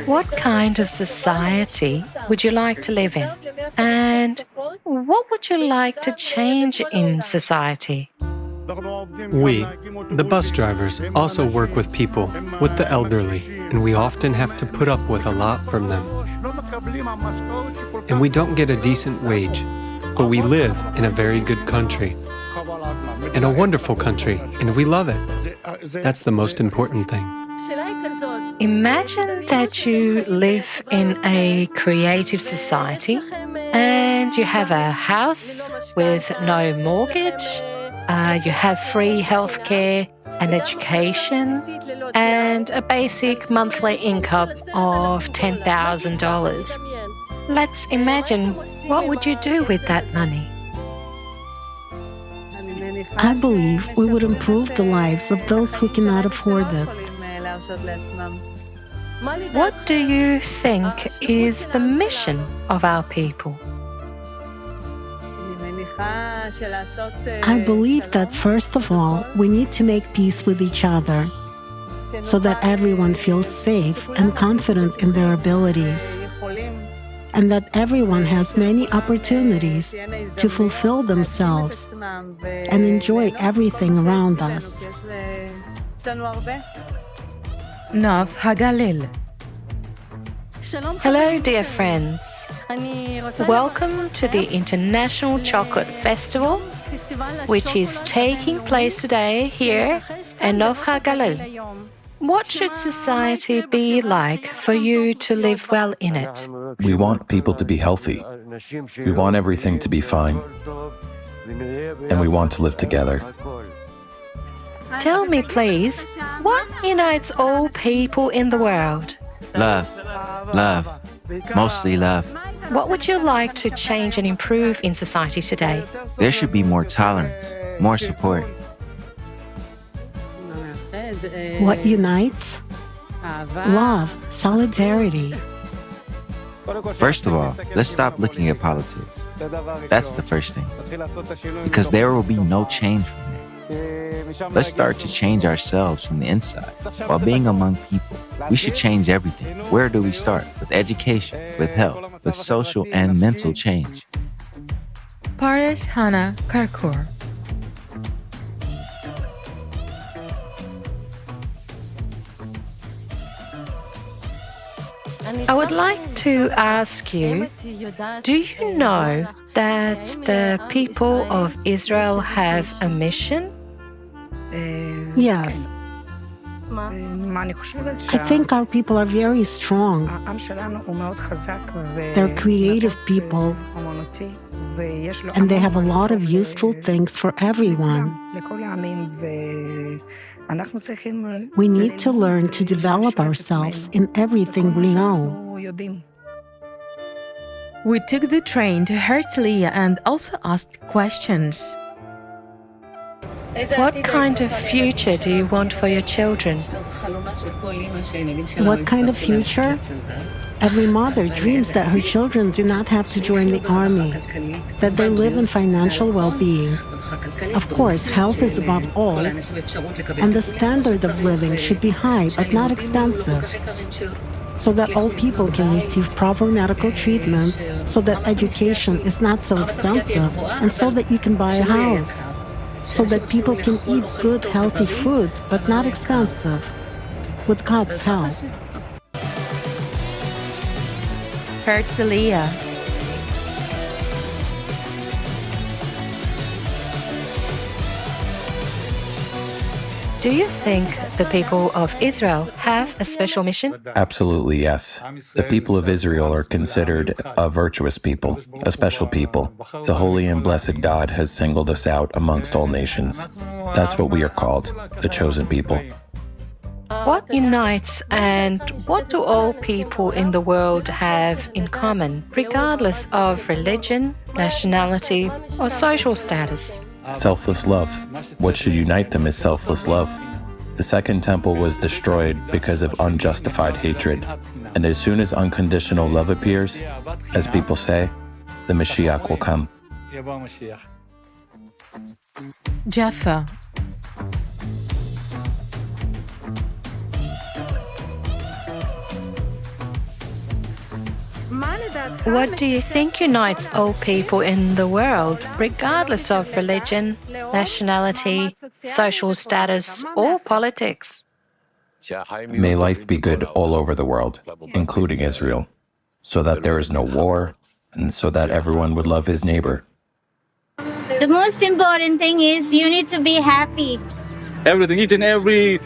What kind of society would you like to live in? And what would you like to change in society? We, the bus drivers, also work with people, with the elderly, and we often have to put up with a lot from them. And we don't get a decent wage, but we live in a very good country, in a wonderful country, and we love it. That's the most important thing. Imagine that you live in a creative society and you have a house with no mortgage, you have free healthcare and education, and a basic monthly income of $10,000. Let's imagine, what would you do with that money? I believe we would improve the lives of those who cannot afford it. What do you think is the mission of our people? I believe that first of all, we need to make peace with each other so that everyone feels safe and confident in their abilities, and that everyone has many opportunities to fulfill themselves and enjoy everything around us. Nov Hagalil. Hello, dear friends. Welcome to the International Chocolate Festival, which is taking place today here in Nov Hagalil. What should society be like for you to live well in it? We want people to be healthy. We want everything to be fine. And we want to live together. Tell me, please, what unites all people in the world? Love. Love. Mostly love. What would you like to change and improve in society today? There should be more tolerance, more support. What unites? Love, solidarity. First of all, let's stop looking at politics. That's the first thing. Because there will be no change from there. Let's start to change ourselves from the inside. While being among people, we should change everything. Where do we start? With education, with health, with social and mental change. Paris Hannah Karkur. I would like to ask you, do you know that the people of Israel have a mission? Yes. I think our people are very strong. They're creative people, and they have a lot of useful things for everyone. We need to learn to develop ourselves in everything we know. We took the train to Herzliya and also asked questions. What kind of future do you want for your children? What kind of future? Every mother dreams that her children do not have to join the army, that they live in financial well-being. Of course, health is above all, and the standard of living should be high but not expensive, so that all people can receive proper medical treatment, so that education is not so expensive, and so that you can buy a house, so that people can eat good, healthy food, but not expensive, with God's help. Herzliya. Do you think the people of Israel have a special mission? Absolutely, yes. The people of Israel are considered a virtuous people, a special people. The holy and blessed God has singled us out amongst all nations. That's what we are called, the chosen people. What unites and what do all people in the world have in common, regardless of religion, nationality, or social status? Selfless love. What should unite them is selfless love. The second temple was destroyed because of unjustified hatred. And as soon as unconditional love appears, as people say, the Mashiach will come. Jaffa. What do you think unites all people in the world, regardless of religion, nationality, social status, or politics? May life be good all over the world, including Israel, so that there is no war, and so that everyone would love his neighbor. The most important thing is you need to be happy. Everything, each and every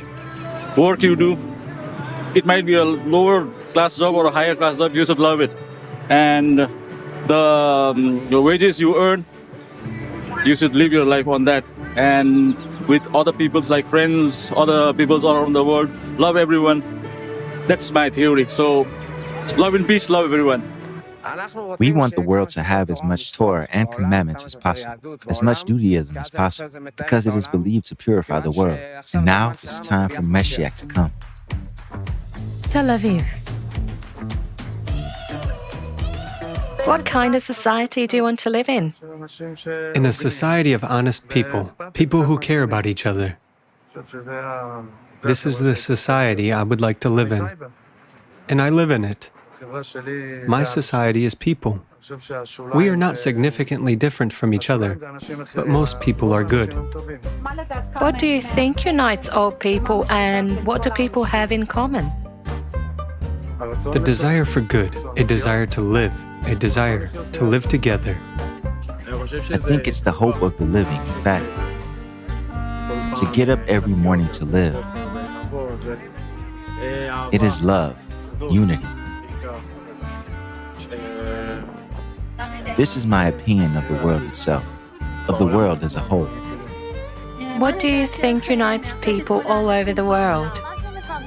work you do, it might be a lower class job or a higher class job, you should love it. And the wages you earn, you should live your life on that. And with other people's like friends, other peoples all around the world, love everyone. That's my theory. So love and peace, love everyone. We want the world to have as much Torah and commandments as possible, as much Judaism as possible, because it is believed to purify the world. And now it's time for Mashiach to come. Tel-a-viv. What kind of society do you want to live in? In a society of honest people, people who care about each other. This is the society I would like to live in, and I live in it. My society is people. We are not significantly different from each other, but most people are good. What do you think unites all people and what do people have in common? The desire for good, a desire to live, a desire to live together. I think it's the hope of the living, in fact. To get up every morning to live. It is love, unity. This is my opinion of the world itself, of the world as a whole. What do you think unites people all over the world?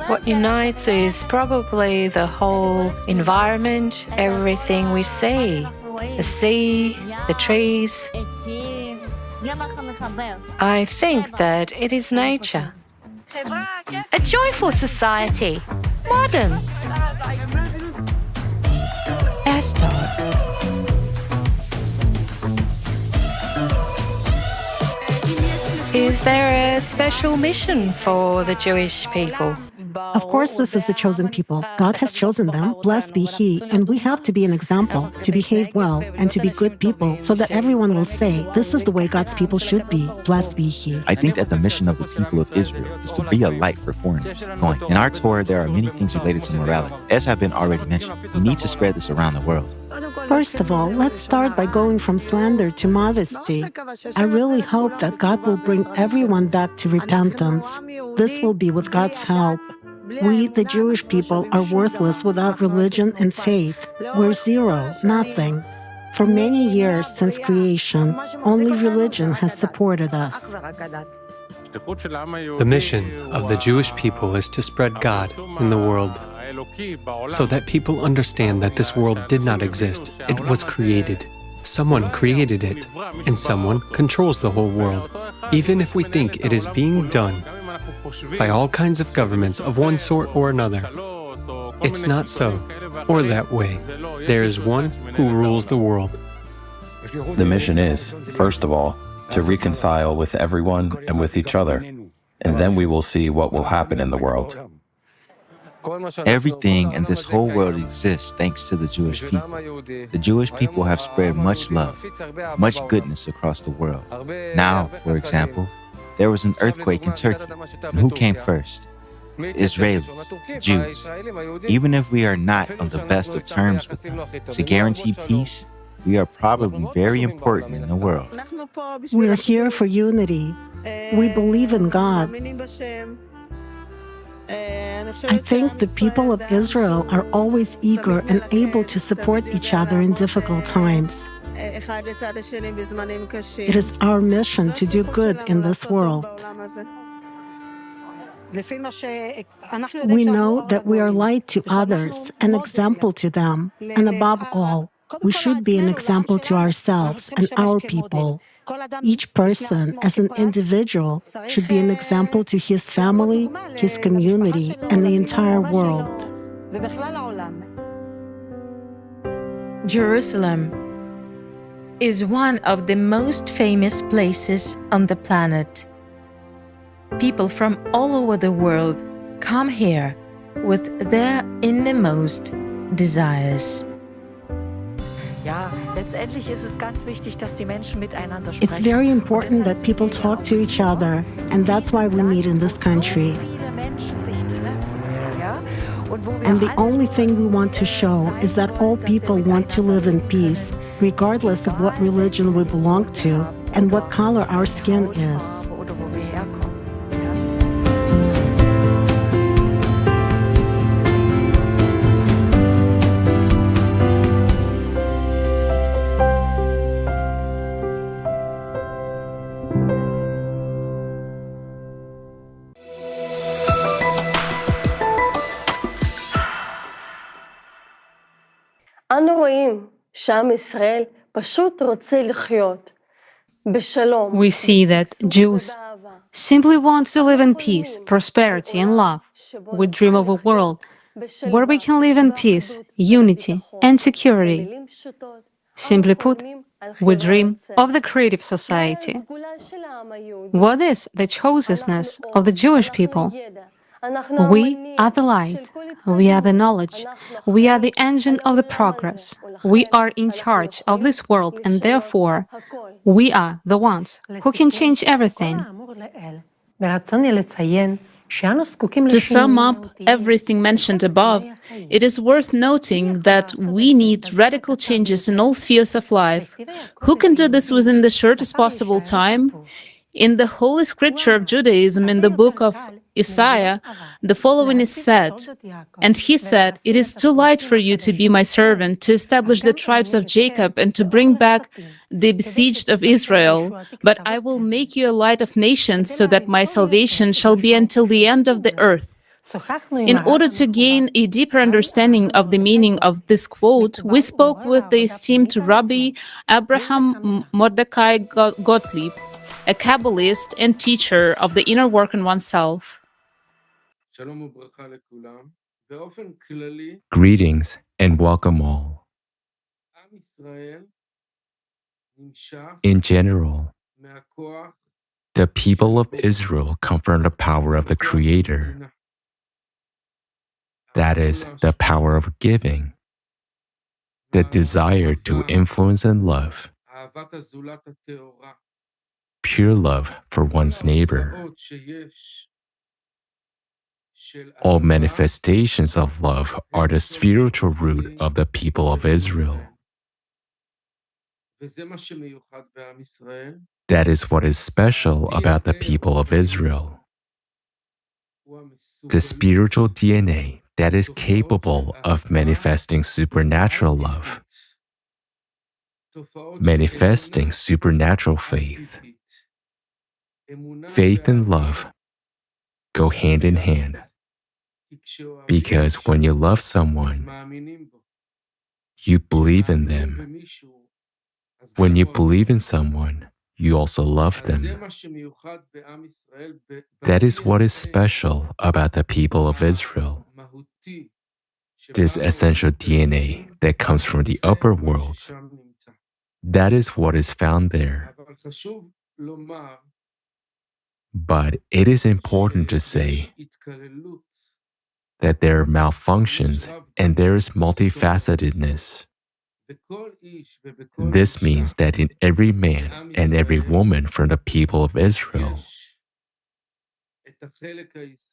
What unites is probably the whole environment, everything we see, the sea, the trees. I think that it is nature. A joyful society, modern. Ashdod. Is there a special mission for the Jewish people? Of course, this is the chosen people. God has chosen them, blessed be He, and we have to be an example, to behave well, and to be good people, so that everyone will say, this is the way God's people should be, blessed be He. I think that the mission of the people of Israel is to be a light for foreigners. Going. In our Torah, there are many things related to morality. As have been already mentioned, we need to spread this around the world. First of all, let's start by going from slander to modesty. I really hope that God will bring everyone back to repentance. This will be with God's help. We, the Jewish people, are worthless without religion and faith. We're zero, nothing. For many years since creation, only religion has supported us. The mission of the Jewish people is to spread God in the world, so that people understand that this world did not exist. It was created. Someone created it, and someone controls the whole world. Even if we think it is being done by all kinds of governments of one sort or another, it's not so, or that way. There is one who rules the world. The mission is, first of all, to reconcile with everyone and with each other, and then we will see what will happen in the world. Everything in this whole world exists thanks to the Jewish people. The Jewish people have spread much love, much goodness across the world. Now, for example, there was an earthquake in Turkey. And who came first? Israelis, Jews. Even if we are not on the best of terms with them, to guarantee peace, we are probably very important in the world. We're here for unity. We believe in God. I think the people of Israel are always eager and able to support each other in difficult times. It is our mission to do good in this world. We know that we are light to others, an example to them, and above all, we should be an example to ourselves and our people. Each person, as an individual, should be an example to his family, his community, and the entire world. Jerusalem is one of the most famous places on the planet. People from all over the world come here with their innermost desires. It's very important that people talk to each other, and that's why we meet in this country. And the only thing we want to show is that all people want to live in peace, regardless of what religion we belong to and what color our skin is. אנו רואים שעם ישראל פשוט רוצה לחיות בשלום. We see that Jews simply want to live in peace, prosperity, and love. We dream of a world where we can live in peace, unity, and security. Simply put, we dream of the creative society. What is the choseness of the Jewish people? We are the light, we are the knowledge, we are the engine of the progress. We are in charge of this world, and therefore, we are the ones who can change everything. To sum up everything mentioned above, it is worth noting that we need radical changes in all spheres of life. Who can do this within the shortest possible time? In the Holy Scripture of Judaism, in the book of Isaiah, the following is said, "And he said, it is too light for you to be my servant, to establish the tribes of Jacob, and to bring back the besieged of Israel. But I will make you a light of nations, so that my salvation shall be until the end of the earth." In order to gain a deeper understanding of the meaning of this quote, we spoke with the esteemed Rabbi Abraham Mordecai Gottlieb, a Kabbalist and teacher of the inner work in oneself. Greetings and welcome all. In general, the people of Israel come from the power of the Creator. That is, the power of giving, the desire to influence and love, pure love for one's neighbor. All manifestations of love are the spiritual root of the people of Israel. That is what is special about the people of Israel. The spiritual DNA that is capable of manifesting supernatural love, manifesting supernatural faith. Faith and love go hand in hand, because when you love someone, you believe in them. When you believe in someone, you also love them. That is what is special about the people of Israel. This essential DNA that comes from the upper worlds, that is what is found there. But it is important to say that there are malfunctions and there is multifacetedness. This means that in every man and every woman from the people of Israel,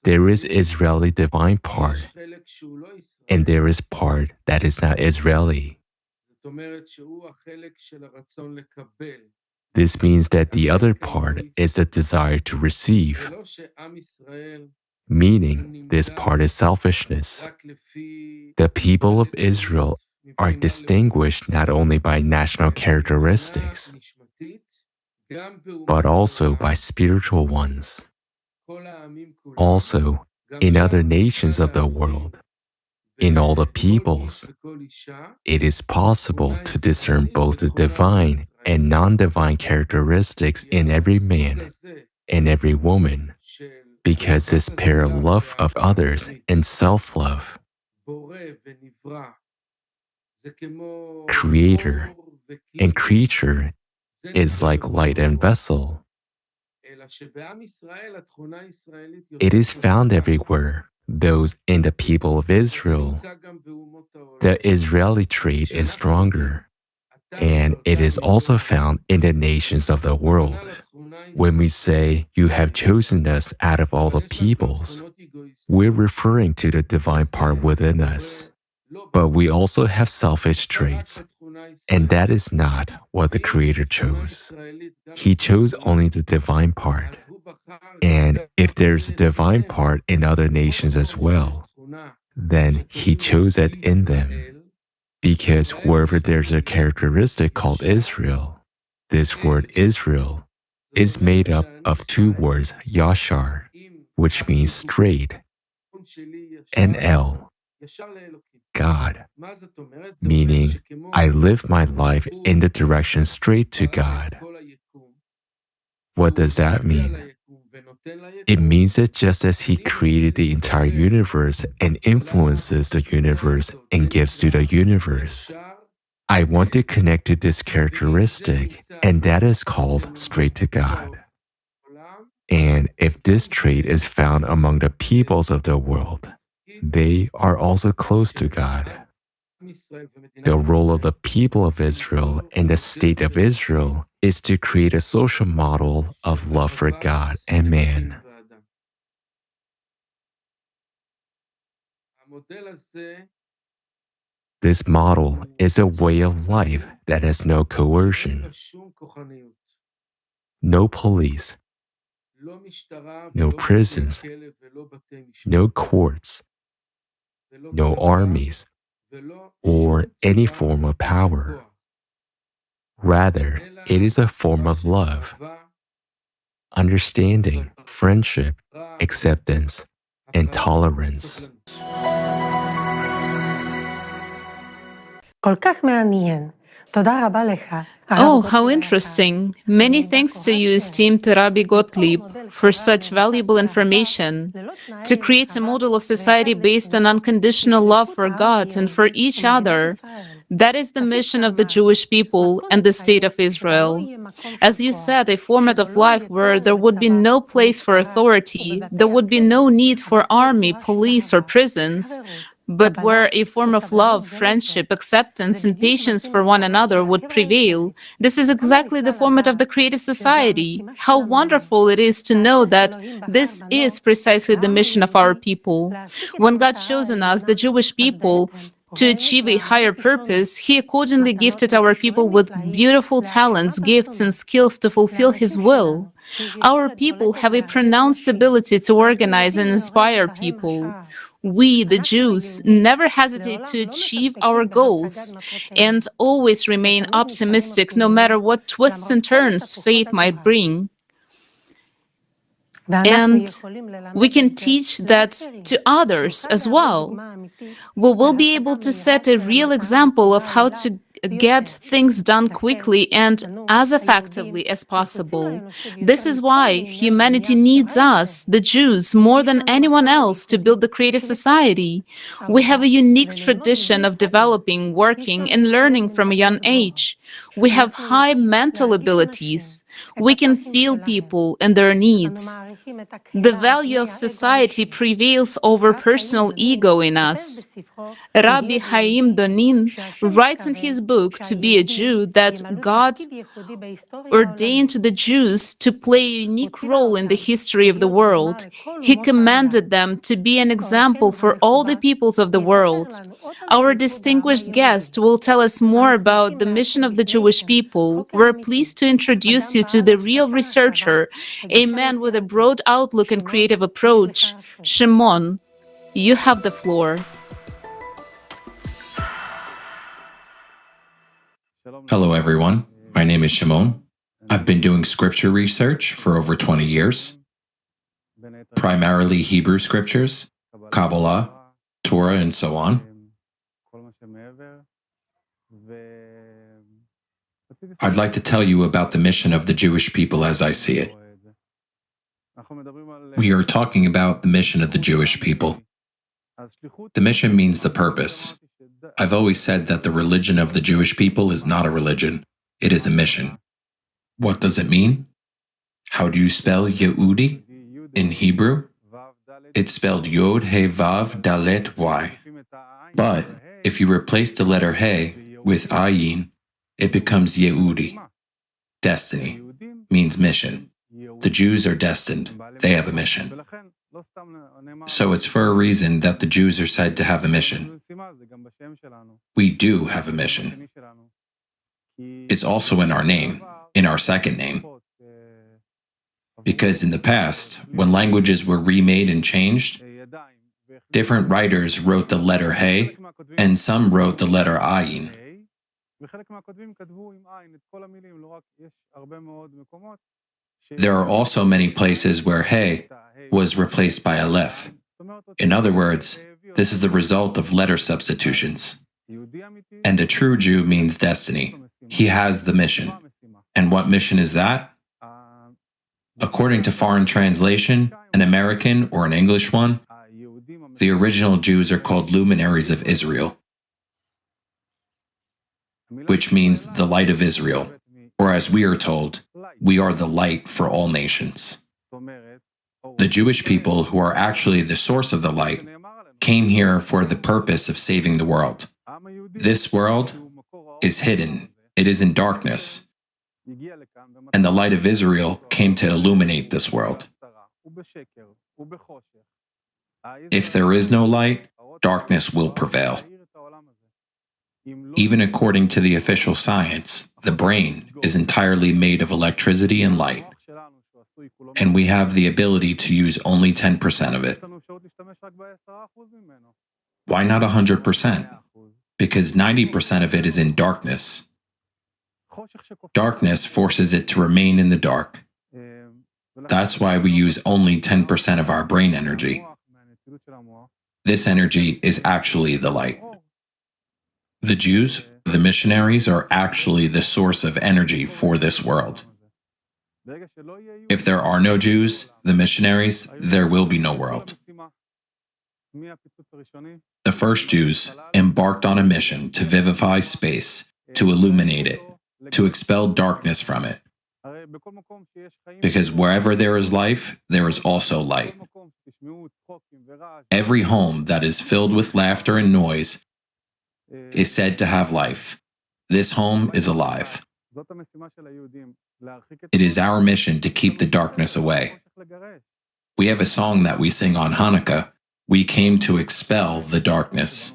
there is Israeli divine part, and there is part that is not Israeli. This means that the other part is the desire to receive, meaning this part is selfishness. The people of Israel are distinguished not only by national characteristics, but also by spiritual ones. Also, in other nations of the world, in all the peoples, it is possible to discern both the divine and non-divine characteristics in every man and every woman, because this pair of love of others and self-love, creator and creature, is like light and vessel. It is found everywhere, those in the people of Israel. The Israeli trait is stronger, and it is also found in the nations of the world. When we say, "You have chosen us out of all the peoples," we're referring to the divine part within us. But we also have selfish traits, and that is not what the Creator chose. He chose only the divine part. And if there's a divine part in other nations as well, then He chose it in them. Because wherever there's a characteristic called Israel, this word Israel is made up of two words, Yashar, which means straight, and El, God, meaning I live my life in the direction straight to God. What does that mean? It means that just as He created the entire universe and influences the universe and gives to the universe, I want to connect to this characteristic, and that is called straight to God. And if this trait is found among the peoples of the world, they are also close to God. The role of the people of Israel and the state of Israel is to create a social model of love for God and man. This model is a way of life that has no coercion, no police, no prisons, no courts, no armies, or any form of power. Rather, it is a form of love, understanding, friendship, acceptance, and tolerance. Oh, how interesting. Many thanks to you, esteemed Rabbi Gottlieb, for such valuable information. To create a model of society based on unconditional love for God and for each other, that is the mission of the Jewish people and the state of Israel. As you said, a format of life where there would be no place for authority, there would be no need for army, police, or prisons, but where a form of love, friendship, acceptance, and patience for one another would prevail. This is exactly the format of the creative society. How wonderful it is to know that this is precisely the mission of our people. When God chosen us, the Jewish people, to achieve a higher purpose, He accordingly gifted our people with beautiful talents, gifts, and skills to fulfill His will. Our people have a pronounced ability to organize and inspire people. We, the Jews, never hesitate to achieve our goals and always remain optimistic no matter what twists and turns fate might bring. And we can teach that to others as well. We will be able to set a real example of how to get things done quickly and as effectively as possible. This is why humanity needs us, the Jews, more than anyone else to build the creative society. We have a unique tradition of developing, working, and learning from a young age. We have high mental abilities. We can feel people and their needs. The value of society prevails over personal ego in us. Rabbi Chaim Donin writes in his book To Be a Jew that God ordained the Jews to play a unique role in the history of the world. He commanded them to be an example for all the peoples of the world. Our distinguished guest will tell us more about the mission of the Jewish people. We're pleased to introduce you to the real researcher, a man with a broad outlook and creative approach. Shimon, you have the floor. Hello, everyone. My name is Shimon. I've been doing scripture research for over 20 years, primarily Hebrew scriptures, Kabbalah, Torah, and so on. I'd like to tell you about the mission of the Jewish people as I see it. We are talking about the mission of the Jewish people. The mission means the purpose. I've always said that the religion of the Jewish people is not a religion, it is a mission. What does it mean? How do you spell Yehudi in Hebrew? It's spelled Yod He Vav Dalet Y. But if you replace the letter He with Ayin, it becomes Yehudi. Destiny means mission. The Jews are destined. They have a mission. So it's for a reason that the Jews are said to have a mission. We do have a mission. It's also in our name, in our second name. Because in the past, when languages were remade and changed, different writers wrote the letter He, and some wrote the letter Ayin. There are also many places where He was replaced by Aleph. In other words, this is the result of letter substitutions. And a true Jew means destiny. He has the mission. And what mission is that? According to foreign translation, an American or an English one, the original Jews are called luminaries of Israel, which means the light of Israel, or as we are told, we are the light for all nations. The Jewish people, who are actually the source of the light, came here for the purpose of saving the world. This world is hidden. It is in darkness. And the light of Israel came to illuminate this world. If there is no light, darkness will prevail. Even according to the official science, the brain is entirely made of electricity and light, and we have the ability to use only 10% of it. Why not 100%? Because 90% of it is in darkness. Darkness forces it to remain in the dark. That's why we use only 10% of our brain energy. This energy is actually the light. The Jews, the missionaries, are actually the source of energy for this world. If there are no Jews, the missionaries, there will be no world. The first Jews embarked on a mission to vivify space, to illuminate it, to expel darkness from it. Because wherever there is life, there is also light. Every home that is filled with laughter and noise is said to have life. This home is alive. It is our mission to keep the darkness away. We have a song that we sing on Hanukkah. We came to expel the darkness.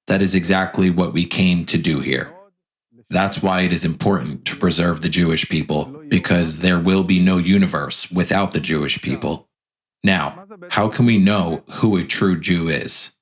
That is exactly what we came to do here. That's why it is important to preserve the Jewish people, because there will be no universe without the Jewish people. Now, how can we know who a true Jew is?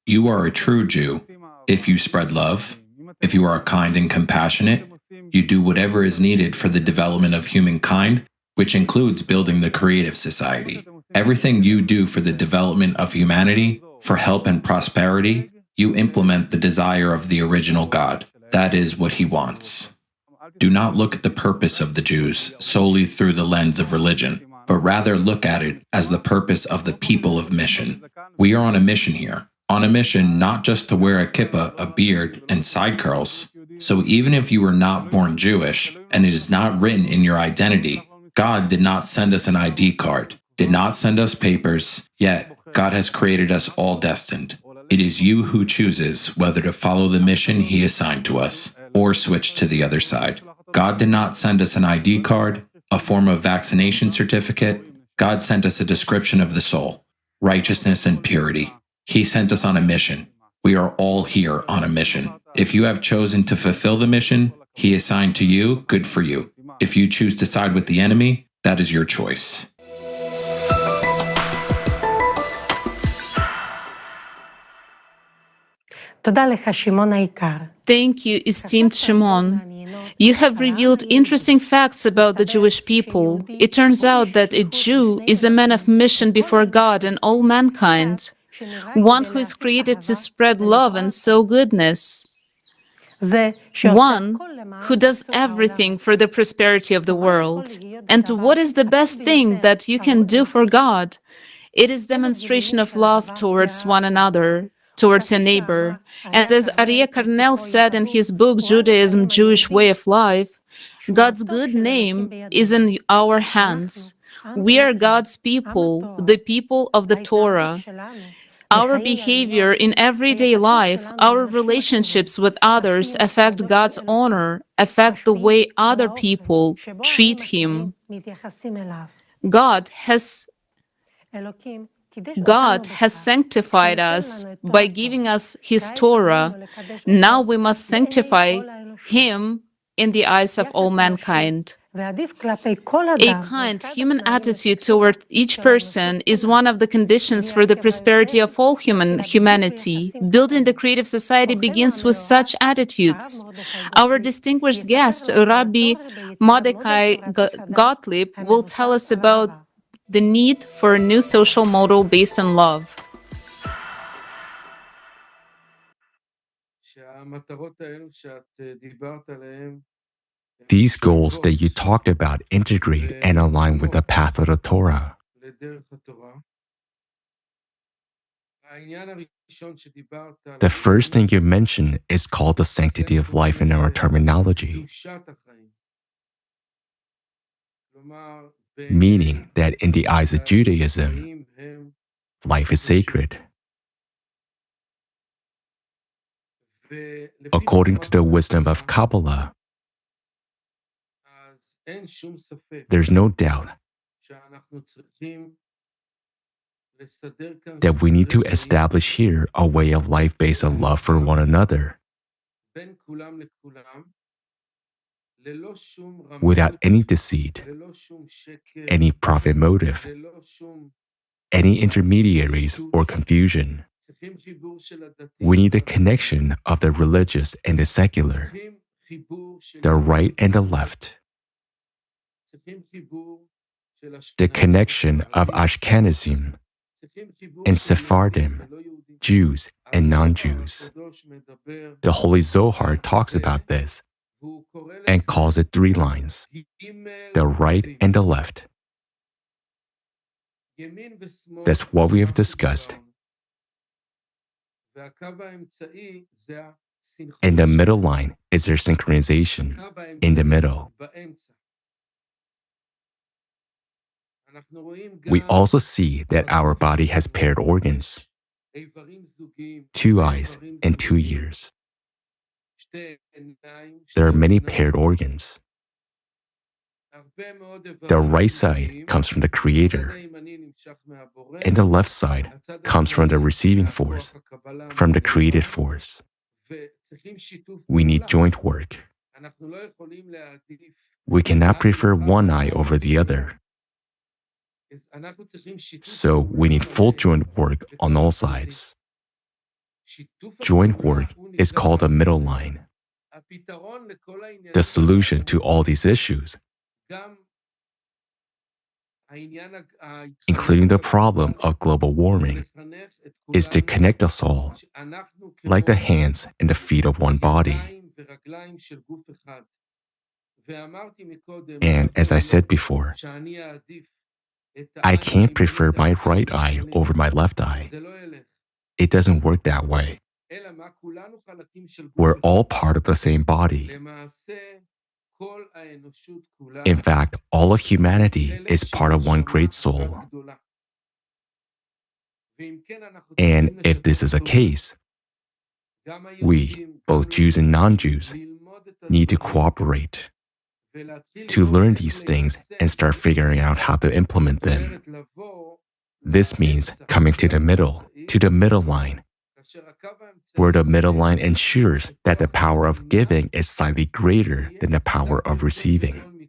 You are a true Jew if you spread love, if you are kind and compassionate, you do whatever is needed for the development of humankind, which includes building the creative society. Everything you do for the development of humanity, for help and prosperity, you implement the desire of the original God. That is what he wants. Do not look at the purpose of the Jews solely through the lens of religion, but rather look at it as the purpose of the people of mission. We are on a mission here. On a mission not just to wear a kippah, a beard, and side curls. So even if you were not born Jewish, and it is not written in your identity, God did not send us an ID card, did not send us papers, yet God has created us all destined. It is you who chooses whether to follow the mission He assigned to us, or switch to the other side. God did not send us an ID card, a form of vaccination certificate. God sent us a description of the soul, righteousness and purity. He sent us on a mission. We are all here on a mission. If you have chosen to fulfill the mission He assigned to you, good for you. If you choose to side with the enemy, that is your choice. Thank you, esteemed Shimon. You have revealed interesting facts about the Jewish people. It turns out that a Jew is a man of mission before God and all mankind, one who is created to spread love and sow goodness, one who does everything for the prosperity of the world. And what is the best thing that you can do for God? It is demonstration of love towards one another, towards your neighbor. And as Aryeh Carnel said in his book, Judaism, Jewish Way of Life, God's good name is in our hands. We are God's people, the people of the Torah. Our behavior in everyday life, our relationships with others affect God's honor, affect the way other people treat Him. God has sanctified us by giving us His Torah. Now we must sanctify Him in the eyes of all mankind. A kind human attitude toward each person is one of the conditions for the prosperity of all humanity. Building the creative society begins with such attitudes. Our distinguished guest, Rabbi Mordecai Gottlieb, will tell us about the need for a new social model based on love. These goals that you talked about integrate and align with the path of the Torah. The first thing you mentioned is called the sanctity of life in our terminology, meaning that in the eyes of Judaism, life is sacred. According to the wisdom of Kabbalah, there's no doubt that we need to establish here a way of life based on love for one another, without any deceit, any profit motive, any intermediaries or confusion. We need the connection of the religious and the secular, the right and the left, the connection of Ashkenazim and Sephardim, Jews and non-Jews. The Holy Zohar talks about this and calls it 3 lines, the right and the left. That's what we have discussed. And the middle line is their synchronization in the middle. We also see that our body has paired organs, 2 eyes and 2 ears. There are many paired organs. The right side comes from the Creator, and the left side comes from the receiving force, from the created force. We need joint work. We cannot prefer one eye over the other. So we need full joint work on all sides. Joint work is called a middle line. The solution to all these issues, including the problem of global warming, is to connect us all, like the hands and the feet of one body. And as I said before, I can't prefer my right eye over my left eye. It doesn't work that way. We're all part of the same body. In fact, all of humanity is part of one great soul. And if this is a case, we, both Jews and non-Jews, need to cooperate to learn these things and start figuring out how to implement them. This means coming to the middle line, where the middle line ensures that the power of giving is slightly greater than the power of receiving.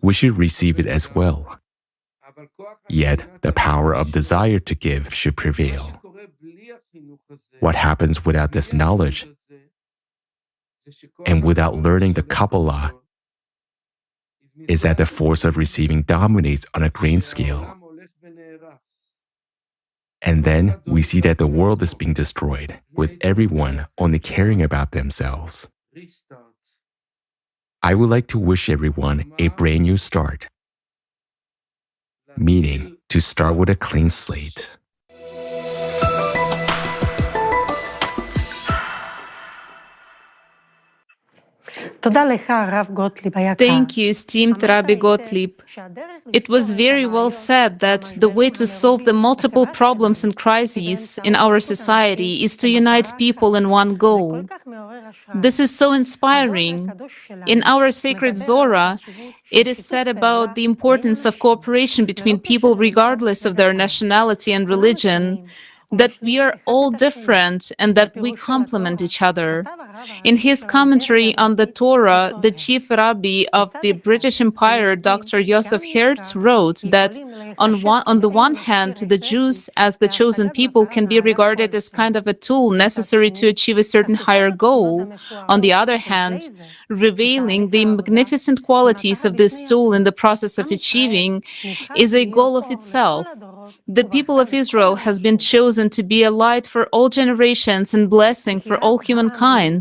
We should receive it as well. Yet, the power of desire to give should prevail. What happens without this knowledge and without learning the Kabbalah is that the force of receiving dominates on a grain scale. And then we see that the world is being destroyed, with everyone only caring about themselves. I would like to wish everyone a brand new start, meaning to start with a clean slate. Thank you, esteemed Rabbi Gottlieb. It was very well said that the way to solve the multiple problems and crises in our society is to unite people in one goal. This is so inspiring. In our sacred Zorah, it is said about the importance of cooperation between people regardless of their nationality and religion, that we are all different and that we complement each other. In his commentary on the Torah, the chief rabbi of the British Empire, Dr. Yosef Hertz, wrote that on the one hand, the Jews as the chosen people can be regarded as kind of a tool necessary to achieve a certain higher goal. On the other hand, revealing the magnificent qualities of this tool in the process of achieving is a goal of itself. The people of Israel has been chosen to be a light for all generations and blessing for all humankind.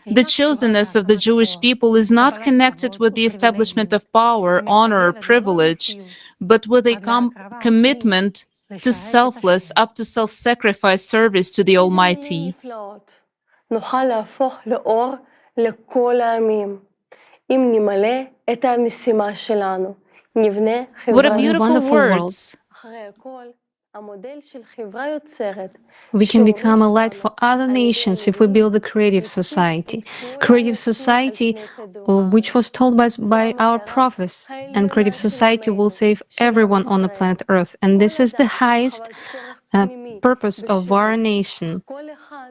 The chosenness of the Jewish people is not connected with the establishment of power, honor, or privilege, but with a commitment to selfless, up to self-sacrifice service to the Almighty. What a beautiful words! We can become a light for other nations if we build a creative society. Creative society, which was told by our prophets, and creative society will save everyone on the planet Earth. And this is the highest purpose of our nation.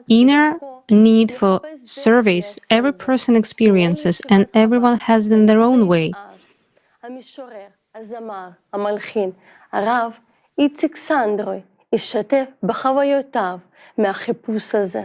Inner need for service, every person experiences, and everyone has it in their own way. הרב איציק סנדרוי ישתף בחוויותיו מהחיפוש הזה.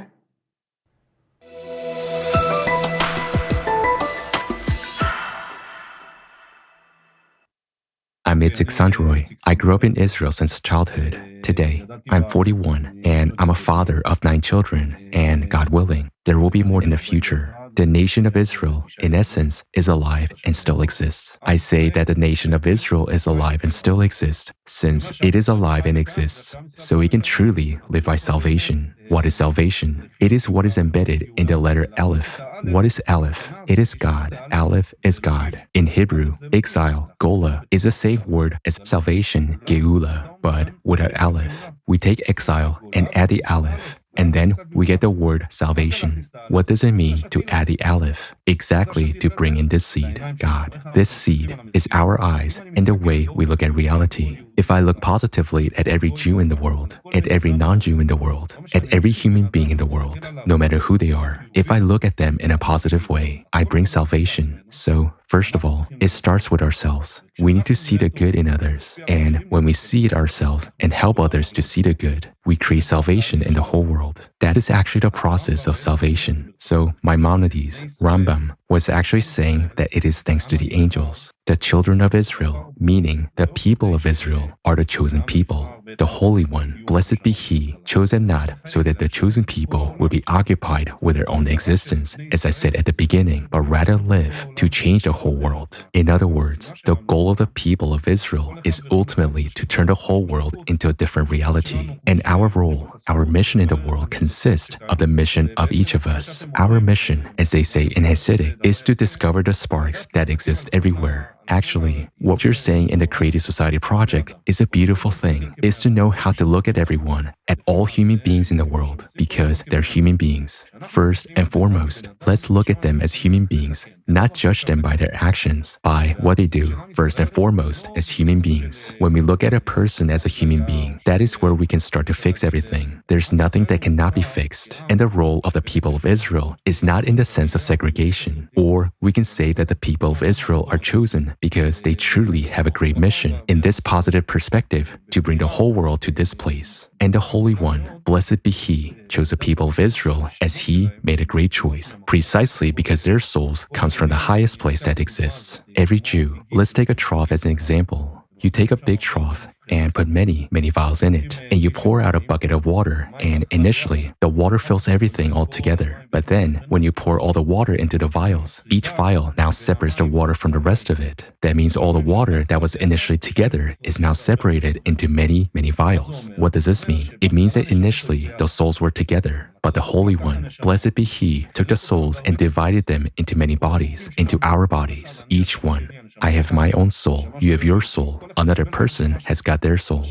I'm Itzik Sandroy. I grew up in Israel since childhood. Today, I'm 41, and I'm a father of 9 children, and God willing, there will be more in the future. The nation of Israel, in essence, is alive and still exists. I say that the nation of Israel is alive and still exists, since it is alive and exists, so we can truly live by salvation. What is salvation? It is what is embedded in the letter Aleph. What is Aleph? It is God. Aleph is God. In Hebrew, exile, gola, is the same word as salvation, geula, but without Aleph. We take exile and add the Aleph, and then we get the word salvation. What does it mean to add the Aleph? Exactly to bring in this seed, God. This seed is our eyes and the way we look at reality. If I look positively at every Jew in the world, at every non-Jew in the world, at every human being in the world, no matter who they are, if I look at them in a positive way, I bring salvation. So, first of all, it starts with ourselves. We need to see the good in others. And when we see it ourselves and help others to see the good, we create salvation in the whole world. That is actually the process of salvation. So, Maimonides, Rambam, was actually saying that it is thanks to the angels. The children of Israel, meaning the people of Israel, are the chosen people. The Holy One, blessed be He, chose them not so that the chosen people would be occupied with their own existence, as I said at the beginning, but rather live to change the whole world. In other words, the goal of the people of Israel is ultimately to turn the whole world into a different reality. And our role, our mission in the world consists of the mission of each of us. Our mission, as they say in Hasidic, is to discover the sparks that exist everywhere. Actually, what you're saying in the Creative Society Project is a beautiful thing, is to know how to look at everyone, at all human beings in the world, because they're human beings. First and foremost, let's look at them as human beings, not judge them by their actions, by what they do, first and foremost, as human beings. When we look at a person as a human being, that is where we can start to fix everything. There's nothing that cannot be fixed. And the role of the people of Israel is not in the sense of segregation. Or we can say that the people of Israel are chosen because they truly have a great mission in this positive perspective to bring the whole world to this place. And the Holy One, blessed be He, chose the people of Israel as He made a great choice, precisely because their souls comes from the highest place that exists. Every Jew, let's take a trough as an example. You take a big trough and put many vials in it, and you pour out a bucket of water, and initially, the water fills everything all together. But then, when you pour all the water into the vials, each vial now separates the water from the rest of it. That means all the water that was initially together is now separated into many vials. What does this mean? It means that initially, the souls were together, but the Holy One, blessed be He, took the souls and divided them into many bodies, into our bodies, each one. I have my own soul, you have your soul, another person has got their soul.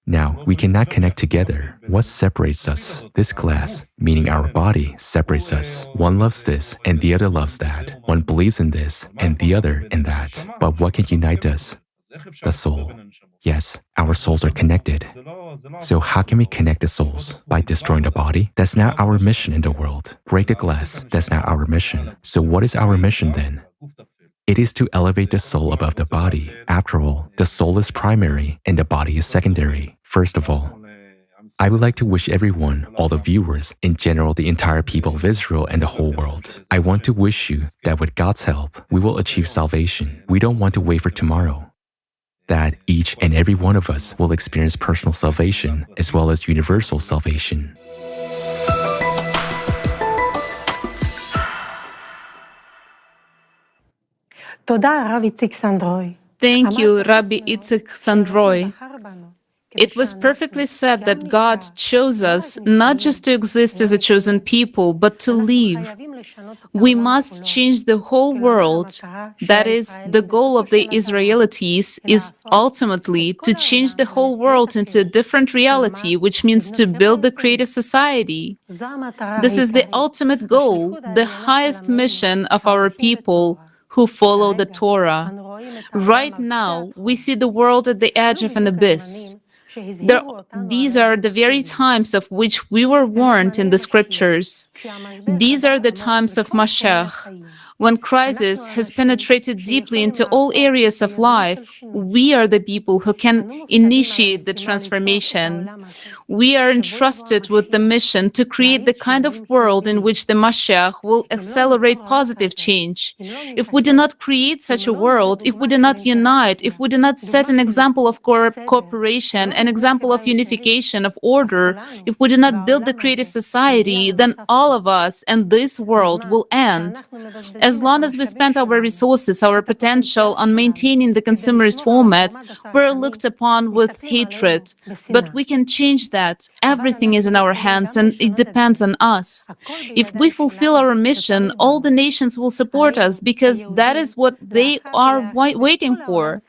Now, we cannot connect together. What separates us? This glass, meaning our body, separates us. One loves this and the other loves that. One believes in this and the other in that. But what can unite us? The soul. Yes, our souls are connected. So how can we connect the souls? By destroying the body? That's not our mission in the world. Break the glass? That's not our mission. So what is our mission then? It is to elevate the soul above the body. After all, the soul is primary and the body is secondary. First of all, I would like to wish everyone, all the viewers, in general the entire people of Israel and the whole world, I want to wish you that with God's help, we will achieve salvation. We don't want to wait for tomorrow. That each and every one of us will experience personal salvation as well as universal salvation. Thank you, Rabbi Itzik Sandroy. It was perfectly said that God chose us not just to exist as a chosen people, but to live. We must change the whole world. That is, the goal of the Israelites is ultimately to change the whole world into a different reality, which means to build the creative society. This is the ultimate goal, the highest mission of our people who follow the Torah. Right now, we see the world at the edge of an abyss. These are the very times of which we were warned in the scriptures. These are the times of Mashiach. When crisis has penetrated deeply into all areas of life, we are the people who can initiate the transformation. We are entrusted with the mission to create the kind of world in which the Mashiach will accelerate positive change. If we do not create such a world, if we do not unite, if we do not set an example of cooperation, an example of unification, of order, if we do not build the creative society, then all of us and this world will end. As long as we spend our resources, our potential on maintaining the consumerist format, we're looked upon with hatred. But we can change that. Everything is in our hands and it depends on us. If we fulfill our mission, all the nations will support us because that is what they are waiting for.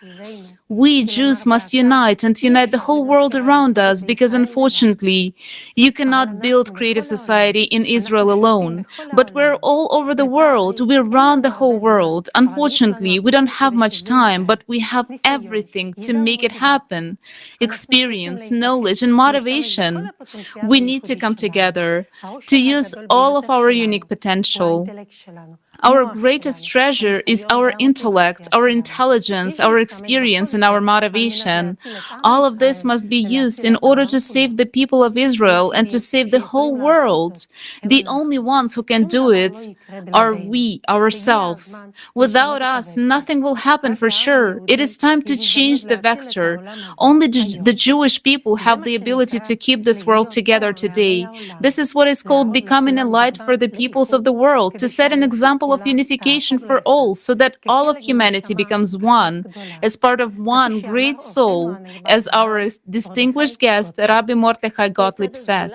We Jews must unite and unite the whole world around us because unfortunately, you cannot build creative society in Israel alone. But we're all over the world. We run the whole world. Unfortunately, we don't have much time, but we have everything to make it happen. Experience, knowledge, and motivation. We need to come together to use all of our unique potential. Our greatest treasure is our intellect, our intelligence, our experience, and our motivation. All of this must be used in order to save the people of Israel and to save the whole world. The only ones who can do it are we, ourselves. Without us, nothing will happen for sure. It is time to change the vector. Only the Jewish people have the ability to keep this world together today. This is what is called becoming a light for the peoples of the world, to set an example of unification for all, so that all of humanity becomes one, as part of one great soul, as our distinguished guest, Rabbi Mordechai Gottlieb said.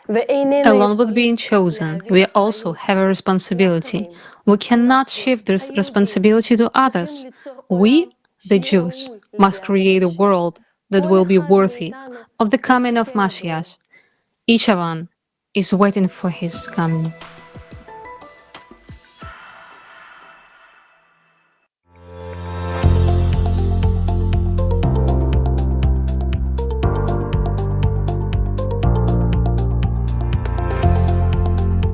Along with being chosen, we also have a responsibility. We cannot shift this responsibility to others. We, the Jews, must create a world that will be worthy of the coming of Mashiach. Each one is waiting for his coming.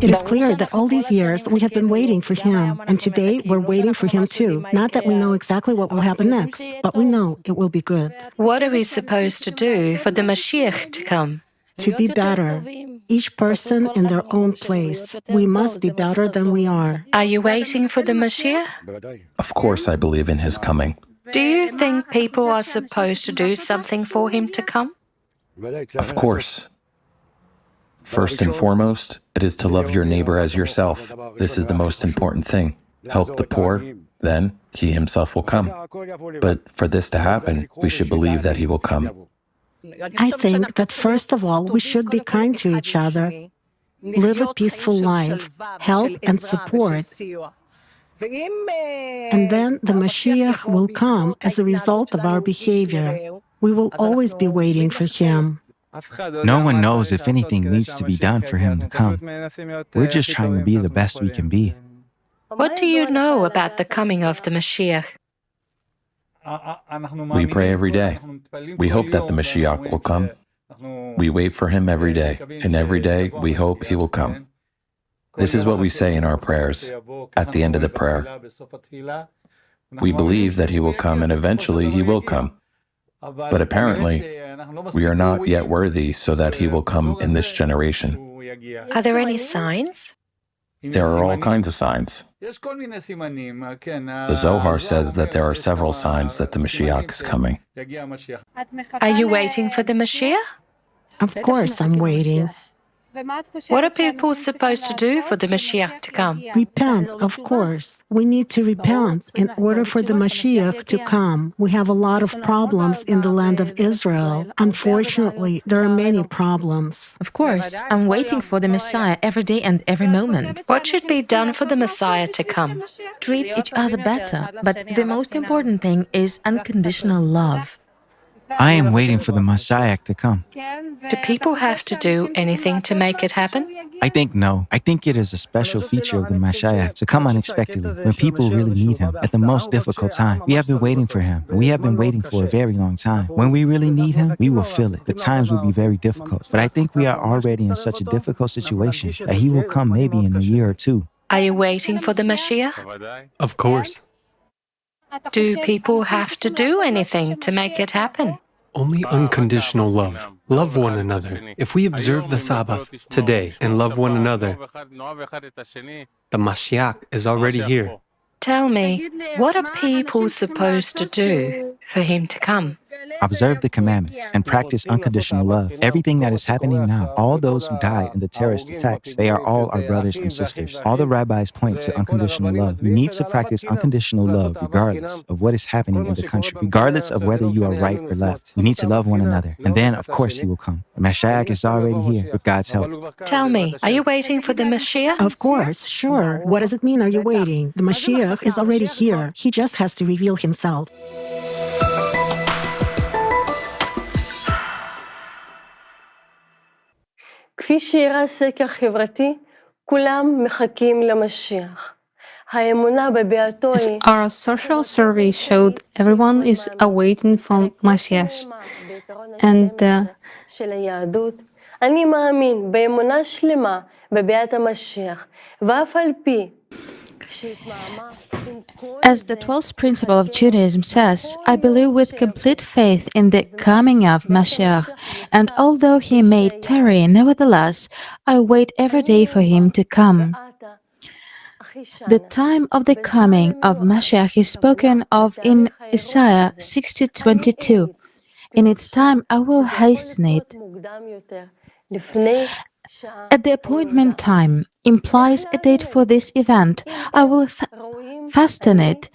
It is clear that all these years we have been waiting for him, and today we're waiting for him too. Not that we know exactly what will happen next, but we know it will be good. What are we supposed to do for the Mashiach to come? To be better, each person in their own place. We must be better than we are. Are you waiting for the Mashiach? Of course, I believe in his coming. Do you think people are supposed to do something for him to come? Of course. First and foremost, it is to love your neighbor as yourself. This is the most important thing. Help the poor, then he himself will come. But for this to happen, we should believe that he will come. I think that first of all, we should be kind to each other, live a peaceful life, help and support. And then the Mashiach will come as a result of our behavior. We will always be waiting for him. No one knows if anything needs to be done for him to come. We're just trying to be the best we can be. What do you know about the coming of the Mashiach? We pray every day. We hope that the Mashiach will come. We wait for him every day, and every day we hope he will come. This is what we say in our prayers at the end of the prayer. We believe that he will come, and eventually he will come. But apparently, we are not yet worthy so that he will come in this generation. Are there any signs? There are all kinds of signs. The Zohar says that there are several signs that the Mashiach is coming. Are you waiting for the Mashiach? Of course I'm waiting. What are people supposed to do for the Mashiach to come? Repent, of course. We need to repent in order for the Mashiach to come. We have a lot of problems in the land of Israel. Unfortunately, there are many problems. Of course, I'm waiting for the Messiah every day and every moment. What should be done for the Messiah to come? Treat each other better, but the most important thing is unconditional love. I am waiting for the Mashiach to come. Do people have to do anything to make it happen? I think no. I think it is a special feature of the Mashiach to come unexpectedly when people really need him at the most difficult time. We have been waiting for him. We have been waiting for a very long time. When we really need him, we will feel it. The times will be very difficult. But I think we are already in such a difficult situation that he will come maybe in a year or two. Are you waiting for the Mashiach? Of course. Do people have to do anything to make it happen? Only unconditional love. Love one another. If we observe the Sabbath today and love one another, the Mashiach is already here. Tell me, what are people supposed to do for him to come? Observe the commandments and practice unconditional love. Everything that is happening now, all those who died in the terrorist attacks, they are all our brothers and sisters. All the rabbis point to unconditional love. You need to practice unconditional love regardless of what is happening in the country, regardless of whether you are right or left. You need to love one another. And then, of course, he will come. The Mashiach is already here with God's help. Tell me, are you waiting for the Mashiach? Of course, sure. What does it mean, are you waiting? The Mashiach is already here. He just has to reveal himself. כפי שהראה סקר חברתי, כולם מחכים למשיח. האמונה בביאתו As היא... our social survey showed, everyone is awaiting for Mashiach. And של היהדות. אני מאמין באמונה שלמה בביאת המשיח, ואף על פי As the 12th principle of Judaism says, I believe with complete faith in the coming of Mashiach, and although he may tarry, nevertheless, I wait every day for him to come. The time of the coming of Mashiach is spoken of in Isaiah 60:22. In its time I will hasten it. At the appointment time implies a date for this event. I will fasten it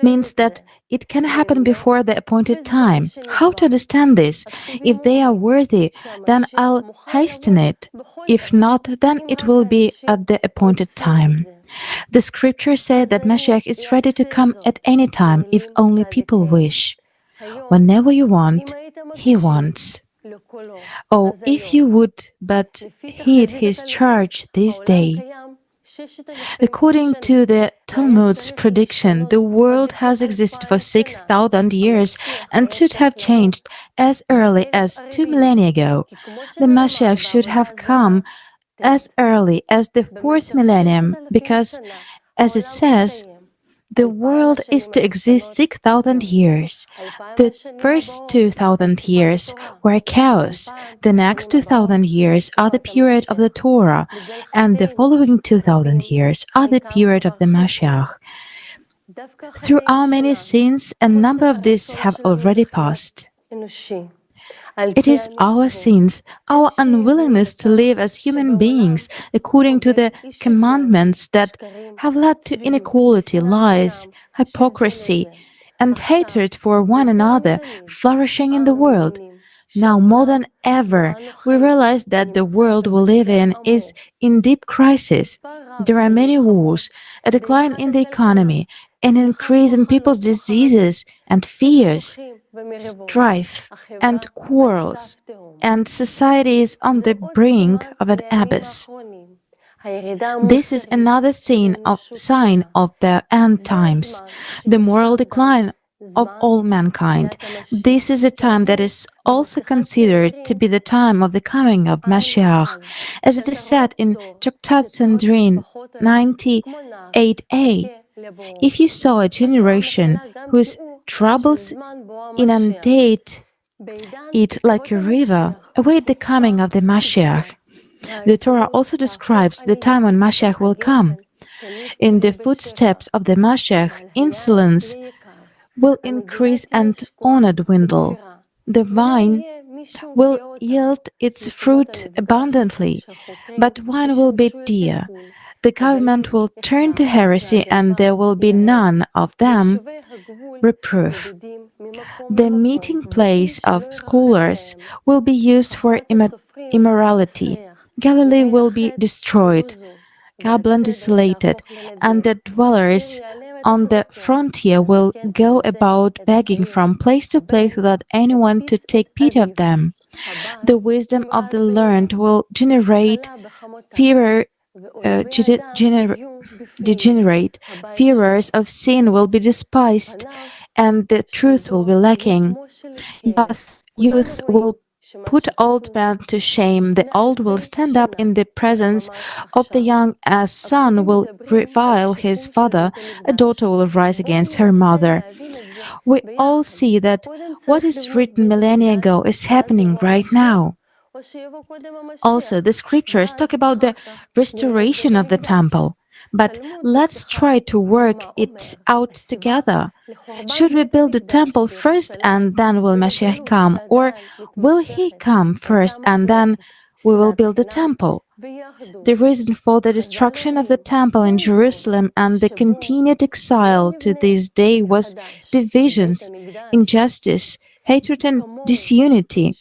means that it can happen before the appointed time. How to understand this? If they are worthy, then I'll hasten it. If not, then it will be at the appointed time. The scriptures say that Mashiach is ready to come at any time if only people wish. Whenever you want, he wants. Oh, if you would but heed his charge this day. According to the Talmud's prediction, the world has existed for 6,000 years and should have changed as early as 2 millennia ago. The Mashiach should have come as early as the 4th millennium because, as it says, the world is to exist 6,000 years. The first 2,000 years were chaos. The next 2,000 years are the period of the Torah, and the following 2,000 years are the period of the Mashiach. Through our many sins, a number of these have already passed. It is our sins, our unwillingness to live as human beings according to the commandments that have led to inequality, lies, hypocrisy, and hatred for one another flourishing in the world. Now more than ever, we realize that the world we live in is in deep crisis. There are many wars, a decline in the economy, an increase in people's diseases and fears, strife and quarrels, and society is on the brink of an abyss. This is another sign of the end times, the moral decline of all mankind. This is a time that is also considered to be the time of the coming of Mashiach, as it is said in Tractat Sanhedrin 98a. If you saw a generation whose troubles inundate it like a river, await the coming of the Mashiach. The Torah also describes the time when Mashiach will come. In the footsteps of the Mashiach, insolence will increase and honor dwindle. The vine will yield its fruit abundantly, but wine will be dear. The government will turn to heresy, and there will be none of them reproof. The meeting place of scholars will be used for immorality. Galilee will be destroyed, Kablan desolated, and the dwellers on the frontier will go about begging from place to place without anyone to take pity of them. The wisdom of the learned will generate fewer degenerate. Fearers of sin will be despised, and the truth will be lacking. Yes, youth will put old men to shame. The old will stand up in the presence of the young. A son will revile his father. A daughter will rise against her mother. We all see that what is written millennia ago is happening right now. Also, the scriptures talk about the restoration of the temple. But let's try to work it out together. Should we build the temple first and then will Mashiach come? Or will he come first and then we will build the temple? The reason for the destruction of the temple in Jerusalem and the continued exile to this day was divisions, injustice, hatred, and disunity.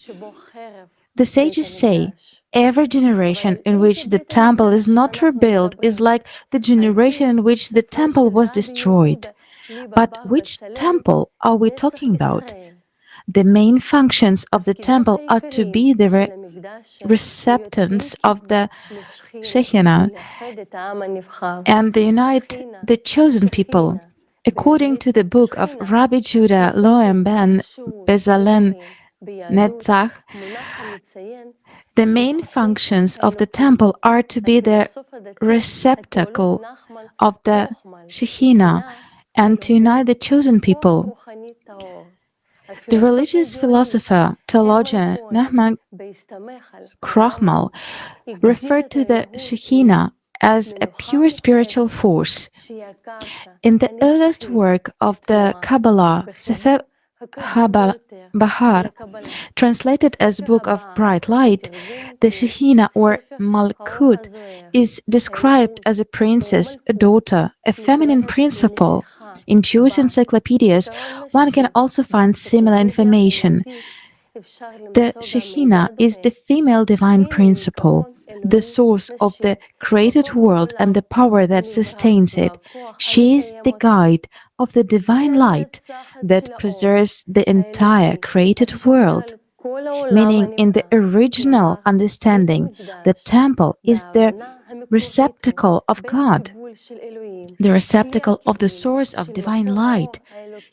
The sages say, every generation in which the temple is not rebuilt is like the generation in which the temple was destroyed. But which temple are we talking about? The main functions of the temple are to be the receptacles of the Shekinah and unite the chosen people. According to the book of Rabbi Judah Loem ben Bezalel Netzach, the main functions of the temple are to be the receptacle of the Shekhinah and to unite the chosen people. The religious philosopher, theologian Nahman Krochmal referred to the Shekhinah as a pure spiritual force. In the earliest work of the Kabbalah, Sefer Bahar, translated as Book of Bright Light, the Shekhinah or Malkut is described as a princess, a daughter, a feminine principle. In Jewish encyclopedias, one can also find similar information. The Shekhinah is the female divine principle, the source of the created world and the power that sustains it. She is the guide of the divine light that preserves the entire created world. Meaning, in the original understanding, the temple is the receptacle of God, the receptacle of the source of divine light,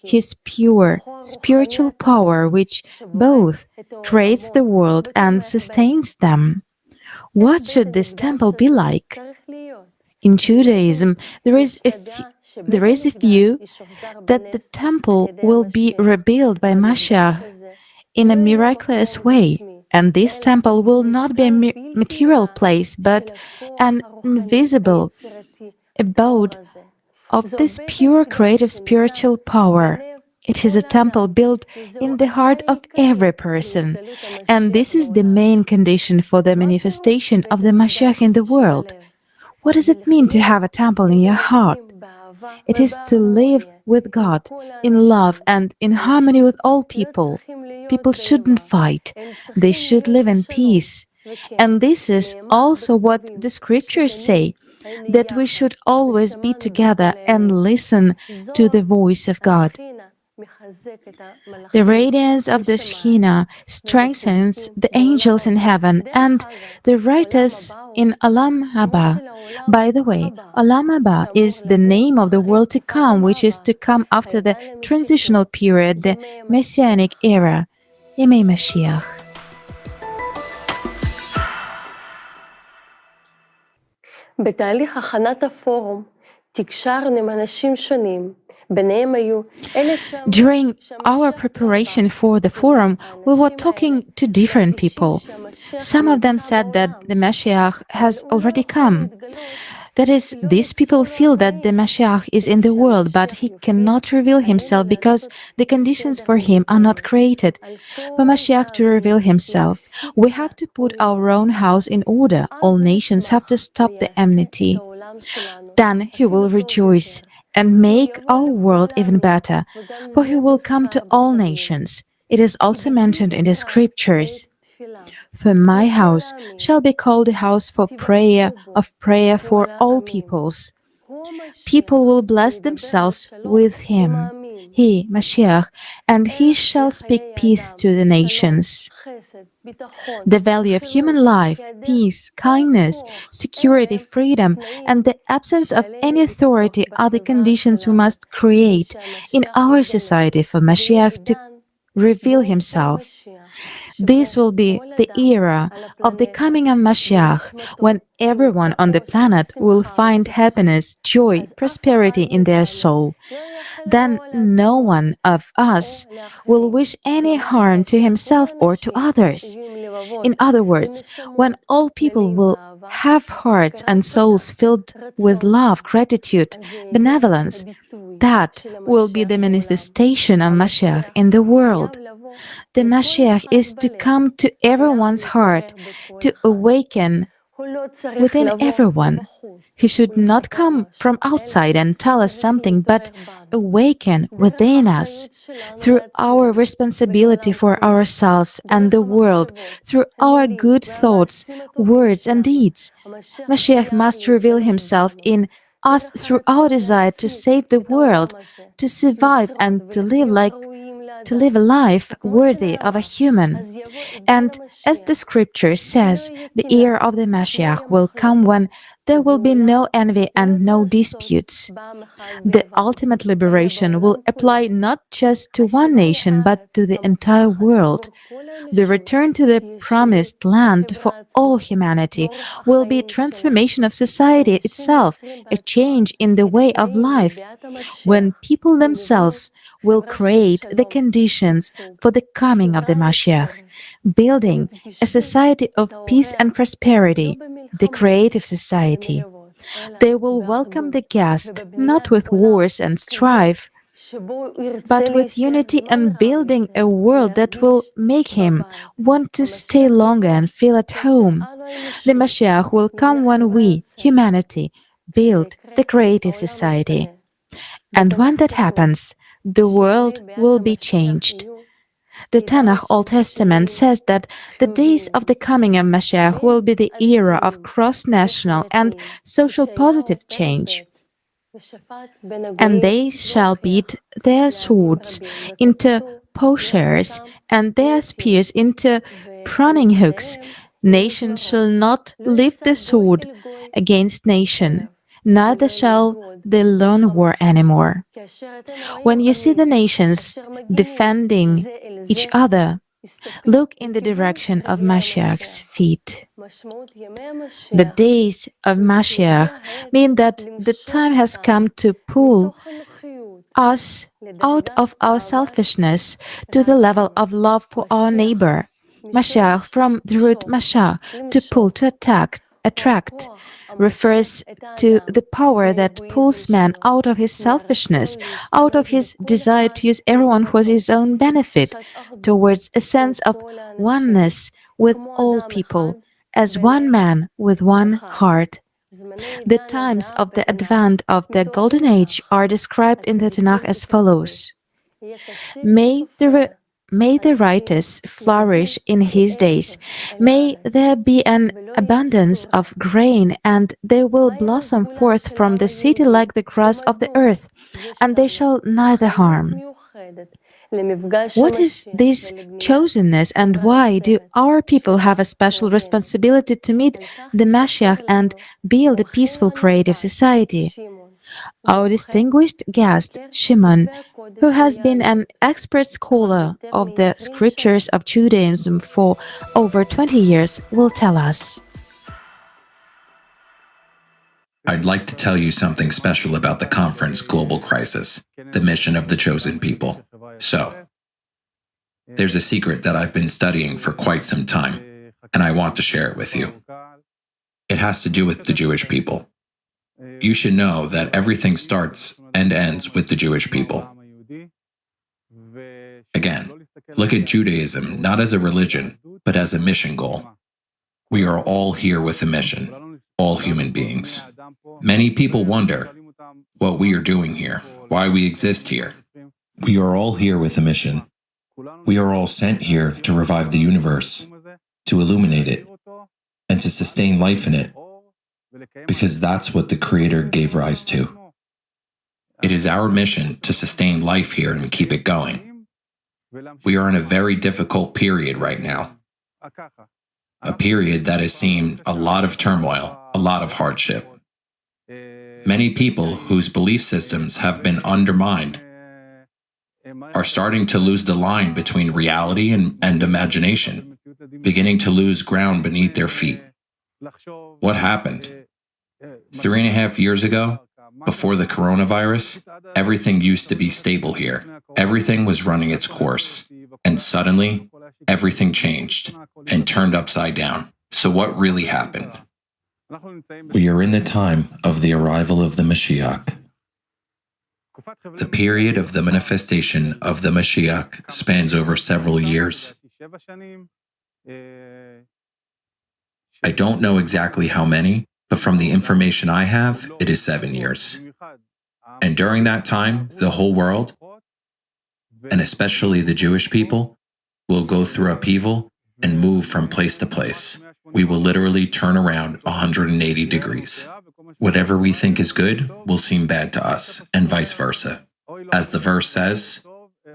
His pure spiritual power, which both creates the world and sustains them. What should this temple be like? In Judaism, there is a view that the temple will be rebuilt by Mashiach in a miraculous way, and this temple will not be a material place, but an invisible abode of this pure creative spiritual power. It is a temple built in the heart of every person, and this is the main condition for the manifestation of the Mashiach in the world. What does it mean to have a temple in your heart? It is to live with God in love and in harmony with all people. People shouldn't fight. They should live in peace. And this is also what the scriptures say, that we should always be together and listen to the voice of God. The radiance of the Shekhinah strengthens the angels in heaven and the writers in Olam Haba. By the way, Olam Haba is the name of the world to come, which is to come after the transitional period, the Messianic era, Yemei Mashiach. בתהליך הכנת הפורום תקשרנו עם אנשים שונים. During our preparation for the forum, we were talking to different people. Some of them said that the Mashiach has already come. That is, these people feel that the Mashiach is in the world, but he cannot reveal himself because the conditions for him are not created. For Mashiach to reveal himself, we have to put our own house in order. All nations have to stop the enmity. Then he will rejoice and make our world even better, for he will come to all nations. It is also mentioned in the scriptures. For my house shall be called a house for prayer, of prayer for all peoples. People will bless themselves with him, he, Mashiach, and he shall speak peace to the nations. The value of human life, peace, kindness, security, freedom, and the absence of any authority are the conditions we must create in our society for Mashiach to reveal himself. This will be the era of the coming of Mashiach, when everyone on the planet will find happiness, joy, prosperity in their soul. Then no one of us will wish any harm to himself or to others. In other words, when all people will have hearts and souls filled with love, gratitude, benevolence, that will be the manifestation of Mashiach in the world. The Mashiach is to come to everyone's heart, to awaken within everyone. He should not come from outside and tell us something, but awaken within us through our responsibility for ourselves and the world, through our good thoughts, words, and deeds. Mashiach must reveal himself in us through our desire to save the world, to survive and to live like to live a life worthy of a human. And as the scripture says, the year of the Mashiach will come when there will be no envy and no disputes. The ultimate liberation will apply not just to one nation but to the entire world. The return to the promised land for all humanity will be transformation of society itself, a change in the way of life, when people themselves will create the conditions for the coming of the Mashiach, building a society of peace and prosperity, the creative society. They will welcome the guest not with wars and strife, but with unity and building a world that will make him want to stay longer and feel at home. The Mashiach will come when we, humanity, build the creative society. And when that happens, the world will be changed. The Tanakh Old Testament says that the days of the coming of Mashiach will be the era of cross-national and social positive change. And they shall beat their swords into plowshares and their spears into pruning hooks. Nation shall not lift the sword against nation, neither shall they learn war anymore. When you see the nations defending each other, look in the direction of Mashiach's feet. The days of Mashiach mean that the time has come to pull us out of our selfishness to the level of love for our neighbor. Mashiach, from the root mashah, to pull, to attract, refers to the power that pulls man out of his selfishness, out of his desire to use everyone for his own benefit, towards a sense of oneness with all people, as one man with one heart. The times of the advent of the Golden Age are described in the Tanakh as follows. May the righteous flourish in his days. May there be an abundance of grain, and they will blossom forth from the city like the grass of the earth, and they shall neither harm. What is this chosenness, and why do our people have a special responsibility to meet the Mashiach and build a peaceful creative society? Our distinguished guest, Shimon, who has been an expert scholar of the scriptures of Judaism for over 20 years, will tell us. I'd like to tell you something special about the conference Global Crisis, the mission of the chosen people. So, there's a secret that I've been studying for quite some time, and I want to share it with you. It has to do with the Jewish people. You should know that everything starts and ends with the Jewish people. Again, look at Judaism not as a religion, but as a mission goal. We are all here with a mission, all human beings. Many people wonder what we are doing here, why we exist here. We are all here with a mission. We are all sent here to revive the universe, to illuminate it, and to sustain life in it, because that's what the Creator gave rise to. It is our mission to sustain life here and keep it going. We are in a very difficult period right now, a period that has seen a lot of turmoil, a lot of hardship. Many people whose belief systems have been undermined are starting to lose the line between reality and imagination, beginning to lose ground beneath their feet. What happened? 3.5 years ago, before the coronavirus, everything used to be stable here. Everything was running its course. And suddenly, everything changed and turned upside down. So what really happened? We are in the time of the arrival of the Mashiach. The period of the manifestation of the Mashiach spans over several years. I don't know exactly how many, but from the information I have, it is 7 years. And during that time, the whole world, and especially the Jewish people, will go through upheaval and move from place to place. We will literally turn around 180 degrees. Whatever we think is good will seem bad to us, and vice versa. As the verse says,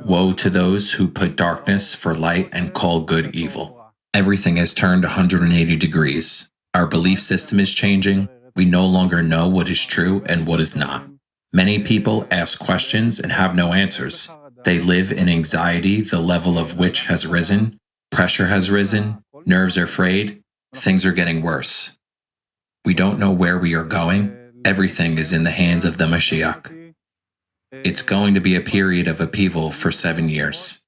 Woe to those who put darkness for light and call good evil. Everything has turned 180 degrees. Our belief system is changing. We no longer know what is true and what is not. Many people ask questions and have no answers. They live in anxiety, the level of which has risen. Pressure has risen. Nerves are frayed. Things are getting worse. We don't know where we are going. Everything is in the hands of the Mashiach. It's going to be a period of upheaval for 7 years.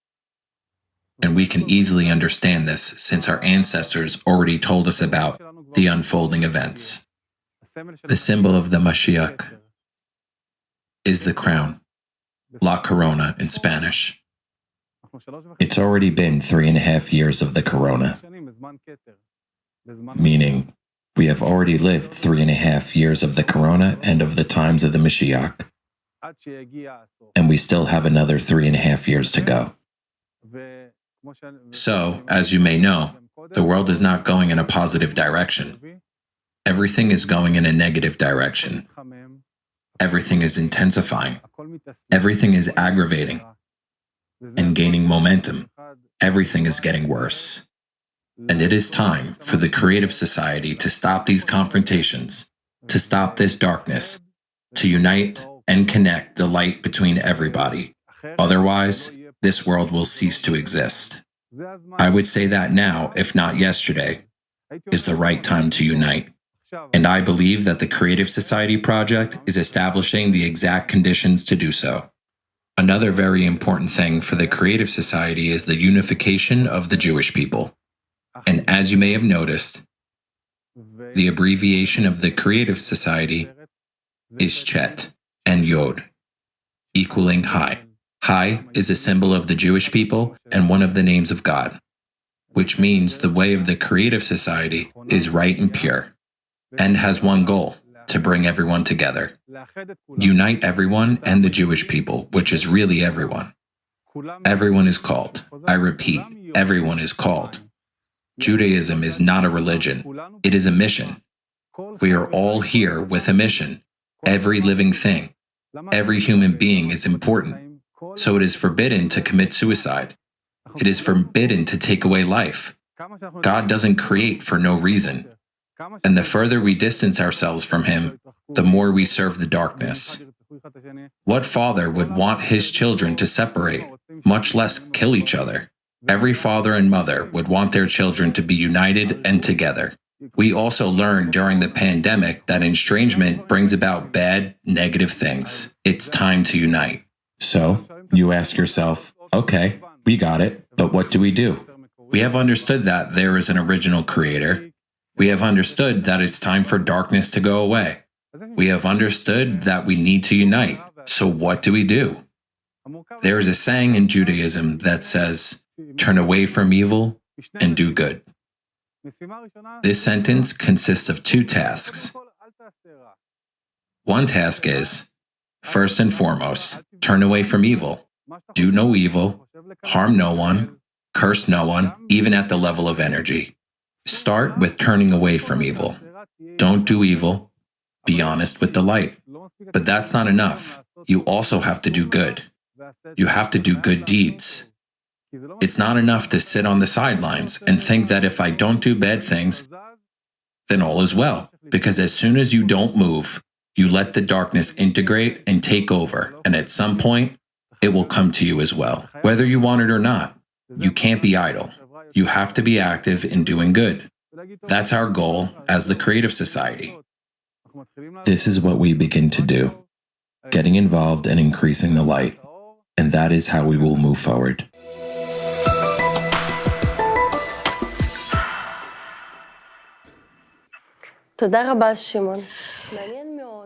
And we can easily understand this since our ancestors already told us about the unfolding events. The symbol of the Mashiach is the crown, La Corona in Spanish. It's already been 3.5 years of the Corona, meaning we have already lived 3.5 years of the Corona and of the times of the Mashiach, and we still have another 3.5 years to go. So, as you may know, the world is not going in a positive direction. Everything is going in a negative direction. Everything is intensifying. Everything is aggravating and gaining momentum. Everything is getting worse. And it is time for the creative society to stop these confrontations, to stop this darkness, to unite and connect the light between everybody. Otherwise, this world will cease to exist. I would say that now, if not yesterday, is the right time to unite. And I believe that the Creative Society Project is establishing the exact conditions to do so. Another very important thing for the Creative Society is the unification of the Jewish people. And as you may have noticed, the abbreviation of the Creative Society is Chet and Yod, equaling High. High is a symbol of the Jewish people and one of the names of God, which means the way of the Creative Society is right and pure, and has one goal: to bring everyone together. Unite everyone and the Jewish people, which is really everyone. Everyone is called. I repeat, everyone is called. Judaism is not a religion. It is a mission. We are all here with a mission. Every living thing, every human being is important. So it is forbidden to commit suicide. It is forbidden to take away life. God doesn't create for no reason. And the further we distance ourselves from Him, the more we serve the darkness. What father would want his children to separate, much less kill each other? Every father and mother would want their children to be united and together. We also learned during the pandemic that estrangement brings about bad, negative things. It's time to unite. So, you ask yourself, okay, we got it, but what do? We have understood that there is an original creator. We have understood that it's time for darkness to go away. We have understood that we need to unite. So what do? There is a saying in Judaism that says, turn away from evil and do good. This sentence consists of 2 tasks. One task is, first and foremost, turn away from evil. Do no evil, harm no one, curse no one, even at the level of energy. Start with turning away from evil. Don't do evil. Be honest with the light. But that's not enough. You also have to do good. You have to do good deeds. It's not enough to sit on the sidelines and think that if I don't do bad things, then all is well. Because as soon as you don't move, you let the darkness integrate and take over. And at some point, it will come to you as well. Whether you want it or not, you can't be idle. You have to be active in doing good. That's our goal as the Creative Society. This is what we begin to do, getting involved and increasing the light. And that is how we will move forward.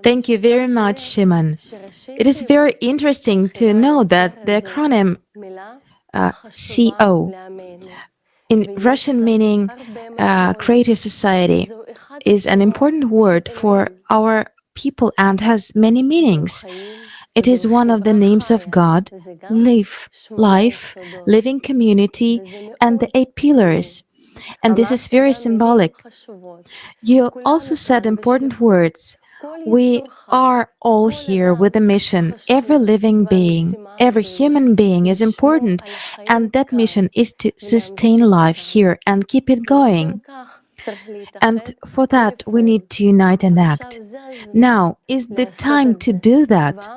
Thank you very much, Shimon. It is very interesting to know that the acronym CO, in Russian meaning Creative Society, is an important word for our people and has many meanings. It is one of the names of God, life, living community, and the 8 pillars. And this is very symbolic. You also said important words, We are all here with a mission. Every living being, every human being is important, and that mission is to sustain life here and keep it going. And for that, we need to unite and act. Now is the time to do that,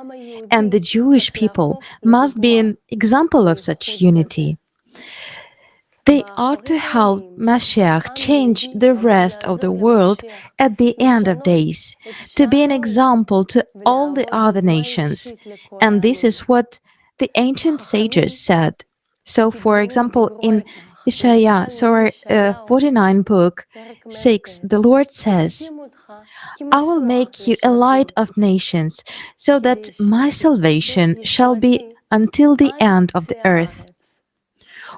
and the Jewish people must be an example of such unity. They are to help Mashiach change the rest of the world at the end of days, to be an example to all the other nations. And this is what the ancient sages said. So, for example, in Isaiah 49 book 6, the Lord says, I will make you a light of nations, so that my salvation shall be until the end of the earth.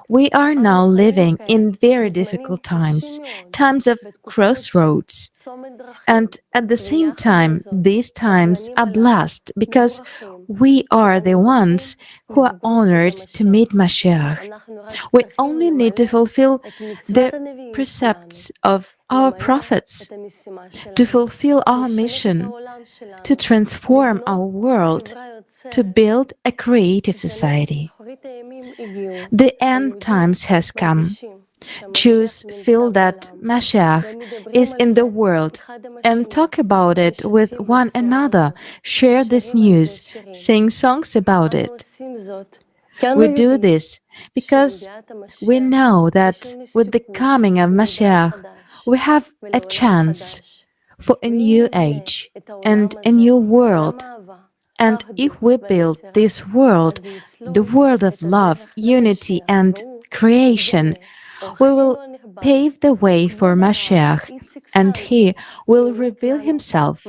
We are now living in very difficult times, times of crossroads. And at the same time, these times are blessed because we are the ones who are honored to meet Mashiach. We only need to fulfill the precepts of our prophets, to fulfill our mission, to transform our world, to build a creative society. The end times has come. Jews feel that Mashiach is in the world and talk about it with one another, share this news, sing songs about it. We do this because we know that with the coming of Mashiach, we have a chance for a new age and a new world. And if we build this world, the world of love, unity, and creation, we will pave the way for Mashiach, and he will reveal himself.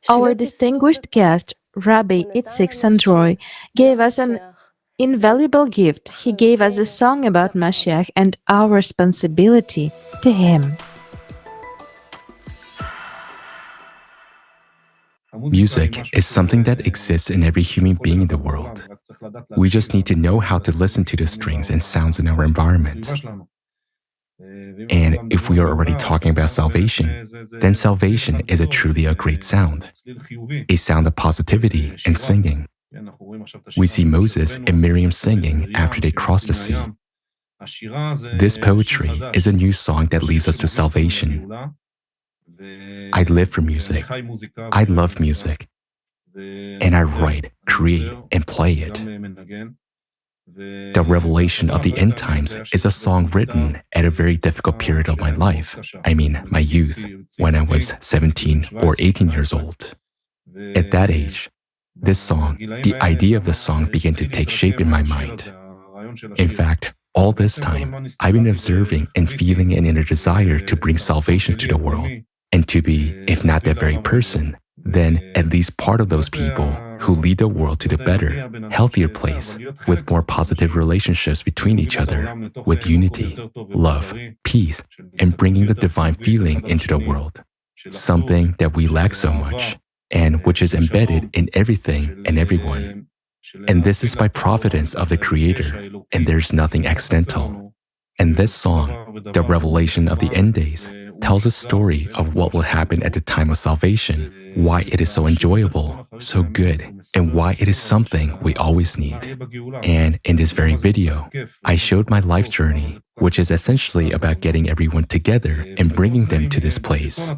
Our distinguished guest, Rabbi Itzik Sandroy, gave us an invaluable gift. He gave us a song about Mashiach and our responsibility to him. Music is something that exists in every human being in the world. We just need to know how to listen to the strings and sounds in our environment. And if we are already talking about salvation, then salvation is truly a great sound, a sound of positivity and singing. We see Moses and Miriam singing after they crossed the sea. This poetry is a new song that leads us to salvation. I live for music. I love music. And I write, create, and play it. The Revelation of the End Times is a song written at a very difficult period of my life. I mean, my youth, when I was 17 or 18 years old. At that age, this song, the idea of the song began to take shape in my mind. In fact, all this time, I've been observing and feeling an inner desire to bring salvation to the world, and to be, if not that very person, then at least part of those people who lead the world to the better, healthier place, with more positive relationships between each other, with unity, love, peace, and bringing the divine feeling into the world, something that we lack so much, and which is embedded in everything and everyone. And this is by providence of the Creator, and there's nothing accidental. And this song, the Revelation of the End Days, tells a story of what will happen at the time of salvation, why it is so enjoyable, so good, and why it is something we always need. And in this very video, I showed my life journey, which is essentially about getting everyone together and bringing them to this place.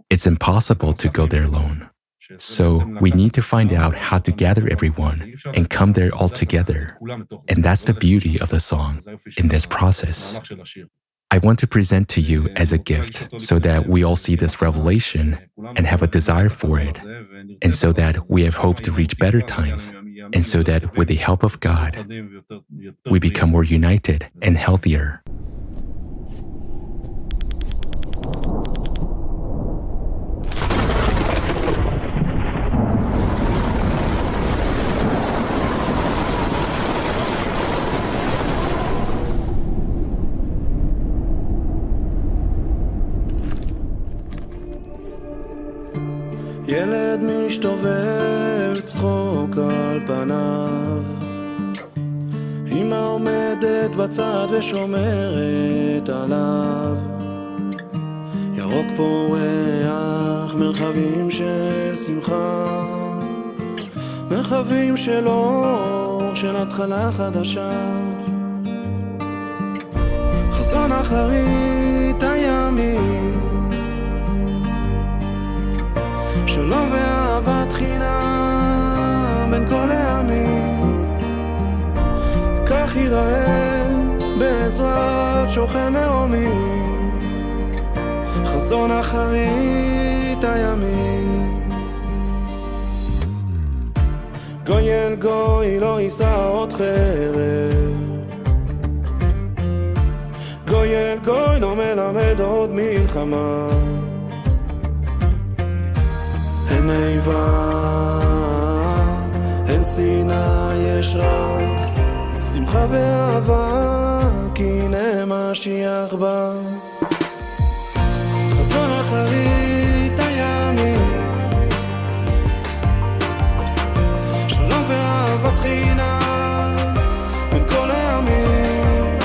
It's impossible to go there alone. So we need to find out how to gather everyone and come there all together. And that's the beauty of the song in this process. I want to present to you as a gift so that we all see this revelation and have a desire for it, and so that we have hope to reach better times, and so that with the help of God, we become more united and healthier. ילד משתובב צחוק על פניו, אמא עומדת בצד ושומרת עליו, ירוק פורח מרחבים של שמחה, מרחבים של אור, של התחלה חדשה. חזון אחרית הימים, שלום ואהבת חינם בין כל העמים. כך ייראה בעזרת שוכן מרומים, חזון אחרית הימים. גוי אל גוי לא יישא עוד חרב, גוי אל גוי לא מלמד עוד מלחמה. אין איבה, אין שנאה, יש רק שמחה ואהבה, כי הנה משיח בא. חזון אחרית הימים, שלום ואהבת חינם בין כל העמים.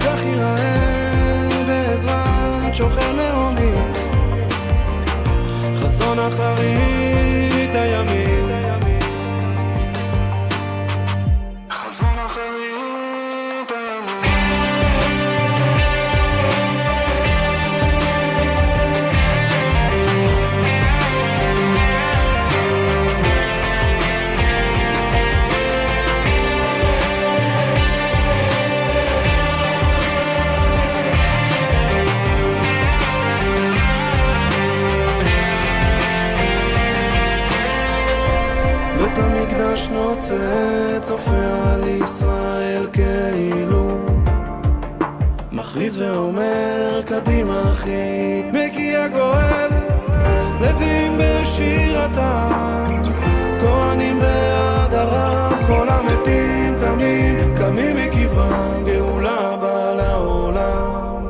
כך ייראה בעזרת שוכן מרומים, חזון אחרית הימים. חזון אחרית הימים. בית המקדש נוצץ, צופה על ישראל כאילו, מכריז ואומר קדימה אחי. מגיע גואל, לווים בשירתם, כהנים והדרם, כל המתים קמים, קמים מקברם, גאולה באה לעולם.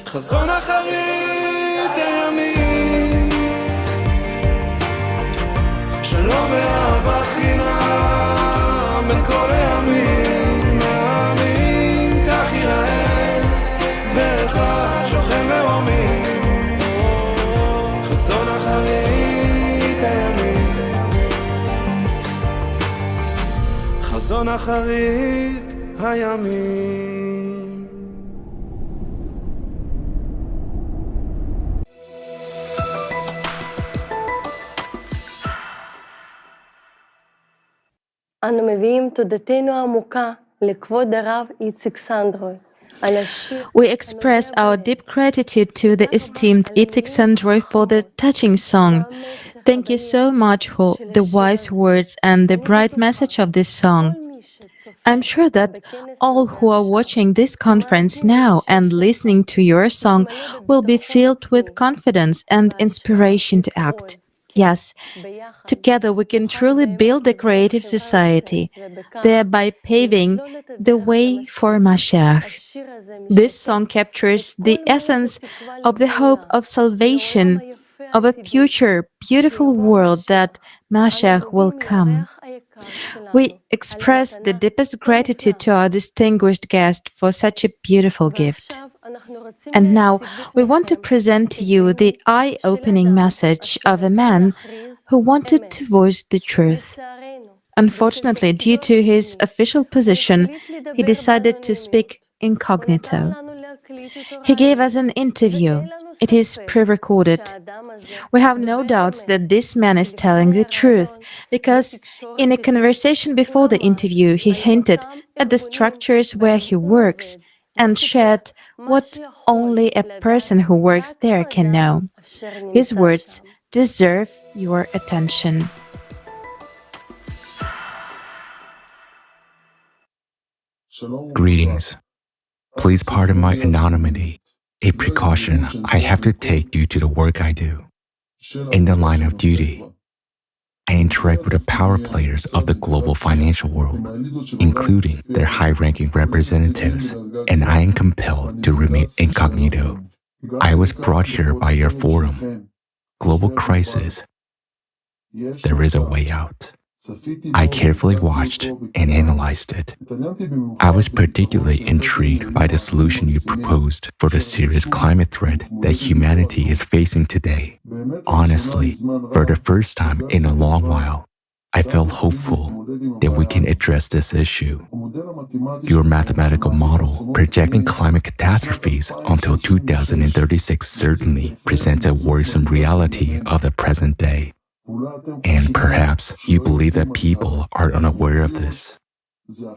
חזון אחרית הימים, שלום ואהבת חינם בין כל העמים. העמים כך ייראה באחד שוכן מרומים, חזון אחרית הימים. חזון אחרית הימים. אנו מביאים תודתנו העמוקה לכבוד הרב איציק סנדרוי. We express our deep gratitude to the esteemed Itzik Sandroy for the touching song. Thank you so much for the wise words and the bright message of this song. I'm sure that all who are watching this conference now and listening to your song will be filled with confidence and inspiration to act. Yes, together we can truly build a creative society, thereby paving the way for Mashiach. This song captures the essence of the hope of salvation, of a future beautiful world that Mashiach will come. We express the deepest gratitude to our distinguished guest for such a beautiful gift. And now we want to present to you the eye-opening message of a man who wanted to voice the truth. Unfortunately, due to his official position, he decided to speak incognito. He gave us an interview. It is pre-recorded. We have no doubts that this man is telling the truth, because in a conversation before the interview, he hinted at the structures where he works and shared what only a person who works there can know. His words deserve your attention. Greetings. Please pardon my anonymity, a precaution I have to take due to the work I do. In the line of duty, I interact with the power players of the global financial world, including their high-ranking representatives, and I am compelled to remain incognito. I was brought here by your forum, Global Crisis. There is a way out. I carefully watched and analyzed it. I was particularly intrigued by the solution you proposed for the serious climate threat that humanity is facing today. Honestly, for the first time in a long while, I felt hopeful that we can address this issue. Your mathematical model projecting climate catastrophes until 2036 certainly presents a worrisome reality of the present day. And perhaps you believe that people are unaware of this.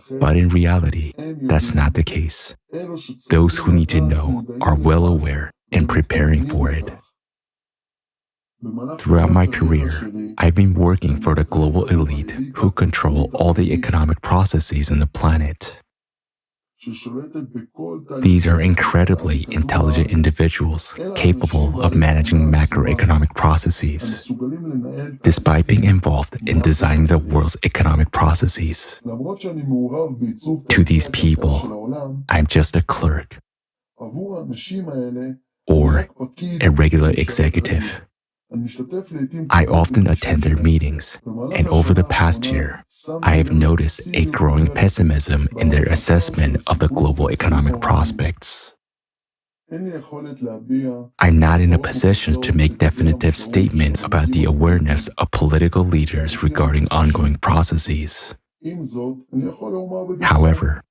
But in reality, that's not the case. Those who need to know are well aware and preparing for it. Throughout my career, I've been working for the global elite who control all the economic processes on the planet. These are incredibly intelligent individuals capable of managing macroeconomic processes. Despite being involved in designing the world's economic processes, to these people, I'm just a clerk or a regular executive. I often attend their meetings, and over the past year, I have noticed a growing pessimism in their assessment of the global economic prospects. I'm not in a position to make definitive statements about the awareness of political leaders regarding ongoing processes. However,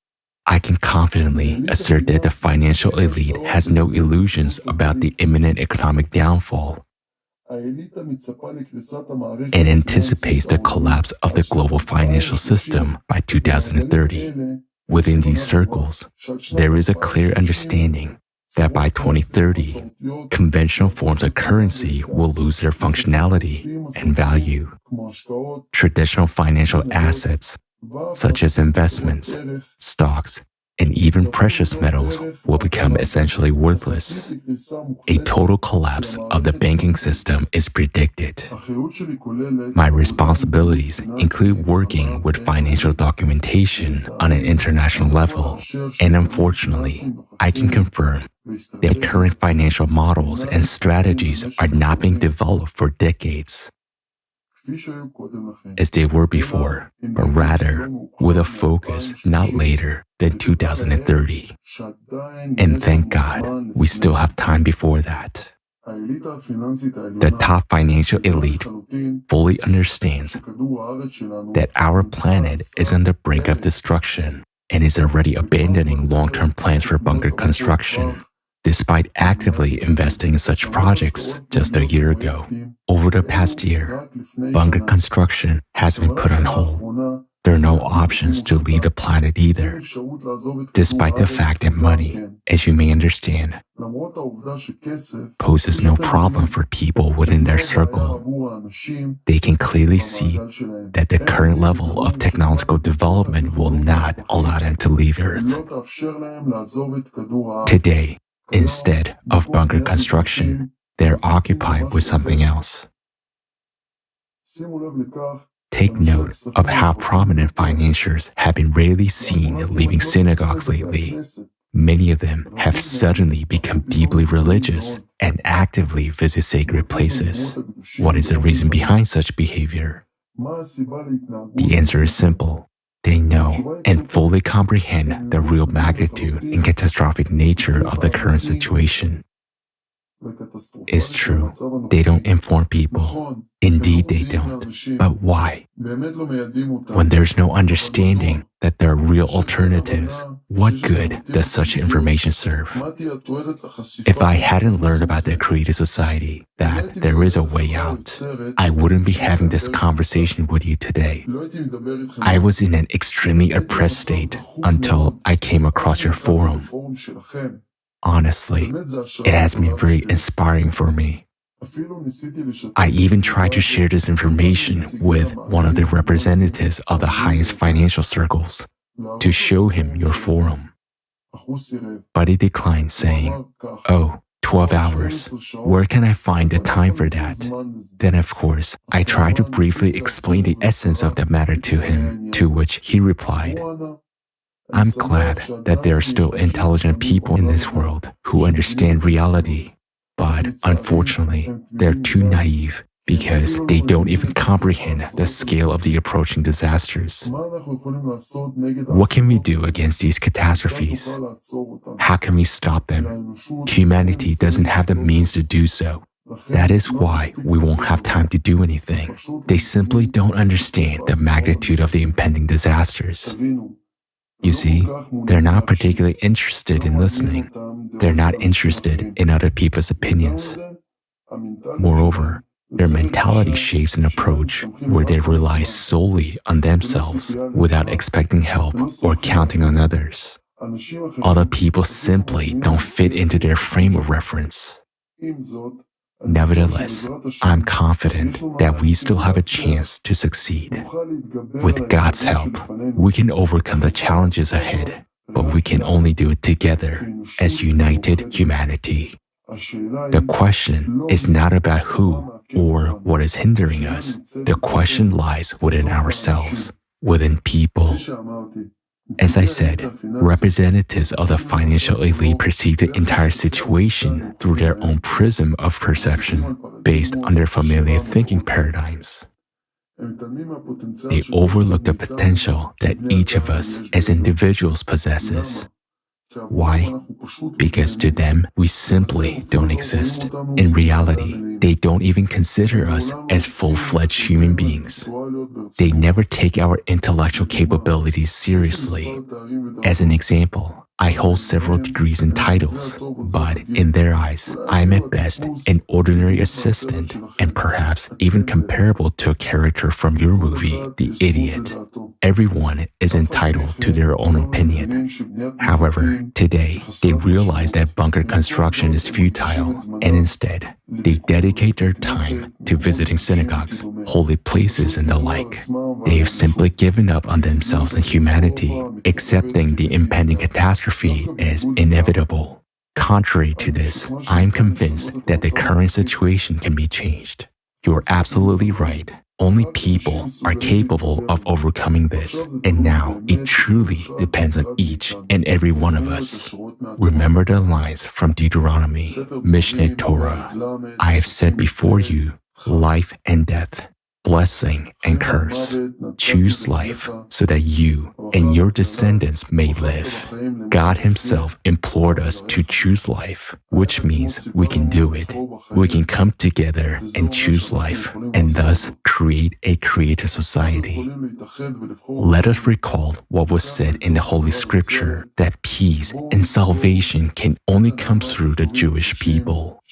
I can confidently assert that the financial elite has no illusions about the imminent economic downfall and anticipates the collapse of the global financial system by 2030. Within these circles, there is a clear understanding that by 2030, conventional forms of currency will lose their functionality and value. Traditional financial assets, such as investments, stocks, and even precious metals will become essentially worthless. A total collapse of the banking system is predicted. My responsibilities include working with financial documentation on an international level, and unfortunately, I can confirm that current financial models and strategies are not being developed for decades as they were before, but rather with a focus not later than 2030. And thank God, we still have time before that. The top financial elite fully understands that our planet is on the brink of destruction and is already abandoning long-term plans for bunker construction, despite actively investing in such projects just a year ago. Over the past year, bunker construction has been put on hold. There are no options to leave the planet either, despite the fact that money, as you may understand, poses no problem for people within their circle. They can clearly see that the current level of technological development will not allow them to leave Earth. Today, instead of bunker construction, they're occupied with something else. Take note of how prominent financiers have been rarely seen leaving synagogues lately. Many of them have suddenly become deeply religious and actively visit sacred places. What is the reason behind such behavior? The answer is simple. They know and fully comprehend the real magnitude and catastrophic nature of the current situation. It's true, they don't inform people. Indeed, they don't. But why? When there's no understanding that there are real alternatives, what good does such information serve? If I hadn't learned about the creative society, that there is a way out, I wouldn't be having this conversation with you today. I was in an extremely oppressed state until I came across your forum. Honestly, it has been very inspiring for me. I even tried to share this information with one of the representatives of the highest financial circles to show him your forum. But he declined, saying, "Oh, 12 hours. Where can I find the time for that? Then, of course, I tried to briefly explain the essence of the matter to him, to which he replied, I'm glad that there are still intelligent people in this world who understand reality, but unfortunately, they're too naive because they don't even comprehend the scale of the approaching disasters. What can we do against these catastrophes? How can we stop them? Humanity doesn't have the means to do so. That is why we won't have time to do anything. They simply don't understand the magnitude of the impending disasters. You see, they're not particularly interested in listening. They're not interested in other people's opinions. Moreover, their mentality shapes an approach where they rely solely on themselves without expecting help or counting on others. Other people simply don't fit into their frame of reference. Nevertheless, I'm confident that we still have a chance to succeed. With God's help, we can overcome the challenges ahead, but we can only do it together as united humanity. The question is not about who or what is hindering us. The question lies within ourselves, within people. As I said, representatives of the financial elite perceive the entire situation through their own prism of perception, based on their familiar thinking paradigms. They overlook the potential that each of us as individuals possesses. Why? Because to them, we simply don't exist. In reality, they don't even consider us as full-fledged human beings. They never take our intellectual capabilities seriously. As an example, I hold several degrees and titles, but in their eyes, I am at best an ordinary assistant and perhaps even comparable to a character from your movie, The Idiot. Everyone is entitled to their own opinion. However, today, they realize that bunker construction is futile, and instead, they dedicate their time to visiting synagogues, holy places, and the like. They have simply given up on themselves and humanity, accepting the impending catastrophe as inevitable. Contrary to this, I am convinced that the current situation can be changed. You are absolutely right. Only people are capable of overcoming this, and now it truly depends on each and every one of us. Remember the lines from Deuteronomy, Mishneh Torah. I have set before you life and death, blessing and curse. Choose life so that you and your descendants may live. God Himself implored us to choose life, which means we can do it. We can come together and choose life, and thus create a creative society. Let us recall what was said in the Holy Scripture, that peace and salvation can only come through the Jewish people.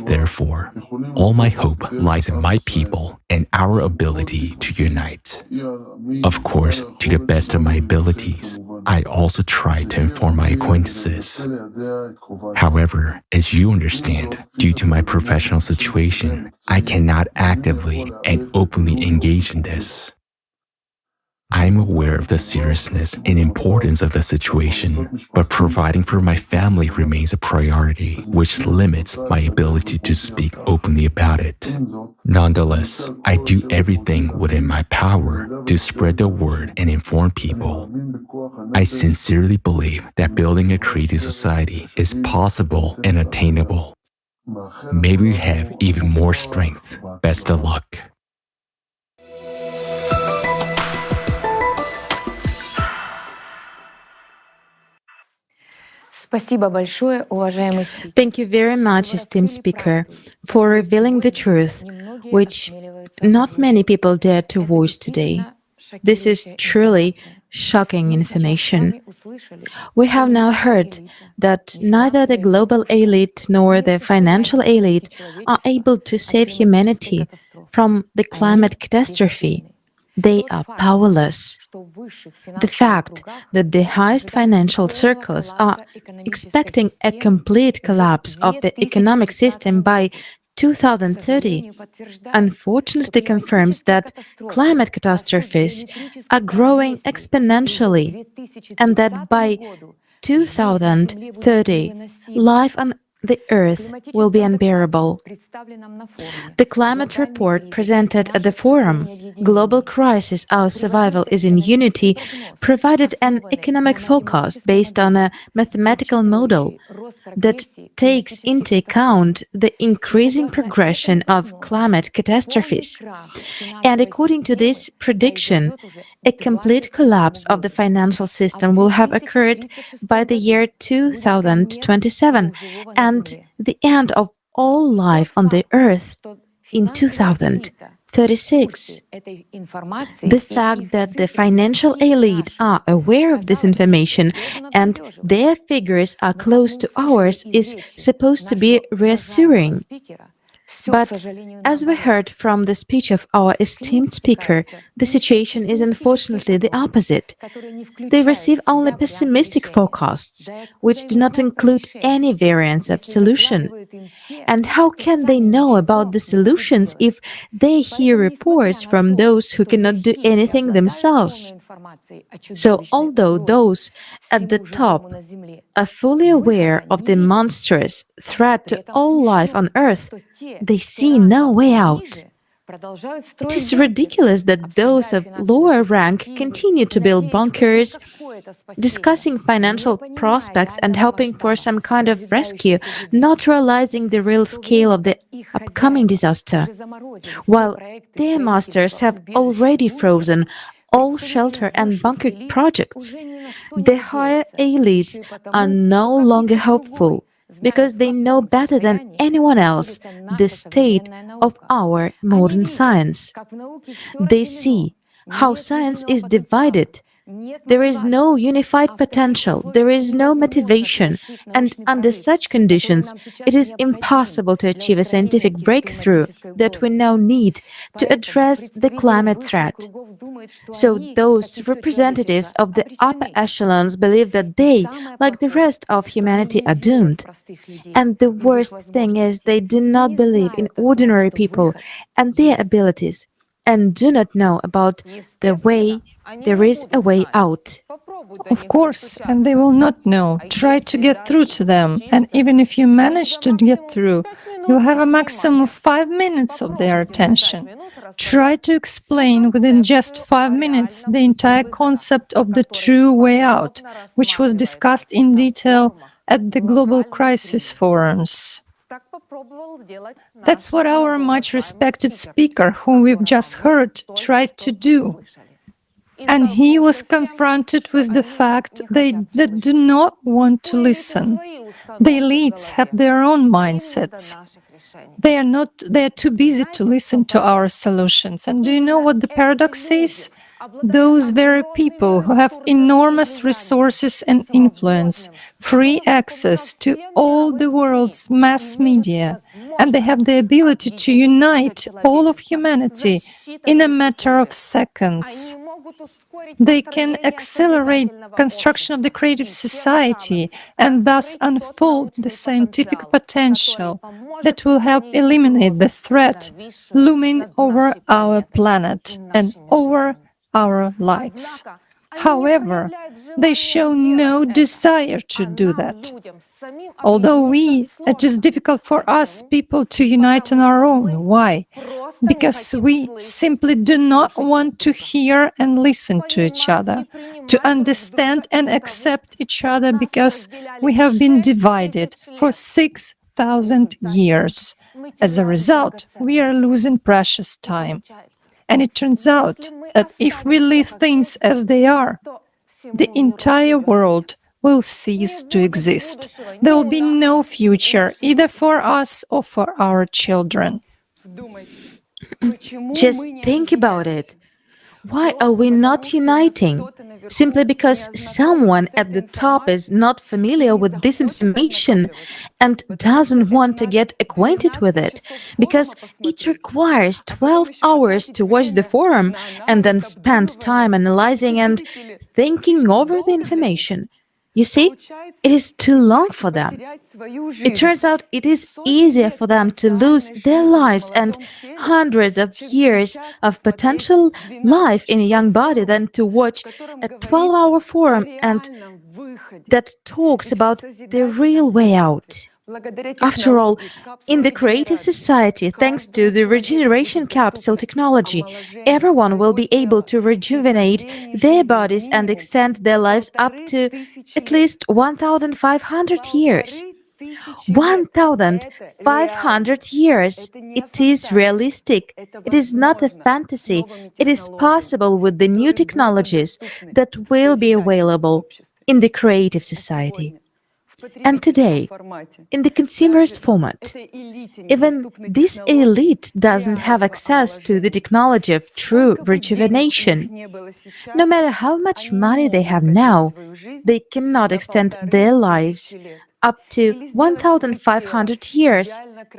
Therefore, all my hope lies in my people and our ability to unite. Of course, to the best of my abilities, I also try to inform my acquaintances. However, as you understand, due to my professional situation, I cannot actively and openly engage in this. I am aware of the seriousness and importance of the situation, but providing for my family remains a priority, which limits my ability to speak openly about it. Nonetheless, I do everything within my power to spread the word and inform people. I sincerely believe that building a creative society is possible and attainable. May we have even more strength. Best of luck. Thank you very much, esteemed speaker, for revealing the truth, which not many people dare to voice today. This is truly shocking information. We have now heard that neither the global elite nor the financial elite are able to save humanity from the climate catastrophe. They are powerless. The fact that the highest financial circles are expecting a complete collapse of the economic system by 2030 unfortunately confirms that climate catastrophes are growing exponentially, and that by 2030, life on the Earth will be unbearable. The climate report presented at the forum, Global Crisis, Our Survival is in Unity, provided an economic forecast based on a mathematical model that takes into account the increasing progression of climate catastrophes. And according to this prediction, a complete collapse of the financial system will have occurred by the year 2027 and the end of all life on the earth in 2036. The fact that the financial elite are aware of this information and their figures are close to ours is supposed to be reassuring. But as we heard from the speech of our esteemed speaker, the situation is unfortunately the opposite. They receive only pessimistic forecasts, which do not include any variance of solution. And how can they know about the solutions if they hear reports from those who cannot do anything themselves? So, although those at the top are fully aware of the monstrous threat to all life on Earth, they see no way out. It is ridiculous that those of lower rank continue to build bunkers, discussing financial prospects and hoping for some kind of rescue, not realizing the real scale of the upcoming disaster, while their masters have already frozen all shelter and bunker projects. The higher elites are no longer hopeful because they know better than anyone else the state of our modern science. They see how science is divided. There is no unified potential, there is no motivation, and under such conditions, it is impossible to achieve a scientific breakthrough that we now need to address the climate threat. So those representatives of the upper echelons believe that they, like the rest of humanity, are doomed. And the worst thing is they do not believe in ordinary people and their abilities, and do not know about the way there is a way out. Of course, and they will not know. Try to get through to them, and even if you manage to get through, you'll have a maximum of 5 minutes of their attention. Try to explain within just 5 minutes the entire concept of the true way out, which was discussed in detail at the Global Crisis Forums. That's what our much respected speaker, whom we've just heard, tried to do. And he was confronted with the fact they do not want to listen. The elites have their own mindsets. They are too busy to listen to our solutions. And do you know what the paradox is? Those very people who have enormous resources and influence, free access to all the world's mass media, and they have the ability to unite all of humanity in a matter of seconds. They can accelerate construction of the creative society and thus unfold the scientific potential that will help eliminate this threat looming over our planet and over our lives. However, they show no desire to do that. Although it is difficult for us people to unite on our own. Why? Because we simply do not want to hear and listen to each other, to understand and accept each other, because we have been divided for 6,000 years. As a result, we are losing precious time. And it turns out that if we leave things as they are, the entire world will cease to exist. There will be no future, either for us or for our children. Just think about it. Why are we not uniting? Simply because someone at the top is not familiar with this information and doesn't want to get acquainted with it, because it requires 12 hours to watch the forum and then spend time analyzing and thinking over the information. You see, it is too long for them. It turns out it is easier for them to lose their lives and hundreds of years of potential life in a young body than to watch a 12-hour forum and that talks about the real way out. After all, in the creative society, thanks to the regeneration capsule technology, everyone will be able to rejuvenate their bodies and extend their lives up to at least 1,500 years. 1,500 years! It is realistic. It is not a fantasy. It is possible with the new technologies that will be available in the creative society. And today, in the consumer's format, even this elite doesn't have access to the technology of true rejuvenation. No matter how much money they have now, they cannot extend their lives up to 1,500 years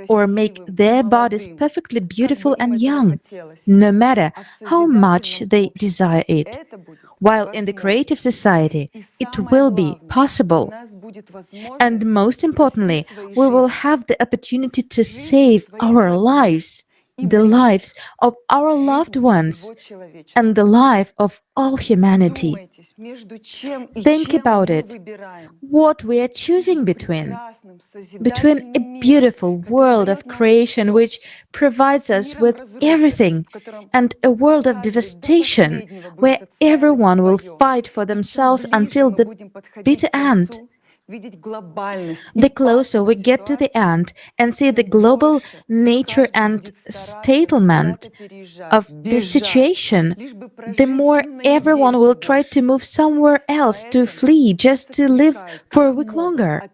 or make their bodies perfectly beautiful and young, no matter how much they desire it. While in the creative society, it will be possible. And most importantly, we will have the opportunity to save our lives, the lives of our loved ones, and the life of all humanity. Think about it. What we are choosing between a beautiful world of creation which provides us with everything, and a world of devastation where everyone will fight for themselves until the bitter end. The closer we get to the end and see the global nature and settlement of this situation, the more everyone will try to move somewhere else, to flee, just to live for a week longer.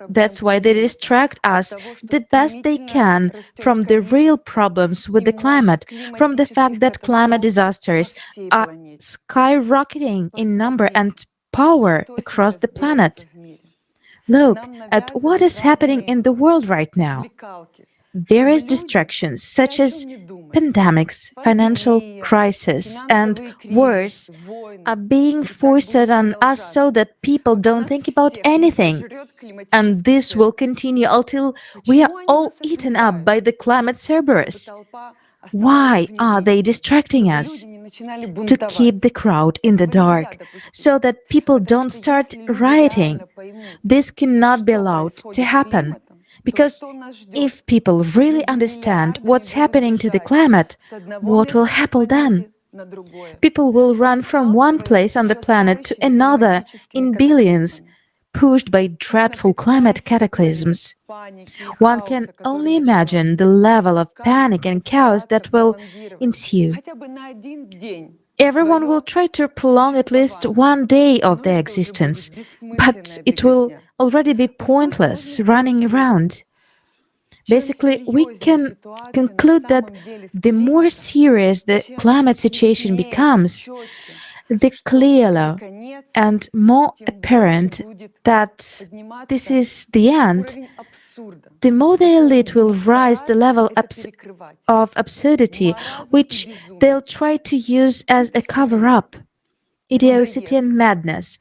That's why they distract us the best they can from the real problems with the climate, from the fact that climate disasters are skyrocketing in number and power across the planet. Look at what is happening in the world right now. Various distractions such as pandemics, financial crisis, and wars are being forced on us so that people don't think about anything. And this will continue until we are all eaten up by the climate Cerberus. Why are they distracting us? To keep the crowd in the dark, so that people don't start rioting. This cannot be allowed to happen, because if people really understand what's happening to the climate, what will happen then? People will run from one place on the planet to another in billions, pushed by dreadful climate cataclysms. One can only imagine the level of panic and chaos that will ensue. Everyone will try to prolong at least one day of their existence, but it will already be pointless running around. Basically, we can conclude that the more serious the climate situation becomes, the clearer and more apparent that this is the end, the more the elite will rise the level of absurdity, which they'll try to use as a cover-up. Idiocy and madness,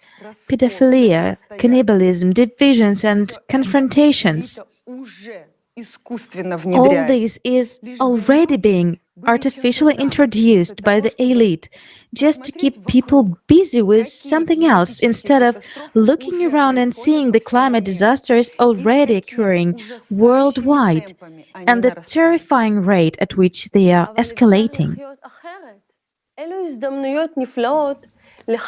pedophilia, cannibalism, divisions and confrontations. All this is already being artificially introduced by the elite, just to keep people busy with something else instead of looking around and seeing the climate disasters already occurring worldwide and the terrifying rate at which they are escalating.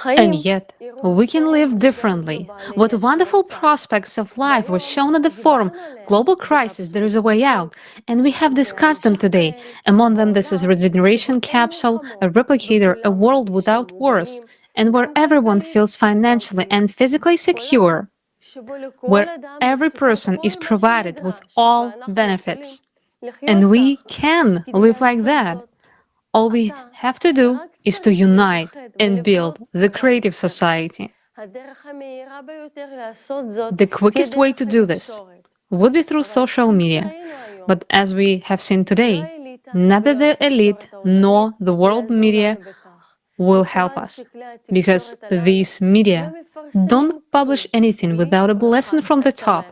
And yet, we can live differently. What wonderful prospects of life were shown at the forum, Global Crisis, There is a Way Out, and we have discussed them today. Among them, this is Regeneration Capsule, a replicator, a world without wars, and where everyone feels financially and physically secure, where every person is provided with all benefits. And we can live like that. All we have to do is to unite and build the creative society. The quickest way to do this would be through social media. But as we have seen today, neither the elite nor the world media will help us, because these media don't publish anything without a blessing from the top.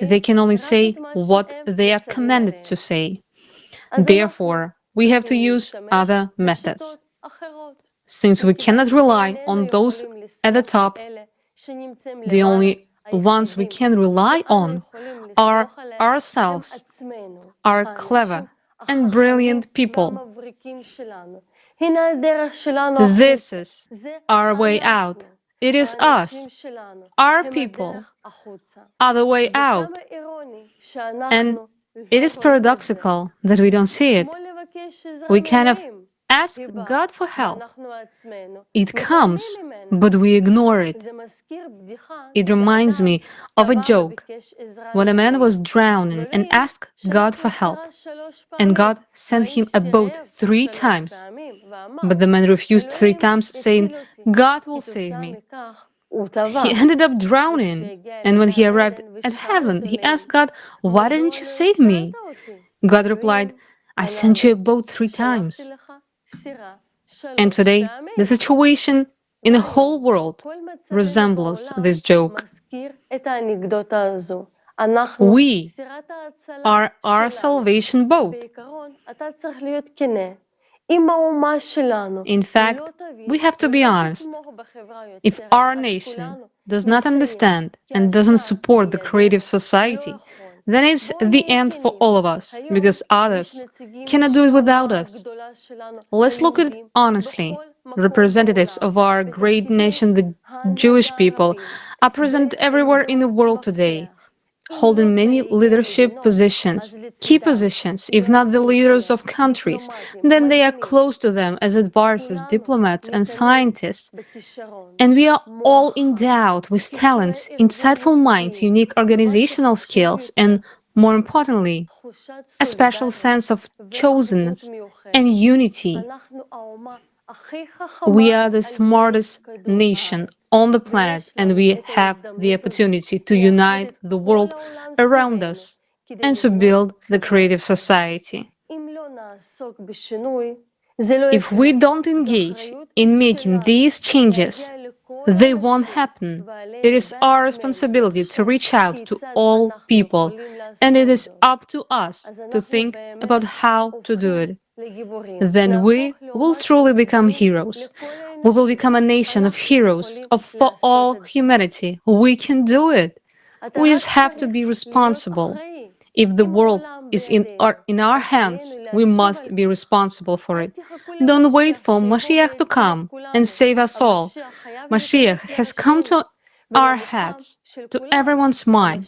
They can only say what they are commanded to say. Therefore, we have to use other methods. Since we cannot rely on those at the top, the only ones we can rely on, are ourselves, are clever and brilliant people. This is our way out. It is us, our people, are the way out. And it is paradoxical that we don't see it. We kind of ask God for help. It comes, but we ignore it. It reminds me of a joke when a man was drowning and asked God for help, and God sent him a boat 3 times. But the man refused 3 times, saying, God will save me. He ended up drowning, and when he arrived at heaven, he asked God, why didn't you save me? God replied, I sent you a boat 3 times. And today, the situation in the whole world resembles this joke. We are our salvation boat. In fact, we have to be honest. If our nation does not understand and doesn't support the creative society, then it's the end for all of us, because others cannot do it without us. Let's look at it honestly. Representatives of our great nation, the Jewish people, are present everywhere in the world today, holding many leadership positions, key positions, if not the leaders of countries. Then they are close to them as advisors, diplomats, and scientists. And we are all endowed with talents, insightful minds, unique organizational skills, and more importantly, a special sense of chosenness and unity. We are the smartest nation on the planet, and we have the opportunity to unite the world around us and to build the creative society. If we don't engage in making these changes, they won't happen. It is our responsibility to reach out to all people, and it is up to us to think about how to do it. Then we will truly become heroes. We will become a nation of heroes for all humanity. We can do it. We just have to be responsible. If the world is in our hands, we must be responsible for it. Don't wait for Mashiach to come and save us all. Mashiach has come to our heads, to everyone's mind.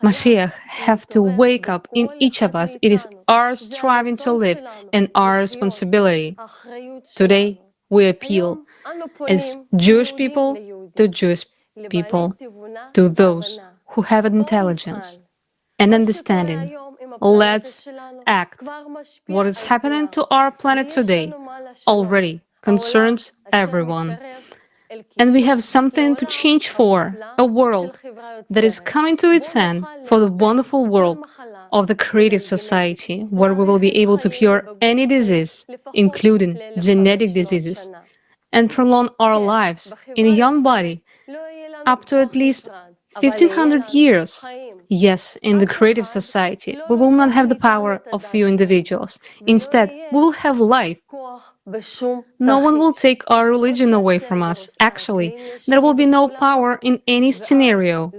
Mashiach have to wake up in each of us. It is our striving to live and our responsibility. Today, we appeal as Jewish people to Jewish people, to those who have intelligence and understanding. Let's act. What is happening to our planet today already concerns everyone. And we have something to change for, a world that is coming to its end, for the wonderful world of the creative society, where we will be able to cure any disease, including genetic diseases, and prolong our lives in a young body up to at least 1500 years. Yes, in the creative society, we will not have the power of few individuals. Instead, we will have life. No one will take our religion away from us. Actually, there will be no power in any scenario.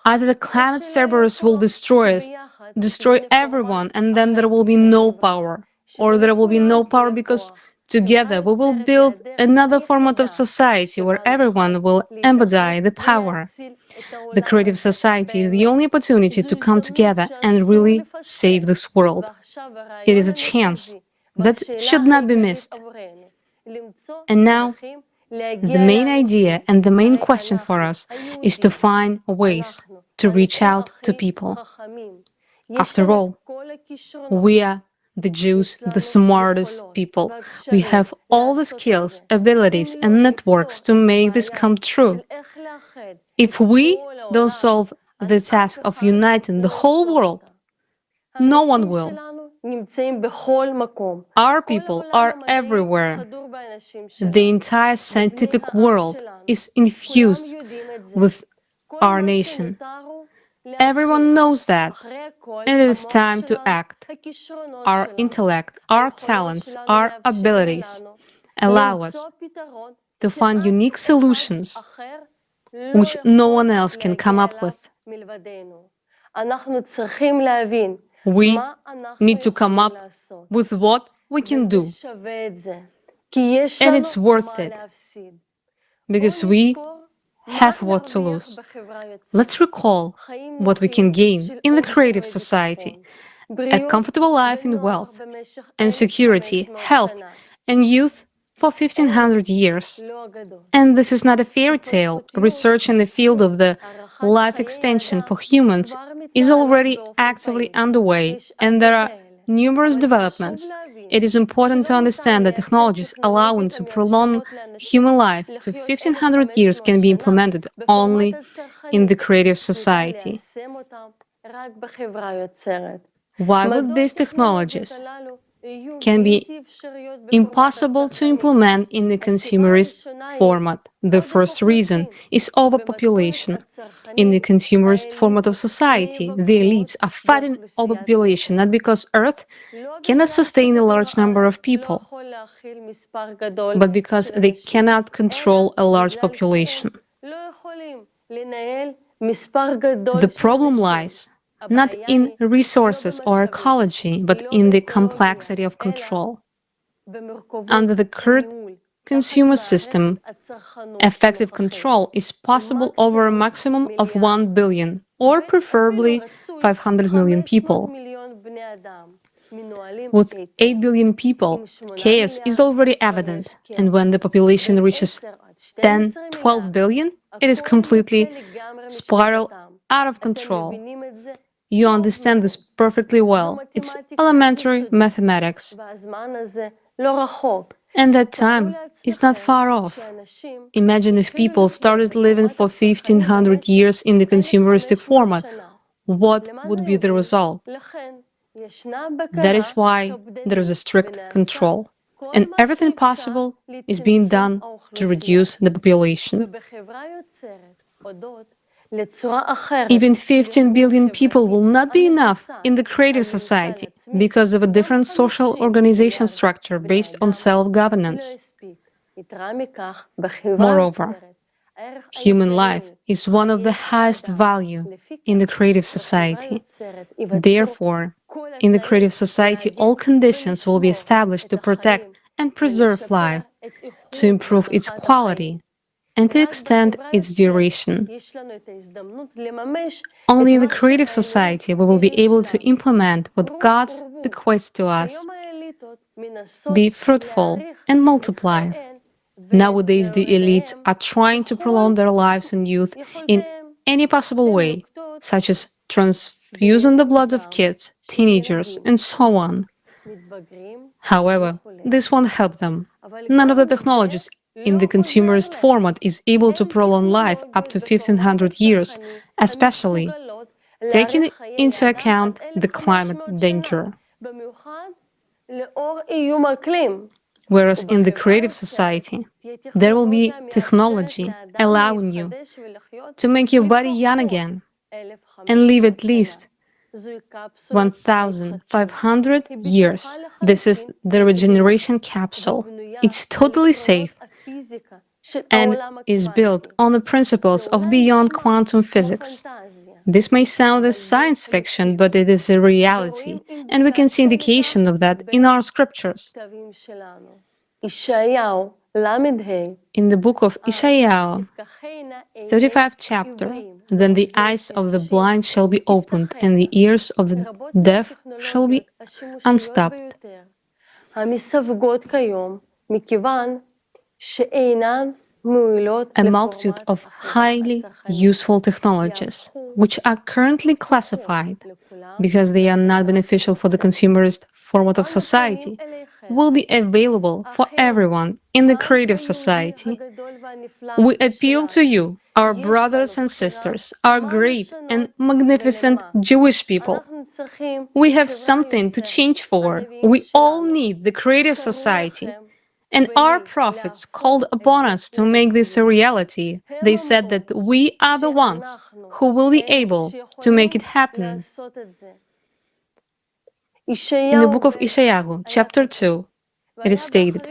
Either the climate Cerberus will destroy us, destroy everyone, and then there will be no power. Or there will be no power because together we will build another format of society where everyone will embody the power. The creative society is the only opportunity to come together and really save this world. It is a chance that should not be missed. And now, the main idea and the main question for us is to find ways to reach out to people. After all, we are the Jews, the smartest people. We have all the skills, abilities, and networks to make this come true. If we don't solve the task of uniting the whole world, no one will. Our people are everywhere. The entire scientific world is infused with our nation. Everyone knows that, and it is time to act. Our intellect, our talents, our abilities allow us to find unique solutions which no one else can come up with. We need to come up with what we can do. And it's worth it, because we have what to lose. Let's recall what we can gain in the creative society: a comfortable life in wealth and security, health and youth for 1500 years. And this is not a fairy tale. Research in the field of the life extension for humans is already actively underway, and there are numerous developments. It is important to understand that technologies allowing to prolong human life to 1500 years can be implemented only in the creative society. Why would these technologies can be impossible to implement in the consumerist format? The first reason is overpopulation. In the consumerist format of society, the elites are fighting overpopulation not because Earth cannot sustain a large number of people, but because they cannot control a large population. The problem lies not in resources or ecology, but in the complexity of control. Under the current consumer system, effective control is possible over a maximum of 1 billion, or preferably 500 million people. With 8 billion people, chaos is already evident, and when the population reaches 10, 12 billion, it is completely spiral out of control. You understand this perfectly well. It's elementary mathematics. And that time is not far off. Imagine if people started living for 1500 years in the consumeristic format. What would be the result? That is why there is a strict control, and everything possible is being done to reduce the population. Even 15 billion people will not be enough in the creative society because of a different social organization structure based on self-governance. Moreover, human life is one of the highest value in the creative society. Therefore, in the creative society, all conditions will be established to protect and preserve life, to improve its quality, and to extend its duration. Only in the creative society we will be able to implement what God bequeaths to us. Be fruitful and multiply. Nowadays, the elites are trying to prolong their lives and youth in any possible way, such as transfusing the blood of kids, teenagers, and so on. However, this won't help them. None of the technologies in the consumerist format is able to prolong life up to 1500 years, especially taking into account the climate danger. Whereas in the creative society, there will be technology allowing you to make your body young again and live at least 1,500 years. This is the regeneration capsule. It's totally safe and is built on the principles of beyond quantum physics. This may sound as science fiction, but it is a reality, and we can see indication of that in our scriptures. In the book of Isaiah, 35th chapter, then the eyes of the blind shall be opened, and the ears of the deaf shall be unstopped. A multitude of highly useful technologies, which are currently classified because they are not beneficial for the consumerist format of society, will be available for everyone in the creative society. We appeal to you, our brothers and sisters, our great and magnificent Jewish people. We have something to change for. We all need the creative society. And our prophets called upon us to make this a reality. They said that we are the ones who will be able to make it happen. In the book of Isaiah, chapter 2, it is stated,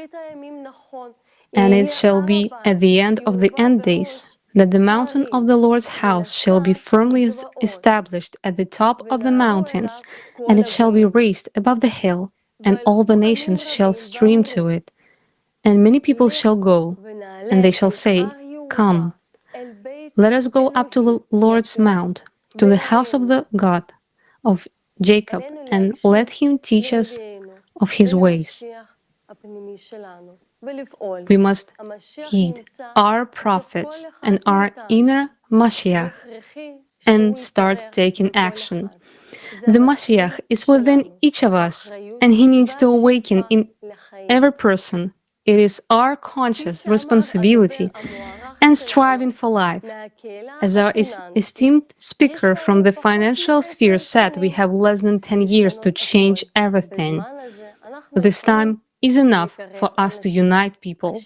"And it shall be at the end of the end days that the mountain of the Lord's house shall be firmly established at the top of the mountains, and it shall be raised above the hill, and all the nations shall stream to it. And many people shall go, and they shall say, Come, let us go up to the Lord's mount, to the house of the God of Jacob, and let him teach us of his ways. We must heed our prophets and our inner Mashiach and start taking action. The Mashiach is within each of us, and he needs to awaken in every person. It is our conscious responsibility and striving for life. As our esteemed speaker from the financial sphere said, we have less than 10 years to change everything. This time is enough for us to unite people.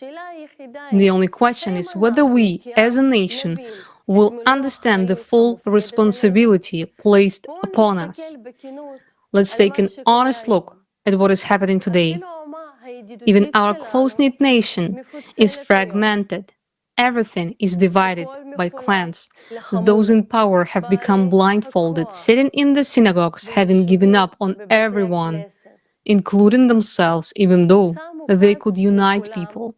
The only question is whether we, as a nation, will understand the full responsibility placed upon us. Let's take an honest look at what is happening today. Even our close-knit nation is fragmented. Everything is divided by clans. Those in power have become blindfolded, sitting in the synagogues, having given up on everyone, including themselves, even though they could unite people.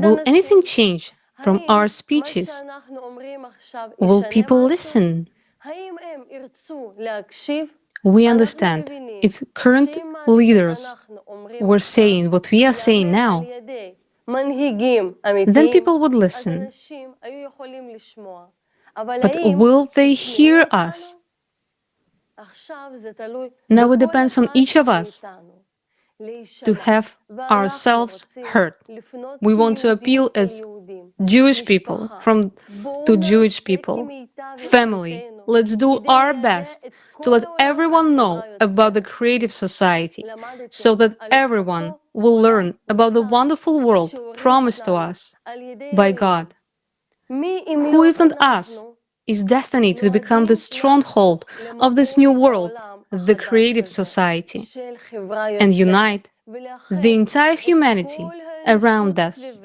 Will anything change from our speeches? Will people listen? We understand if current leaders were saying what we are saying now, then people would listen. But will they hear us? Now it depends on each of us to have ourselves heard. We want to appeal as Jewish people to Jewish people. Family, let's do our best to let everyone know about the creative society so that everyone will learn about the wonderful world promised to us by God. Who, if not us, is destined to become the stronghold of this new world, the creative society, and unite the entire humanity around us.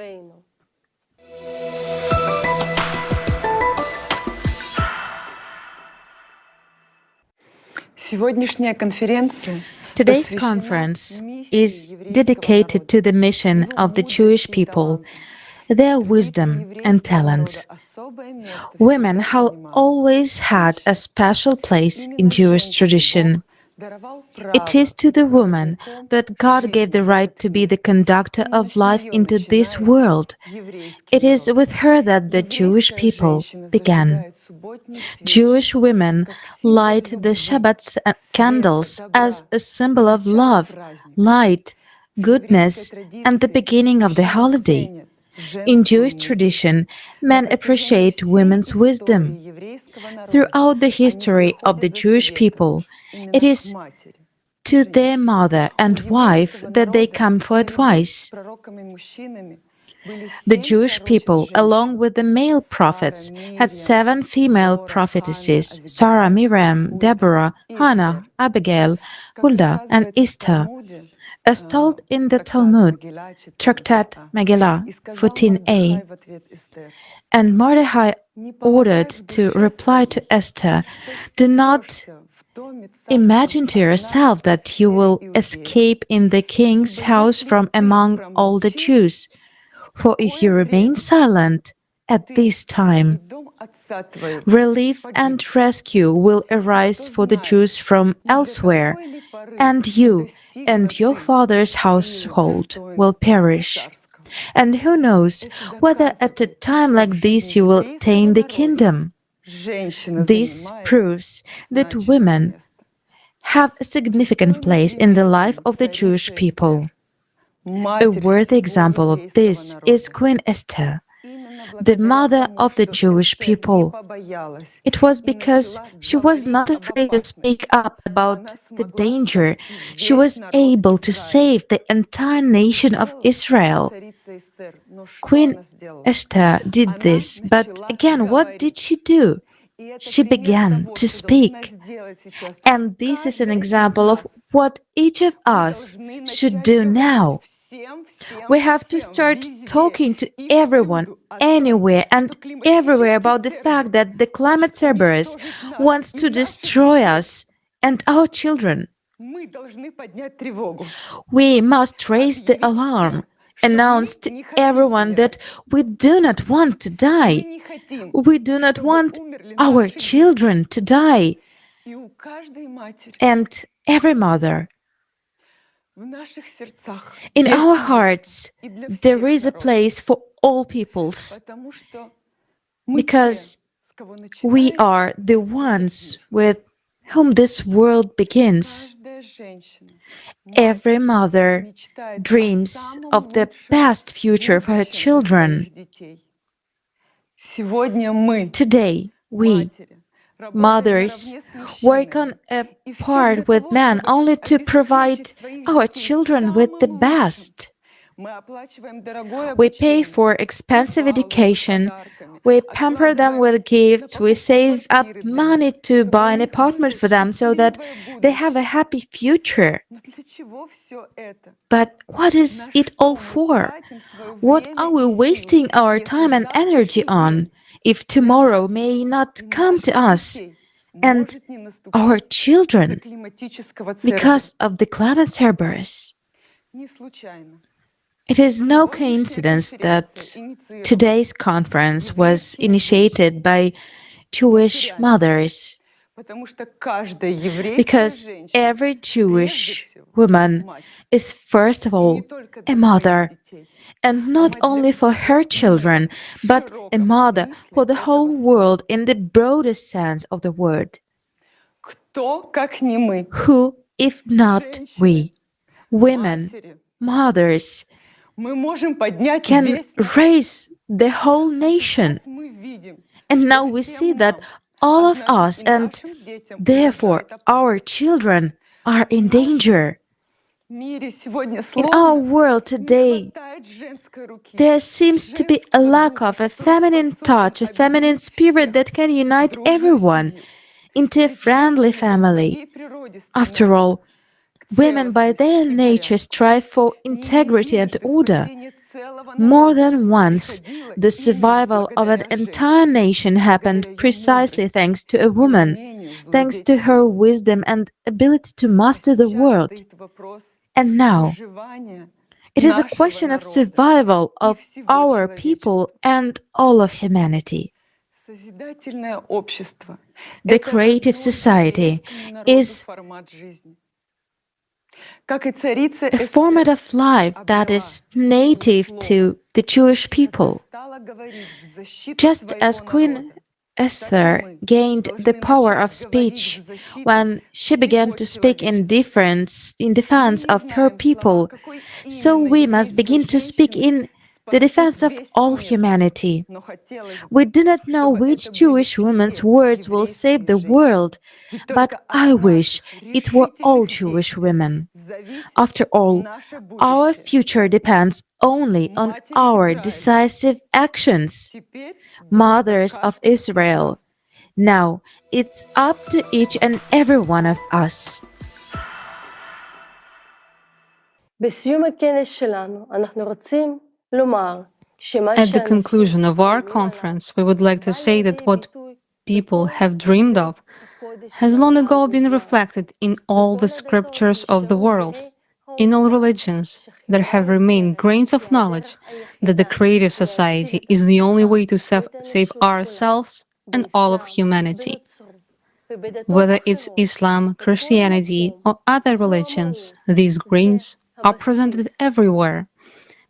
Today's conference is dedicated to the mission of the Jewish people, their wisdom and talents. Women have always had a special place in Jewish tradition. It is to the woman that God gave the right to be the conductor of life into this world. It is with her that the Jewish people began. Jewish women light the Shabbat candles as a symbol of love, light, goodness, and the beginning of the holiday. In Jewish tradition, men appreciate women's wisdom. Throughout the history of the Jewish people, it is to their mother and wife that they come for advice. The Jewish people, along with the male prophets, had 7 female prophetesses: Sarah, Miriam, Deborah, Hannah, Abigail, Huldah, and Esther. As told in the Talmud, Tractate Megillah 14a, and Mordecai ordered to reply to Esther, "Do not imagine to yourself that you will escape in the king's house from among all the Jews. For if you remain silent at this time, relief and rescue will arise for the Jews from elsewhere, and you and your father's household will perish. And who knows whether at a time like this you will attain the kingdom." This proves that women have a significant place in the life of the Jewish people. A worthy example of this is Queen Esther, the mother of the Jewish people. It was because she was not afraid to speak up about the danger. She was able to save the entire nation of Israel. Queen Esther did this, but again, what did she do? She began to speak. And this is an example of what each of us should do now. We have to start talking to everyone, anywhere and everywhere about the fact that the climate Cerberus wants to destroy us and our children. We must raise the alarm, announce to everyone that we do not want to die. We do not want our children to die. And every mother, in our hearts, there is a place for all peoples, because we are the ones with whom this world begins. Every mother dreams of the best future for her children. Today, we, mothers, work on a part with men only to provide our children with the best. We pay for expensive education, we pamper them with gifts, we save up money to buy an apartment for them so that they have a happy future. But what is it all for? What are we wasting our time and energy on if tomorrow may not come to us and our children because of the climate Cerberus? It is no coincidence that today's conference was initiated by Jewish mothers, because every Jewish woman is first of all a mother, and not only for her children, but a mother for the whole world in the broadest sense of the word. Who, if not we, women, mothers, can raise the whole nation? And now we see that all of us, and therefore our children, are in danger. In our world today, there seems to be a lack of a feminine touch, a feminine spirit that can unite everyone into a friendly family. After all, women by their nature strive for integrity and order. More than once, the survival of an entire nation happened precisely thanks to a woman, thanks to her wisdom and ability to master the world. And now, it is a question of survival of our people and all of humanity. The creative society is a format of life that is native to the Jewish people. Just as Queen Esther gained the power of speech when she began to speak in defense of her people, so we must begin to speak in the defense of all humanity. We do not know which Jewish woman's words will save the world, but I wish it were all Jewish women. After all, our future depends only on our decisive actions. Mothers of Israel, now it's up to each and every one of us. בסיום הכנס שלנו, אנחנו רוצים לומר At the conclusion of our conference, we would like to say that what people have dreamed of has long ago been reflected in all the scriptures of the world. In all religions, there have remained grains of knowledge that the creative society is the only way to save ourselves and all of humanity. Whether it's Islam, Christianity, or other religions, these grains are presented everywhere,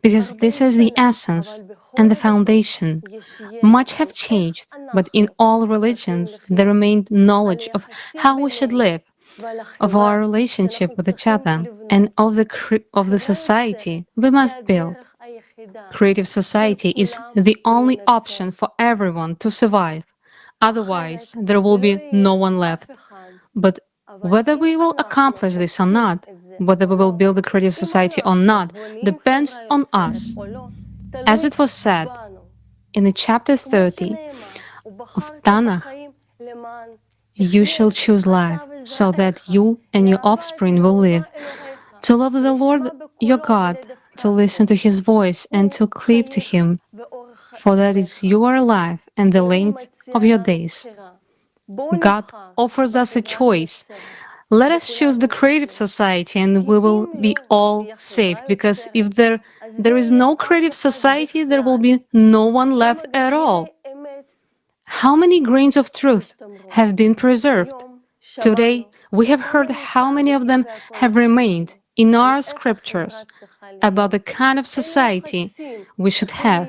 because this is the essence and the foundation. Much have changed, but in all religions there remained knowledge of how we should live, of our relationship with each other, and of the society we must build. Creative society is the only option for everyone to survive. Otherwise, there will be no one left. But whether we will accomplish this or not, whether we will build a creative society or not, depends on us. As it was said in the chapter 30 of Tanakh, you shall choose life, so that you and your offspring will live, to love the Lord your God, to listen to His voice and to cleave to Him, for that is your life and the length of your days. God offers us a choice. Let us choose the creative society and we will be all saved, because if there is no creative society, there will be no one left at all. How many grains of truth have been preserved? Today, we have heard how many of them have remained in our scriptures about the kind of society we should have,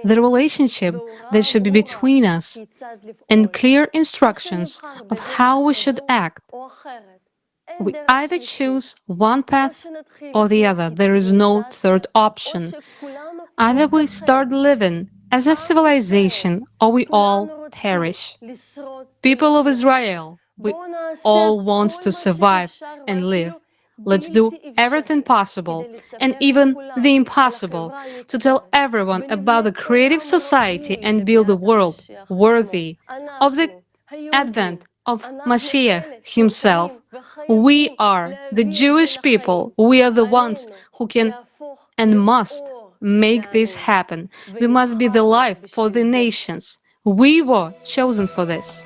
the relationship that should be between us, and clear instructions of how we should act. We either choose one path or the other. There is no third option. Either we start living as a civilization or we all perish. People of Israel, we all want to survive and live. Let's do everything possible and even the impossible to tell everyone about the creative society and build a world worthy of the advent of Mashiach himself. We are the Jewish people. We are the ones who can and must make this happen. We must be the light for the nations. We were chosen for this.